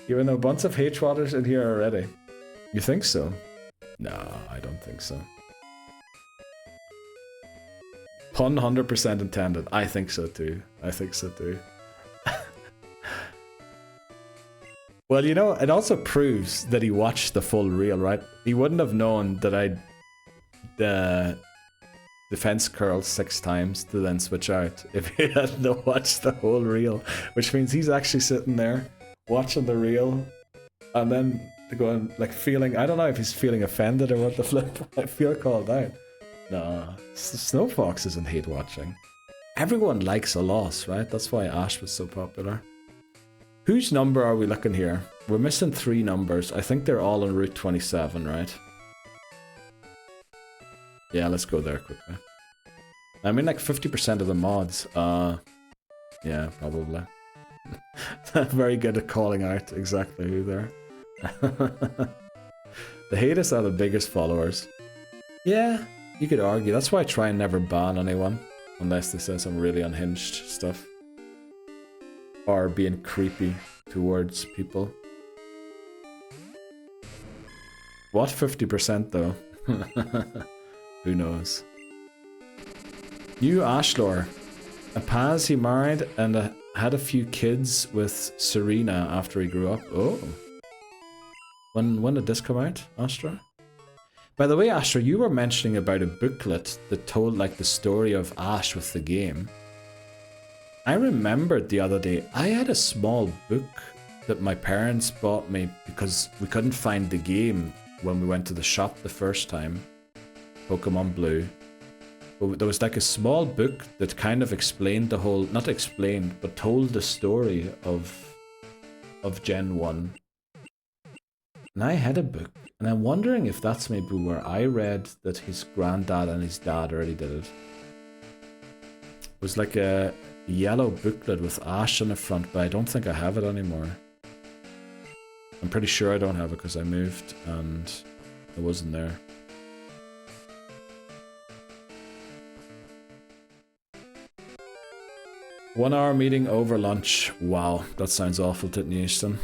Even though a bunch of hate waters in here already. You think so? No, I don't think so. Pun 100% intended. I think so too. I think so too. Well, you know, it also proves that he watched the full reel, right? He wouldn't have known that I'd defense curl 6 times to then switch out if he hadn't watched the whole reel, which means he's actually sitting there watching the reel and then going like feeling, I don't know if he's feeling offended or what the flip. I feel called out. No, Snow Fox isn't hate watching. Everyone likes a loss, right? That's why Ash was so popular. Whose number are we looking here? We're missing 3 numbers. I think they're all on Route 27, right? Yeah, let's go there quickly. I mean, like 50% of the mods. Yeah, probably. Very good at calling out exactly who they're. The haters are the biggest followers. Yeah, you could argue. That's why I try and never ban anyone. Unless they say some really unhinged stuff. Or being creepy towards people. What 50% though? Who knows? New Ashlor. A Paz he married and had a few kids with Serena after he grew up. Oh. When did this come out, Astra? By the way, Astra, you were mentioning about a booklet that told like the story of Ash with the game. I remembered the other day, I had a small book that my parents bought me because we couldn't find the game when we went to the shop the first time. Pokemon Blue. But there was like a small book that kind of explained the whole, not explained, but told the story of Gen 1. And I had a book, and I'm wondering if that's maybe where I read that his granddad and his dad already did it. It was like a yellow booklet with Ash on the front, but I don't think I have it anymore. I'm pretty sure I don't have it because I moved and it wasn't there. One-hour meeting over lunch. Wow, that sounds awful, didn't you, Easton?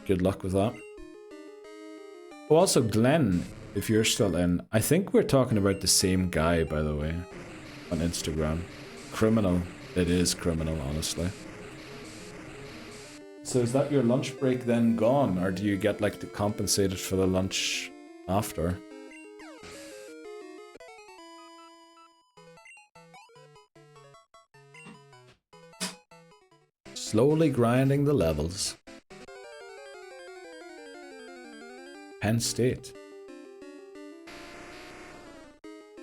Good luck with that. Oh, also, Glenn, if you're still in, I think we're talking about the same guy, by the way, on Instagram. Criminal. It is criminal, honestly. So is that your lunch break then gone, or do you get like compensated for the lunch after? Slowly grinding the levels. Penn State.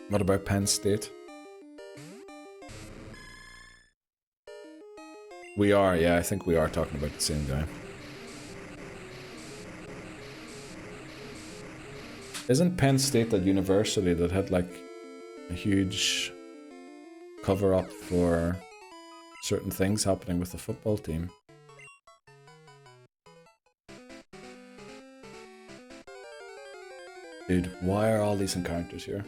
What about Penn State? We are, yeah, I think we are talking about the same guy. Isn't Penn State that university that had like a huge cover up for certain things happening with the football team? Dude, why are all these encounters here?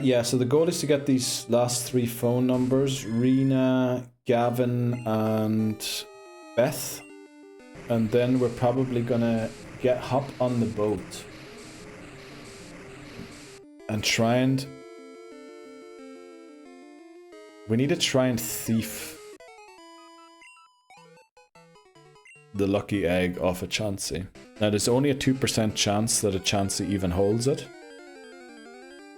Yeah, so the goal is to get these last 3 phone numbers, Rena, Gavin, and Beth. And then we're probably gonna hop on the boat. And try and... We need to try and thief the lucky egg off a Chansey. Now there's only a 2% chance that a Chansey even holds it.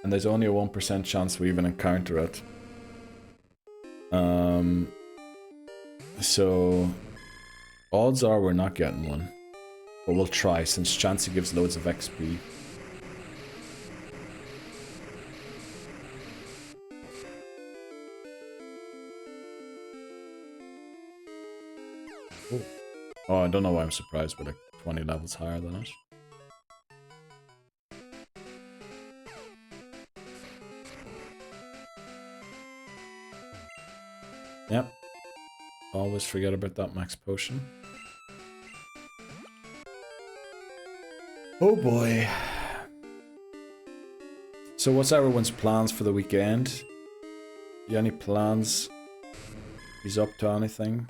And there's only a 1% chance we even encounter it. So odds are we're not getting one. But we'll try since Chansey gives loads of XP. Oh, I don't know why I'm surprised we're like 20 levels higher than it. Yep. Always forget about that max potion. Oh boy. So what's everyone's plans for the weekend? You any plans? He's up to anything?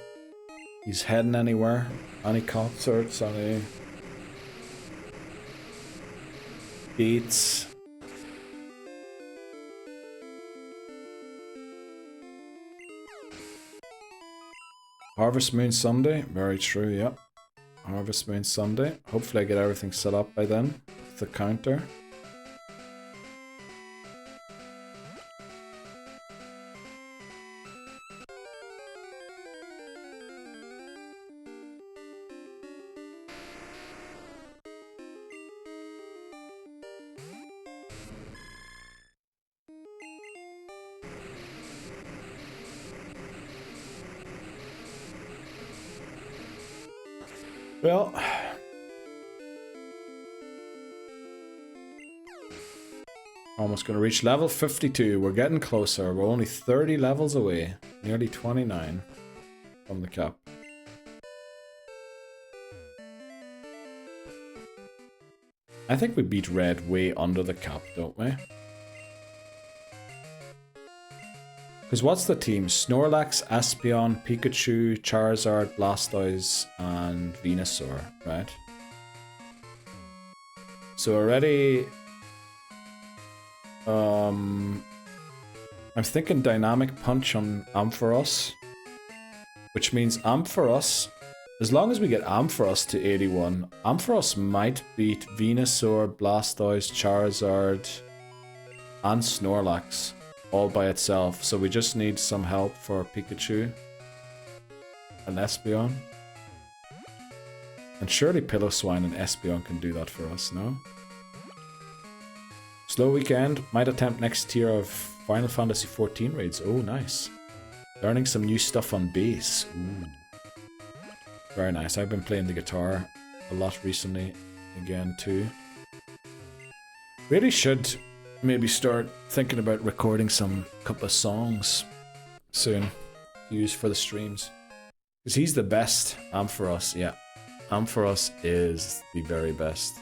He's heading anywhere? Any concerts? Any dates? Harvest Moon Sunday? Very true, yep. Harvest Moon Sunday. Hopefully I get everything set up by then. With the counter. Well, almost gonna reach level 52. We're getting closer. We're only 30 levels away. Nearly 29 from the cap. I think we beat Red way under the cap, don't we? Because what's the team? Snorlax, Espeon, Pikachu, Charizard, Blastoise, and Venusaur, right? So already... I'm thinking Dynamic Punch on Ampharos. Which means Ampharos, as long as we get Ampharos to 81, Ampharos might beat Venusaur, Blastoise, Charizard, and Snorlax. All by itself, so we just need some help for Pikachu and Espeon. And surely Piloswine and Espeon can do that for us, no? Slow weekend, might attempt next tier of Final Fantasy XIV raids. Oh, nice. Learning some new stuff on bass. Ooh. Very nice. I've been playing the guitar a lot recently, again too. Really should maybe start thinking about recording some couple of songs soon to use for the streams. Because he's the best. Ampharos, yeah. Ampharos is the very best.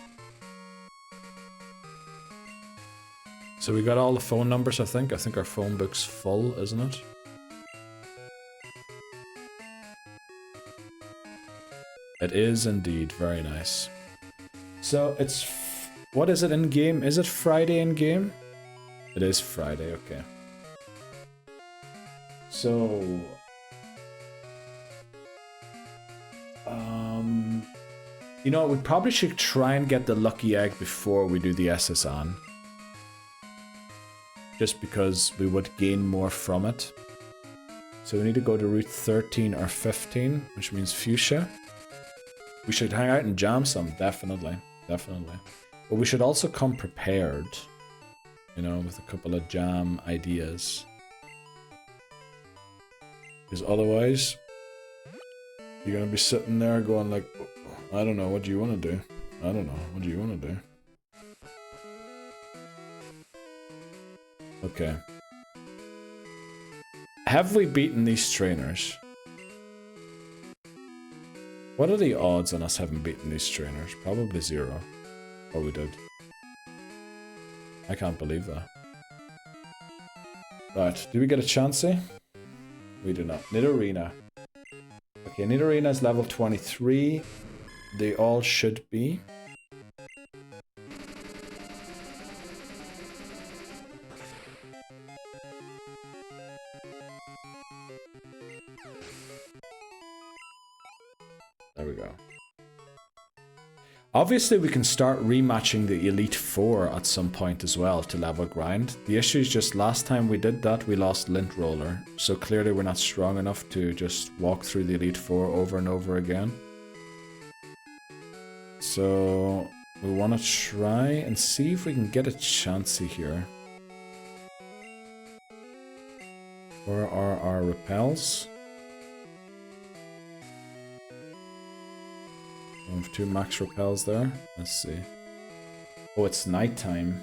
So we got all the phone numbers, I think. I think our phone book's full, isn't it? It is indeed. Very nice. So it's... What is it in game? Is it Friday in game? It is Friday, okay. So... you know, we probably should try and get the lucky egg before we do the SSN. Just because we would gain more from it. So we need to go to Route 13 or 15, which means Fuchsia. We should hang out and jam some, definitely. Definitely. But we should also come prepared, you know, with a couple of jam ideas. Because otherwise, you're going to be sitting there going like, I don't know, what do you want to do? I don't know. What do you want to do? Okay. Have we beaten these trainers? What are the odds on us having beaten these trainers? Probably 0. Oh, we did. I can't believe that. Right, do we get a chancey? We do not. Nidorina. Okay, Nidorina is level 23. They all should be. There we go. Obviously, we can start rematching the Elite Four at some point as well to level grind. The issue is just last time we did that, we lost Lint Roller. So clearly we're not strong enough to just walk through the Elite Four over and over again. So we want to try and see if we can get a chancey here. Where are our repels? We have 2 max repels there. Let's see. Oh, it's nighttime.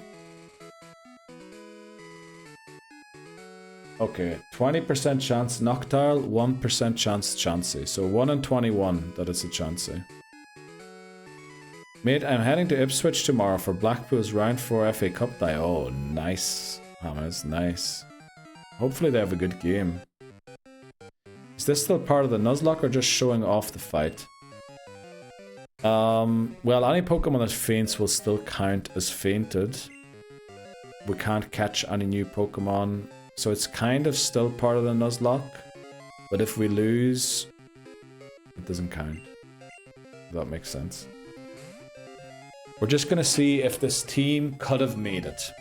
Okay, 20% chance Noctile, 1% chance Chansey. So 1 in 21 that it's a Chansey. Mate, I'm heading to Ipswich tomorrow for Blackpool's round 4 FA Cup tie. Oh, nice. Hammers, nice. Hopefully they have a good game. Is this still part of the Nuzlocke or just showing off the fight? Well, any Pokemon that faints will still count as fainted. We can't catch any new Pokemon, so it's kind of still part of the Nuzlocke. But if we lose, it doesn't count. If that makes sense. We're just gonna see if this team could have made it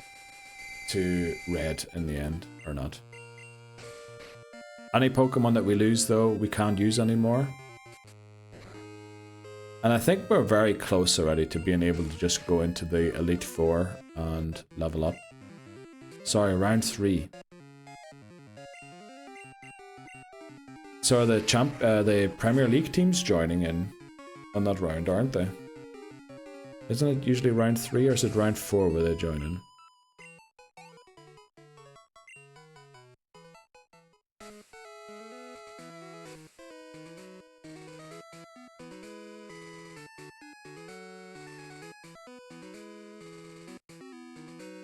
to Red in the end or not. Any Pokemon that we lose, though, we can't use anymore. And I think we're very close already to being able to just go into the Elite Four and level up. Sorry, round 3. So are the Premier League teams joining in on that round, aren't they? Isn't it usually round 3 or is it round 4 where they join in?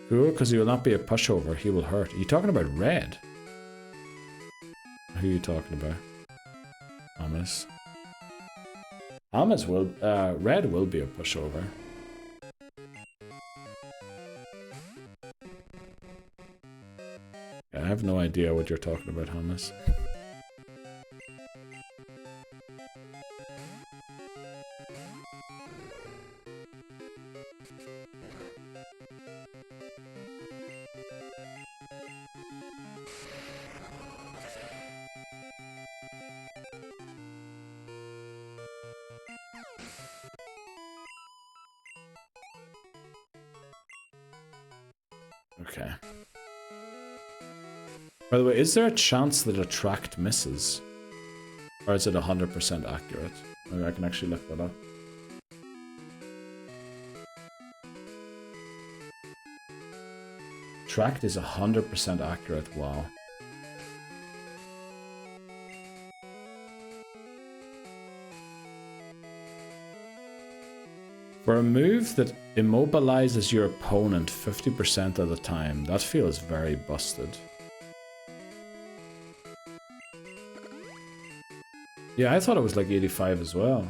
Cool, because he will not be a pushover. He will hurt. Are you talking about Red? Who are you talking about? Amos. Amos will... Red will be a pushover. I have no idea what you're talking about, Hamas. Okay. By the way, is there a chance that Attract misses? Or is it 100% accurate? Maybe I can actually look that up. Attract is 100% accurate, wow. For a move that immobilizes your opponent 50% of the time, that feels very busted. Yeah, I thought it was like 85 as well.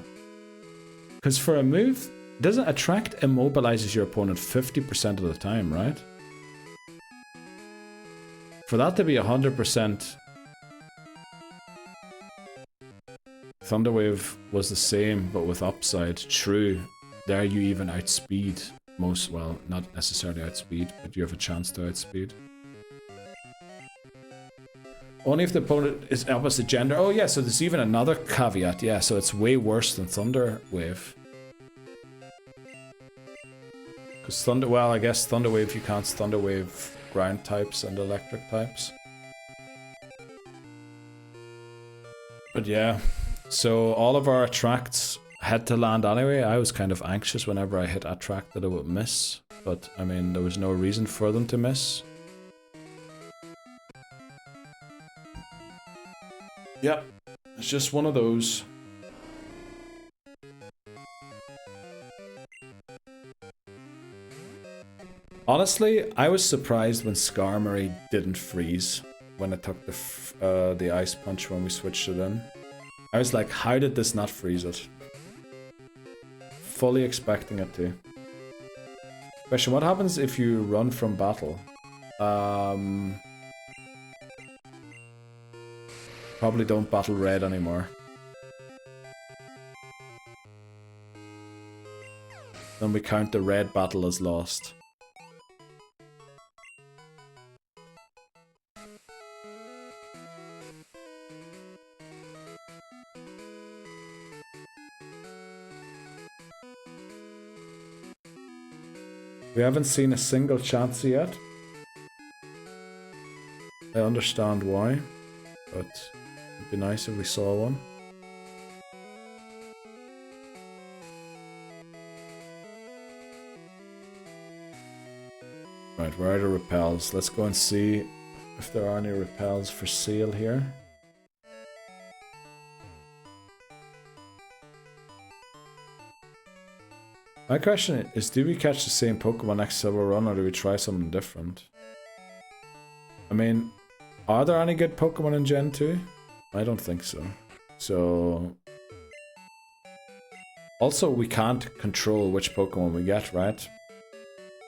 Because for a move, doesn't Attract immobilizes your opponent 50% of the time, right? For that to be 100%... Thunderwave was the same, but with upside. True. There you even outspeed most, well, not necessarily outspeed, but you have a chance to outspeed. Only if the opponent is opposite gender. Oh yeah, so there's even another caveat. Yeah, so it's way worse than Thunderwave. Because well, I guess Thunderwave, you can't Thunderwave ground types and electric types. But yeah, so all of our attracts head to land anyway. I was kind of anxious whenever I hit a track that it would miss. But, I mean, there was no reason for them to miss. Yep, it's just one of those. Honestly, I was surprised when Skarmory didn't freeze when I took the Ice Punch when we switched it in. I was like, how did this not freeze it? Fully expecting it to. Question, what happens if you run from battle? Probably don't battle red anymore. Then we count the red battle as lost. We haven't seen a single chance yet. I understand why, but it'd be nice if we saw one. Right, where are the repels? Let's go and see if there are any repels for sale here. My question is, do we catch the same Pokemon next silver run, or do we try something different? I mean, are there any good Pokemon in Gen 2? I don't think so. So... Also, we can't control which Pokemon we get, right?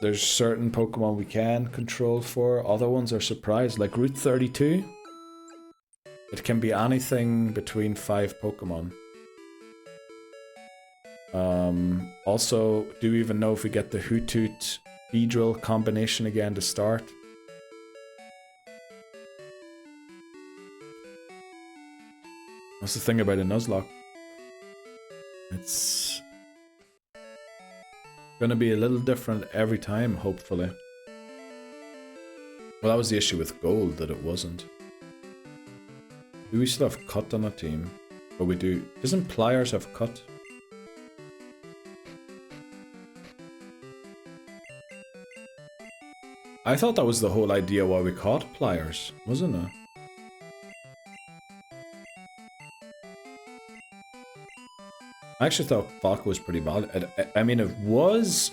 There's certain Pokemon we can control for, other ones are surprised, like Route 32. It can be anything between 5 Pokemon. Also, do we even know if we get the Hoothoot Beedrill combination again to start? That's the thing about a Nuzlocke. It's gonna be a little different every time, hopefully. Well, that was the issue with Gold, that it wasn't. Do we still have Cut on a team? Or we do. Doesn't Pliers have Cut? I thought that was the whole idea why we caught Pliers, wasn't it? I actually thought Falco was pretty valuable. I mean, it was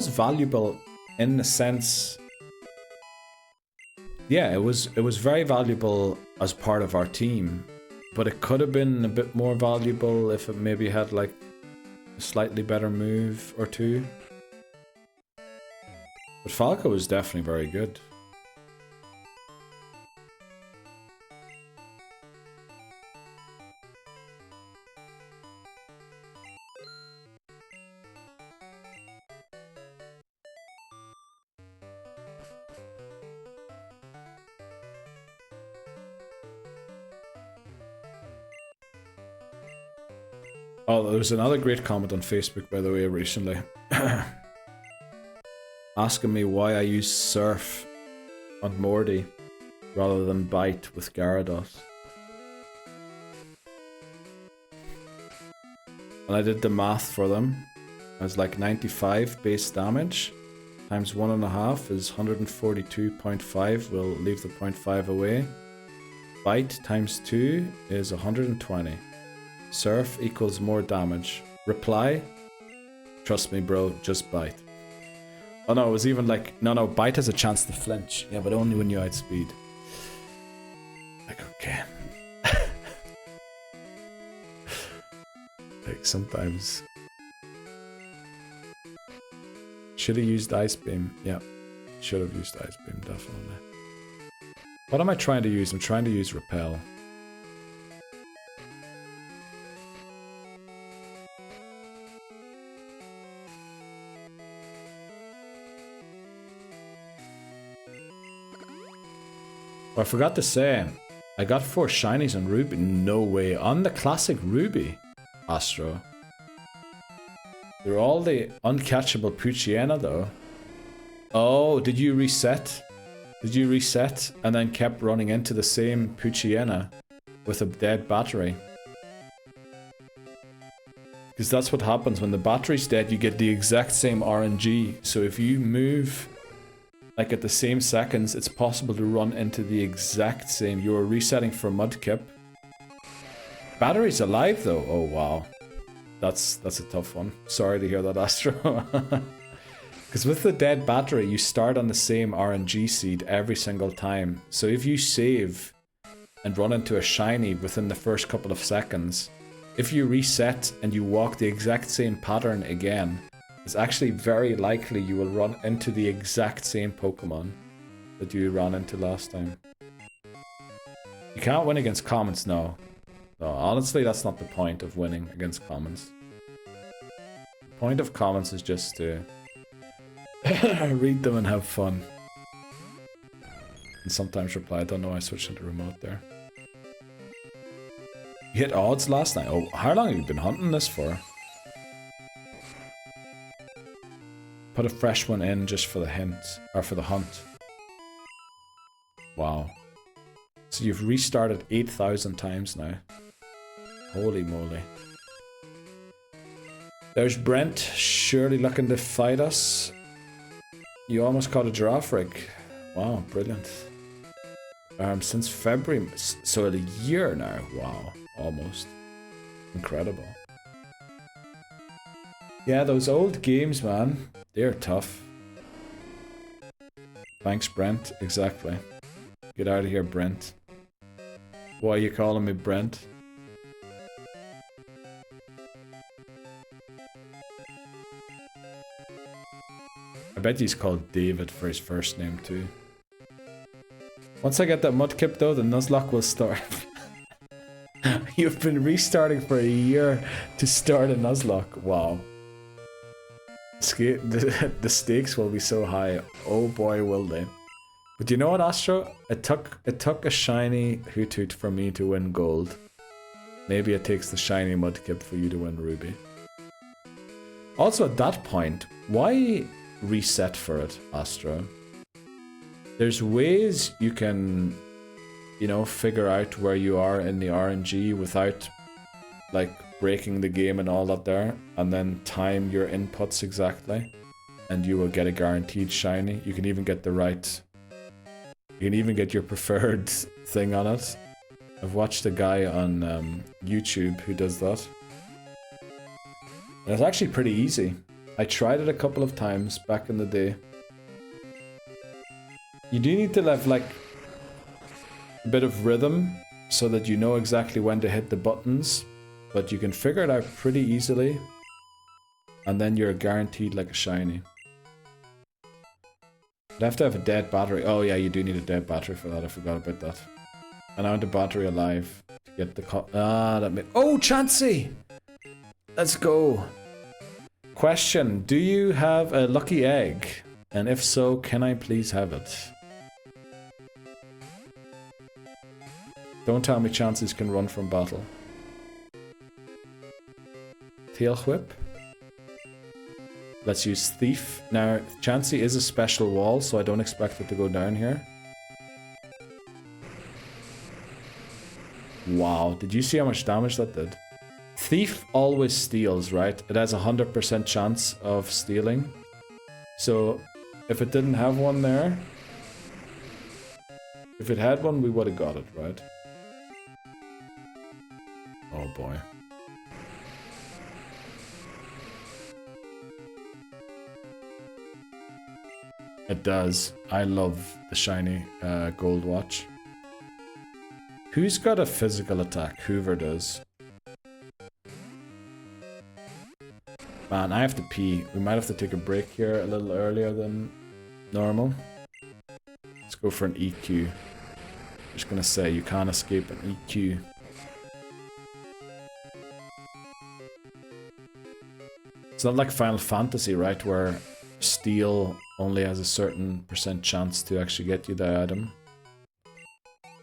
valuable in the sense... Yeah, it was very valuable as part of our team, but it could have been a bit more valuable if it maybe had like a slightly better move or two. But Falco is definitely very good. Oh, there was another great comment on Facebook, by the way, recently. Asking me why I use Surf on Morty rather than Bite with Gyarados. And I did the math for them. It's like 95 base damage times 1.5 is 142.5. We'll leave the 0.5 away. Bite times 2 is 120. Surf equals more damage. Reply? Trust me, bro, just Bite. Oh no, it was even like, no, Bite has a chance to flinch. Yeah, but only when you outspeed. Like, okay. Like, sometimes... Should have used Ice Beam. Yeah, should have used Ice Beam, definitely. What am I trying to use? I'm trying to use Repel. Oh, I forgot to say, I got 4 shinies on Ruby. No way. On the classic Ruby, Astro. They're all the uncatchable Poochyena though. Oh, did you reset? Did you reset and then kept running into the same Poochyena with a dead battery? Because that's what happens when the battery's dead, you get the exact same RNG. So if you move like at the same seconds, it's possible to run into the exact same. You are resetting for Mudkip. Battery's alive though. Oh wow. That's a tough one. Sorry to hear that, Astro. Because with the dead battery, you start on the same RNG seed every single time. So if you save and run into a shiny within the first couple of seconds, if you reset and you walk the exact same pattern again, it's actually very likely you will run into the exact same Pokemon that you ran into last time. You can't win against commons, no. No, honestly, that's not the point of winning against commons. The point of commons is just to read them and have fun. And sometimes reply. I don't know why I switched into remote there. You hit odds last night? Oh, how long have you been hunting this for? Put a fresh one in just for the hint, or for the hunt. Wow. So you've restarted 8,000 times now. Holy moly. There's Brent, surely looking to fight us. You almost caught a giraffe rig. Wow, brilliant. Since February, so a year now. Wow, almost. Incredible. Yeah, those old games, man, they're tough. Thanks, Brent. Exactly. Get out of here, Brent. Why are you calling me Brent? I bet he's called David for his first name too. Once I get that Mudkip though, the Nuzlocke will start. You've been restarting for a year to start a Nuzlocke. Wow. The stakes will be so high. Oh boy, will they. But you know what, Astro? It took a shiny Hoothoot for me to win gold. Maybe it takes the shiny Mudkip for you to win ruby. Also at that point, why reset for it, Astro? There's ways you can, you know, figure out where you are in the RNG without like breaking the game and all that there, and then time your inputs exactly, and you will get a guaranteed shiny. You can even get the right, you can even get your preferred thing on it. I've watched a guy on YouTube who does that. And it's actually pretty easy. I tried it a couple of times back in the day. You do need to have like a bit of rhythm so that you know exactly when to hit the buttons, but you can figure it out pretty easily, and then you're guaranteed like a shiny. You'd have to have a dead battery. Oh yeah, you do need a dead battery for that. I forgot about that. And I want a battery alive to get the oh, Chansey! Let's go. Question, do you have a lucky egg? And if so, can I please have it? Don't tell me Chances can run from battle. Tail Whip. Let's use Thief. Now, Chansey is a special wall, so I don't expect it to go down here. Wow, did you see how much damage that did? Thief always steals, right? It has a 100% chance of stealing. So, if it didn't have one there... If it had one, we would have got it, right? Oh boy. It does. I love the shiny gold watch. Who's got a physical attack? Hoover does. Man, I have to pee. We might have to take a break here a little earlier than normal. Let's go for an EQ. Just gonna say, you can't escape an EQ. It's not like Final Fantasy, right? Where steal only has a certain % chance to actually get you the item.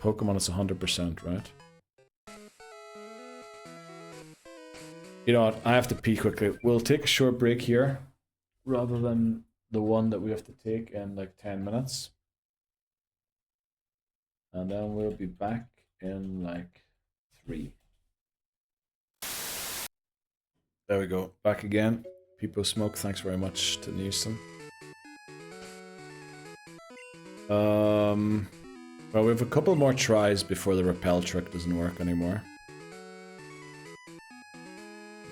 Pokemon is 100%, right? You know what? I have to pee quickly. We'll take a short break here, rather than the one that we have to take in like 10 minutes. And then we'll be back in like 3. There we go. Back again. People Smoke, thanks very much to Newsom. Well, we have a couple more tries before the repel trick doesn't work anymore.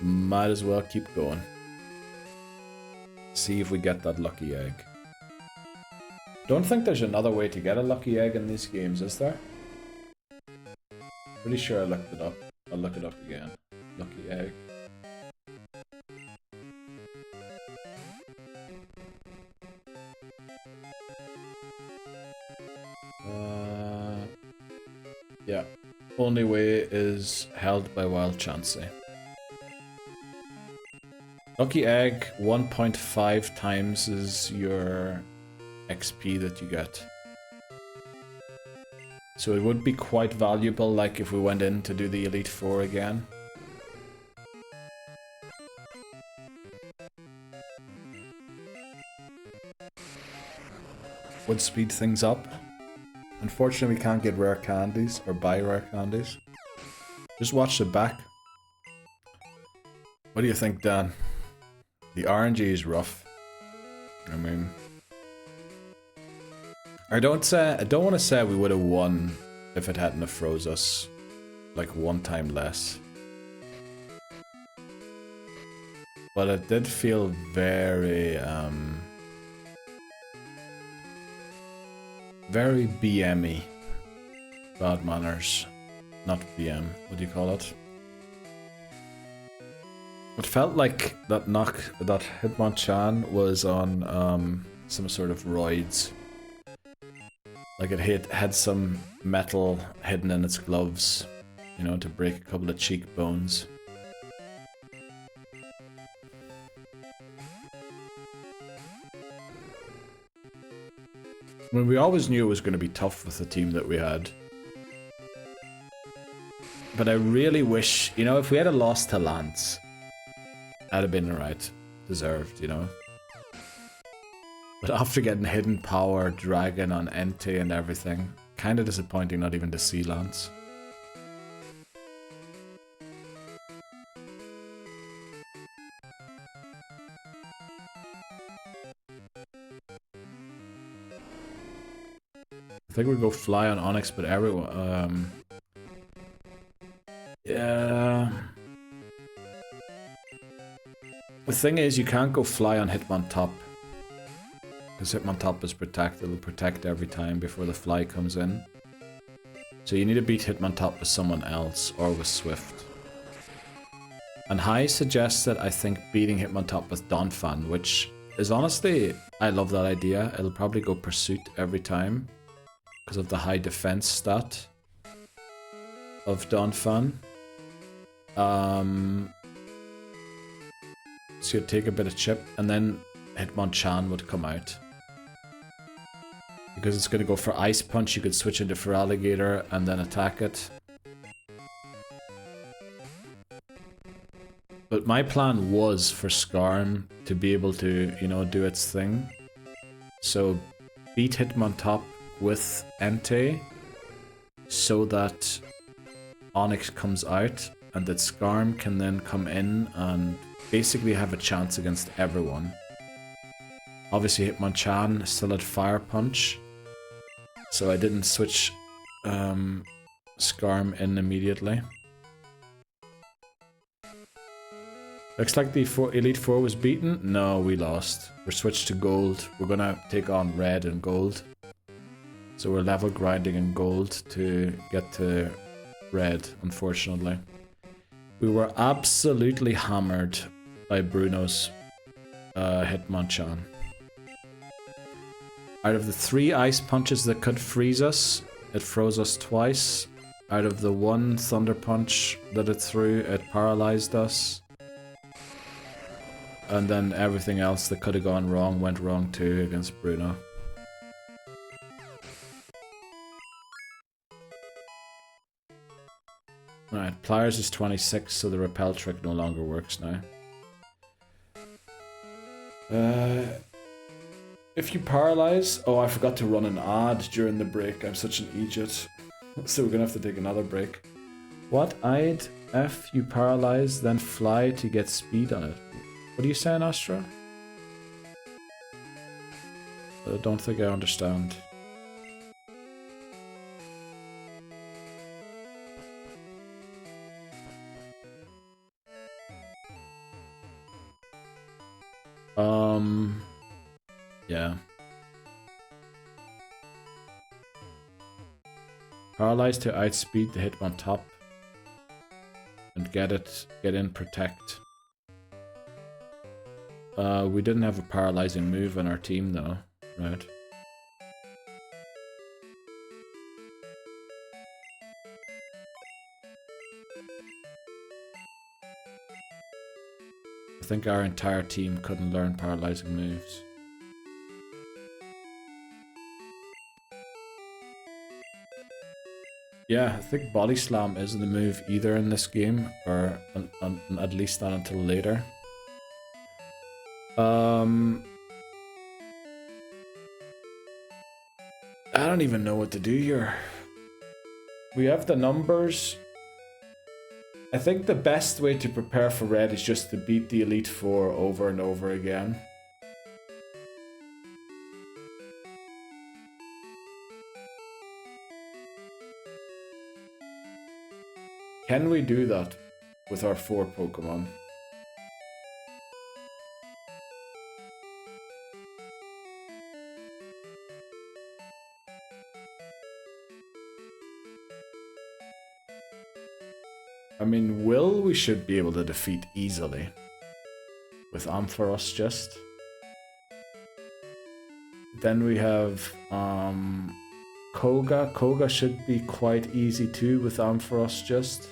Might as well keep going. See if we get that lucky egg. Don't think there's another way to get a lucky egg in these games, is there? Pretty sure I looked it up. I'll look it up again. Lucky egg. Yeah. Only way is held by Wild Chansey. Lucky egg 1.5 times is your XP that you get. So it would be quite valuable, like if we went in to do the Elite Four again. Would speed things up. Unfortunately, we can't get rare candies or buy rare candies. Just watch the back. What do you think, Dan? The RNG is rough. I mean, I don't want to say we would have won if it hadn't have froze us like one time less. But it did feel very very BM-y. Bad manners. Not BM. What do you call it? It felt like that Hitmonchan was on some sort of roids. Like it had some metal hidden in its gloves, you know, to break a couple of cheekbones. I mean, we always knew it was going to be tough with the team that we had. But I really wish, you know, if we had a loss to Lance, that'd have been alright. Deserved, you know. But after getting Hidden Power, Dragon on Entei and everything, kinda disappointing not even to see Lance. I think we go fly on Onyx, but everyone, yeah. The thing is, you can't go fly on Hitmontop. Because Hitmontop is protected, it'll protect every time before the fly comes in. So you need to beat Hitmontop with someone else, or with Swift. And Hai suggested, I think, beating Hitmontop with Donphan, which is honestly, I love that idea. It'll probably go Pursuit every time, because of the high defense stat of Donphan. So you'd take a bit of chip, and then Hitmonchan would come out. Because it's going to go for Ice Punch, you could switch into Feraligatr and then attack it. But my plan was for Skarm to be able to, you know, do its thing. So beat Hitmontop with Entei, so that Onyx comes out, and that Skarm can then come in and basically have a chance against everyone. Obviously Hitmonchan still had Fire Punch, so I didn't switch Skarm in immediately. Looks like the Elite Four was beaten. No, we lost. We're switched to gold. We're gonna take on red and gold. So we're level grinding in gold to get to red, unfortunately. We were absolutely hammered by Bruno's Hitmonchan. Out of the 3 Ice Punches that could freeze us, it froze us twice. Out of the 1 Thunder Punch that it threw, it paralyzed us. And then everything else that could have gone wrong went wrong too against Bruno. Alright, Pliers is 26, so the repel trick no longer works now. If you paralyze... Oh, I forgot to run an ad during the break. I'm such an idiot. So we're gonna have to take another break. What? F, you paralyze, then fly to get speed on it. What are you saying, Astra? I don't think I understand. Yeah. Paralyze to outspeed the Hitmon top. And get in protect. We didn't have a paralyzing move on our team though, right? I think our entire team couldn't learn paralyzing moves. Yeah, I think Body Slam isn't a move either in this game, or at least not until later. I don't even know what to do here. We have the numbers. I think the best way to prepare for red is just to beat the Elite Four over and over again. Can we do that with our 4 Pokemon? I mean, Will we should be able to defeat easily. With Ampharos just. Then we have Koga. Koga should be quite easy too with Ampharos just.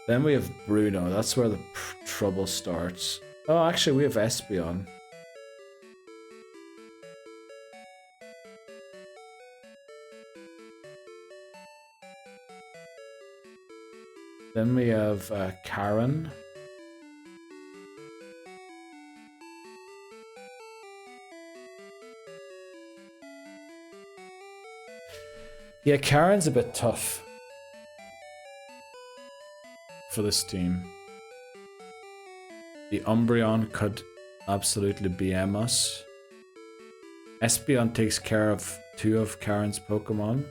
Then we have Bruno. That's where the trouble starts. Oh, actually we have Espeon. Then we have Karen. Yeah, Karen's a bit tough for this team. The Umbreon could absolutely BM us. Espeon takes care of 2 of Karen's Pokemon.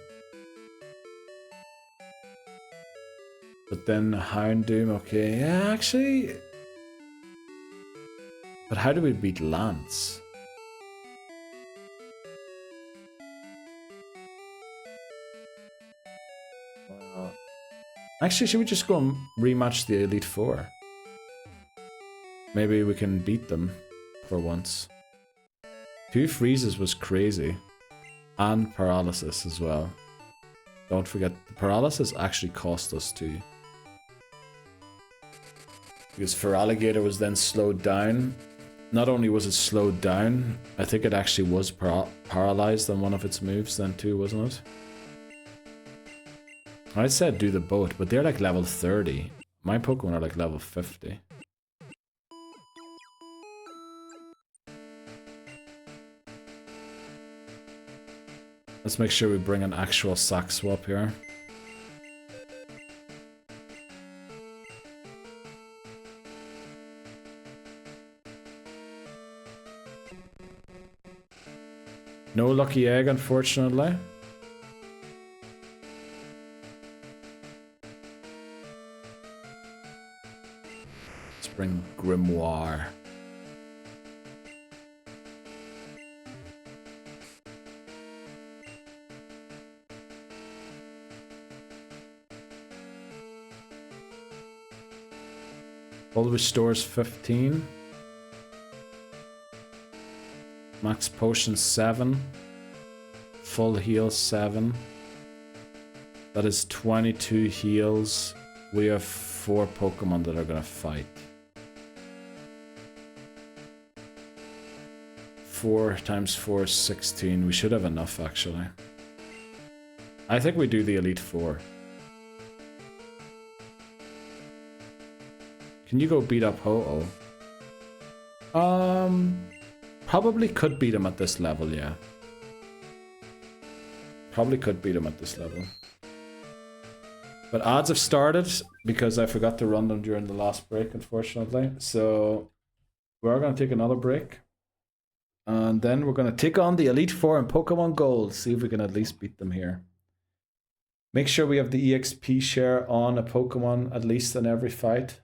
But then Houndoom, okay, yeah, actually. But how do we beat Lance? Actually, should we just go and rematch the Elite Four? Maybe we can beat them for once. 2 freezes was crazy. And paralysis as well. Don't forget, the paralysis actually cost us 2. Because Feraligatr was then slowed down. Not only was it slowed down, I think it actually was paralyzed on one of its moves then too, wasn't it? I said do the boat, but they're like level 30. My Pokemon are like level 50. Let's make sure we bring an actual sack swap here. No lucky egg, unfortunately. Let's bring Grimoire. Full restores 15. Max potion 7. Full heal 7. That is 22 heals. We have 4 Pokemon that are gonna fight. 4 times 4 is 16. We should have enough actually. I think we do the Elite Four. Can you go beat up Ho-Oh? Probably could beat him at this level, yeah. Probably could beat him at this level. But ads have started because I forgot to run them during the last break, unfortunately. So we're going to take another break. And then we're going to take on the Elite Four in Pokemon Gold. See if we can at least beat them here. Make sure we have the EXP share on a Pokemon at least in every fight.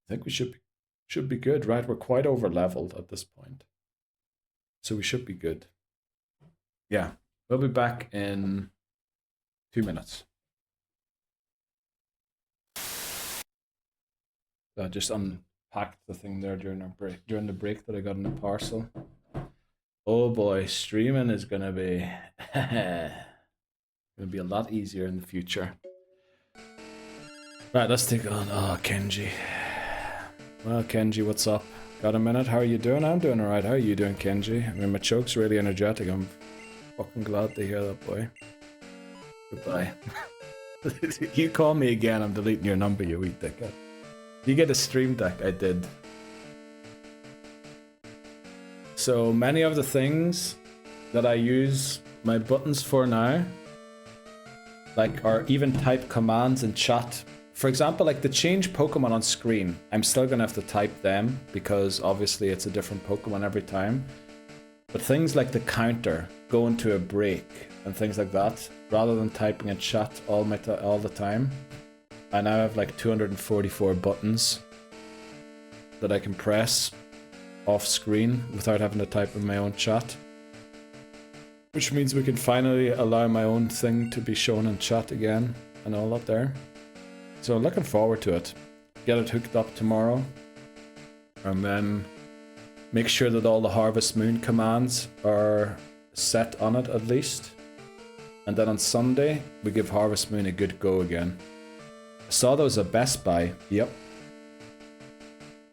I think we should be good, right? We're quite over leveled at this point. So we should be good. Yeah, we'll be back in 2 minutes. So I just unpacked the thing there during the break that I got in the parcel. Oh boy, streaming is gonna be a lot easier in the future. Right, let's take on Kenji. Well, Kenji, what's up? Got a minute? How are you doing? I'm doing alright. How are you doing, Kenji? I mean, my choke's really energetic. I'm fucking glad to hear that, boy. Goodbye. You call me again, I'm deleting your number, you wee dickhead. You get a stream deck? I did. So many of the things that I use my buttons for now, like, are even type commands in chat. For example, like the change Pokemon on screen, I'm still gonna have to type them because obviously it's a different Pokemon every time. But things like the counter, go into a break, and things like that, rather than typing in chat all the time, I now have like 244 buttons that I can press off screen without having to type in my own chat. Which means we can finally allow my own thing to be shown in chat again and all that there. So looking forward to it. Get it hooked up tomorrow. And then make sure that all the Harvest Moon commands are set on it at least. And then on Sunday, we give Harvest Moon a good go again. I saw those at Best Buy. Yep.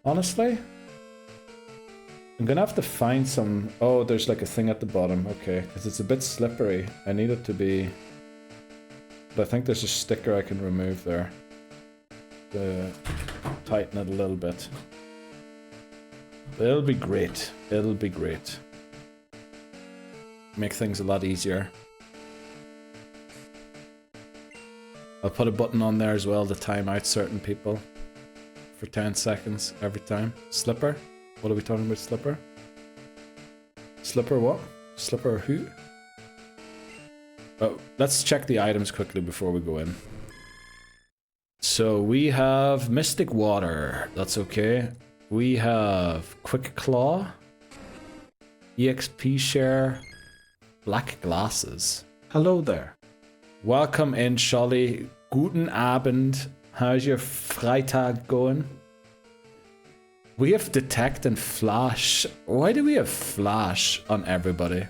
Honestly, I'm gonna have to find some... Oh, there's like a thing at the bottom. Okay, because it's a bit slippery. I need it to be... But I think there's a sticker I can remove there. To tighten it a little bit. But it'll be great. It'll be great. Make things a lot easier. I'll put a button on there as well to time out certain people for 10 seconds every time. Slipper? What are we talking about, Slipper? Slipper what? Slipper who? Oh, let's check the items quickly before we go in. So we have Mystic Water. That's okay. We have Quick Claw. EXP Share. Black Glasses. Hello there. Welcome in, Scholly. Guten Abend. How's your Freitag going? We have Detect and Flash. Why do we have Flash on everybody?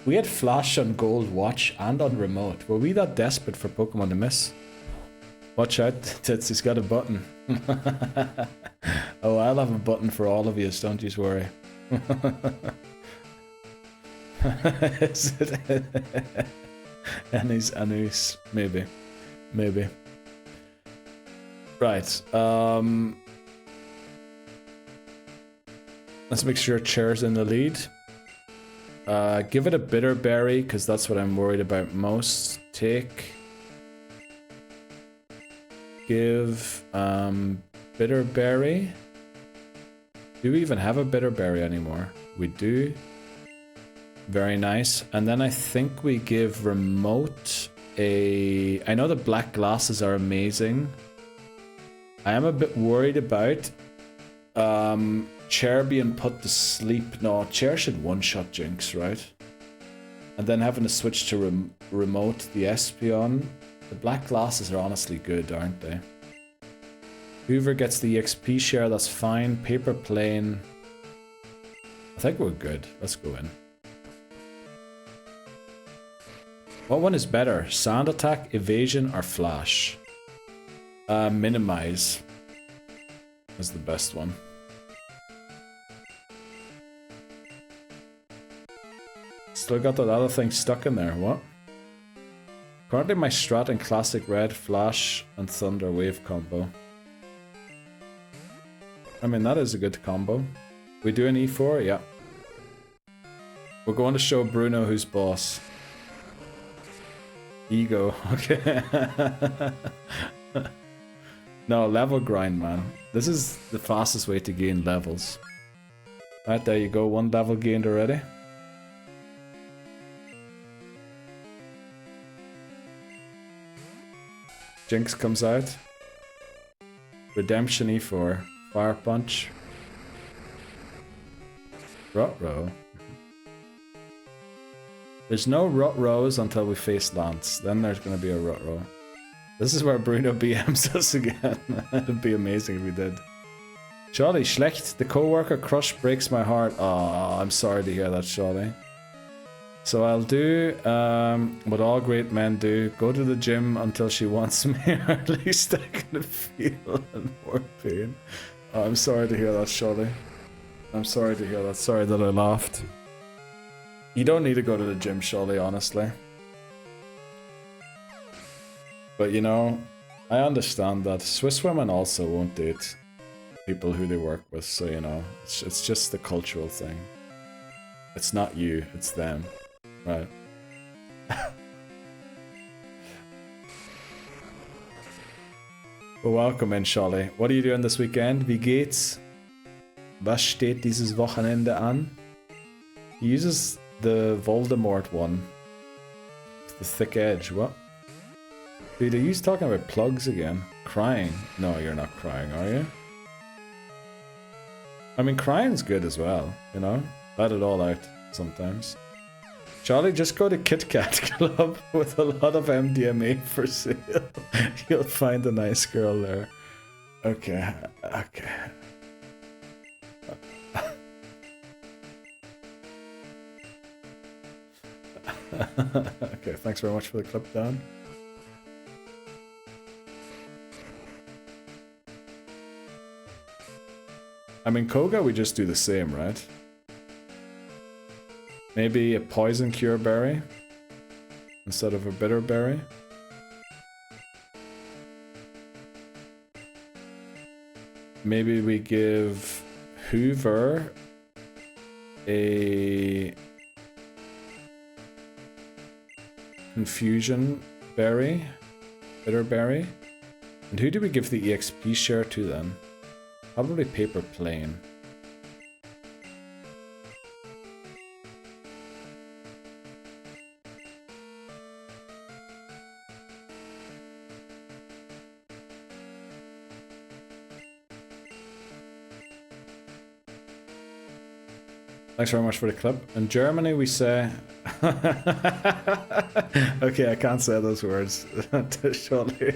We had Flash on Gold Watch and on Remote. Were we that desperate for Pokemon to miss? Watch out, Tits, he's got a button. Oh, I'll have a button for all of you, don't you worry. Is it? Anus, maybe. Right, let's make sure Chair's in the lead. Give it a Bitter Berry, because that's what I'm worried about most. Give Bitter Berry. Do we even have a Bitter Berry anymore? We do. Very nice. And then I think we give Remote a... I know the Black Glasses are amazing. I am a bit worried about Chair being put to sleep. No, Chair should one-shot Jinx, right? And then having to switch to Remote the Espeon. The Black Glasses are honestly good, aren't they? Hoover gets the EXP share, that's fine. Paper Plane. I think we're good. Let's go in. What one is better? Sand Attack, Evasion, or Flash? Minimize is the best one. Still got that other thing stuck in there, what? Currently my strat in Classic Red, Flash, and Thunder Wave combo. I mean, that is a good combo. We do an E4? Yeah. We're going to show Bruno who's boss. Ego, okay. No, level grind, man. This is the fastest way to gain levels. Right, there you go, 1 level gained already. Jinx comes out. Redemption E4. Fire Punch. Rut-row. There's no Rut-rows until we face Lance. Then there's going to be a Rut-row. This is where Bruno BMs us again. It'd be amazing if we did. Charlie, schlecht. The co-worker crush breaks my heart. Oh, I'm sorry to hear that, Charlie. So I'll do what all great men do. Go to the gym until she wants me. Or at least I can feel more pain. Oh, I'm sorry to hear that, Charlie. I'm sorry to hear that. Sorry that I laughed. You don't need to go to the gym, Charlie, honestly. But you know, I understand that Swiss women also won't date people who they work with, so you know, it's just the cultural thing. It's not you, it's them. Right. Well, welcome in, Charlie. What are you doing this weekend? Wie geht's? Was steht dieses Wochenende an? He uses the Voldemort one. The thick edge, what? Dude, are you talking about plugs again? Crying? No, you're not crying, are you? I mean, crying's good as well, you know? Let it all out sometimes. Charlie, just go to Kit Kat Club with a lot of MDMA for sale. You'll find a nice girl there. Okay, okay. Okay, thanks very much for the clip down. I mean, Koga, we just do the same, right? Maybe a poison cure berry instead of a bitter berry. Maybe we give Hoover a confusion berry, bitter berry. And who do we give the EXP share to then? Probably paper plane. Thanks very much for the clip. In Germany we say... Okay, I can't say those words, surely.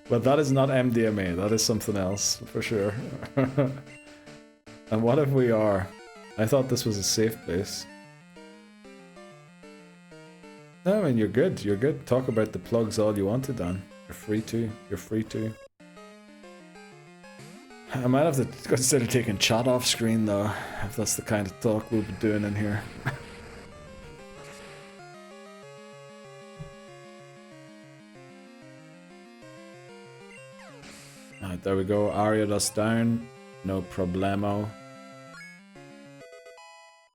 But that is not MDMA, that is something else, for sure. And what if we are? I thought this was a safe place. No, I mean, you're good, you're good. Talk about the plugs all you want to, Dan. You're free to, you're free to. I might have to consider taking chat off screen though, if that's the kind of talk we'll be doing in here. Alright, there we go. Aria us down. No problemo.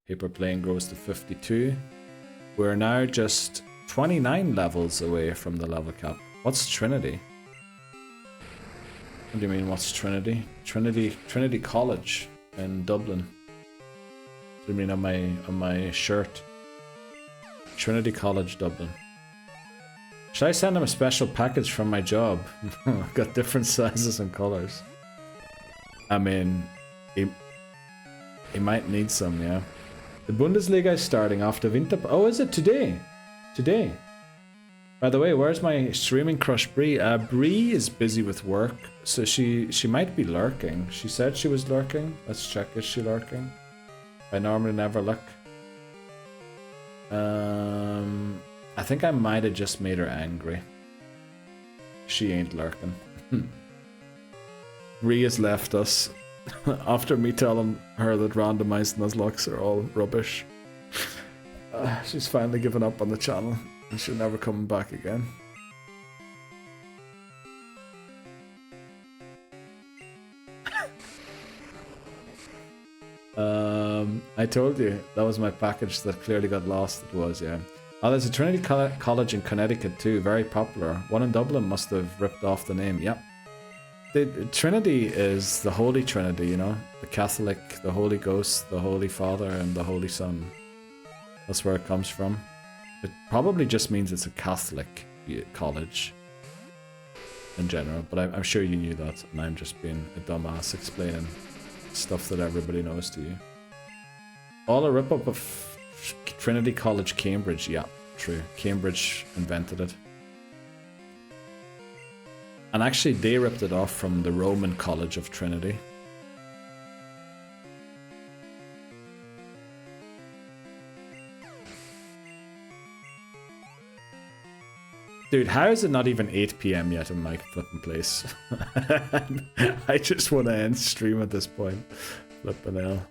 Paper plane grows to 52. We're now just 29 levels away from the level cap. What's Trinity? What do you mean, what's Trinity? Trinity College in Dublin. What do you mean on my shirt? Trinity College, Dublin. Should I send him a special package from my job? I've got different sizes and colors. I mean, he might need some, yeah. The Bundesliga is starting after Winter... Oh, is it today? Today. By the way, where's my streaming crush Bree? Bree is busy with work, so she might be lurking. She said she was lurking. Let's check, is she lurking? I normally never look. I think I might have just made her angry. She ain't lurking. Bree has left us after me telling her that randomized Nuzlocke are all rubbish. She's finally given up on the channel. And she'll never come back again. I told you that was my package that clearly got lost. It was, yeah. Oh, there's a Trinity College in Connecticut too, very popular. One in Dublin must have ripped off the name. Yep. The Trinity is the Holy Trinity, you know, the Catholic, the Holy Ghost, the Holy Father, and the Holy Son. That's where it comes from. It probably just means it's a Catholic college in general, but I'm sure you knew that, and I'm just being a dumbass explaining stuff that everybody knows to you. All a rip-up of Trinity College, Cambridge. Yeah, true. Cambridge invented it. And actually, they ripped it off from the Roman College of Trinity. Dude, how is it not even 8 PM yet in my flipping place? I just want to end stream at this point. Flipping hell.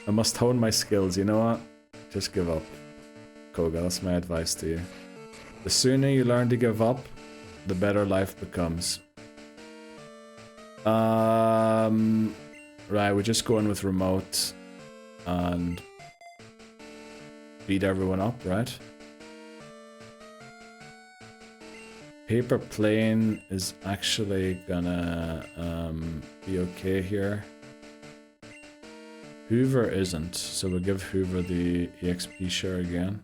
I must hone my skills, you know what? Just give up. Koga, that's my advice to you. The sooner you learn to give up, the better life becomes. Right, we're just going with remote and beat everyone up, right? Paper plane is actually gonna be okay here. Hoover isn't, so we'll give Hoover the EXP share again.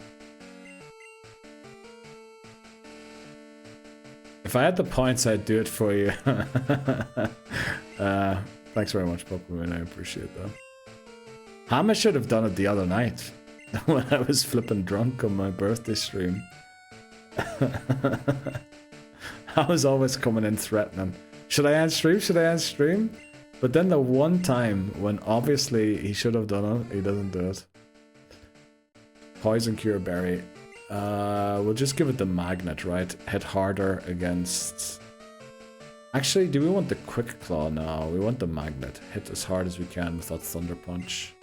If I had the points, I'd do it for you. Thanks very much, Pokémon. I appreciate that. Hama should have done it the other night when I was flipping drunk on my birthday stream. I was always coming in threatening. Should I end stream? Should I end stream? But then the one time when obviously he should have done it, he doesn't do it. Poison Cure Berry. We'll just give it the magnet, right? Hit harder against... Actually, do we want the Quick Claw? No, we want the magnet. Hit as hard as we can with that Thunder Punch.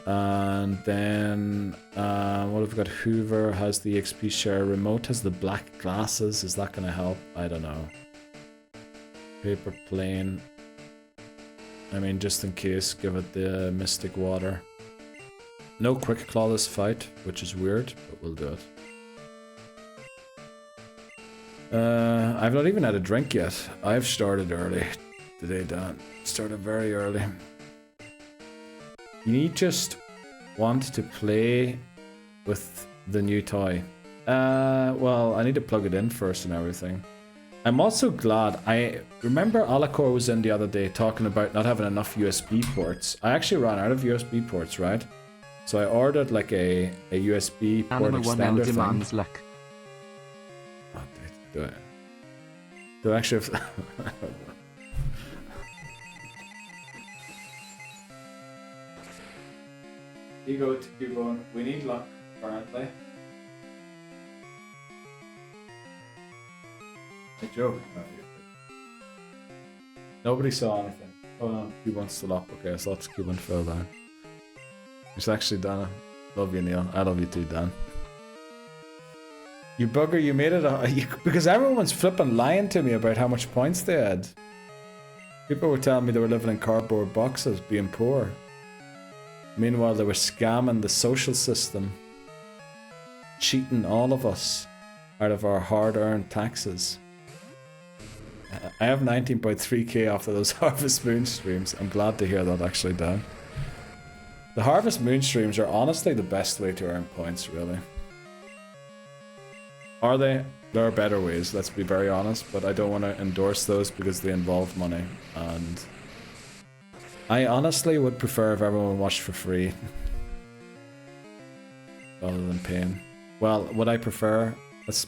And then, what have we got? Hoover has the XP share. Remote has the black glasses. Is that going to help? I don't know. Paper plane. I mean, just in case, give it the Mystic Water. No Quick Claw this fight, which is weird, but we'll do it. I've not even had a drink yet. I've started early today, Dan. Started very early. You just want to play with the new toy. Well, I need to plug it in first and everything. I'm also glad. I remember Alacor was in the other day talking about not having enough USB ports. I actually ran out of USB ports, right? So I ordered like a USB port extender thing. Oh, do I actually have... You go to Cubone. We need luck, apparently. I joke about you. Nobody saw anything. Oh no, Cubone's still up. Okay, so that's Cubone fell down. It's actually Dana. Love you, Neil. I love you too, Dan. You bugger, you made it because everyone's flipping lying to me about how much points they had. People were telling me they were living in cardboard boxes, being poor. Meanwhile, they were scamming the social system, cheating all of us out of our hard-earned taxes. I have 19.3k after those Harvest Moon streams. I'm glad to hear that, actually, Dan. The Harvest Moon streams are honestly the best way to earn points, really. Are they? There are better ways, let's be very honest, but I don't want to endorse those because they involve money, and I honestly would prefer if everyone watched for free rather than paying. Well, would I prefer? That's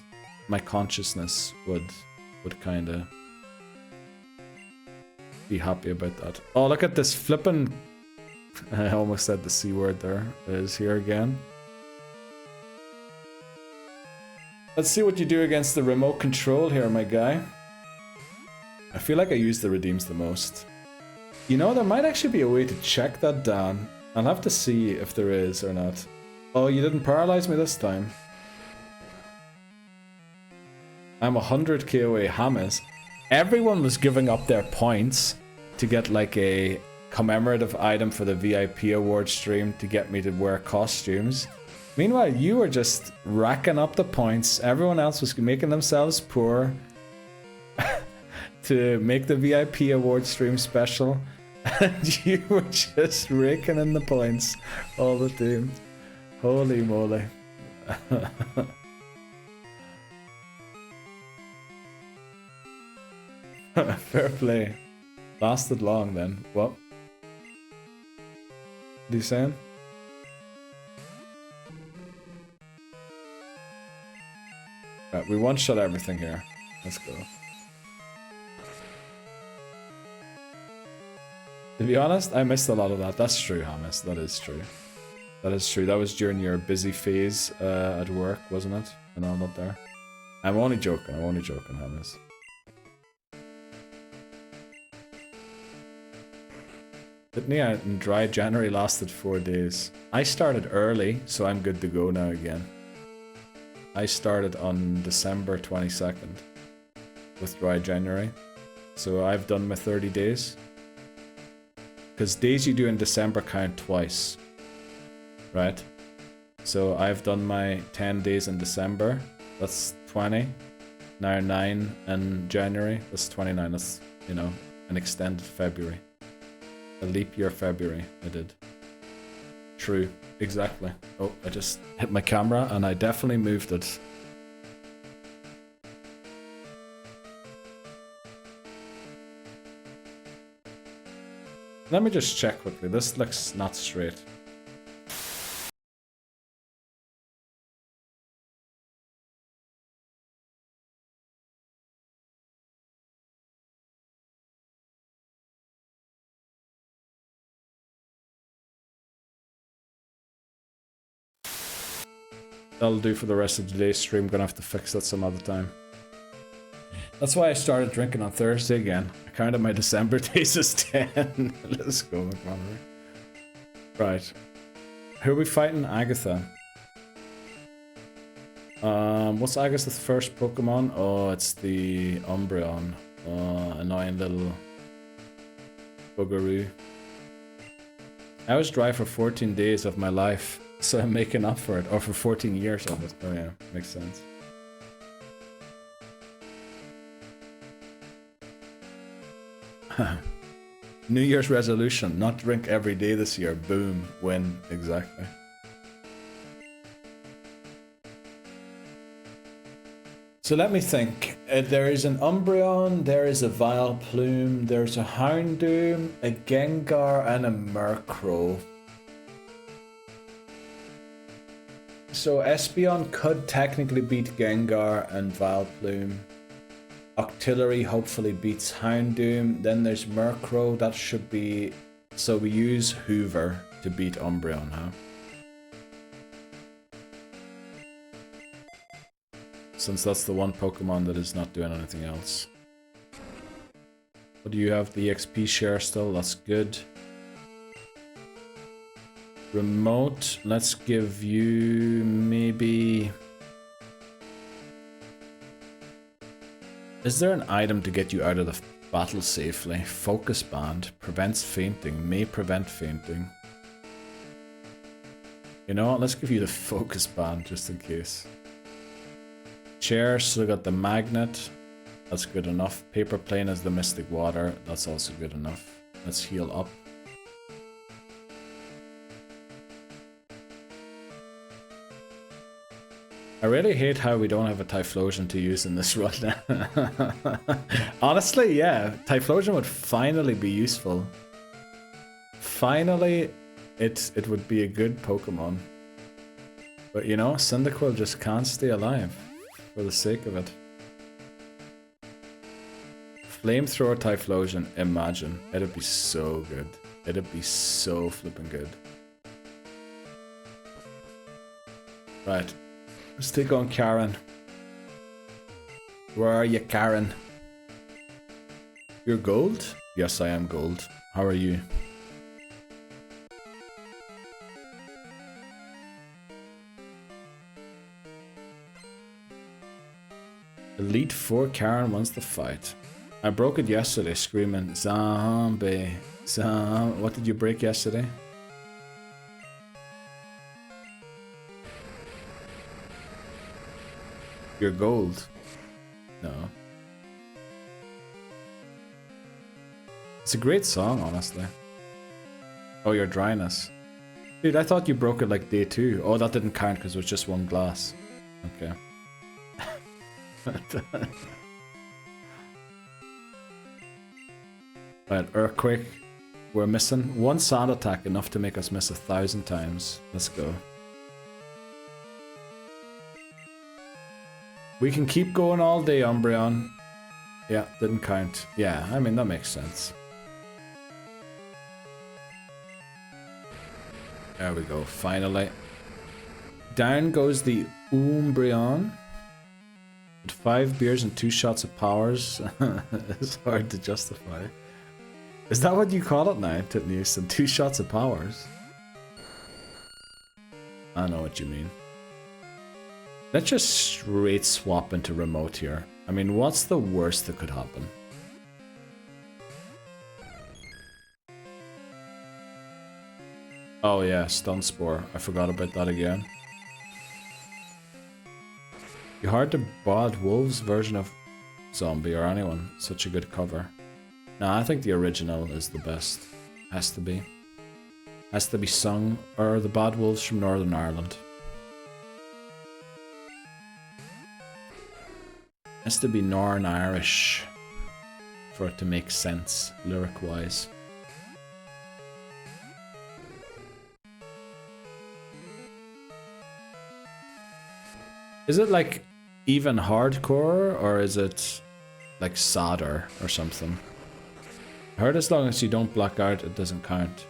my consciousness would kind of be happy about that. Oh, look at this flippin'. I almost said the C word there. It is here again. Let's see what you do against the remote control here, my guy. I feel like I use the redeems the most. You know, there might actually be a way to check that down. I'll have to see if there is or not. Oh, you didn't paralyze me this time. I'm 100k away. Hamas. everyone was giving up their points to get like a commemorative item for the VIP award stream to get me to wear costumes. Meanwhile, you were just racking up the points. Everyone else was making themselves poor to make the VIP award stream special. And you were just raking in the points all the time. Holy moly. Fair play. Lasted long then. What? What are you saying? Right, we one-shot everything here. Let's go. To be honest, I missed a lot of that. That's true, Hamas. That is true. That is true. That was during your busy phase at work, wasn't it? And all that there. I'm only joking. I'm only joking, Hamas. Sydney and dry January lasted 4 days. I started early, so I'm good to go now again. I started on December 22nd with dry January. So I've done my 30 days. Because days you do in December count twice. Right? So I've done my 10 days in December. That's 20. Now 9 in January. That's 29. That's, you know, an extended February. A leap year February, I did. True, exactly. Oh, I just hit my camera and I definitely moved it. Let me just check quickly. This looks not straight. That'll do for the rest of today's stream. Gonna have to fix that some other time. That's why I started drinking on Thursday again. I counted my December days as 10. Let's go, McMonnery. Right. Who are we fighting? Agatha. What's Agatha's first Pokemon? Oh, it's the Umbreon. Oh, annoying little boogaroo. I was dry for 14 days of my life. So I'm making up for it. Or for 14 years of it. Oh yeah, makes sense. New Year's resolution, not drink every day this year. Boom, win, exactly. So let me think. There is an Umbreon, there is a Vileplume, there's a Houndoom, a Gengar, and a Murkrow. So Espeon could technically beat Gengar and Vileplume. Octillery hopefully beats Houndoom. Then there's Murkrow, that should be... So we use Hoover to beat Umbreon, huh? Since that's the one Pokemon that is not doing anything else. But you have the XP share still, that's good. Remote, let's give you maybe... Is there an item to get you out of the battle safely? Focus Band, prevents fainting, may prevent fainting. You know what, let's give you the Focus Band just in case. Chair, still got the Magnet, that's good enough. Paper Plane is the Mystic Water, that's also good enough. Let's heal up. I really hate how we don't have a Typhlosion to use in this run. Honestly, yeah, Typhlosion would finally be useful. Finally, it would be a good Pokemon. But you know, Cyndaquil just can't stay alive for the sake of it. Flamethrower Typhlosion, imagine. It'd be so good. It'd be so flippin' good. Right. Let's take on Karen. Where are you, Karen? You're gold? Yes, I am gold. How are you? Elite 4 Karen wants to fight. I broke it yesterday, screaming, zombie, zombie. What did you break yesterday? Your gold. No. It's a great song, honestly. Oh, your dryness. Dude, I thought you broke it like day 2. Oh, that didn't count because it was just one glass. Okay. Right, earthquake. We're missing one sand attack, enough to make us miss 1,000 times. Let's go. We can keep going all day, Umbreon. Yeah, didn't count. Yeah, I mean, that makes sense. There we go, finally. Down goes the Umbreon. With 5 beers and 2 shots of powers. It's hard to justify. Is that what you call it now, Titanius? And 2 shots of powers? I know what you mean. Let's just straight swap into remote here. I mean, what's the worst that could happen? Oh yeah, Stun Spore. I forgot about that again. You heard the Bad Wolves version of Zombie or anyone. Such a good cover. No, I think the original is the best. Has to be. Has to be sung, or the Bad Wolves from Northern Ireland. Has to be Northern Irish for it to make sense, lyric-wise. Is it like even hardcore, or is it like sadder or something? I heard as long as you don't black out, it doesn't count.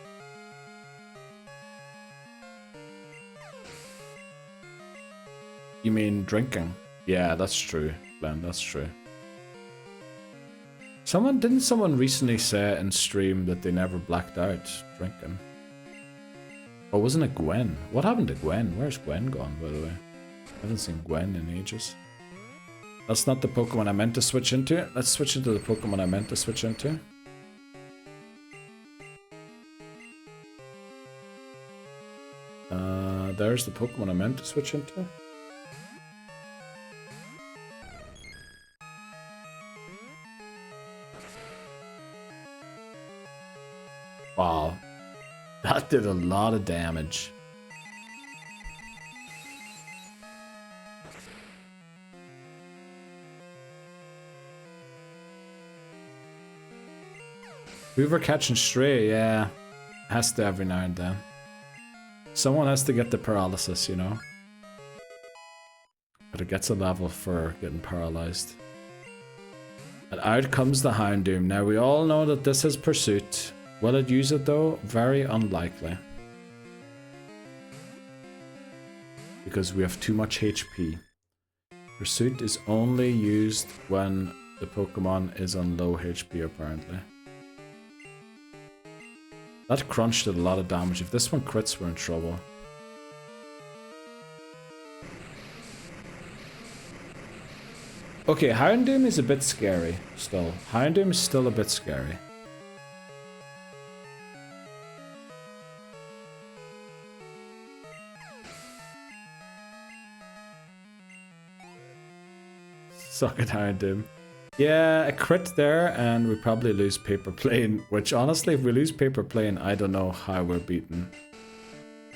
You mean drinking? Yeah, that's true, Glenn, that's true. Didn't someone recently say in stream that they never blacked out drinking? Or wasn't it Gwen? What happened to Gwen? Where's Gwen gone, by the way? I haven't seen Gwen in ages. That's not the Pokemon I meant to switch into. Let's switch into the Pokemon I meant to switch into. There's the Pokemon I meant to switch into. Wow. That did a lot of damage. Hoover catching stray, yeah. Has to every now and then. Someone has to get the paralysis, you know? But it gets a level for getting paralyzed. And out comes the Houndoom. Now we all know that this is Pursuit. Will it use it though? Very unlikely. Because we have too much HP. Pursuit is only used when the Pokemon is on low HP apparently. That crunch did a lot of damage. If this one crits, we're in trouble. Okay, Houndoom is a bit scary still. Houndoom is still a bit scary. Suck it, Houndoom. Yeah, a crit there, and we probably lose Paper Plane, which honestly, if we lose Paper Plane, I don't know how we're beaten.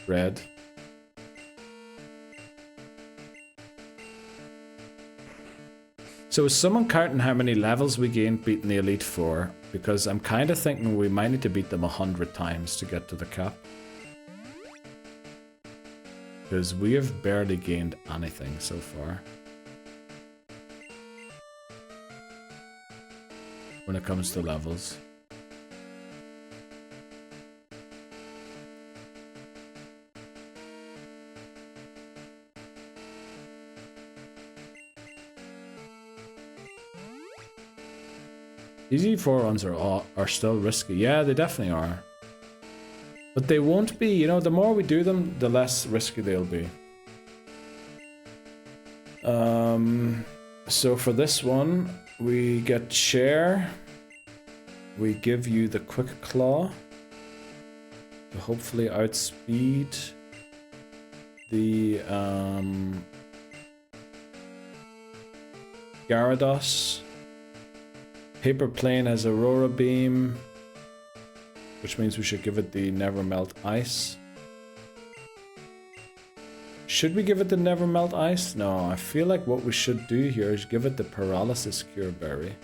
Red. So is someone counting how many levels we gained beating the Elite Four? Because I'm kind of thinking we might need to beat them 100 times to get to the cap. Because we have barely gained anything so far. When it comes to levels. These E4 ones are still risky. Yeah, they definitely are. But they won't be, you know, the more we do them, the less risky they'll be. So for this one, We get chair. We give you the quick claw to hopefully outspeed the Gyarados. Paper Plane has Aurora Beam, which means we should give it the Never Melt Ice. Should we give it the Never Melt Ice? No, I feel like what we should do here is give it the Paralysis Cure Berry.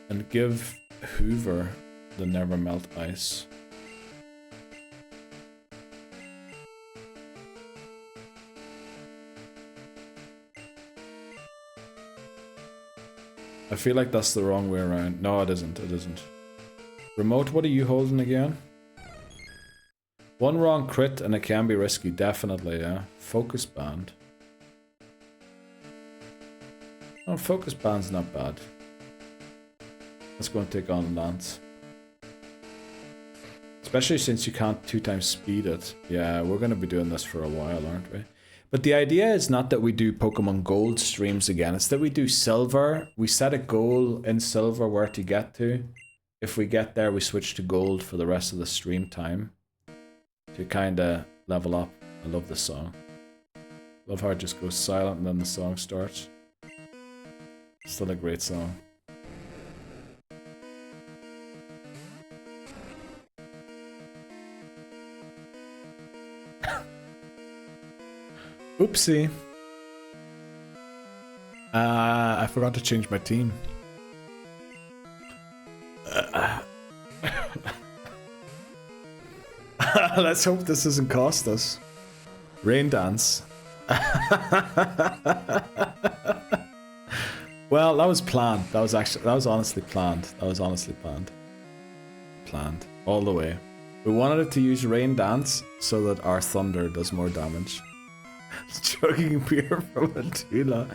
And give Hoover the Never Melt Ice. I feel like that's the wrong way around. No, it isn't. It isn't. Remote, what are you holding again? One wrong crit and it can be risky, definitely, yeah. Focus Band. Oh, Focus Band's not bad. Let's go and take on Lance. Especially since you can't 2x speed it. Yeah, we're going to be doing this for a while, aren't we? But the idea is not that we do Pokemon Gold streams again. It's that we do Silver. We set a goal in Silver where to get to. If we get there, we switch to Gold for the rest of the stream time. To kind of level up. I love this song. Love how it just goes silent and then the song starts. Still a great song. Oopsie. I forgot to change my team. Let's hope this doesn't cost us. Rain Dance. Well, that was planned. That was honestly planned. That was honestly planned. Planned. All the way. We wanted it to use Rain Dance so that our Thunder does more damage. Chugging beer from a Tula.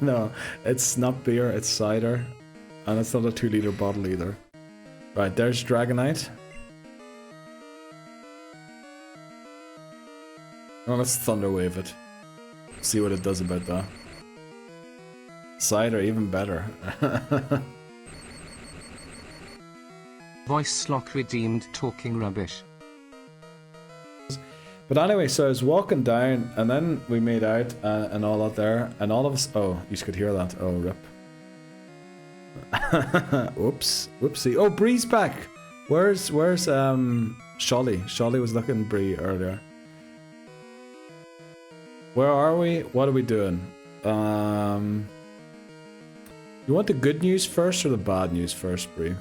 No, it's not beer, it's cider. And it's not a 2-liter bottle either. Right, there's Dragonite. Oh, let's Thunder Wave it. See what it does about that. Cider, even better. Voice slot redeemed talking rubbish. But anyway, so I was walking down, and then we made out and all that there, and all of us. Oh, you could hear that. Oh, rip. Oops, whoopsie. Oh, Bree's back. Where's Sholly? Sholly was looking Bree earlier. Where are we? What are we doing? You want the good news first or the bad news first, Bree?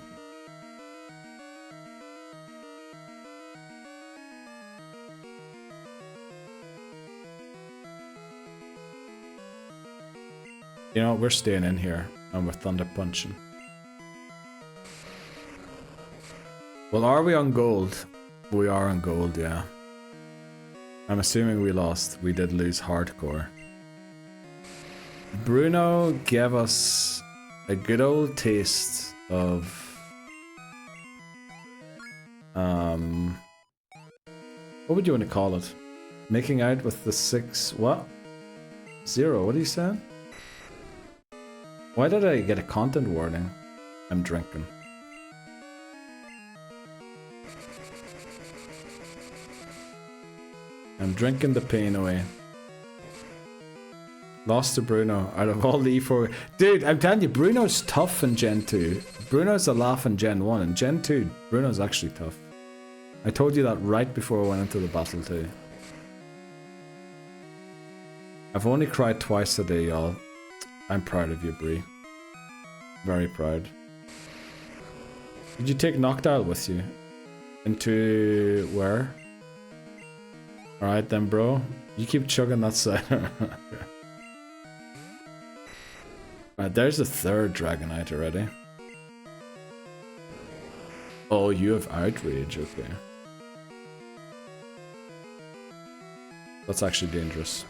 You know, we're staying in here, and we're Thunder Punching. Well, are we on gold? We are on gold, yeah. I'm assuming we lost. We did lose hardcore. Bruno gave us a good old taste of... what would you want to call it? Making out with the 6... What? 0, what are you saying? Why did I get a content warning? I'm drinking. I'm drinking the pain away. Lost to Bruno out of all the E4. Dude, I'm telling you, Bruno's tough in Gen 2. Bruno's a laugh in Gen 1. In Gen 2, Bruno's actually tough. I told you that right before I went into the battle too. I've only cried twice a day, y'all. I'm proud of you, Bree. Very proud. Did you take Noctowl with you? Into where? Alright then, bro. You keep chugging that cider. Alright, there's the third Dragonite already. Oh, you have Outrage, okay. That's actually dangerous.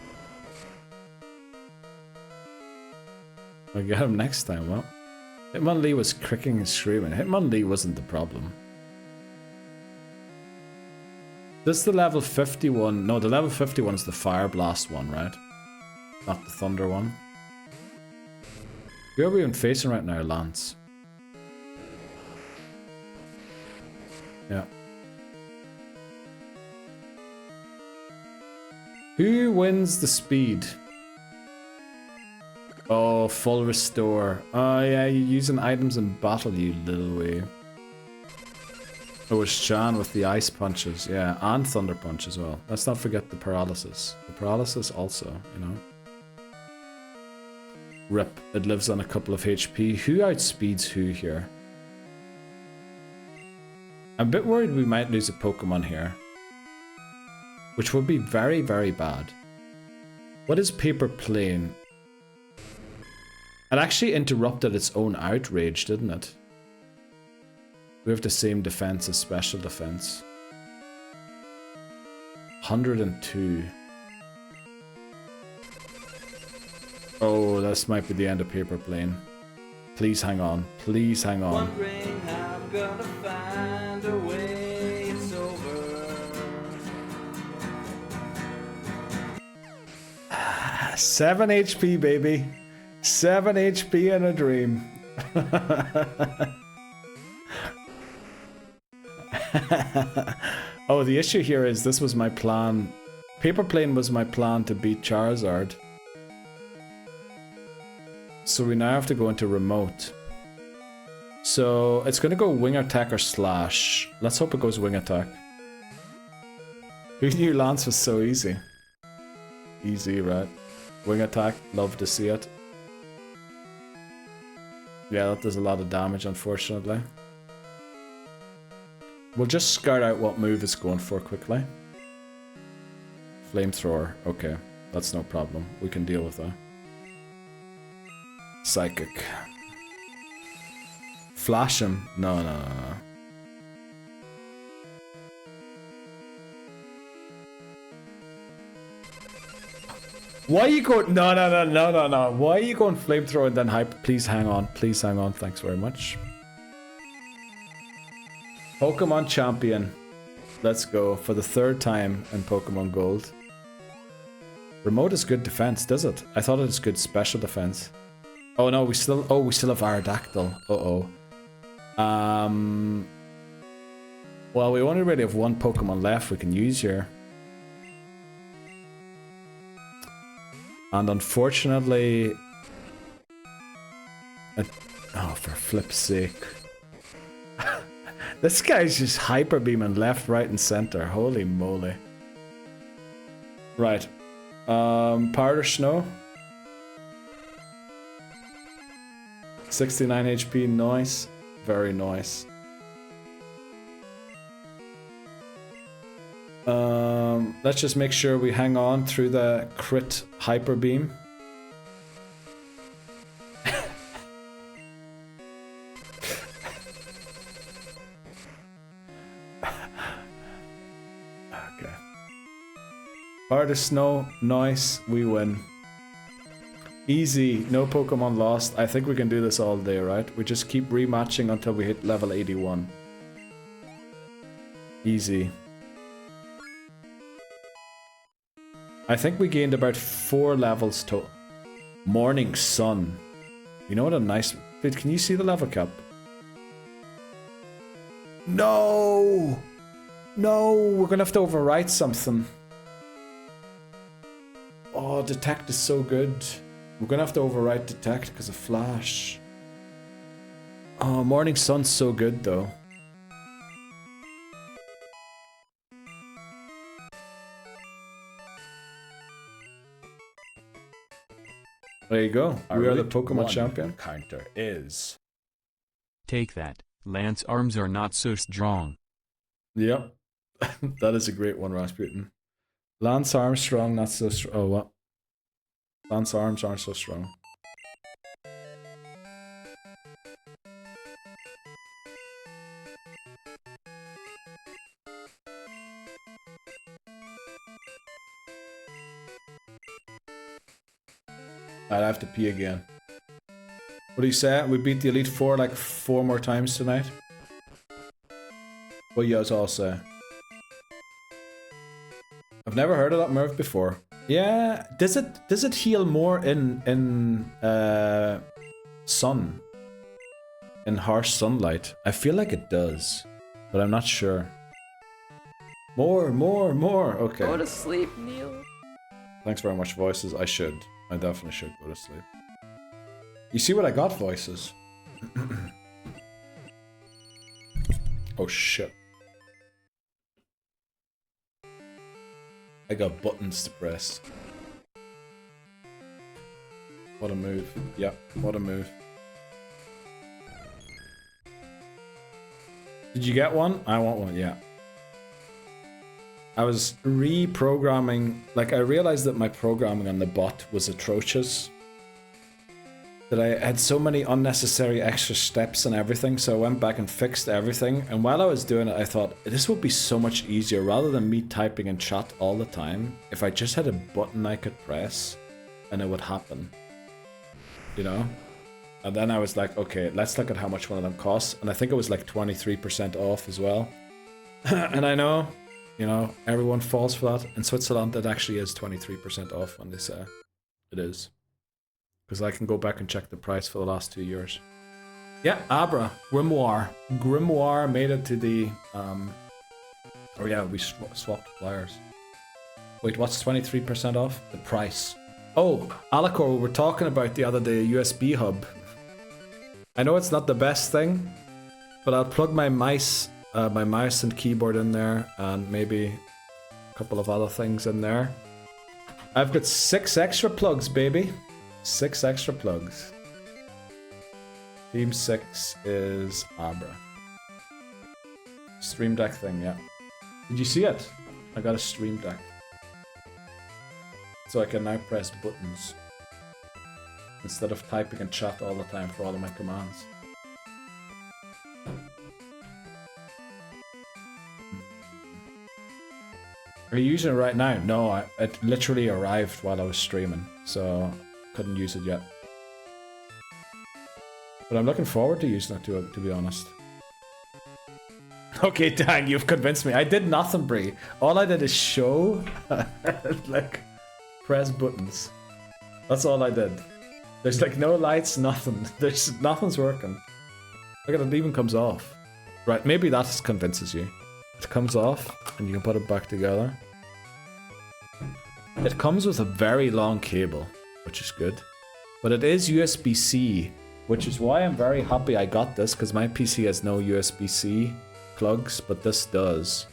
I'll get him next time, well. Hitmonlee was cricking and screaming. Hitmonlee wasn't the problem. This is the level 51. No, the level 51 is the Fire Blast one, right? not the thunder one. Who are we even facing right now, Lance? Yeah. Who wins the speed? Oh, full restore. Oh yeah, you're using items in battle, you little way. Oh, it's Chan with the ice punches, yeah, and thunder punch as well. Let's not forget the paralysis. The paralysis also, you know. Rip, it lives on a couple of HP. Who outspeeds who here? I'm a bit worried we might lose a Pokemon here. Which would be very, very bad. What is Paper Plane? It actually interrupted its own outrage, didn't it? We have the same defense as special defense. 102. Oh, this might be the end of Paper Plane. Please hang on. Please hang on. Wondering how I'm gonna find a way it's over. 7 HP, baby. 7 HP in a dream. Oh, the issue here is this was my plan. Paper Plane was my plan to beat Charizard. So we now have to go into remote. So it's going to go wing attack or slash. Let's hope it goes wing attack. Who knew Lance was so easy? Easy, right? Wing attack, love to see it. Yeah, that does a lot of damage, unfortunately. We'll just scout out what move it's going for quickly. Flamethrower, okay. That's no problem. We can deal with that. Psychic. Flash him. No, no, no, no. Why are you going? No, no, no, no, no, no. Why are you going flamethrower and then hype? Please hang on. Please hang on. Thanks very much. Pokemon Champion. Let's go for the 3rd time in Pokemon Gold. Remote is good defense, does it? I thought it was good special defense. Oh no, we still have Aerodactyl. Uh-oh. Well, we only really have 1 Pokemon left we can use here. And unfortunately... oh, for flip's sake. This guy's just hyper beaming left, right, and center. Holy moly. Right. Powder Snow. 69 HP, nice. Very nice. Let's just make sure we hang on through the crit hyper beam. Okay. Powder Snow, nice, we win. Easy, no Pokemon lost. I think we can do this all day, right? We just keep rematching until we hit level 81. Easy. I think we gained about 4 levels total. Morning Sun. You know what a nice... Wait, can you see the level cap? No! No! We're gonna have to overwrite something. Oh, Detect is so good. We're gonna have to overwrite Detect because of Flash. Oh, Morning Sun's so good though. There you go. We are the Pokemon champion. Counter is... Take that. Lance arms are not so strong. Yep. That is a great one, Rasputin. Lance Armstrong, not so strong. Oh, what? Lance arms aren't so strong. I'd have to pee again. What do you say? We beat the Elite Four like 4 more times tonight? What you guys all say? I've never heard of that move before. Yeah, does it heal more in sun? In harsh sunlight? I feel like it does, but I'm not sure. More. Okay. Go to sleep, Neil. Thanks very much, Voices. I definitely should go to sleep. You see what I got, Voices? Oh shit. I got buttons to press. What a move. Yeah, what a move. Did you get one? I want one, yeah. I was reprogramming, like I realized that my programming on the bot was atrocious. That I had so many unnecessary extra steps and everything, so I went back and fixed everything. And while I was doing it, I thought, this would be so much easier, rather than me typing in chat all the time, if I just had a button I could press, and it would happen. You know? And then I was like, okay, let's look at how much one of them costs. And I think it was like 23% off as well. And I know, you know, everyone falls for that. In Switzerland, it actually is 23% off when they say it is. Because I can go back and check the price for the last 2 years. Yeah, Abra, Grimoire. Grimoire made it to the... Oh yeah, we swapped flyers. Wait, what's 23% off? The price. Oh, Alacor, we were talking about the other day, USB hub. I know it's not the best thing, but I'll plug my mouse and keyboard in there, and maybe a couple of other things in there. I've got 6 extra plugs, baby. 6 extra plugs. Team 6 is Abra. Stream Deck thing, yeah. Did you see it? I got a Stream Deck. So I can now press buttons instead of typing in chat all the time for all of my commands. Are you using it right now? No, it literally arrived while I was streaming, so couldn't use it yet. But I'm looking forward to using it, to be honest. Okay, dang, you've convinced me. I did nothing, Bree. All I did is show, like, press buttons. That's all I did. There's like no lights, nothing. Nothing's working. Look at it, even comes off. Right, maybe that convinces you. It comes off, and you can put it back together. It comes with a very long cable, which is good. But it is USB-C, which is why I'm very happy I got this, because my PC has no USB-C plugs, but this does.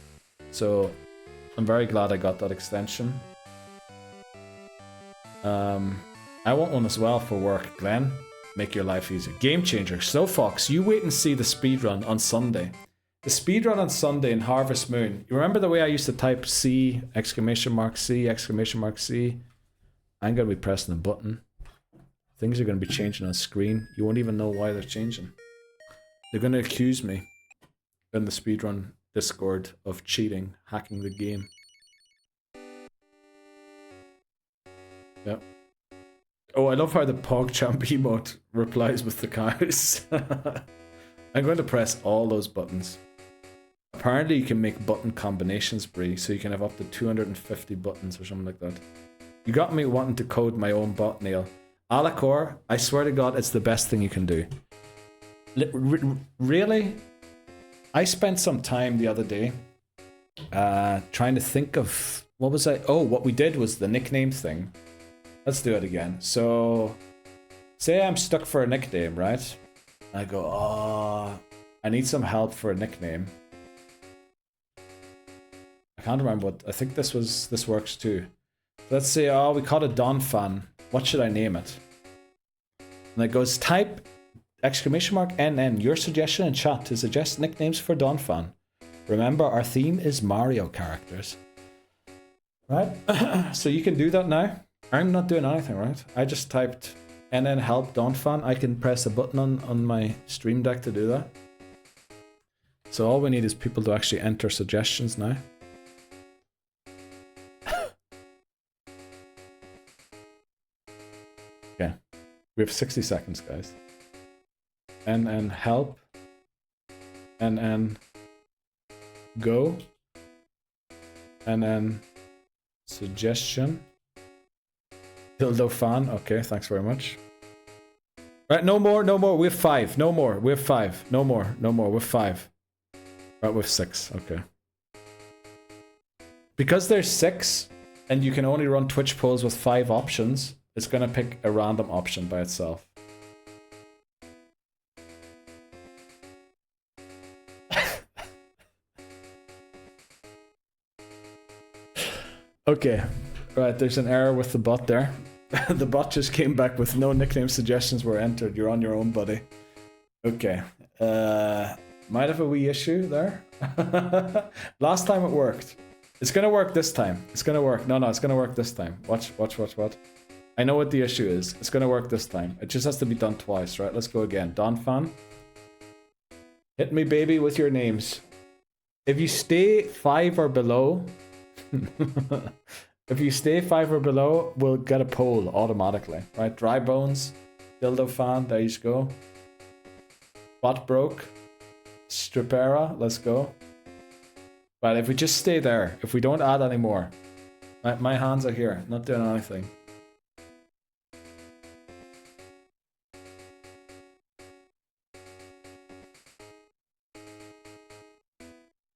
So I'm very glad I got that extension. I want one as well for work, Glenn. Make your life easier. Game changer. So Fox, you wait and see the speedrun on Sunday. The speedrun on Sunday in Harvest Moon. You remember the way I used to type C, exclamation mark C, exclamation mark C? I'm going to be pressing a button. Things are going to be changing on screen. You won't even know why they're changing. They're going to accuse me in the speedrun Discord of cheating, hacking the game. Yep. Oh, I love how the PogChamp emote replies with the cows. I'm going to press all those buttons. Apparently you can make button combinations, Bree, so you can have up to 250 buttons or something like that. You got me wanting to code my own bot, Neil. Alacor, I swear to God, it's the best thing you can do. Really? I spent some time the other day trying to think of... What was I... Oh, what we did was the nickname thing. Let's do it again. So, say I'm stuck for a nickname, right? I go, oh, I need some help for a nickname. I can't remember what, I think this works too. Let's say, oh, we call it Don Fan. What should I name it? And it goes, type exclamation mark NN, your suggestion in chat to suggest nicknames for Don Fan. Remember, our theme is Mario characters. Right? So you can do that now. I'm not doing anything, right? I just typed NN help Don Fan. I can press a button on my Stream Deck to do that. So all we need is people to actually enter suggestions now. Okay. We have 60 seconds, guys. NN help. NN go. NN suggestion. Dildo fan. Okay, thanks very much. Right, no more. We have 5. No more. We have 5. No more. We have 5. Right, we have 6. Okay. Because there's 6, and you can only run Twitch polls with 5 options, it's gonna pick a random option by itself. Okay, right, there's an error with the bot there. The bot just came back with no nickname suggestions were entered. You're on your own, buddy. Okay. Might have a wee issue there. Last time it worked. It's gonna work this time. It's gonna work. No, it's gonna work this time. Watch. I know what the issue is. It's gonna work this time. It just has to be done twice, right? Let's go again. Don Fan. Hit me, baby, with your names. If you stay 5 or below... If you stay 5 or below, we'll get a poll automatically, right? Dry Bones, Dildo Fan, there you go. Bot Broke, Stripera, let's go. But if we just stay there, if we don't add any more, my hands are here, not doing anything.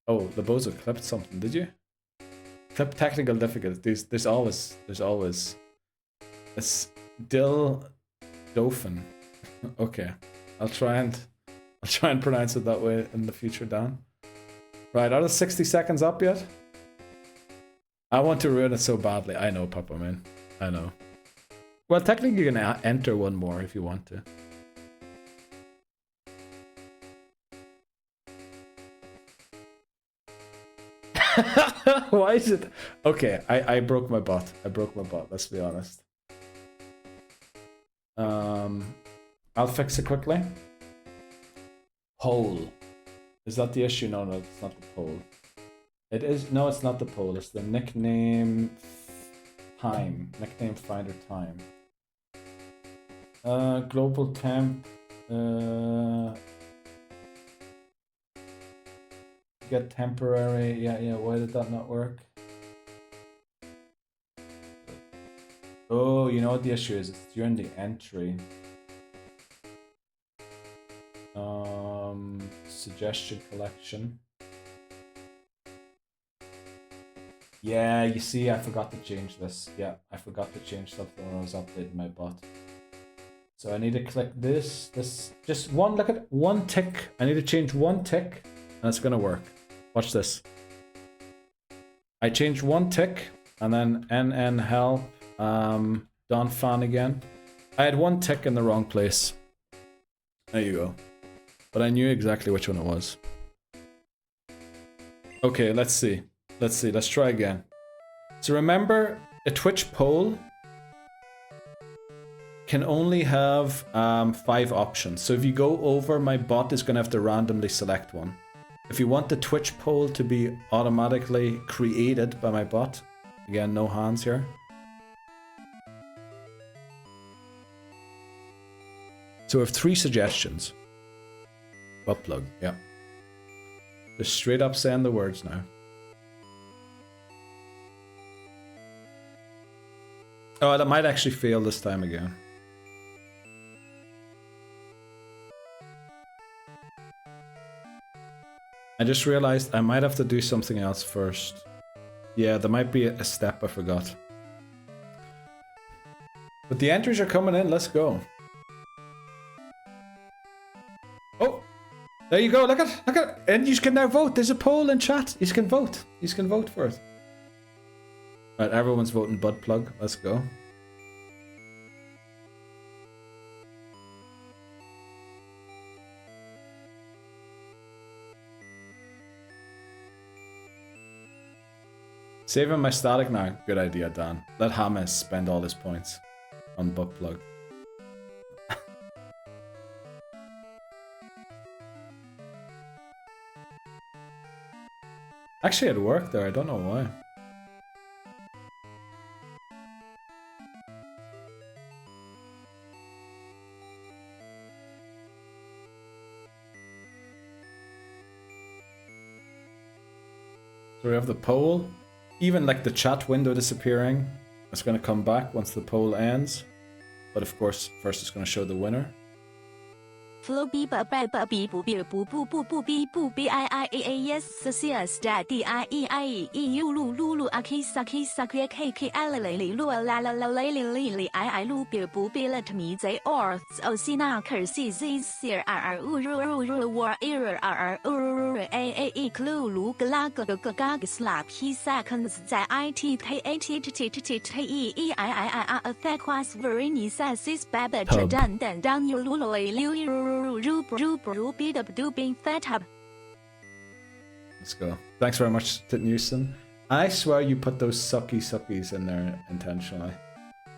Oh, the Bozo clipped something, did you? Clip technical difficulties. There's always. It's Dauphin. Okay, I'll try and pronounce it that way in the future, Dan. Right, are the 60 seconds up yet? I want to ruin it so badly. I know, Papa Man. I know. Well, technically you can enter one more if you want to. Why is it? Okay, I broke my bot. Let's be honest. I'll fix it quickly. Poll. Is that the issue? No, it's not the poll. It is. No, it's not the poll. It's the nickname time. Nickname finder time. Global temp. Get temporary. Yeah. Why did that not work? Oh, you know what the issue is? It's during the entry. Suggestion collection. Yeah, you see, I forgot to change this. Yeah, I forgot to change something when I was updating my bot. So I need to click this, just one, look at one tick. I need to change one tick and it's gonna work. Watch this. I changed one tick and then NN help, Don Fan again. I had one tick in the wrong place. There you go. But I knew exactly which one it was. Okay, let's see. Let's try again. So remember, a Twitch poll can only have 5 options. So if you go over, my bot is gonna have to randomly select one. If you want the Twitch poll to be automatically created by my bot, again, no hands here. So we have 3 suggestions. Butt plug, yeah. Just straight up saying the words now. Oh, that might actually fail this time again. I just realized I might have to do something else first. Yeah, there might be a step I forgot. But the entries are coming in, let's go. Oh, there you go, look at it. And you can now vote. There's a poll in chat. You can vote. You can vote for it. Right, everyone's voting butt plug. Let's go. Saving my static now. Good idea, Dan. Let James spend all his points on butt plug. Actually, it worked there. I don't know why. So we have the poll. Even like the chat window disappearing. It's going to come back once the poll ends. But of course, first it's going to show the winner. Flow B B B B B B B B B B B I I A A yes yes D I E I E U Lu Lu Lu Aki Saki Saki K K L L Lu La La La Li Li Li I Lu B B B Let Me They or O Sina Kersi Z Sir R U Ru Ru War Error R U A A E Clue Lu Gla G G G Slap He Seconds 在 I T K A T T T T T E E I I I I Attack was very nice Sis Baba 战等当 You Lu Li Lu Let's go. Thanks very much, Newson. I swear you put those suckies in there intentionally.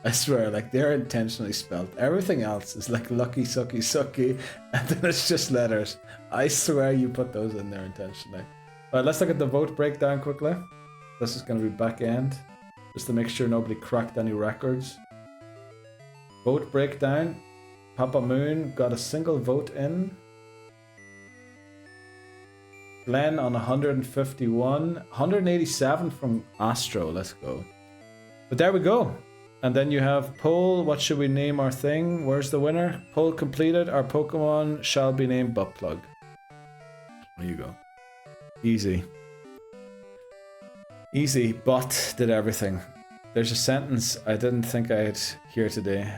I swear, like, they're intentionally spelled. Everything else is like lucky, sucky, and then it's just letters. I swear you put those in there intentionally. Alright, let's look at the vote breakdown quickly. This is going to be back end, just to make sure nobody cracked any records. Vote breakdown. Papa Moon got a single vote in. Glenn on 151. 187 from Astro. Let's go. But there we go. And then you have poll. What should we name our thing? Where's the winner? Poll completed. Our Pokemon shall be named Buttplug. There you go. Easy. Easy. Butt did everything. There's a sentence I didn't think I'd hear today.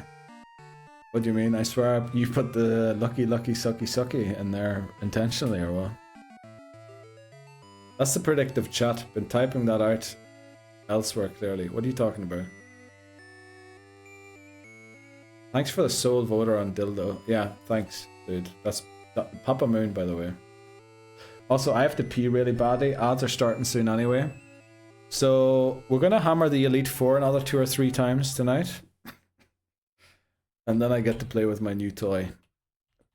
What do you mean? I swear you put the lucky, sucky in there intentionally or what? That's the predictive chat. Been typing that out elsewhere clearly. What are you talking about? Thanks for the sole voter on Dildo. Yeah, thanks, dude. That's Papa Moon, by the way. Also, I have to pee really badly. Ads are starting soon anyway. So, we're going to hammer the Elite Four another 2 or 3 times tonight. And then I get to play with my new toy.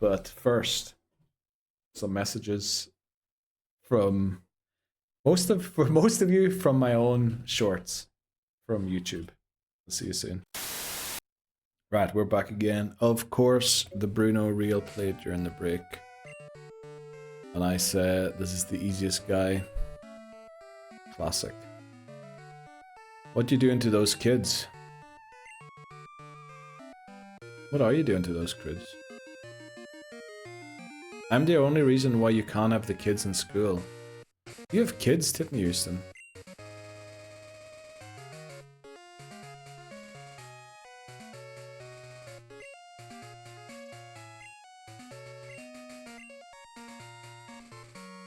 But first, some messages from most of you from my own shorts from YouTube. I'll see you soon. Right, we're back again. Of course, the Bruno reel played during the break. And I said, this is the easiest guy. Classic. What you doing to those kids? What are you doing to those kids? I'm the only reason why you can't have the kids in school. You have kids, didn't you, Houston?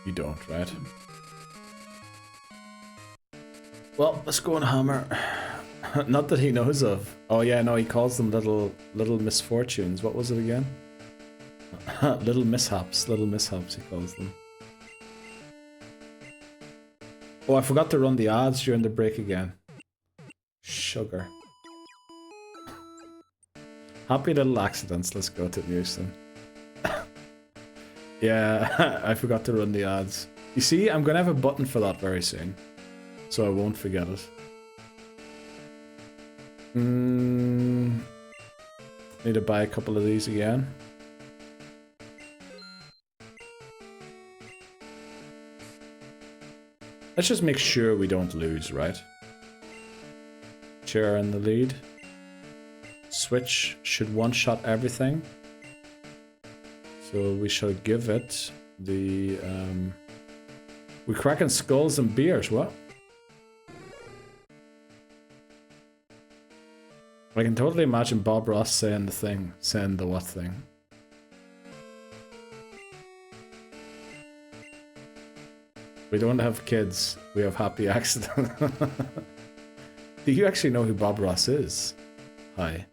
You don't, right? Well, let's go and hammer. Not that he knows of. Oh yeah, no, he calls them little misfortunes. What was it again? Little mishaps he calls them. Oh, I forgot to run the ads during the break again. Sugar. Happy little accidents, let's go to Houston. Yeah, I forgot to run the ads. You see, I'm gonna have a button for that very soon. So I won't forget it. Need to buy a couple of these again. Let's just make sure we don't lose, right? Chair in the lead. Switch should one-shot everything. So we shall give it the... We're cracking skulls and beers, what? I can totally imagine Bob Ross saying the thing, saying the what thing. We don't have kids, we have happy accident. Do you actually know who Bob Ross is? Hi.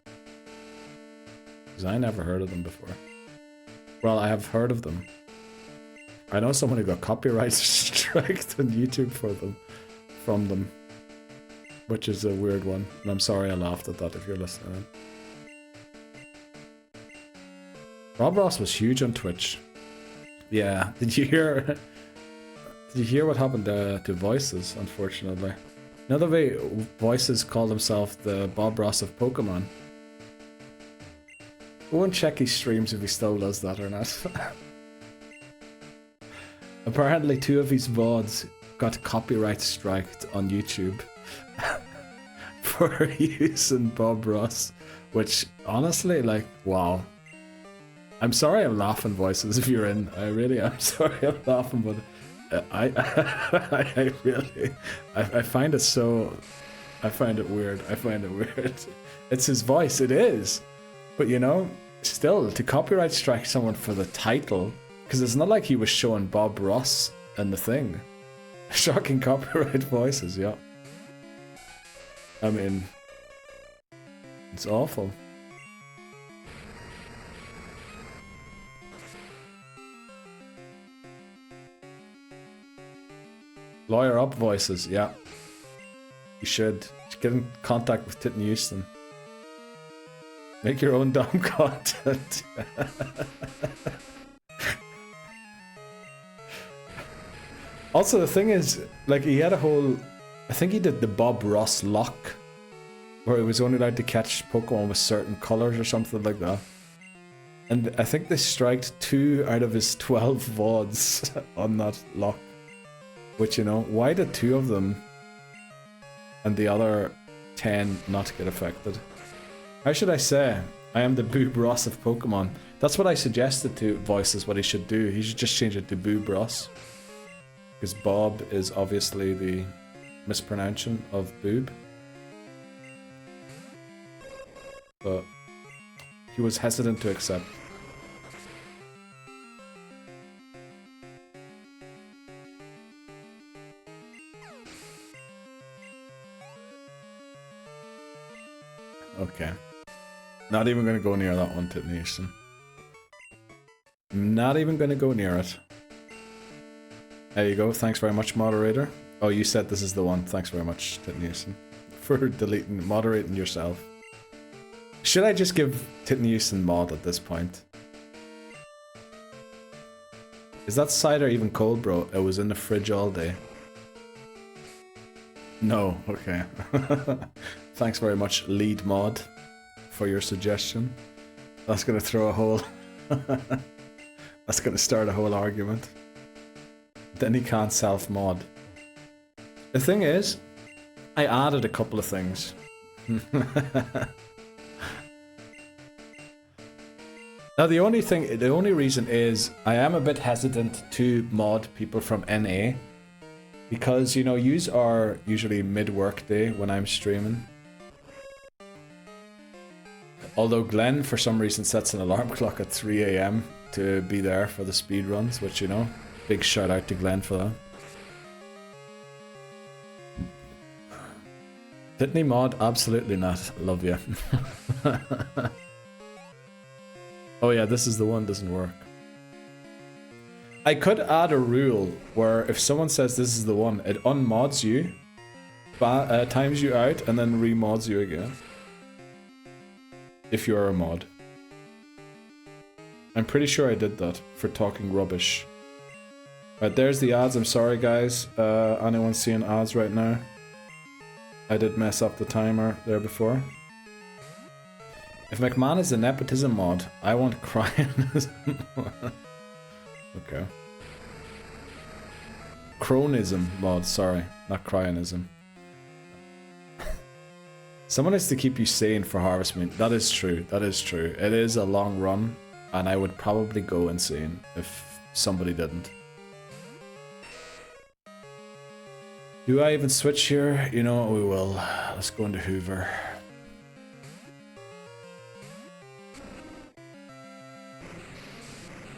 Because I never heard of them before. Well, I have heard of them. I know someone who got copyright striked on YouTube from them. Which is a weird one, and I'm sorry I laughed at that if you're listening. Bob Ross was huge on Twitch. Yeah, did you hear what happened to Voices, unfortunately? Another way Voices called himself the Bob Ross of Pokemon. Go and check his streams if he still does that or not. Apparently 2 of his VODs got copyright striked on YouTube. for using Bob Ross, which honestly, like, wow. I'm sorry I'm laughing, voices, if you're in. I really am sorry I'm laughing, but I find it so... I find it weird. It's his voice, it is. But you know, still, to copyright strike someone for the title, because it's not like he was showing Bob Ross in the thing. Shocking copyright voices, yeah. I mean, it's awful. Lawyer up, voices, yeah. You should get in contact with Titten Houston. Make your own dumb content. Also, the thing is, like, he had a whole... I think he did the Bob Ross lock, where he was only allowed to catch Pokemon with certain colors or something like that. And I think they striked 2 out of his 12 VODs on that lock. Which, you know, why did 2 of them and the other 10 not get affected? How should I say? I am the Boob Ross of Pokemon. That's what I suggested to Voices what he should do. He should just change it to Boob Ross. Because Bob is obviously the mispronunciation of boob. But he was hesitant to accept. Okay. Not even going to go near that one, Titnation. Not even going to go near it. There you go. Thanks very much, moderator. Oh, you said this is the one. Thanks very much, Titnation, for moderating yourself. Should I just give Titnation mod at this point? Is that cider even cold, bro? It was in the fridge all day. No, okay. Thanks very much, lead mod, for your suggestion. That's gonna throw a whole... That's gonna start a whole argument. Then he can't self-mod. The thing is, I added a couple of things. Now the only reason is I am a bit hesitant to mod people from NA. Because, you know, yous are usually mid-work day when I'm streaming. Although Glenn, for some reason, sets an alarm clock at 3 AM to be there for the speed runs, which, you know, big shout out to Glenn for that. Pitney mod? Absolutely not. Love you. Oh yeah, this is the one, doesn't work. I could add a rule where if someone says this is the one, it unmods you, times you out, and then remods you again. If you're a mod. I'm pretty sure I did that for talking rubbish. Right, there's the ads. I'm sorry, guys. Anyone seeing ads right now? I did mess up the timer there before. If McMahon is a nepotism mod, I want cryonism. Okay. Cronism mod, sorry, not cryonism. Someone has to keep you sane for Harvest Moon. That is true, that is true. It is a long run, and I would probably go insane if somebody didn't. Do I even switch here? You know what, we will. Let's go into Hoover.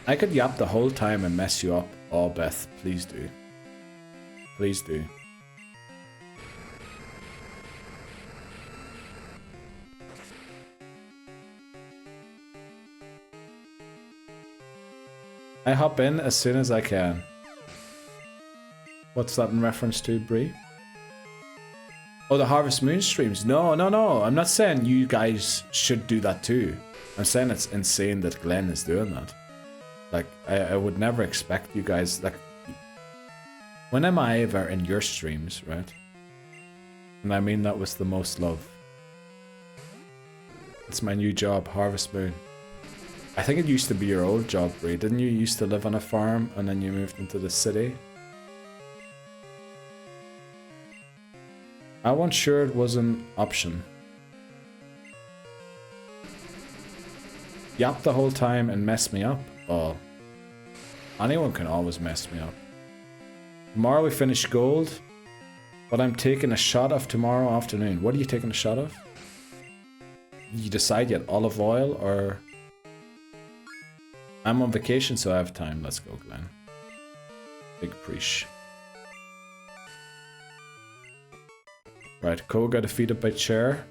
I could yap the whole time and mess you up. Oh, Beth, please do. Please do. I hop in as soon as I can. What's that in reference to, Bree? Oh, the Harvest Moon streams. No, no, no. I'm not saying you guys should do that too. I'm saying it's insane that Glenn is doing that. Like, I would never expect you guys, like... When am I ever in your streams, right? And I mean that with the most love. It's my new job, Harvest Moon. I think it used to be your old job, Bree. Didn't you used to live on a farm and then you moved into the city? I wasn't sure it was an option. Yap the whole time and mess me up? Oh. Anyone can always mess me up. Tomorrow we finish gold, but I'm taking a shot of tomorrow afternoon. What are you taking a shot of? You decide yet? Olive oil or... I'm on vacation, so I have time. Let's go, Glenn. Big preach. Right, Koga defeated by chair.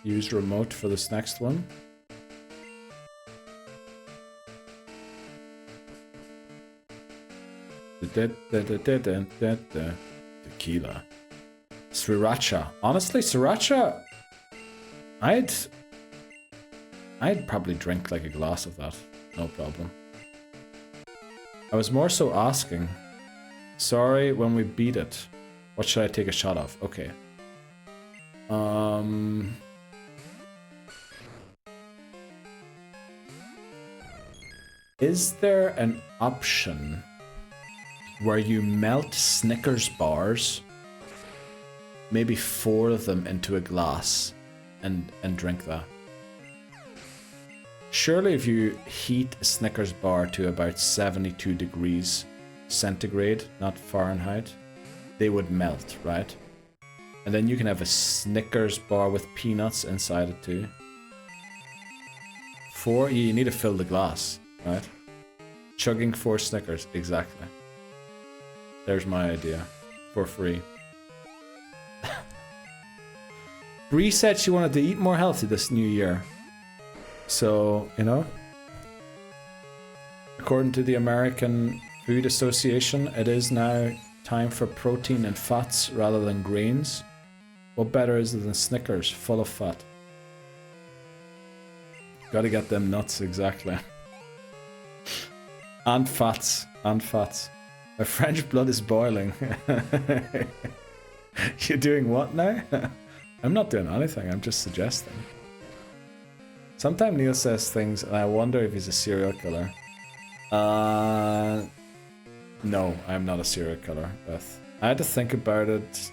Use remote for this next one. Tequila. Sriracha. Honestly, sriracha, I'd probably drink like a glass of that. No problem. I was more so asking. Sorry, when we beat it, what should I take a shot of? Okay. Is there an option where you melt Snickers bars, maybe 4 of them into a glass, and drink that? Surely if you heat a Snickers bar to about 72 degrees centigrade, not Fahrenheit, they would melt, right? And then you can have a Snickers bar with peanuts inside it too. 4, you need to fill the glass, right? Chugging 4 Snickers, exactly. There's my idea. For free. Bree said she wanted to eat more healthy this new year. So, you know, according to the American Food Association, it is now time for protein and fats rather than grains. What better is it than Snickers, full of fat? Gotta get them nuts, exactly. And fats, and fats. My French blood is boiling. You're doing what now? I'm not doing anything, I'm just suggesting. Sometimes Neil says things and I wonder if he's a serial killer. No, I'm not a serial killer, Beth. I had to think about it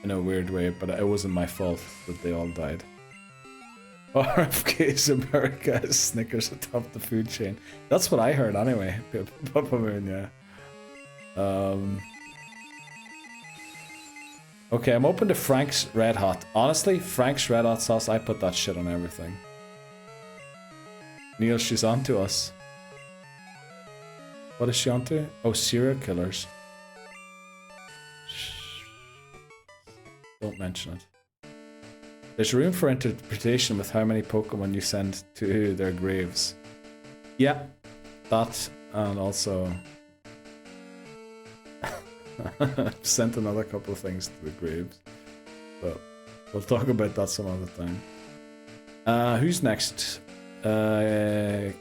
in a weird way, but it wasn't my fault that they all died. RFK's America is Snickers atop the food chain. That's what I heard anyway. Papa Moon, yeah. Okay, I'm open to Frank's Red Hot. Honestly, Frank's Red Hot sauce, I put that shit on everything. Neil, she's onto us. What is she onto? Oh, serial killers. Don't mention it. There's room for interpretation with how many Pokemon you send to their graves. Yeah, that, and also... I've sent another couple of things to the graves. But we'll talk about that some other time. Who's next? Karen.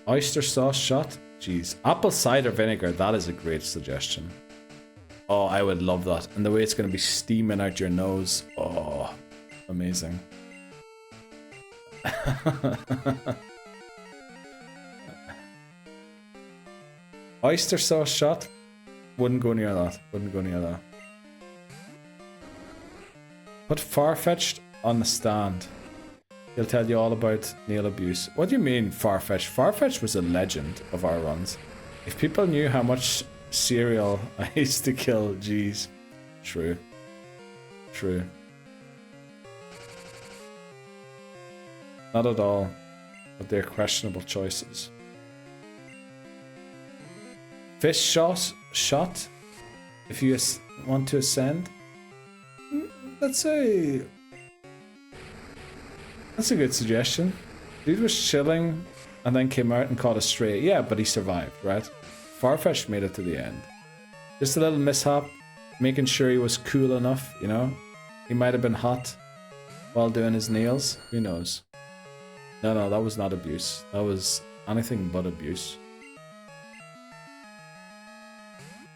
Oyster sauce shot? Jeez. Apple cider vinegar, that is a great suggestion. Oh, I would love that. And the way it's going to be steaming out your nose. Oh, amazing. Oyster sauce shot? Wouldn't go near that. Wouldn't go near that. Put Farfetch'd on the stand. He'll tell you all about Neil abuse. What do you mean, Farfetch'd? Farfetch'd was a legend of our runs. If people knew how much cereal I used to kill, geez. True. True. Not at all, but they're questionable choices. Fish shot? If you want to ascend? Let's say... That's a good suggestion. Dude was chilling and then came out and caught a stray. Yeah, but he survived, right? Farfetch'd made it to the end. Just a little mishap, making sure he was cool enough, you know? He might have been hot while doing his nails. Who knows? No, that was not abuse. That was anything but abuse.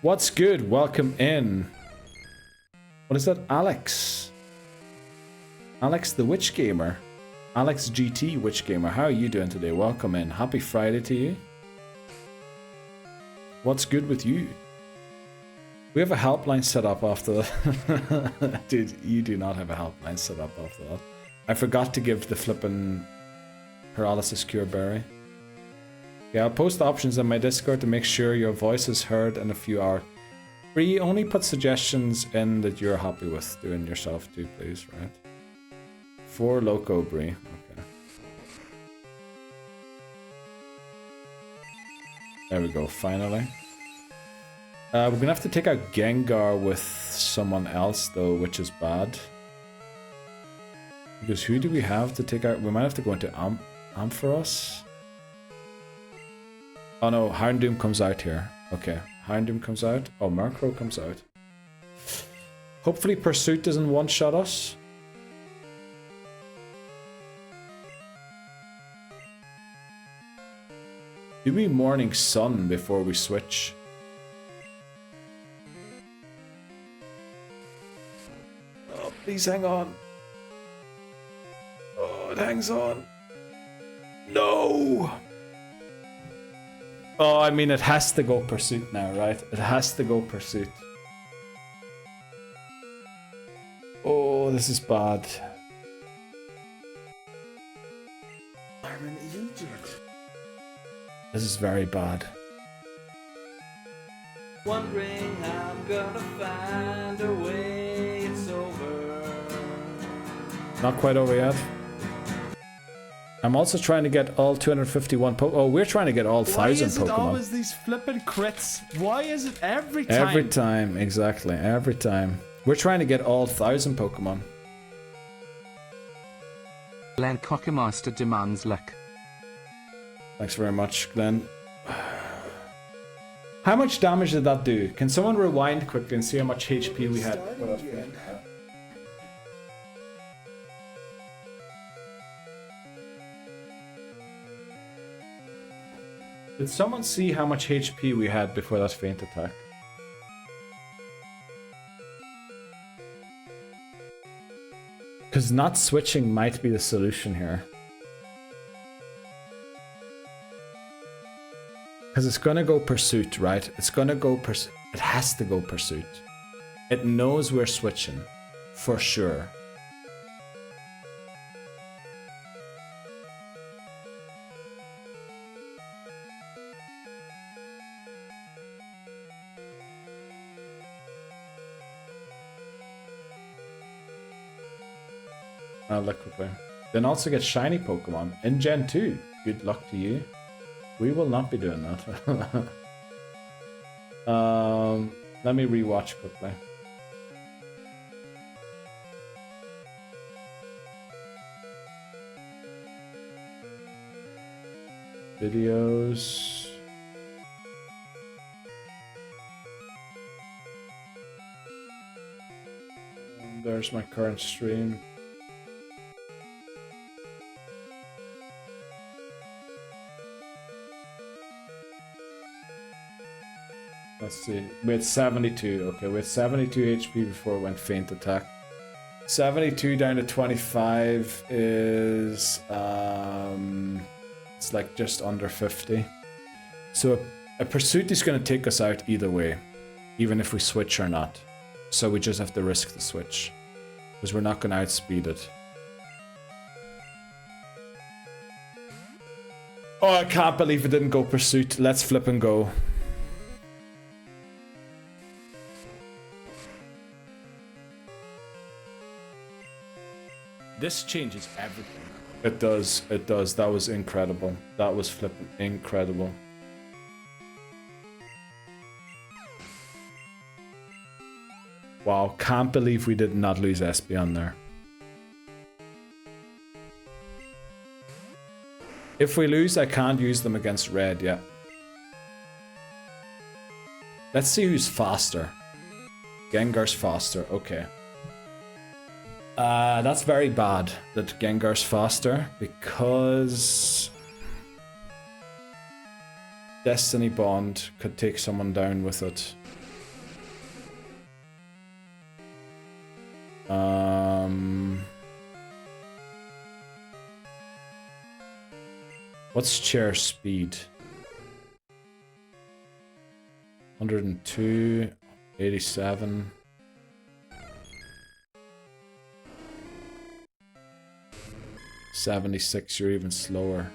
What's good? Welcome in. What is that? Alex. Alex the Witch Gamer. Alex GT Witch Gamer. How are you doing today? Welcome in. Happy Friday to you. What's good with you? We have a helpline set up after that. Dude, you do not have a helpline set up after that. I forgot to give the flippin' paralysis cure berry. Yeah, I'll post options in my Discord to make sure your voice is heard in a few hours. Bree, only put suggestions in that you're happy with doing yourself too, please, right? 4 Loco, Bree. Okay. There we go, finally. We're gonna have to take out Gengar with someone else, though, which is bad. Because who do we have to take out? We might have to go into Ampharos. Oh no, Houndoom comes out here. Okay, Houndoom comes out. Oh, Murkrow comes out. Hopefully Pursuit doesn't one-shot us. Do we Morning Sun before we switch? Oh, please hang on. Oh, it hangs on. No! Oh, I mean, it has to go Pursuit now, right? It has to go Pursuit. Oh, this is bad. I'm an idiot. This is very bad. Wondering how I'm gonna find a way. It's over. Not quite over yet. I'm also trying to get all 251 Oh, we're trying to get all 1,000 Pokemon. Why is it always these flippin' crits? Why is it every time? Every time, exactly. Every time. We're trying to get all 1,000 Pokemon. Glenn Cockamaster demands luck. Thanks very much, Glenn. How much damage did that do? Can someone rewind quickly and see how much HP we had? Did someone see how much HP we had before that feint attack? Because not switching might be the solution here. Because it's gonna go Pursuit, right? It's gonna go Pursuit. It has to go Pursuit. It knows we're switching. For sure. I'll look quickly. Then also get shiny Pokemon in Gen 2. Good luck to you. We will not be doing that. Let me rewatch quickly. Videos. There's my current stream. Let's see. We had 72. Okay, we had 72 HP before it went feint attack. 72 down to 25 is it's like just under 50. So a Pursuit is going to take us out either way, even if we switch or not. So we just have to risk the switch, because we're not going to outspeed it. Oh, I can't believe it didn't go Pursuit. Let's flip and go. This changes everything. It does, it does. That was incredible. That was flipping incredible. Wow, can't believe we did not lose Espeon there. If we lose, I can't use them against red yet. Let's see who's faster. Gengar's faster, okay. That's very bad that Gengar's faster, because Destiny Bond could take someone down with it. What's chair speed? 102, 87. $76, you're even slower.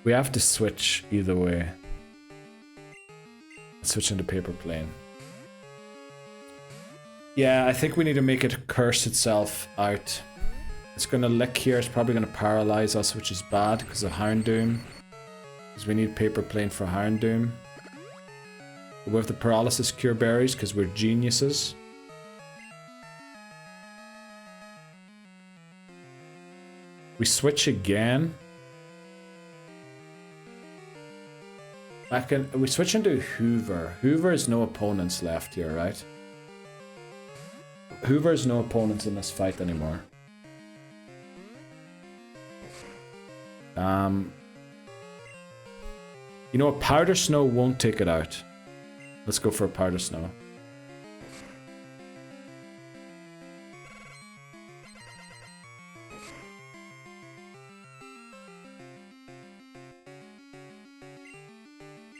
We have to switch either way. Switch into paper plane. Yeah, I think we need to make it curse itself out. It's gonna lick here, it's probably gonna paralyze us, which is bad because of Houndoom. Because we need paper plane for Houndoom. We have the paralysis cure berries because we're geniuses. We switch again. We switch into Hoover. Hoover has no opponents left here, right? Hoover has no opponents in this fight anymore. You know, a powder snow won't take it out. Let's go for a powder snow.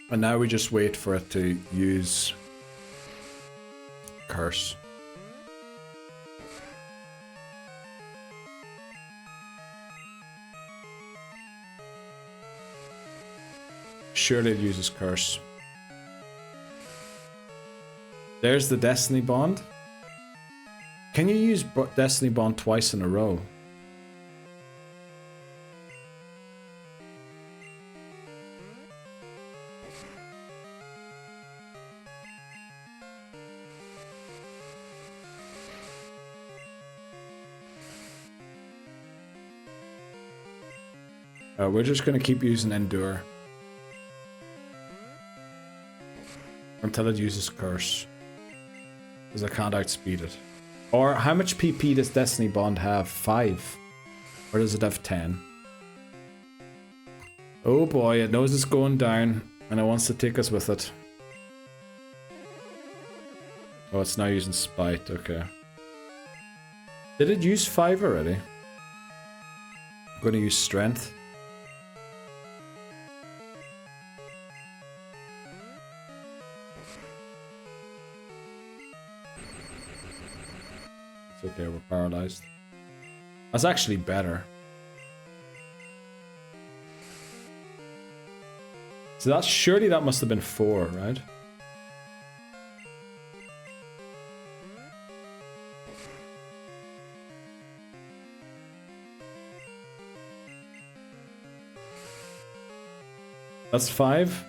And now we just wait for it to use curse. Surely it uses curse. There's the Destiny Bond. Can you use Destiny Bond twice in a row? We're just going to keep using Endure until it uses Curse, because I can't outspeed it. Or how much PP does Destiny Bond have? 5? Or does it have 10? Oh boy, it knows it's going down and it wants to take us with it. Oh, it's now using Spite, okay. Did it use 5 already? I'm going to use Strength. It's okay, we're paralyzed. That's actually better. So that's surely that must have been 4, right? That's 5?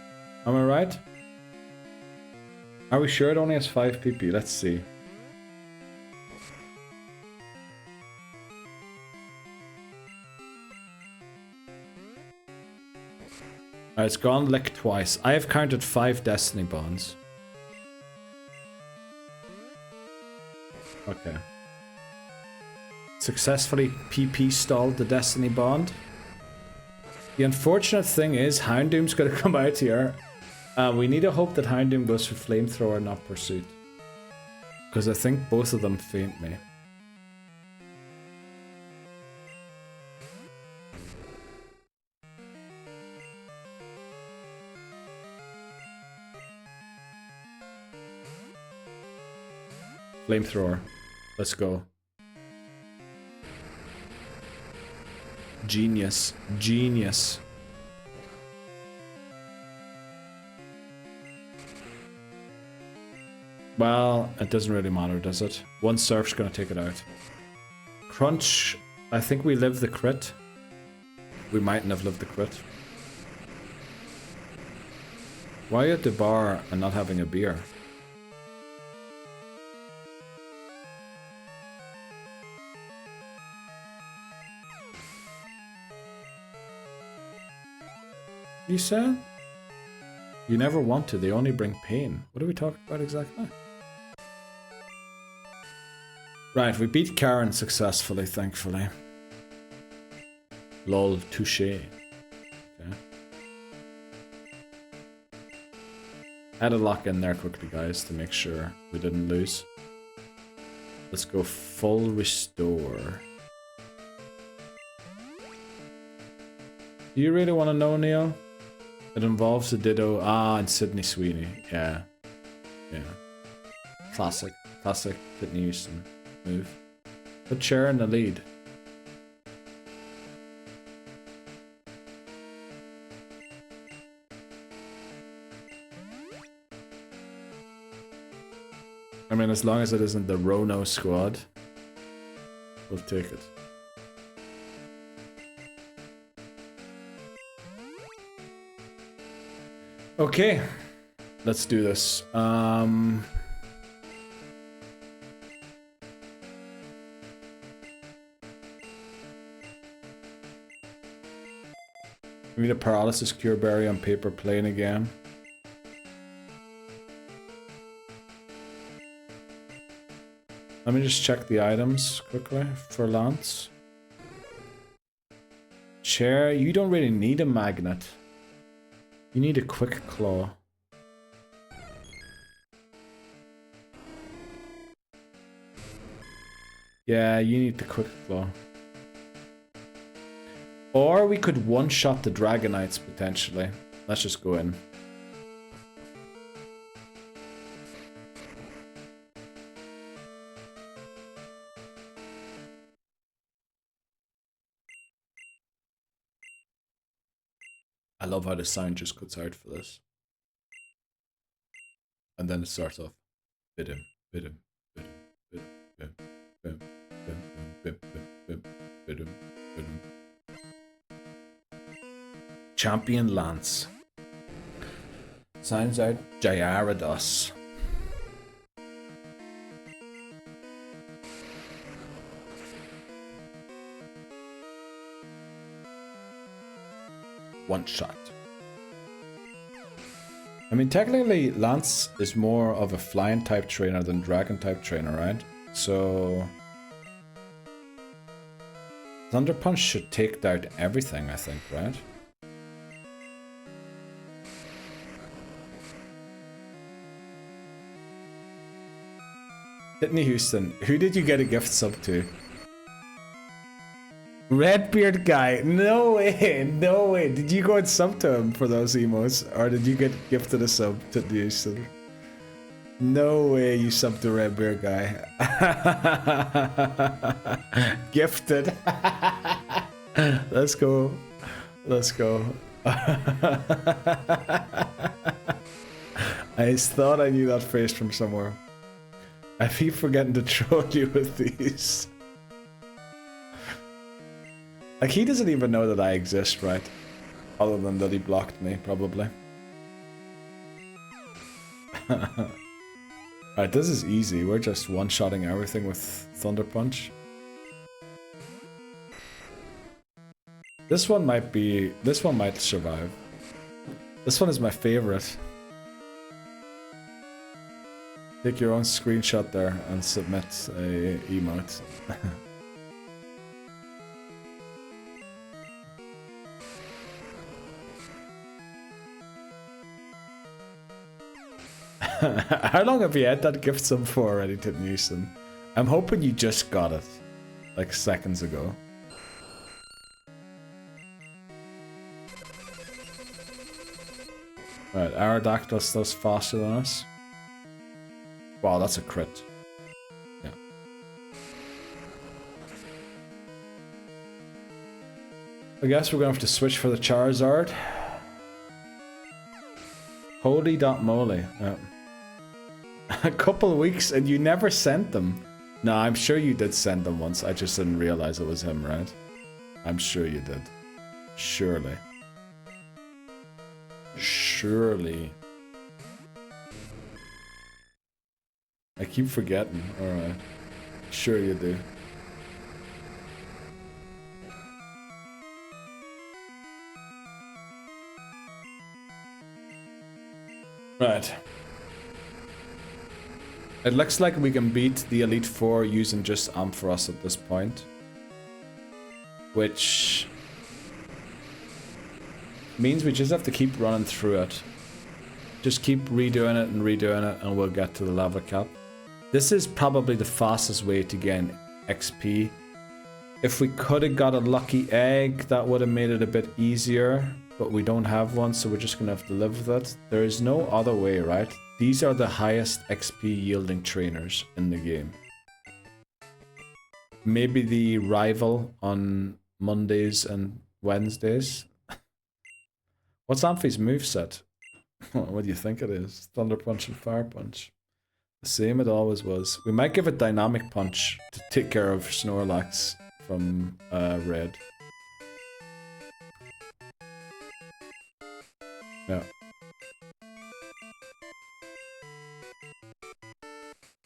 Am I right? Are we sure it only has 5 PP? Let's see. It's gone lick twice. I have counted 5 Destiny Bonds. Okay. Successfully PP stalled the Destiny Bond. The unfortunate thing is Houndoom's gonna come out here. We need to hope that Houndoom goes for Flamethrower, not Pursuit. Because I think both of them faint me. Flamethrower. Let's go. Genius. Genius. Well, it doesn't really matter, does it? One surf's gonna take it out. Crunch. I think we lived the crit. We mightn't have lived the crit. Why are you at the bar and not having a beer? You said? You never want to, they only bring pain. What are we talking about exactly? Right, we beat Karen successfully, thankfully. Lol, touché. Okay. Add a lock in there quickly, guys, to make sure we didn't lose. Let's go full restore. Do you really want to know, Neo? It involves a Ditto. Ah, and Sydney Sweeney. Yeah. Yeah. Classic. Classic Whitney Houston move. Put Cher in the lead. I mean, as long as it isn't the Rono squad, we'll take it. Okay, let's do this. We need a paralysis cure berry on paper plane again. Let me just check the items quickly for Lance. Chair, you don't really need a magnet. You need a quick claw. Yeah, you need the quick claw. Or we could one-shot the Dragonites, potentially. Let's just go in. I love how the sound just cuts out for this. And then it starts off. Bidum, bidum, bidum, bidum, bidum, bidum, bidum, bidum, bidum. Champion Lance. Sounds out Gyarados. One shot. I mean, technically, Lance is more of a flying type trainer than dragon type trainer, right? So Thunder Punch should take out everything, I think, right? Whitney Houston, who did you get a gift sub to? Redbeard guy, no way, no way. Did you go and sub to him for those emos? Or did you get gifted a sub to Houston? No way you subbed to Redbeard guy. Gifted. Let's go. Let's go. I thought I knew that face from somewhere. I keep forgetting to troll you with these. Like, he doesn't even know that I exist, right? Other than that he blocked me, probably. Alright, this is easy. We're just one-shotting everything with Thunder Punch. This one might survive. This one is my favorite. Take your own screenshot there and submit a emote. How long have you had that gift sub for already, Hitmonchan? I'm hoping you just got it, like seconds ago. Right, Aerodactyl still faster than us. Wow, that's a crit. Yeah. I guess we're gonna have to switch for the Charizard. Holy dot moly. Yeah. A couple of weeks and you never sent them. No, I'm sure you did send them once. I just didn't realize it was him, right? I'm sure you did. Surely. Surely. I keep forgetting. Alright. Sure you do. Right. It looks like we can beat the Elite Four using just Ampharos at this point. Which means we just have to keep running through it. Just keep redoing it and we'll get to the lava cap. This is probably the fastest way to gain XP. If we could have got a lucky egg, that would have made it a bit easier, but we don't have one, so we're just gonna have to live with it. There is no other way, right? These are the highest XP yielding trainers in the game. Maybe the rival on Mondays and Wednesdays. What's Amphi's moveset? What do you think it is? Thunder Punch and Fire Punch. The same it always was. We might give it Dynamic Punch to take care of Snorlax from Red. Yeah.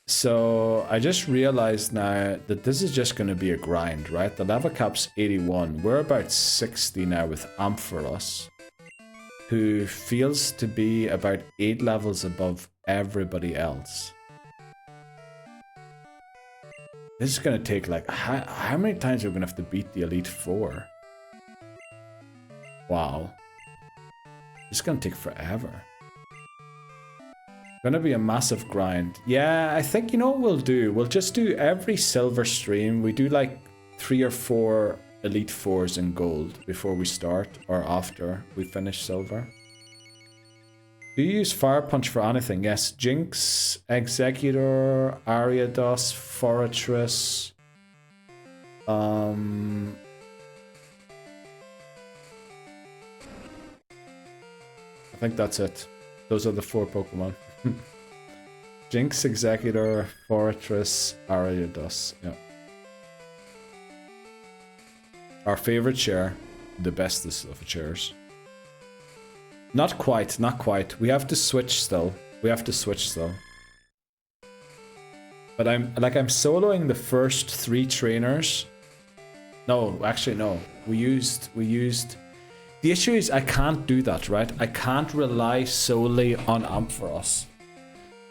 So I just realized now that this is just going to be a grind, right? The lava cap's 81. We're about 60 now with Ampharos, who feels to be about 8 levels above everybody else. This is going to take like, how many times are we going to have to beat the Elite Four? Wow. It's going to take forever. Gonna be a massive grind. Yeah, I think you know what we'll do? We'll just do every silver stream. We do like 3 or 4 Elite Fours in gold before we start or after we finish silver. Do you use Fire Punch for anything? Yes, Jinx, Executor, Ariados, Fortress. I think that's it. Those are the 4 Pokemon. Jinx, Executor, Fortress, Ariados. Yeah. Our favorite chair, the bestest of chairs. Not quite, not quite. We have to switch still. But I'm soloing the first 3 trainers. No, actually no. We used. The issue is I can't do that, right? I can't rely solely on Ampharos.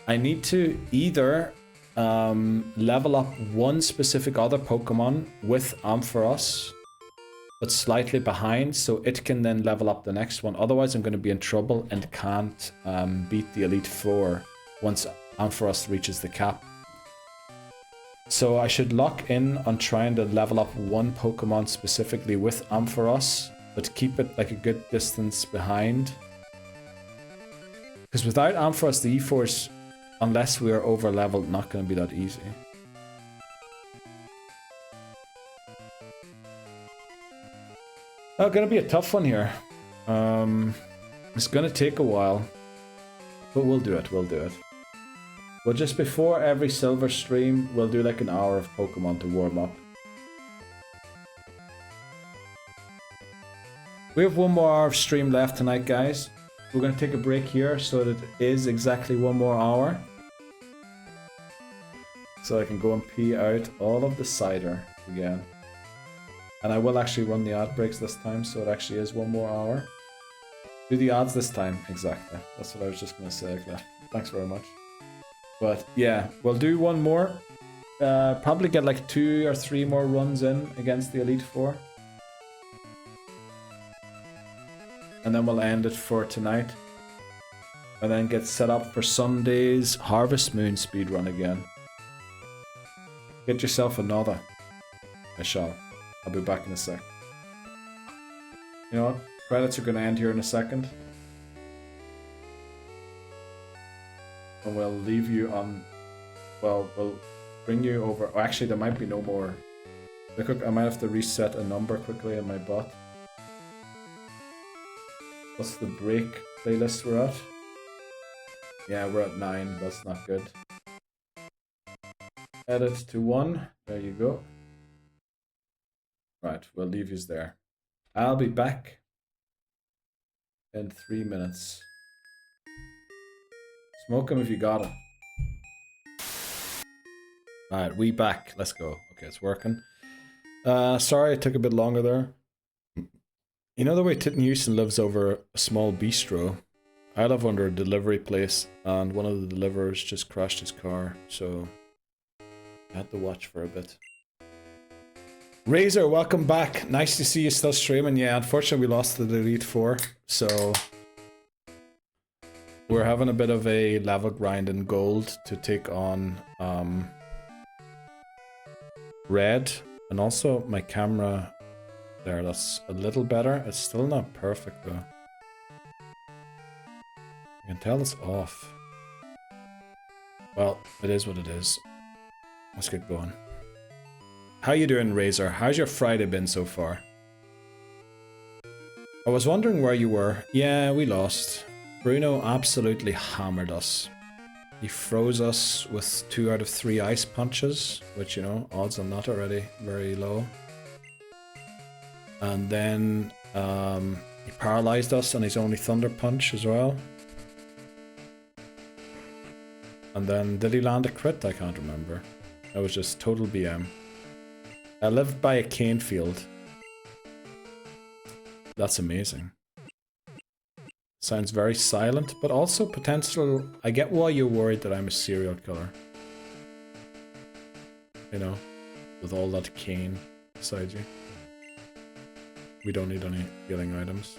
I need to either level up one specific other Pokemon with Ampharos, but slightly behind, so it can then level up the next one. Otherwise, I'm going to be in trouble and can't beat the Elite Four once Ampharos reaches the cap. So I should lock in on trying to level up one Pokemon specifically with Ampharos, but keep it like a good distance behind. Because without Ampharos, the E4's, unless we are over leveled, not going to be that easy. Oh, going to be a tough one here. It's going to take a while, but we'll do it. Well, just before every silver stream, we'll do like an hour of Pokemon to warm up. We have 1 more hour of stream left tonight, guys. We're going to take a break here so that it is exactly 1 more hour. So I can go and pee out all of the cider again. And I will actually run the ad breaks this time, so it actually is 1 more hour. Do the ads this time, exactly. That's what I was just going to say, Claire. Thanks very much. But yeah, we'll do 1 more. Probably get like 2 or 3 more runs in against the Elite Four. And then we'll end it for tonight. And then get set up for Sunday's Harvest Moon speedrun again. Get yourself another. A shot. I'll be back in a sec. You know what? Credits are going to end here in a second. And we'll leave you on... Well, we'll bring you over... Oh, actually, there might be no more. Look, I might have to reset a number quickly in my bot. What's the break playlist we're at? Yeah, we're at 9. That's not good. Edit to 1. There you go. Right, we'll leave yous there. I'll be back in 3 minutes. Smoke 'em if you got 'em. Alright, we back. Let's go. Okay, it's working. Sorry it took a bit longer there. You know the way Titten Houston lives over a small bistro? I live under a delivery place, and one of the deliverers just crashed his car, so I had to watch for a bit. Razor, welcome back. Nice to see you still streaming. Yeah, unfortunately we lost the Elite Four, so We're having a bit of a level grind in gold to take on red, and also my camera there, that's a little better. It's still not perfect though. I can tell it's off. Well, it is what it is. Let's get going. How you doing, Razor? How's your Friday been so far? I was wondering where you were. Yeah, we lost. Bruno absolutely hammered us. He froze us with 2 out of 3 ice punches, which, you know, odds on that already very low. And then he paralyzed us on his only thunder punch as well. And then did he land a crit? I can't remember. That was just total BM. I lived by a cane field. That's amazing. Sounds very silent, but also potential. I get why you're worried that I'm a serial killer. You know, with all that cane beside you. We don't need any healing items.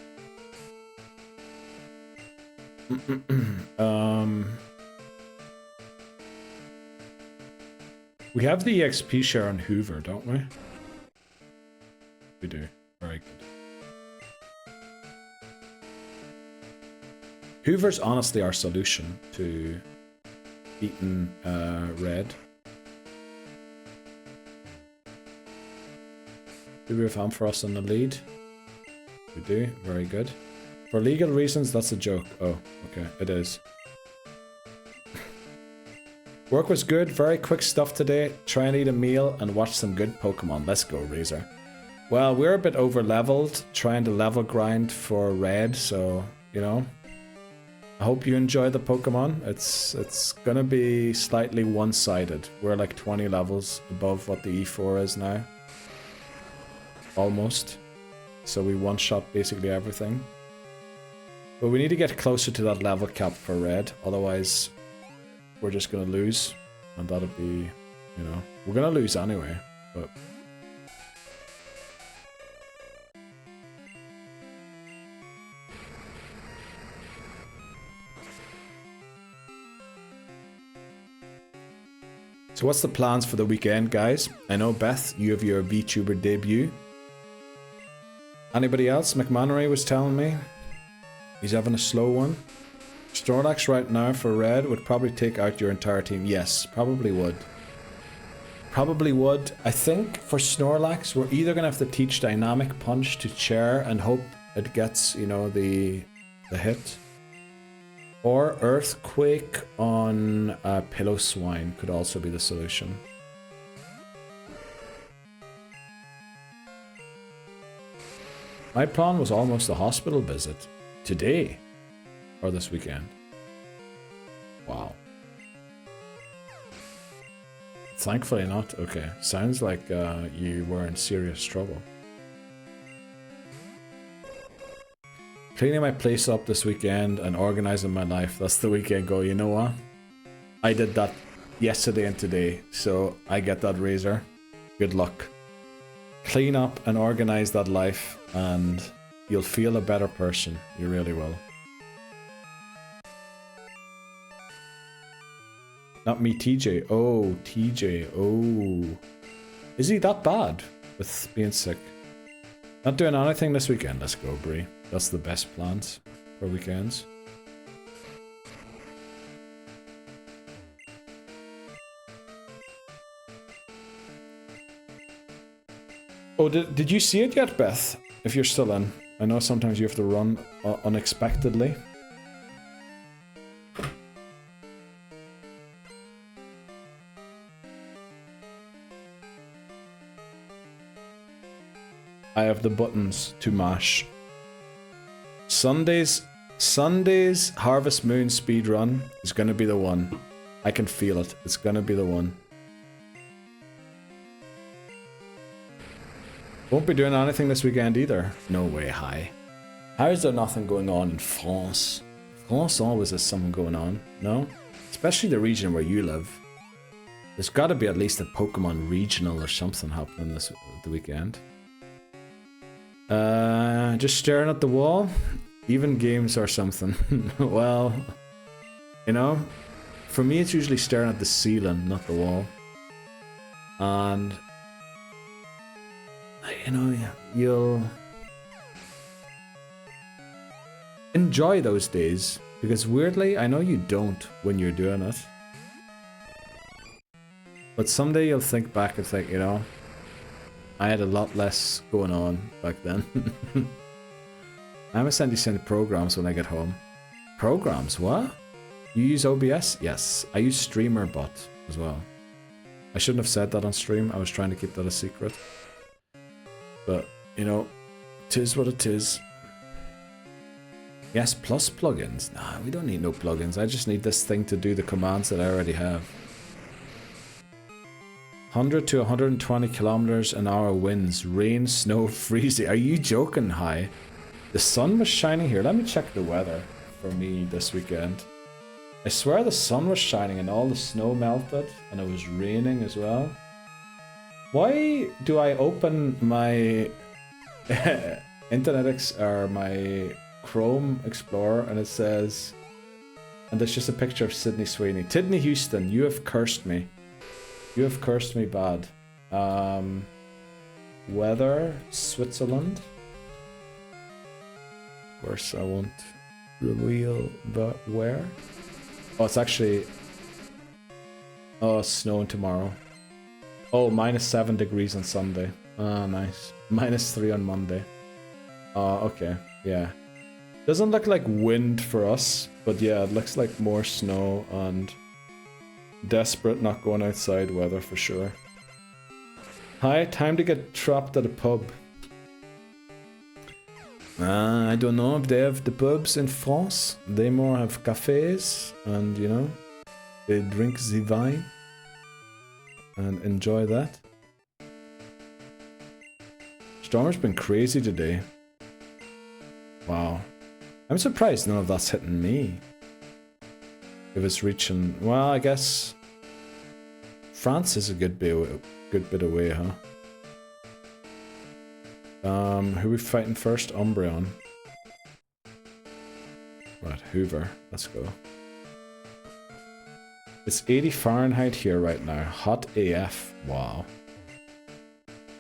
We have the EXP share on Hoover, don't we? We do. Very good. Hoover's honestly our solution to beating red. Do we have Ampharos in the lead? We do. Very good. For legal reasons, that's a joke. Oh, okay. It is. Work was good. Very quick stuff today. Try and eat a meal and watch some good Pokemon. Let's go, Razor. Well, we're a bit over leveled, trying to level grind for red, so, you know. I hope you enjoy the Pokemon. It's gonna be slightly one-sided. We're like 20 levels above what the E4 is now. Almost. So we one-shot basically everything. But we need to get closer to that level cap for red, otherwise we're just gonna lose. And that'll be, you know, we're gonna lose anyway, but... So what's the plans for the weekend, guys? I know, Beth, you have your VTuber debut. Anybody else? McManary was telling me he's having a slow one. Snorlax right now for red would probably take out your entire team. Yes, probably would. Probably would. I think for Snorlax, we're either going to have to teach Dynamic Punch to Chair and hope it gets, you know, the hit. Or Earthquake on Pillow Swine could also be the solution. My plan was almost a hospital visit. Today. Or this weekend. Wow. Thankfully not. Okay. Sounds like you were in serious trouble. Cleaning my place up this weekend and organizing my life. That's the weekend goal. You know what? I did that yesterday and today. So I get that, Razor. Good luck. Clean up and organize that life and you'll feel a better person. You really will. Not me, TJ. Oh, TJ. Oh. Is he that bad with being sick? Not doing anything this weekend. Let's go, Bree. That's the best plans for weekends. Oh, did you see it yet, Beth? If you're still in. I know sometimes you have to run unexpectedly. I have the buttons to mash. Sunday's Harvest Moon speedrun is gonna be the one. I can feel it. It's gonna be the one. Won't be doing anything this weekend either. No way, hi. How is there nothing going on in France? France always has something going on, no? Especially the region where you live. There's gotta be at least a Pokemon regional or something happening the weekend. Just staring at the wall? Even games or something. Well, You know? For me, it's usually staring at the ceiling, not the wall. And, you know, you'll enjoy those days. Because weirdly, I know you don't when you're doing it. But someday you'll think back and think, you know, I had a lot less going on back then. I'm gonna send you programs when I get home. Programs? What? You use OBS? Yes. I use StreamerBot as well. I shouldn't have said that on stream. I was trying to keep that a secret. But, you know, 'tis what it is. Yes, plus plugins. Nah, we don't need no plugins. I just need this thing to do the commands that I already have. 100 to 120 kilometers an hour winds. Rain, snow, freezing. Are you joking, Hi? The sun was shining here. Let me check the weather for me this weekend. I swear the sun was shining and all the snow melted and it was raining as well. Why do I open my or my Chrome Explorer and it says, and there's just a picture of Sydney Sweeney. Tidney Houston, you have cursed me. You have cursed me bad. Weather, Switzerland. Of course I won't reveal but where. Oh, it's actually... Oh, it's snowing tomorrow. Oh, -7 degrees on Sunday. Oh, nice. -3 on Monday. Oh, okay. Yeah. Doesn't look like wind for us, but yeah, it looks like more snow and desperate not going outside weather for sure. Hi, time to get trapped at a pub. I don't know if they have the pubs in France. They more have cafes and, you know, they drink the wine and enjoy that. Storm's been crazy today. Wow. I'm surprised none of that's hitting me. If it's reaching... Well, I guess... France is a good bit away, huh? Who are we fighting first? Umbreon. Right, Hoover. Let's go. It's 80 Fahrenheit here right now. Hot AF. Wow.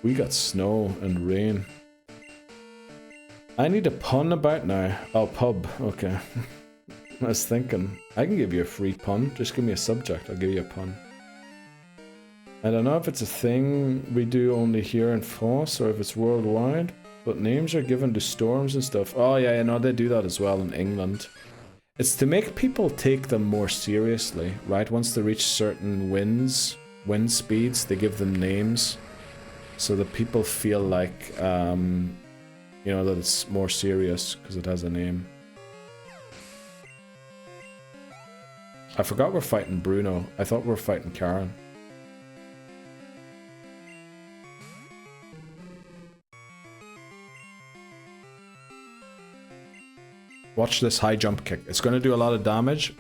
We got snow and rain. I need a pun about now. Oh, pub. Okay. I was thinking, I can give you a free pun. Just give me a subject, I'll give you a pun. I don't know if it's a thing we do only here in France or if it's worldwide, but names are given to storms and stuff. Oh yeah, I know they do that as well in England. It's to make people take them more seriously, right? Once they reach certain wind speeds, they give them names so that people feel like, you know, that it's more serious because it has a name. I forgot we're fighting Bruno. I thought we were fighting Karen. Watch this high jump kick. It's going to do a lot of damage,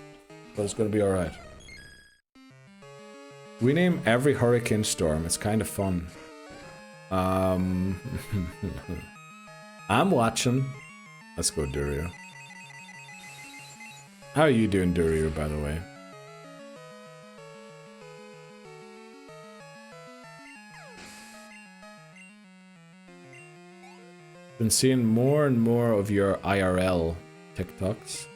but it's going to be alright. We name every hurricane storm. It's kind of fun. I'm watching. Let's go, Durio. How are you doing, Durio, by the way? Been seeing more and more of your IRL TikToks.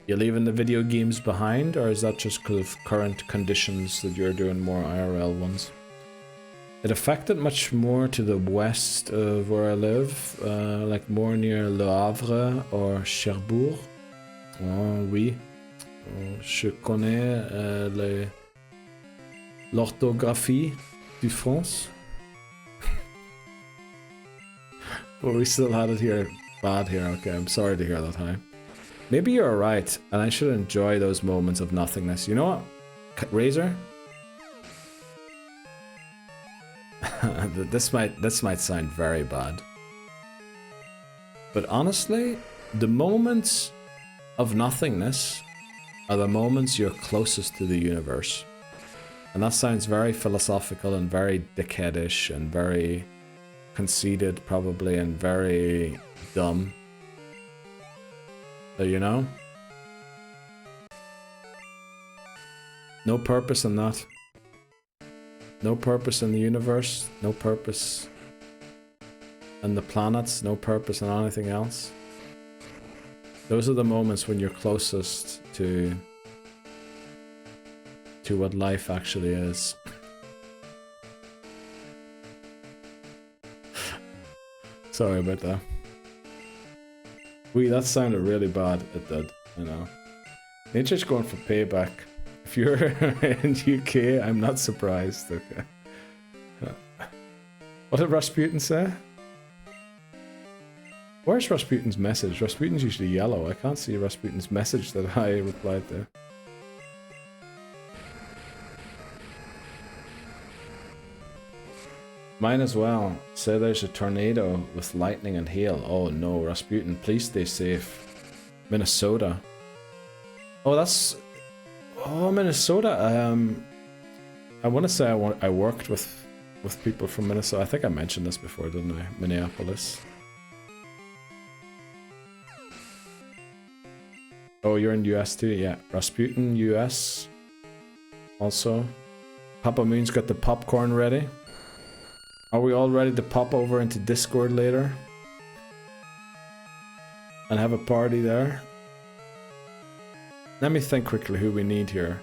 You leaving the video games behind, or is that just because of current conditions that you're doing more IRL ones? It affected much more to the west of where I live, like more near Le Havre or Cherbourg. Oh oui, je connais l'orthographie du France. But we still had it here, bad here. Okay, I'm sorry to hear that, Hi. Maybe you're right, and I should enjoy those moments of nothingness. You know what, Razor? This might sound very bad, but honestly, the moments of nothingness are the moments you're closest to the universe. And that sounds very philosophical and very dickheadish and very conceited probably and very dumb. So, you know, No purpose in that. No purpose in the universe. No purpose in the planets. No purpose in anything else. Those are the moments when you're closest to what life actually is. Sorry about that. That sounded really bad. It did, I know. Nature's going for payback. If you're in UK, I'm not surprised. Okay. What did Rasputin say? Where's Rasputin's message? Rasputin's usually yellow. I can't see Rasputin's message that I replied to. Mine as well. Say there's a tornado with lightning and hail. Oh no, Rasputin, please stay safe. Minnesota. Oh, that's... Oh, Minnesota. I want to say I worked with people from Minnesota. I think I mentioned this before, didn't I? Minneapolis. Oh, you're in US too? Yeah. Rasputin, US. Also. Papa Moon's got the popcorn ready. Are we all ready to pop over into Discord later? And have a party there? Let me think quickly who we need here.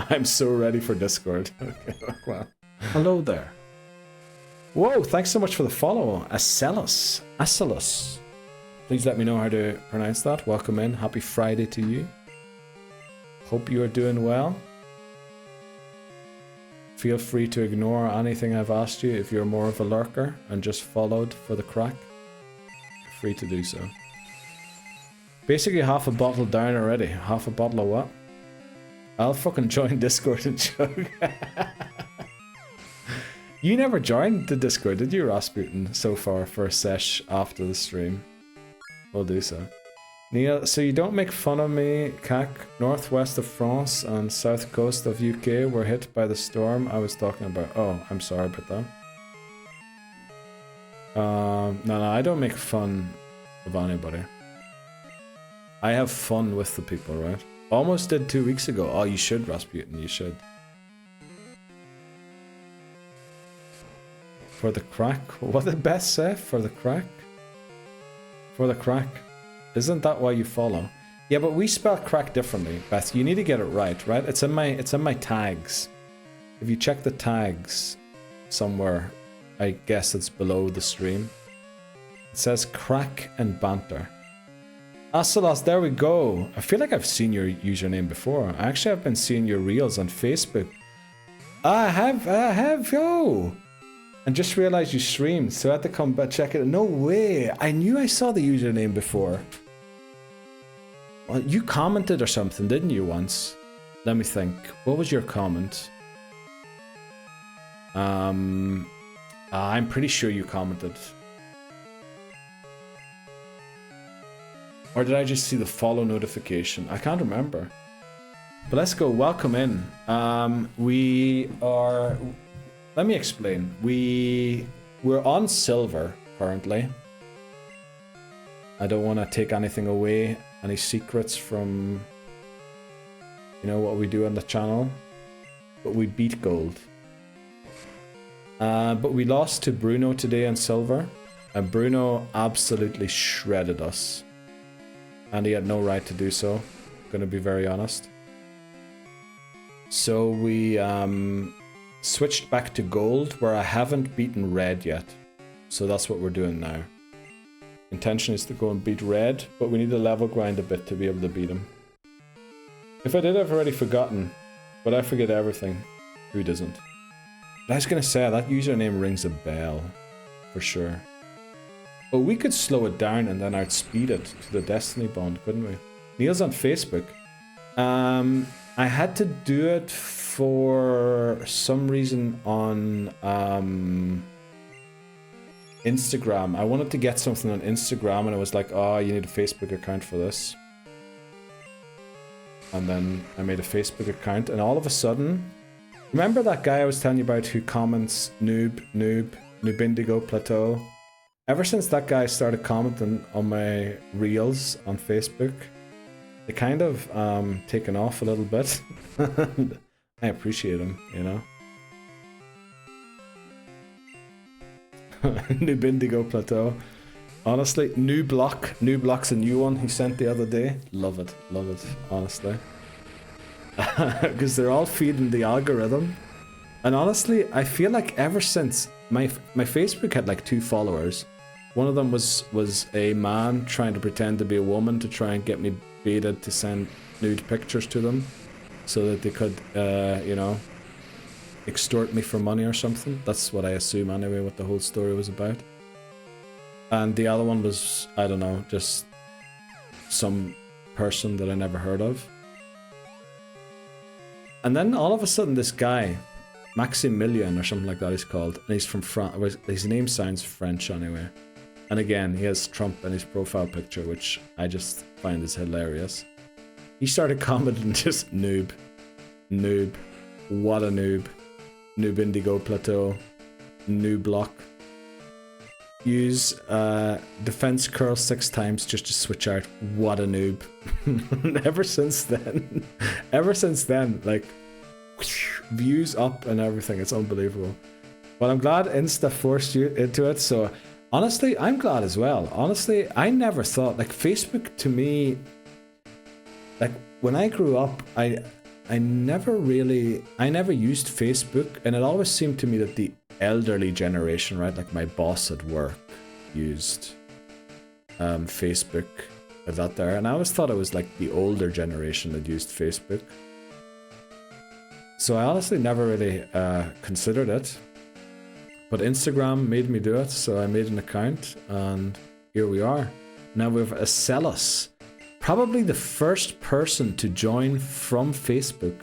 I'm so ready for Discord. Okay, well. Hello there. Whoa, thanks so much for the follow. Acellus. Please let me know how to pronounce that. Welcome in. Happy Friday to you. Hope you are doing well. Feel free to ignore anything I've asked you if you're more of a lurker and just followed for the crack. You're free to do so. Basically half a bottle down already. Half a bottle of what? I'll fucking join Discord and chug. You never joined the Discord, did you, Rasputin, so far for a sesh after the stream? We'll do so. Neil, so you don't make fun of me, Cac. Northwest of France and south coast of UK were hit by the storm I was talking about. Oh, I'm sorry about that. No, I don't make fun of anybody. I have fun with the people, right? Almost did 2 weeks ago. Oh, you should, Rasputin, you should. For the crack? What did Beth say? For the crack? For the crack. Isn't that why you follow? Yeah, but we spell crack differently, Beth. You need to get it right, right? It's in my tags. If you check the tags somewhere, I guess it's below the stream. It says crack and banter. Asalas, there we go. I feel like I've seen your username before. I actually have been seeing your reels on Facebook. I have, yo! And just realized you streamed, so I had to come back check it. No way! I knew I saw the username before. Well, you commented or something, didn't you, once? Let me think. What was your comment? I'm pretty sure you commented. Or did I just see the follow notification? I can't remember. But let's go. Welcome in. We are... Let me explain. We're on silver currently. I don't want to take anything away, any secrets from, you know, what we do on the channel. But we beat gold. But we lost to Bruno today on silver. And Bruno absolutely shredded us. And he had no right to do so. Gonna be very honest. So we switched back to gold, where I haven't beaten red yet. So that's what we're doing now. Intention is to go and beat red, but we need to level grind a bit to be able to beat him. If I did, I've already forgotten. But I forget everything. Who doesn't? But I was gonna say, that username rings a bell. For sure. But we could slow it down and then outspeed it to the Destiny Bond, couldn't we? Neil's on Facebook. I had to do it for some reason on Instagram. I wanted to get something on Instagram and I was like, oh, you need a Facebook account for this. And then I made a Facebook account and all of a sudden, remember that guy I was telling you about who comments noob, Indigo Plateau? ever since that guy started commenting on my reels on Facebook, they kind of taken off a little bit. I appreciate him, you know. New Bindigo Plateau. Honestly, Nuzlocke's a new one he sent the other day. Love it, honestly. Because they're all feeding the algorithm. And honestly, I feel like ever since my Facebook had like 2 followers. One of them was a man trying to pretend to be a woman to try and get me baited to send nude pictures to them so that they could, you know, extort me for money or something. That's what I assume anyway, what the whole story was about. And the other one was, I don't know, just some person that I never heard of. And then all of a sudden this guy, Maximilian or something like that he's called, and he's from France, his name sounds French anyway. And again, he has Trump in his profile picture, which I just find is hilarious. He started commenting just noob, what a noob, Noob Indigo Plateau, Nuzlocke. Use defense curl 6 times just to switch out, what a noob. Ever since then, like, views up and everything, it's unbelievable. But I'm glad Insta forced you into it, so honestly, I'm glad as well. Honestly, I never thought, like, Facebook to me, like, when I grew up, I never used Facebook, and it always seemed to me that the elderly generation, right, like my boss at work used Facebook with that there, and I always thought it was like the older generation that used Facebook. So I honestly never really considered it. But Instagram made me do it, so I made an account, and here we are. Now we have Acellus, probably the first person to join from Facebook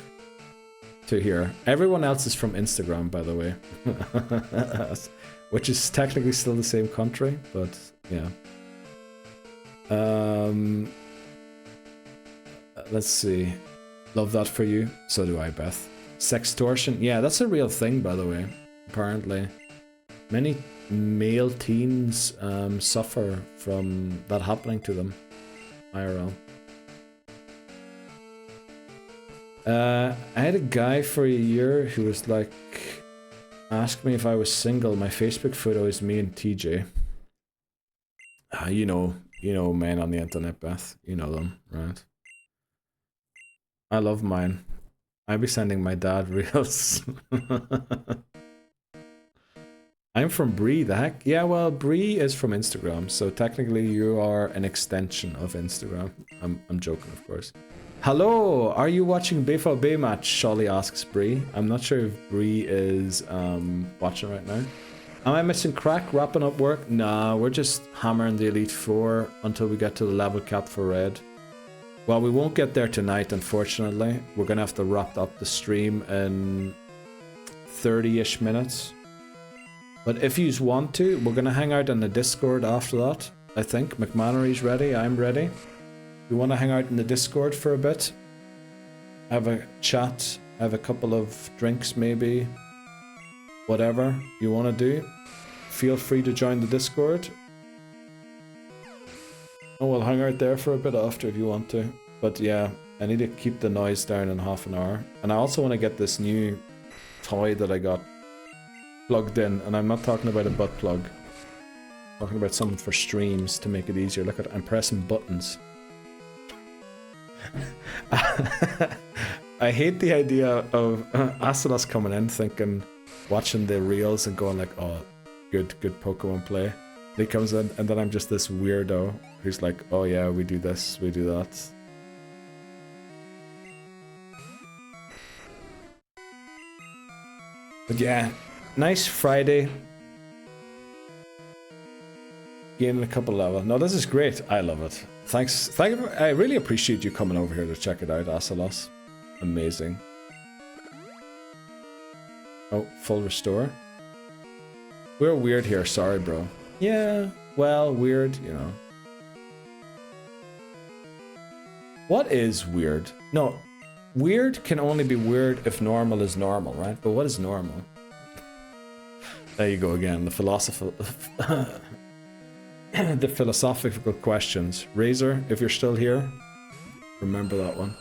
to here. Everyone else is from Instagram, by the way. Which is technically still the same country, but yeah. Let's see. Love that for you. So do I, Beth. Sextortion. Yeah, that's a real thing, by the way. Apparently. Many male teens suffer from that happening to them. IRL. I had a guy for a year who was like, asked me if I was single. My Facebook photo is me and TJ. You know men on the internet, Beth. You know them, right? I love mine. I'd be sending my dad reels. I'm from Bree, the heck? Yeah, well, Bree is from Instagram, so technically you are an extension of Instagram. I'm joking, of course. Hello, are you watching BVB match? Sholly asks Bree. I'm not sure if Bree is watching right now. Am I missing crack, wrapping up work? Nah, we're just hammering the Elite Four until we get to the level cap for red. Well, we won't get there tonight, unfortunately. We're gonna have to wrap up the stream in 30-ish minutes. But if you want to, we're gonna hang out in the Discord after that. I think McMannery's ready, I'm ready. We want to hang out in the Discord for a bit. Have a chat, have a couple of drinks maybe. Whatever you want to do. Feel free to join the Discord. And we'll hang out there for a bit after if you want to. But yeah, I need to keep the noise down in half an hour. And I also want to get this new toy that I got plugged in. And I'm not talking about a butt plug. I'm talking about something for streams to make it easier. Look at it, I'm pressing buttons. I hate the idea of Astalos coming in thinking, watching the reels and going like, oh, good Pokemon play. And he comes in and then I'm just this weirdo who's like, oh yeah, we do this, we do that. But yeah, nice Friday. Gaining a couple level. No, this is great. I love it. Thanks. I really appreciate you coming over here to check it out, Asalos. Amazing. Oh, full restore. We're weird here. Sorry, bro. Yeah, well, weird, you know. What is weird? No, weird can only be weird if normal is normal, right? But what is normal? There you go again, the philosopher. the philosophical questions. Razor, if you're still here, remember that one.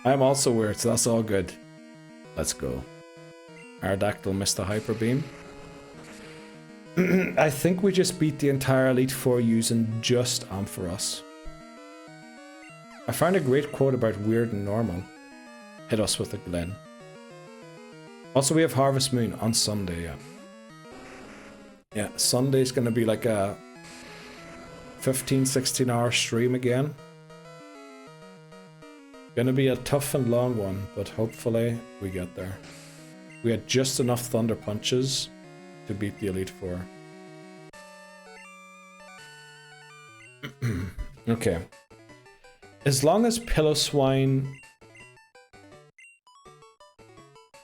I'm also weird, so that's all good. Let's go. Aerodactyl missed a hyper beam. I think we just beat the entire Elite Four using just Ampharos. I found a great quote about weird and normal. Hit us with a Glen. Also, we have Harvest Moon on Sunday, yeah. Yeah, Sunday's gonna be like a 15-16 hour stream again. Gonna be a tough and long one, but hopefully we get there. We had just enough Thunder Punches to beat the Elite Four. Okay. As long as Pillow-Swine...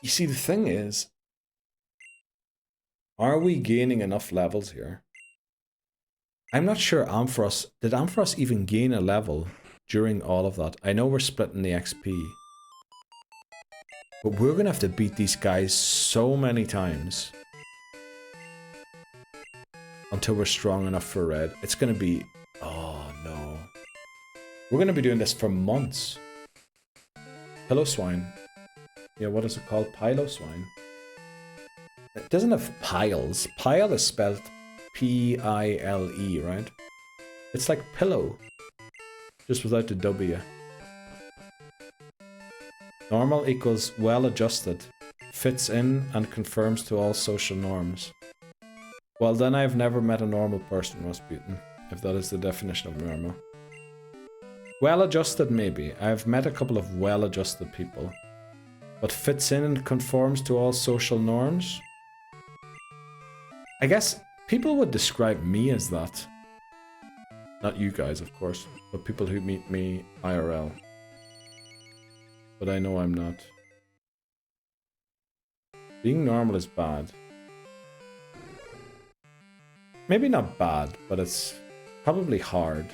You see, the thing is... Are we gaining enough levels here? I'm not sure Ampharos... Did Ampharos even gain a level during all of that? I know we're splitting the XP. But we're gonna have to beat these guys so many times. Until we're strong enough for red. It's gonna be... Oh no. We're gonna be doing this for months. Pillow-Swine. Yeah, what is it called? Pillow-Swine. It doesn't have piles. Pile is spelled P-I-L-E, right? It's like pillow. Just without the W. Normal equals well adjusted. Fits in and conforms to all social norms. Well, then I've never met a normal person, Rasputin, if that is the definition of normal. Well adjusted, maybe. I've met a couple of well adjusted people. But fits in and conforms to all social norms? I guess people would describe me as that. Not you guys, of course, but people who meet me IRL. But I know I'm not. Being normal is bad. Maybe not bad, but it's probably hard.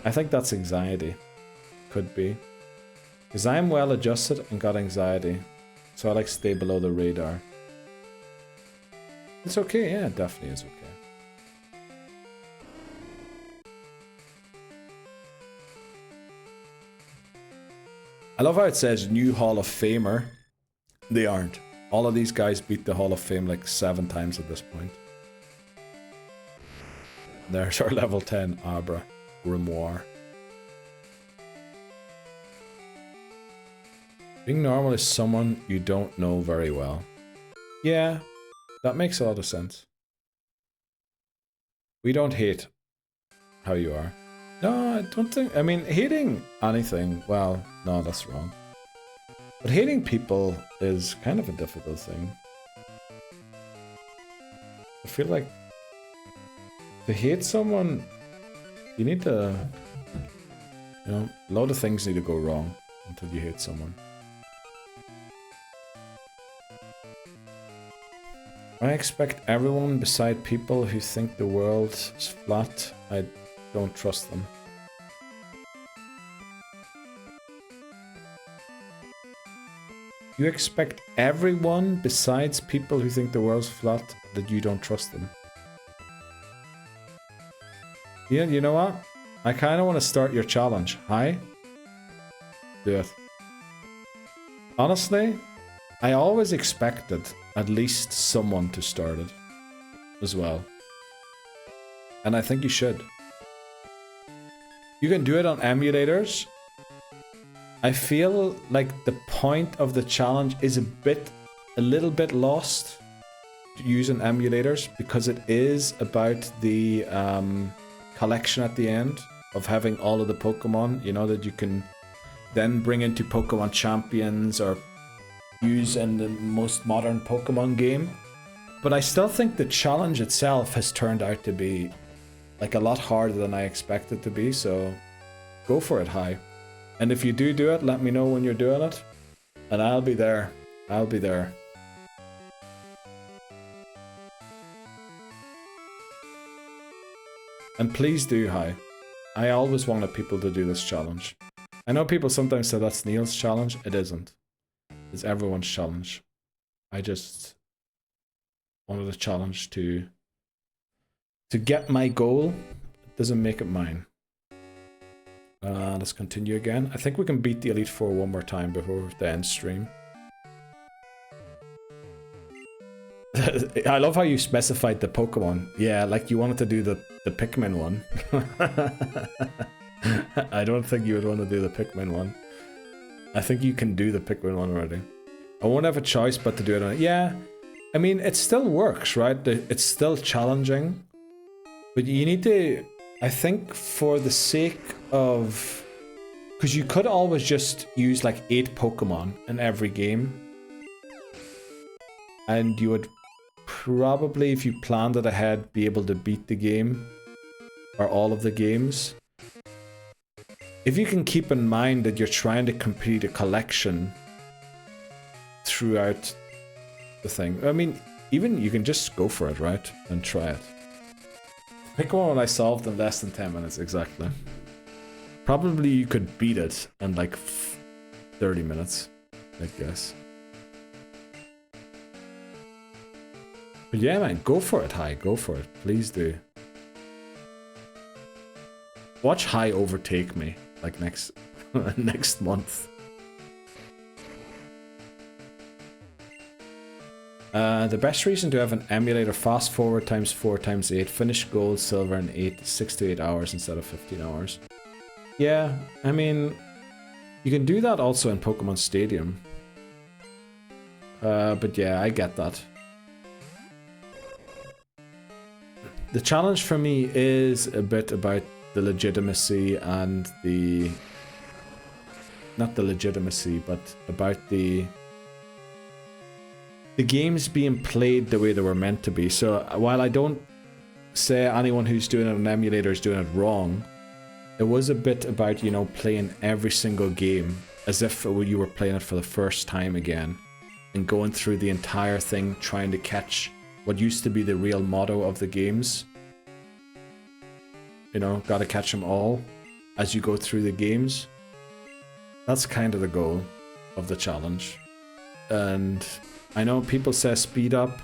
I think that's anxiety. Could be. Because I'm well adjusted and got anxiety. So I like stay below the radar. It's okay, yeah, it definitely is okay. I love how it says new Hall of Famer. They aren't. All of these guys beat the Hall of Fame like 7 times at this point. There's our level 10 Abra Grimoire. Being normal is someone you don't know very well. Yeah, that makes a lot of sense. We don't hate how you are. No, I don't think... I mean, hating anything... Well, no, that's wrong. But hating people is kind of a difficult thing. I feel like... To hate someone... You need to... You know, a lot of things need to go wrong until you hate someone. I expect everyone beside people who think the world is flat. I don't trust them. You expect everyone besides people who think the world's flat that you don't trust them. Yeah, you know what? I kind of want to start your challenge. Hi? Do it. Honestly, I always expected at least someone to start it as well. And I think you should. You can do it on emulators. I feel like the point of the challenge is a little bit lost using emulators because it is about the collection at the end of having all of the Pokemon, you know, that you can then bring into Pokemon Champions or use in the most modern Pokemon game. But I still think the challenge itself has turned out to be like a lot harder than I expected to be, so go for it, Hi. And if you do it, let me know when you're doing it, and I'll be there. I'll be there. And please do, Hi. I always wanted people to do this challenge. I know people sometimes say that's Neil's challenge. It isn't. It's everyone's challenge. I just wanted a challenge to to get my goal, it doesn't make it mine. Let's continue again. I think we can beat the Elite Four one more time before the end stream. I love how you specified the Pokemon. Yeah, like you wanted to do the Pikmin one. I don't think you would want to do the Pikmin one. I think you can do the Pikmin one already. I won't have a choice but to do it on it. Yeah, I mean, it still works, right? It's still challenging. But you need to, I think, for the sake of... Because you could always just use like 8 Pokemon in every game. And you would probably, if you planned it ahead, be able to beat the game. Or all of the games. If you can keep in mind that you're trying to complete a collection throughout the thing. I mean, even you can just go for it, right? And try it. Pick one I solved in less than 10 minutes, exactly. Probably you could beat it in like 30 minutes, I guess. But yeah, man, go for it, Hi. Go for it. Please do. Watch Hi overtake me, like next next month. The best reason to have an emulator: fast forward times 4 times 8, finish gold, silver in 6 to 8 hours instead of 15 hours. Yeah, I mean, you can do that also in Pokemon Stadium. But yeah, I get that. The challenge for me is a bit about the legitimacy and the... Not the legitimacy, but about the games being played the way they were meant to be. So while I don't say anyone who's doing it on an emulator is doing it wrong, it was a bit about, you know, playing every single game as if you were playing it for the first time again and going through the entire thing trying to catch what used to be the real motto of the games. You know, gotta catch them all as you go through the games. That's kind of the goal of the challenge. And I know people say speed up.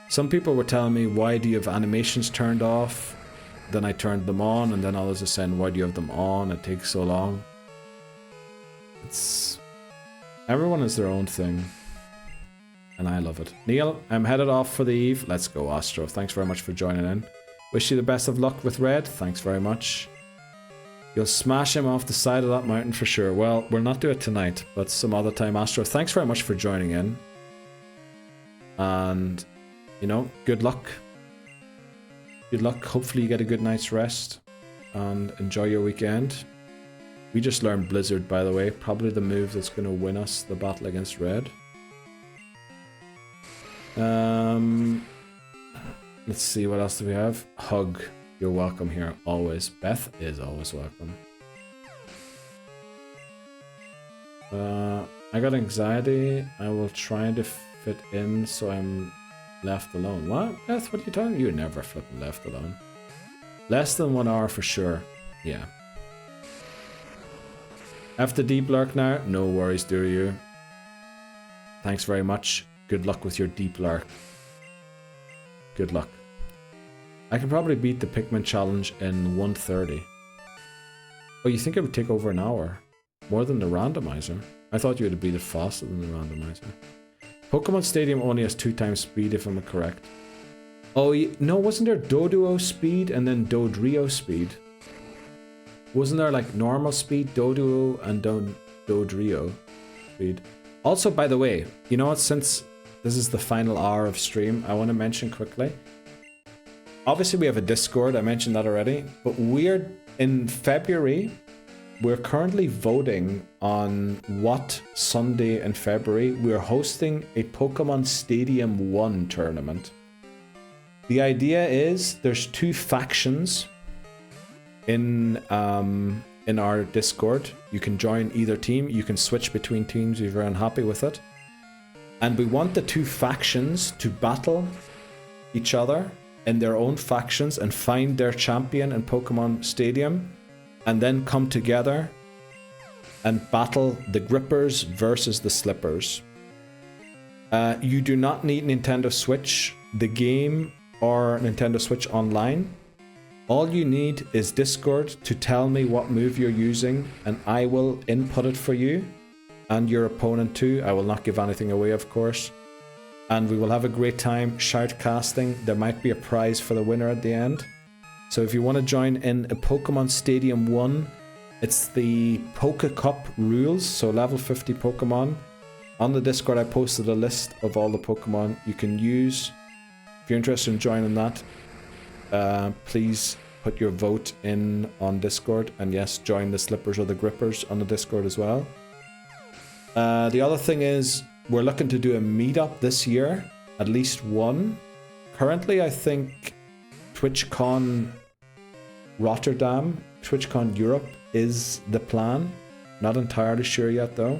Some people were telling me, why do you have animations turned off? Then I turned them on, and then others are saying, why do you have them on? It takes so long. It's... Everyone has their own thing. And I love it. Neil, I'm headed off for the eve. Let's go, Astro. Thanks very much for joining in. Wish you the best of luck with Red. Thanks very much. You'll smash him off the side of that mountain for sure. Well, we'll not do it tonight, but some other time, Astro. Thanks very much for joining in. And, you know, good luck. Good luck. Hopefully you get a good night's rest. And enjoy your weekend. We just learned Blizzard, by the way. Probably the move that's going to win us the battle against Red. Let's see, what else do we have? Hug. You're welcome here, always. Beth is always welcome. I got anxiety. I will try to fit in so I'm left alone. What? Beth, what are you talking? You're never flipping left alone. Less than 1 hour for sure. Yeah. After deep lurk now? No worries, do you? Thanks very much. Good luck with your deep lurk. Good luck. I can probably beat the Pikmin challenge in 1:30. Oh, you think it would take over an hour? More than the randomizer? I thought you would have beat it faster than the randomizer. Pokemon Stadium only has 2 times speed, if I'm correct. Oh, no, wasn't there Doduo speed and then Dodrio speed? Wasn't there like normal speed, Doduo, and Dodrio speed? Also, by the way, you know what, since this is the final hour of stream, I want to mention quickly. Obviously, we have a Discord, I mentioned that already, but we're in February. We're currently voting on what Sunday in February we're hosting a Pokemon Stadium 1 tournament. The idea is there's 2 factions in our Discord. You can join either team. You can switch between teams if you're unhappy with it. And we want the 2 factions to battle each other in their own factions and find their champion in Pokemon Stadium, and then come together and battle the Grippers versus the Slippers. You do not need Nintendo Switch, the game, or Nintendo Switch Online. All you need is Discord to tell me what move you're using, and I will input it for you and your opponent too. I will not give anything away, of course. And we will have a great time shoutcasting. There might be a prize for the winner at the end. So if you want to join in a Pokemon Stadium 1, it's the Poke Cup rules, so level 50 Pokemon. On the Discord I posted a list of all the Pokemon you can use. If you're interested in joining that, please put your vote in on Discord. And yes, join the Slippers or the Grippers on the Discord as well. The other thing is, we're looking to do a meetup this year, at least one. Currently, I think TwitchCon Rotterdam, TwitchCon Europe is the plan. Not entirely sure yet though.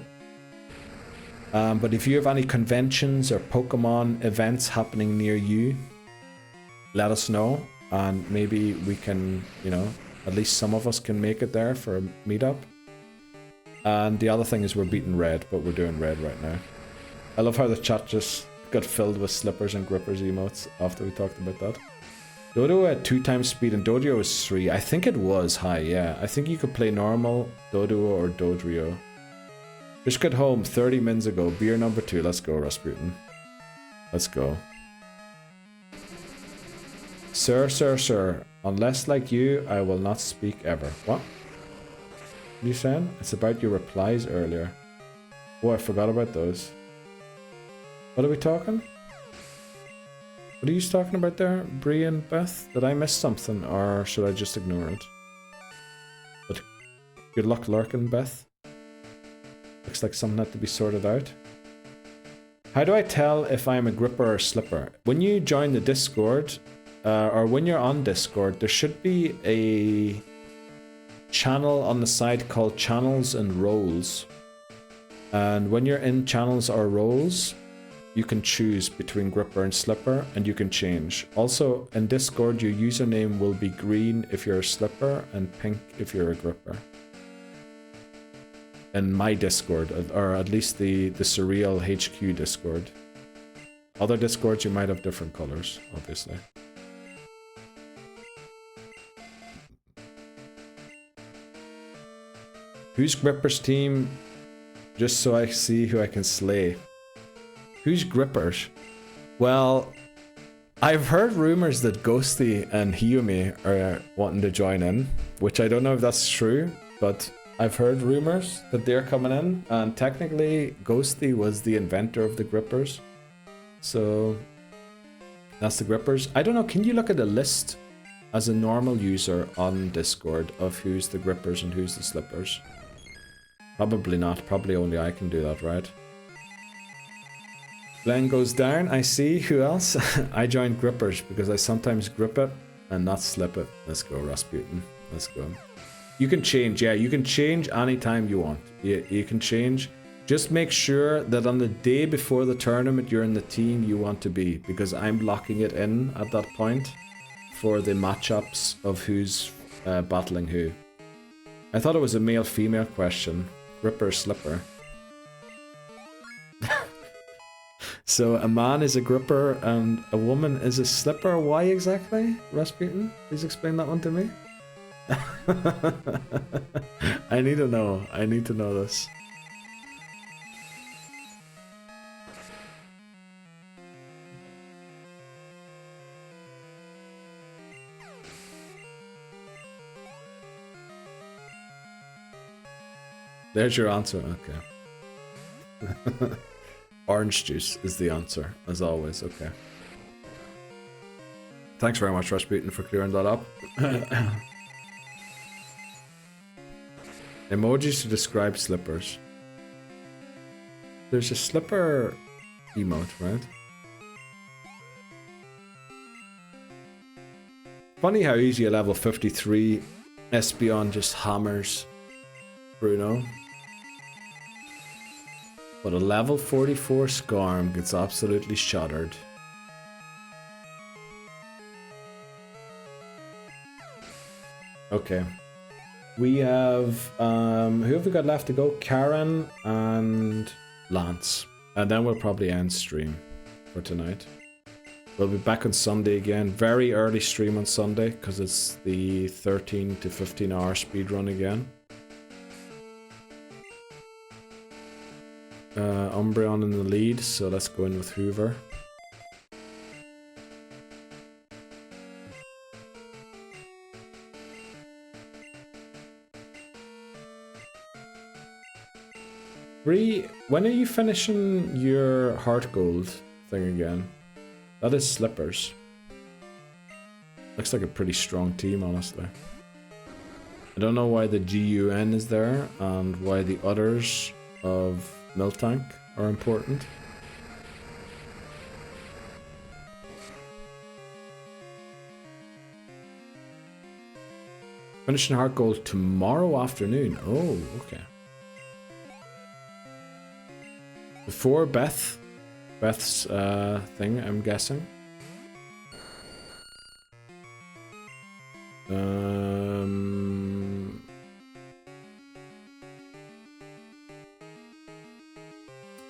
But if you have any conventions or Pokemon events happening near you, let us know. And maybe we can, you know, at least some of us can make it there for a meetup. And the other thing is we're beating red, but we're doing red right now. I love how the chat just got filled with Slippers and Grippers emotes after we talked about that. Dodo had 2 times speed and Dodrio was 3. I think it was high, yeah. I think you could play normal, Doduo or Dodrio. Just got home 30 minutes ago. Beer number 2. Let's go, Rasputin. Let's go. Sir, sir, sir. Unless like you, I will not speak ever. What? What are you saying? It's about your replies earlier. Oh, I forgot about those. What are we talking? What are you talking about there, Bree and Beth? Did I miss something, or should I just ignore it? But good luck lurking, Beth. Looks like something had to be sorted out. How do I tell if I'm a gripper or slipper? When you join the Discord, or when you're on Discord, there should be a channel on the side called Channels and Roles. And when you're in Channels or Roles, you can choose between gripper and slipper, and you can change. Also, in Discord, your username will be green if you're a slipper and pink if you're a gripper. In my Discord, or at least the Surreal HQ Discord. Other Discords, you might have different colors, obviously. Who's Gripper's team? Just so I see who I can slay. Who's Grippers? Well, I've heard rumors that Ghosty and Hiyumi are wanting to join in, which I don't know if that's true, but I've heard rumors that they're coming in, and technically Ghosty was the inventor of the Grippers. So that's the Grippers. I don't know, can you look at a list as a normal user on Discord of who's the Grippers and who's the Slippers? Probably not, probably only I can do that, right? Glenn goes down, I see. Who else? I joined Grippers because I sometimes grip it and not slip it. Let's go, Rasputin. Let's go. You can change, yeah, you can change anytime you want. You can change. Just make sure that on the day before the tournament you're in the team you want to be, because I'm locking it in at that point for the matchups of who's battling who. I thought it was a male-female question. Gripper, slipper. So a man is a gripper and a woman is a slipper. Why exactly, Rasputin? Please explain that one to me. I need to know. I need to know this. There's your answer. Okay. Orange juice is the answer, as always. Okay. Thanks very much, Rasputin, for clearing that up. Emojis to describe slippers. There's a slipper emote, right? Funny how easy a level 53 Espeon just hammers Bruno. But a level 44 Skarm gets absolutely shattered. Okay. We have, who have we got left to go? Karen and Lance. And then we'll probably end stream for tonight. We'll be back on Sunday again. Very early stream on Sunday because it's the 13 to 15 hour speed run again. Umbreon in the lead, so let's go in with Hoover. Bree, when are you finishing your heart gold thing again? That is Slippers. Looks like a pretty strong team, honestly. I don't know why the GUN is there and why the others of Miltank are important. Finishing heart gold tomorrow afternoon. Oh, okay. Before Beth's thing, I'm guessing.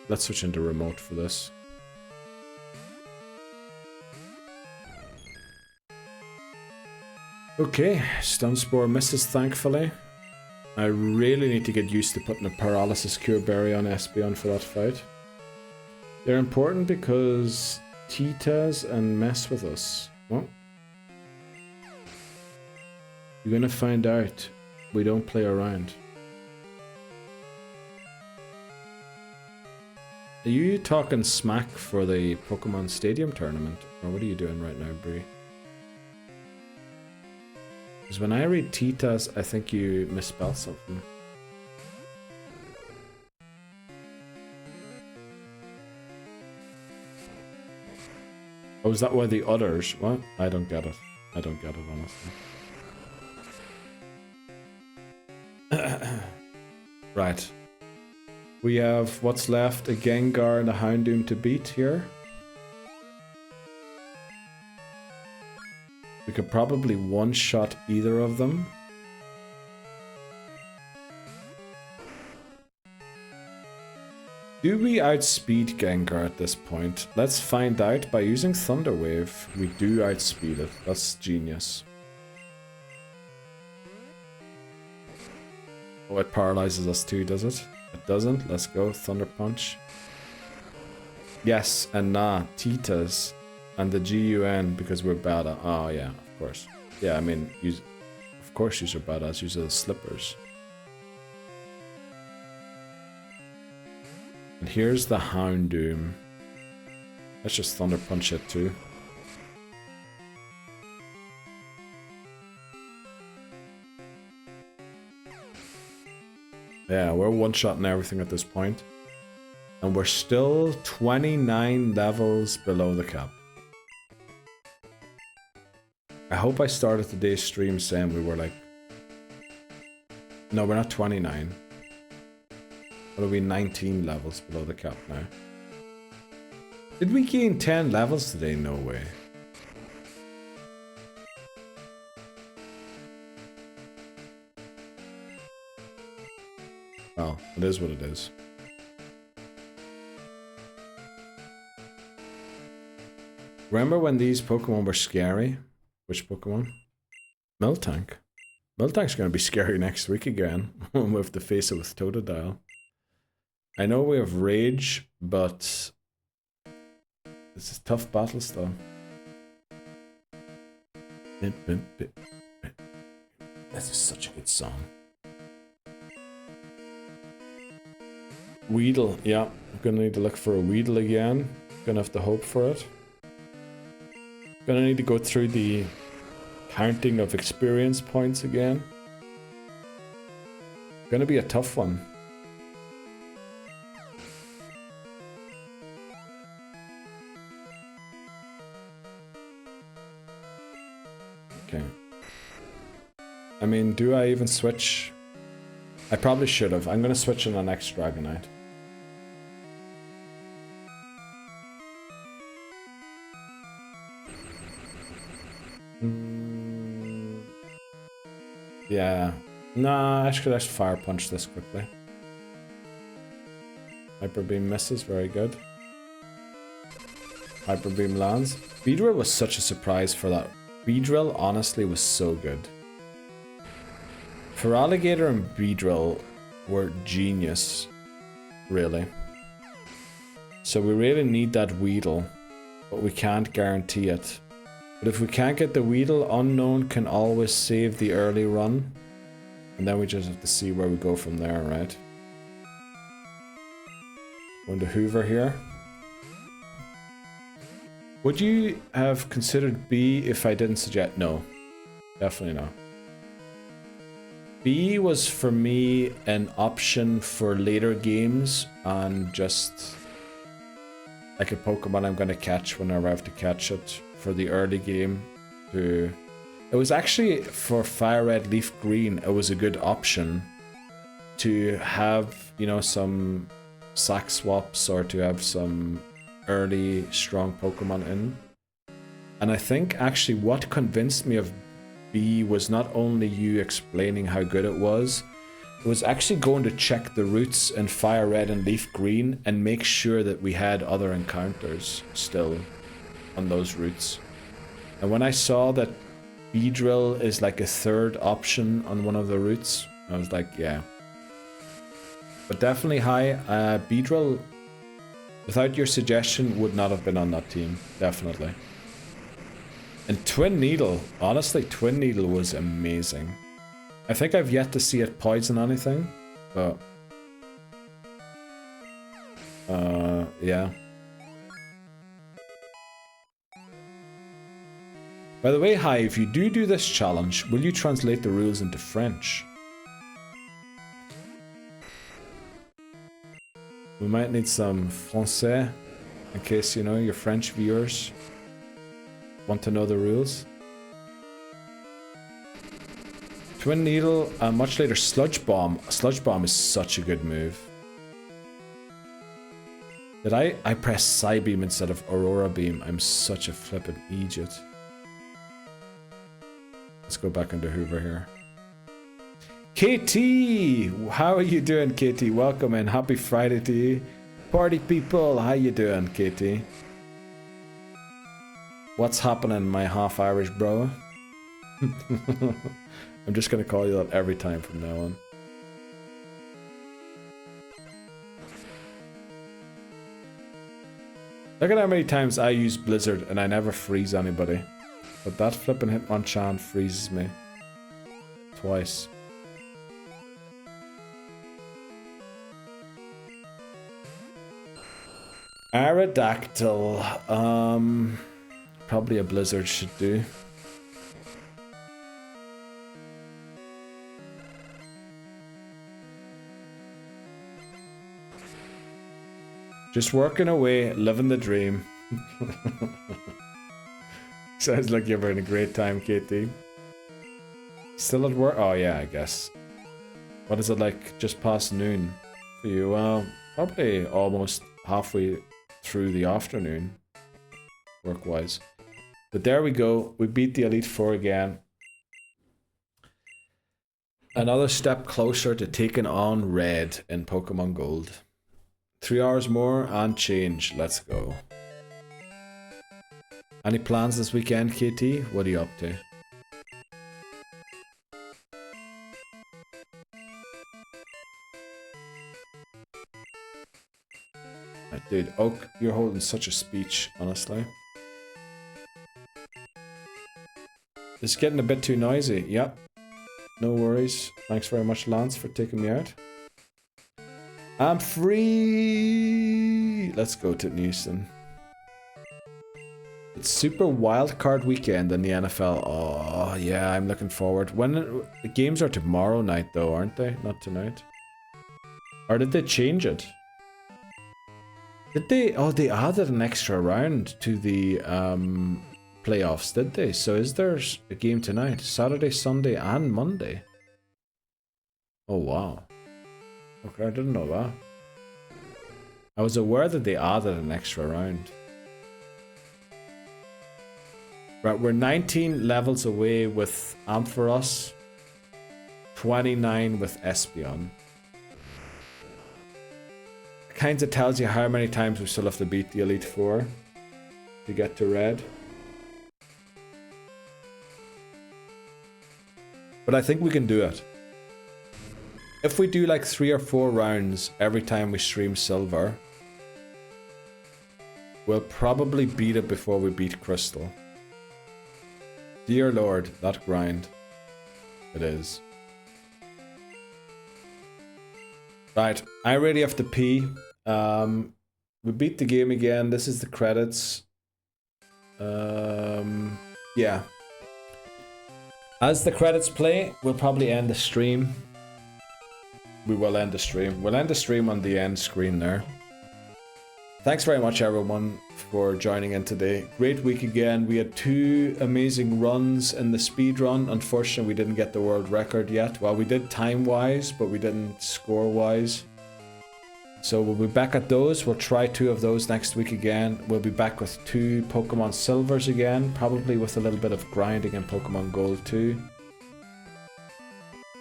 Let's switch into remote for this. Okay, Stun Spore misses, thankfully. I really need to get used to putting a Paralysis Cure Berry on Espeon for that fight. They're important because Titas and mess with us. Well, you're gonna find out. We don't play around. Are you talking smack for the Pokemon Stadium tournament? Or what are you doing right now, Bree? Because when I read Titas, I think you misspelled something. Oh, is that why the others? What? I don't get it. I don't get it, honestly. Right. We have what's left, a Gengar and a Houndoom to beat here. We could probably one-shot either of them. Do we outspeed Gengar at this point? Let's find out. By using Thunder Wave, we do outspeed it. That's genius. Oh, it paralyzes us too, does it? It doesn't. Let's go. Thunder Punch. Yes, and nah. Titas. And the GUN because we're bad at... Oh, yeah, of course. Yeah, I mean, of course you're badass. Use the Slippers. And here's the Houndoom. Let's just Thunder Punch it too. Yeah, we're one-shotting everything at this point. And we're still 29 levels below the cap. I hope I started today's stream saying we were like... No, we're not 29. What are we, 19 levels below the cap now? Did we gain 10 levels today? No way. Well, it is what it is. Remember when these Pokemon were scary? Which Pokemon? Miltank. Miltank's gonna be scary next week again. We have to face it with Totodile. I know we have Rage, but this is tough battle still. This is such a good song. Weedle, yeah. I'm gonna need to look for a Weedle again. Gonna have to hope for it. Gonna need to go through the counting of experience points again. Gonna be a tough one. Okay. I mean, do I even switch? I probably should have. I'm gonna switch in the next Dragonite. Yeah. Nah, I should just Fire Punch this quickly. Hyper Beam misses, very good. Hyper Beam lands. Beedrill was such a surprise for that. Beedrill honestly was so good. Feraligatr and Beedrill were genius, really. So we really need that Weedle, but we can't guarantee it. But if we can't get the Weedle, Unknown can always save the early run. And then we just have to see where we go from there, right? Going to Hoover here. Would you have considered B if I didn't suggest? No, definitely not. B was for me an option for later games and just like a Pokemon I'm going to catch whenever I have to catch it for the early game. It was actually for Fire Red, Leaf Green, it was a good option to have, you know, some sack swaps or to have some early strong Pokemon in. And I think actually what convinced me of B was not only you explaining how good it was actually going to check the routes in Fire Red and Leaf Green and make sure that we had other encounters still on those routes. And when I saw that Beedrill is like a third option on one of the routes, I was like, yeah. But definitely high. Beedrill, without your suggestion, would not have been on that team. Definitely. And Twin Needle, honestly, Twin Needle was amazing. I think I've yet to see it poison anything, but yeah. By the way, Hi, if you do this challenge, will you translate the rules into French? We might need some Francais, in case, you know, your French viewers want to know the rules. Twin Needle, much later Sludge Bomb. Sludge Bomb is such a good move. Did I press Psybeam instead of Aurora Beam? I'm such a flippin' idiot. Let's go back into Hoover here. KT! How are you doing, KT? Welcome in. Happy Friday to you. Party people, how you doing, KT? What's happening, my half-Irish bro? I'm just gonna call you that every time from now on. Look at how many times I use Blizzard and I never freeze anybody. But that flippin' Hitmonchan freezes me. Twice. Aerodactyl. Probably a Blizzard should do. Just working away, living the dream. Sounds like you're having a great time, KT. Still at work? Oh yeah, I guess. What is it like just past noon for you? Well, probably almost halfway through the afternoon, work-wise. But there we go. We beat the Elite Four again. Another step closer to taking on Red in Pokemon Gold. 3 hours more and change. Let's go. Any plans this weekend, KT? What are you up to? Dude, Oak, you're holding such a speech, honestly. It's getting a bit too noisy. Yep. No worries. Thanks very much, Lance, for taking me out. I'm free! Let's go to Newston. It's Super Wildcard Weekend in the NFL. Oh, yeah, I'm looking forward. When the games are tomorrow night, though, aren't they? Not tonight. Or did they change it? Did they? Oh, they added an extra round to the playoffs, did they? So is there a game tonight? Saturday, Sunday, and Monday? Oh, wow. Okay, I didn't know that. I was aware that they added an extra round. Right, we're 19 levels away with Ampharos, 29 with Espeon. Kinda tells you how many times we still have to beat the Elite Four. to get to red. But I think we can do it. If we do like 3 or 4 rounds every time we stream silver, we'll probably beat it before we beat crystal. Dear Lord, that grind. It is. Right, I really have to pee. We beat the game again. This is the credits. Yeah. As the credits play, we'll probably end the stream. We will end the stream. We'll end the stream on the end screen there. Thanks very much, everyone, for joining in today. Great week again. We had 2 amazing runs in the speed run. Unfortunately, we didn't get the world record yet. Well, we did time-wise, but we didn't score-wise. So we'll be back at those. We'll try 2 of those next week again. We'll be back with 2 Pokemon Silvers again, probably with a little bit of grinding in Pokemon Gold too.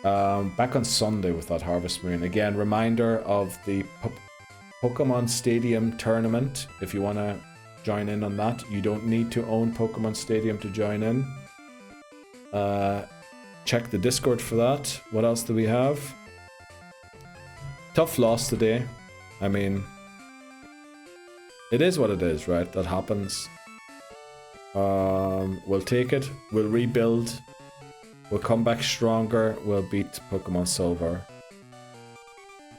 Back on Sunday with that Harvest Moon. Again, reminder of the Pokemon Stadium tournament. If you want to join in on that, you don't need to own Pokemon Stadium to join in. Check the Discord for that. What else do we have? Tough loss today. I mean, it is what it is, right? That happens. We'll take it. We'll rebuild. We'll come back stronger. We'll beat Pokemon Silver.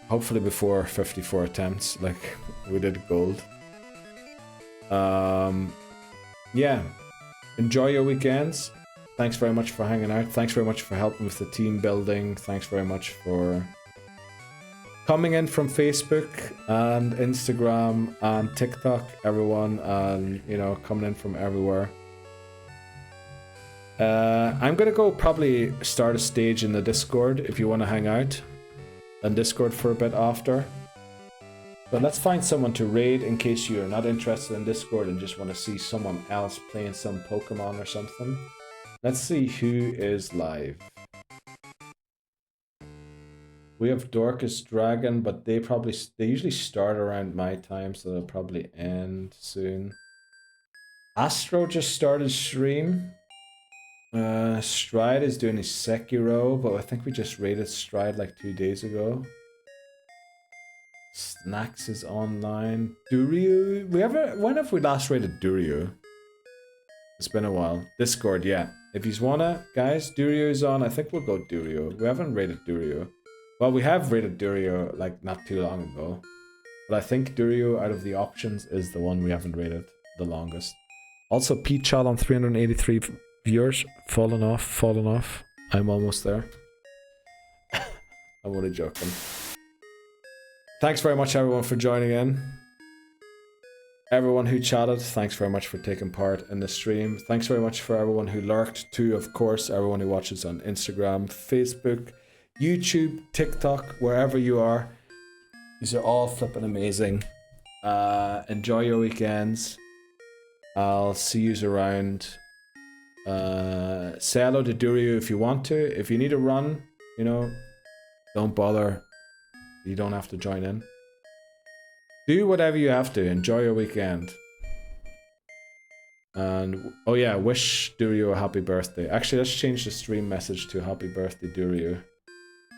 Hopefully before 54 attempts, like we did Gold. Yeah. Enjoy your weekends. Thanks very much for hanging out. Thanks very much for helping with the team building. Thanks very much for coming in from Facebook and Instagram and TikTok, everyone, and you know, coming in from everywhere. I'm gonna go probably start a stage in the Discord if you want to hang out on Discord for a bit after. But let's find someone to raid in case you're not interested in Discord and just want to see someone else playing some Pokemon or something. Let's see who is live. We have Dorcas Dragon, but they usually start around my time, so they'll probably end soon. Astro just started stream. Stride is doing his Sekiro, but I think we just raided Stride like 2 days ago. Snacks is online. Duryu, when have we last raided Duryu? It's been a while. Discord, yeah. If you wanna, guys, Duryu's on. I think we'll go Duryu. We haven't raided Duryu. Well, we have raided Duryu like not too long ago. But I think Duryu out of the options is the one we haven't raided the longest. Also, Pete Chal on 383 viewers. Fallen off. I'm almost there. I'm only joking. Thanks very much, everyone, for joining in. Everyone who chatted, thanks very much for taking part in the stream. Thanks very much for everyone who lurked too, of course. Everyone who watches on Instagram, Facebook, YouTube, TikTok, wherever you are. These are all flipping amazing. Enjoy your weekends. I'll see yous around. Say hello to Duryu if you want to. If you need a run, you know, don't bother. You don't have to join in. Do whatever you have to. Enjoy your weekend. And, oh yeah, wish Duryu a happy birthday. Actually, let's change the stream message to happy birthday, Duryu.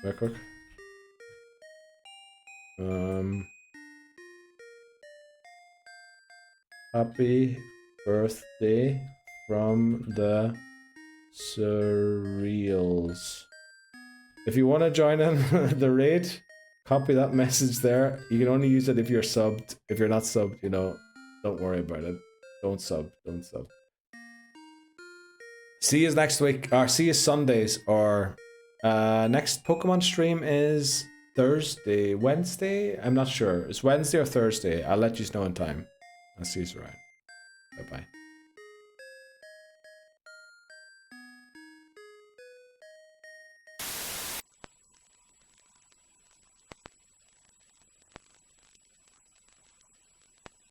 Real quick. Happy birthday from the Surreals. If you want to join in the raid, copy that message there. You can only use it if you're subbed. If you're not subbed, you know, don't worry about it. Don't sub. See you next week, or see you Sundays, or next Pokemon stream is Thursday, Wednesday? I'm not sure. It's Wednesday or Thursday. I'll let you know in time. I'll see you around. Bye-bye.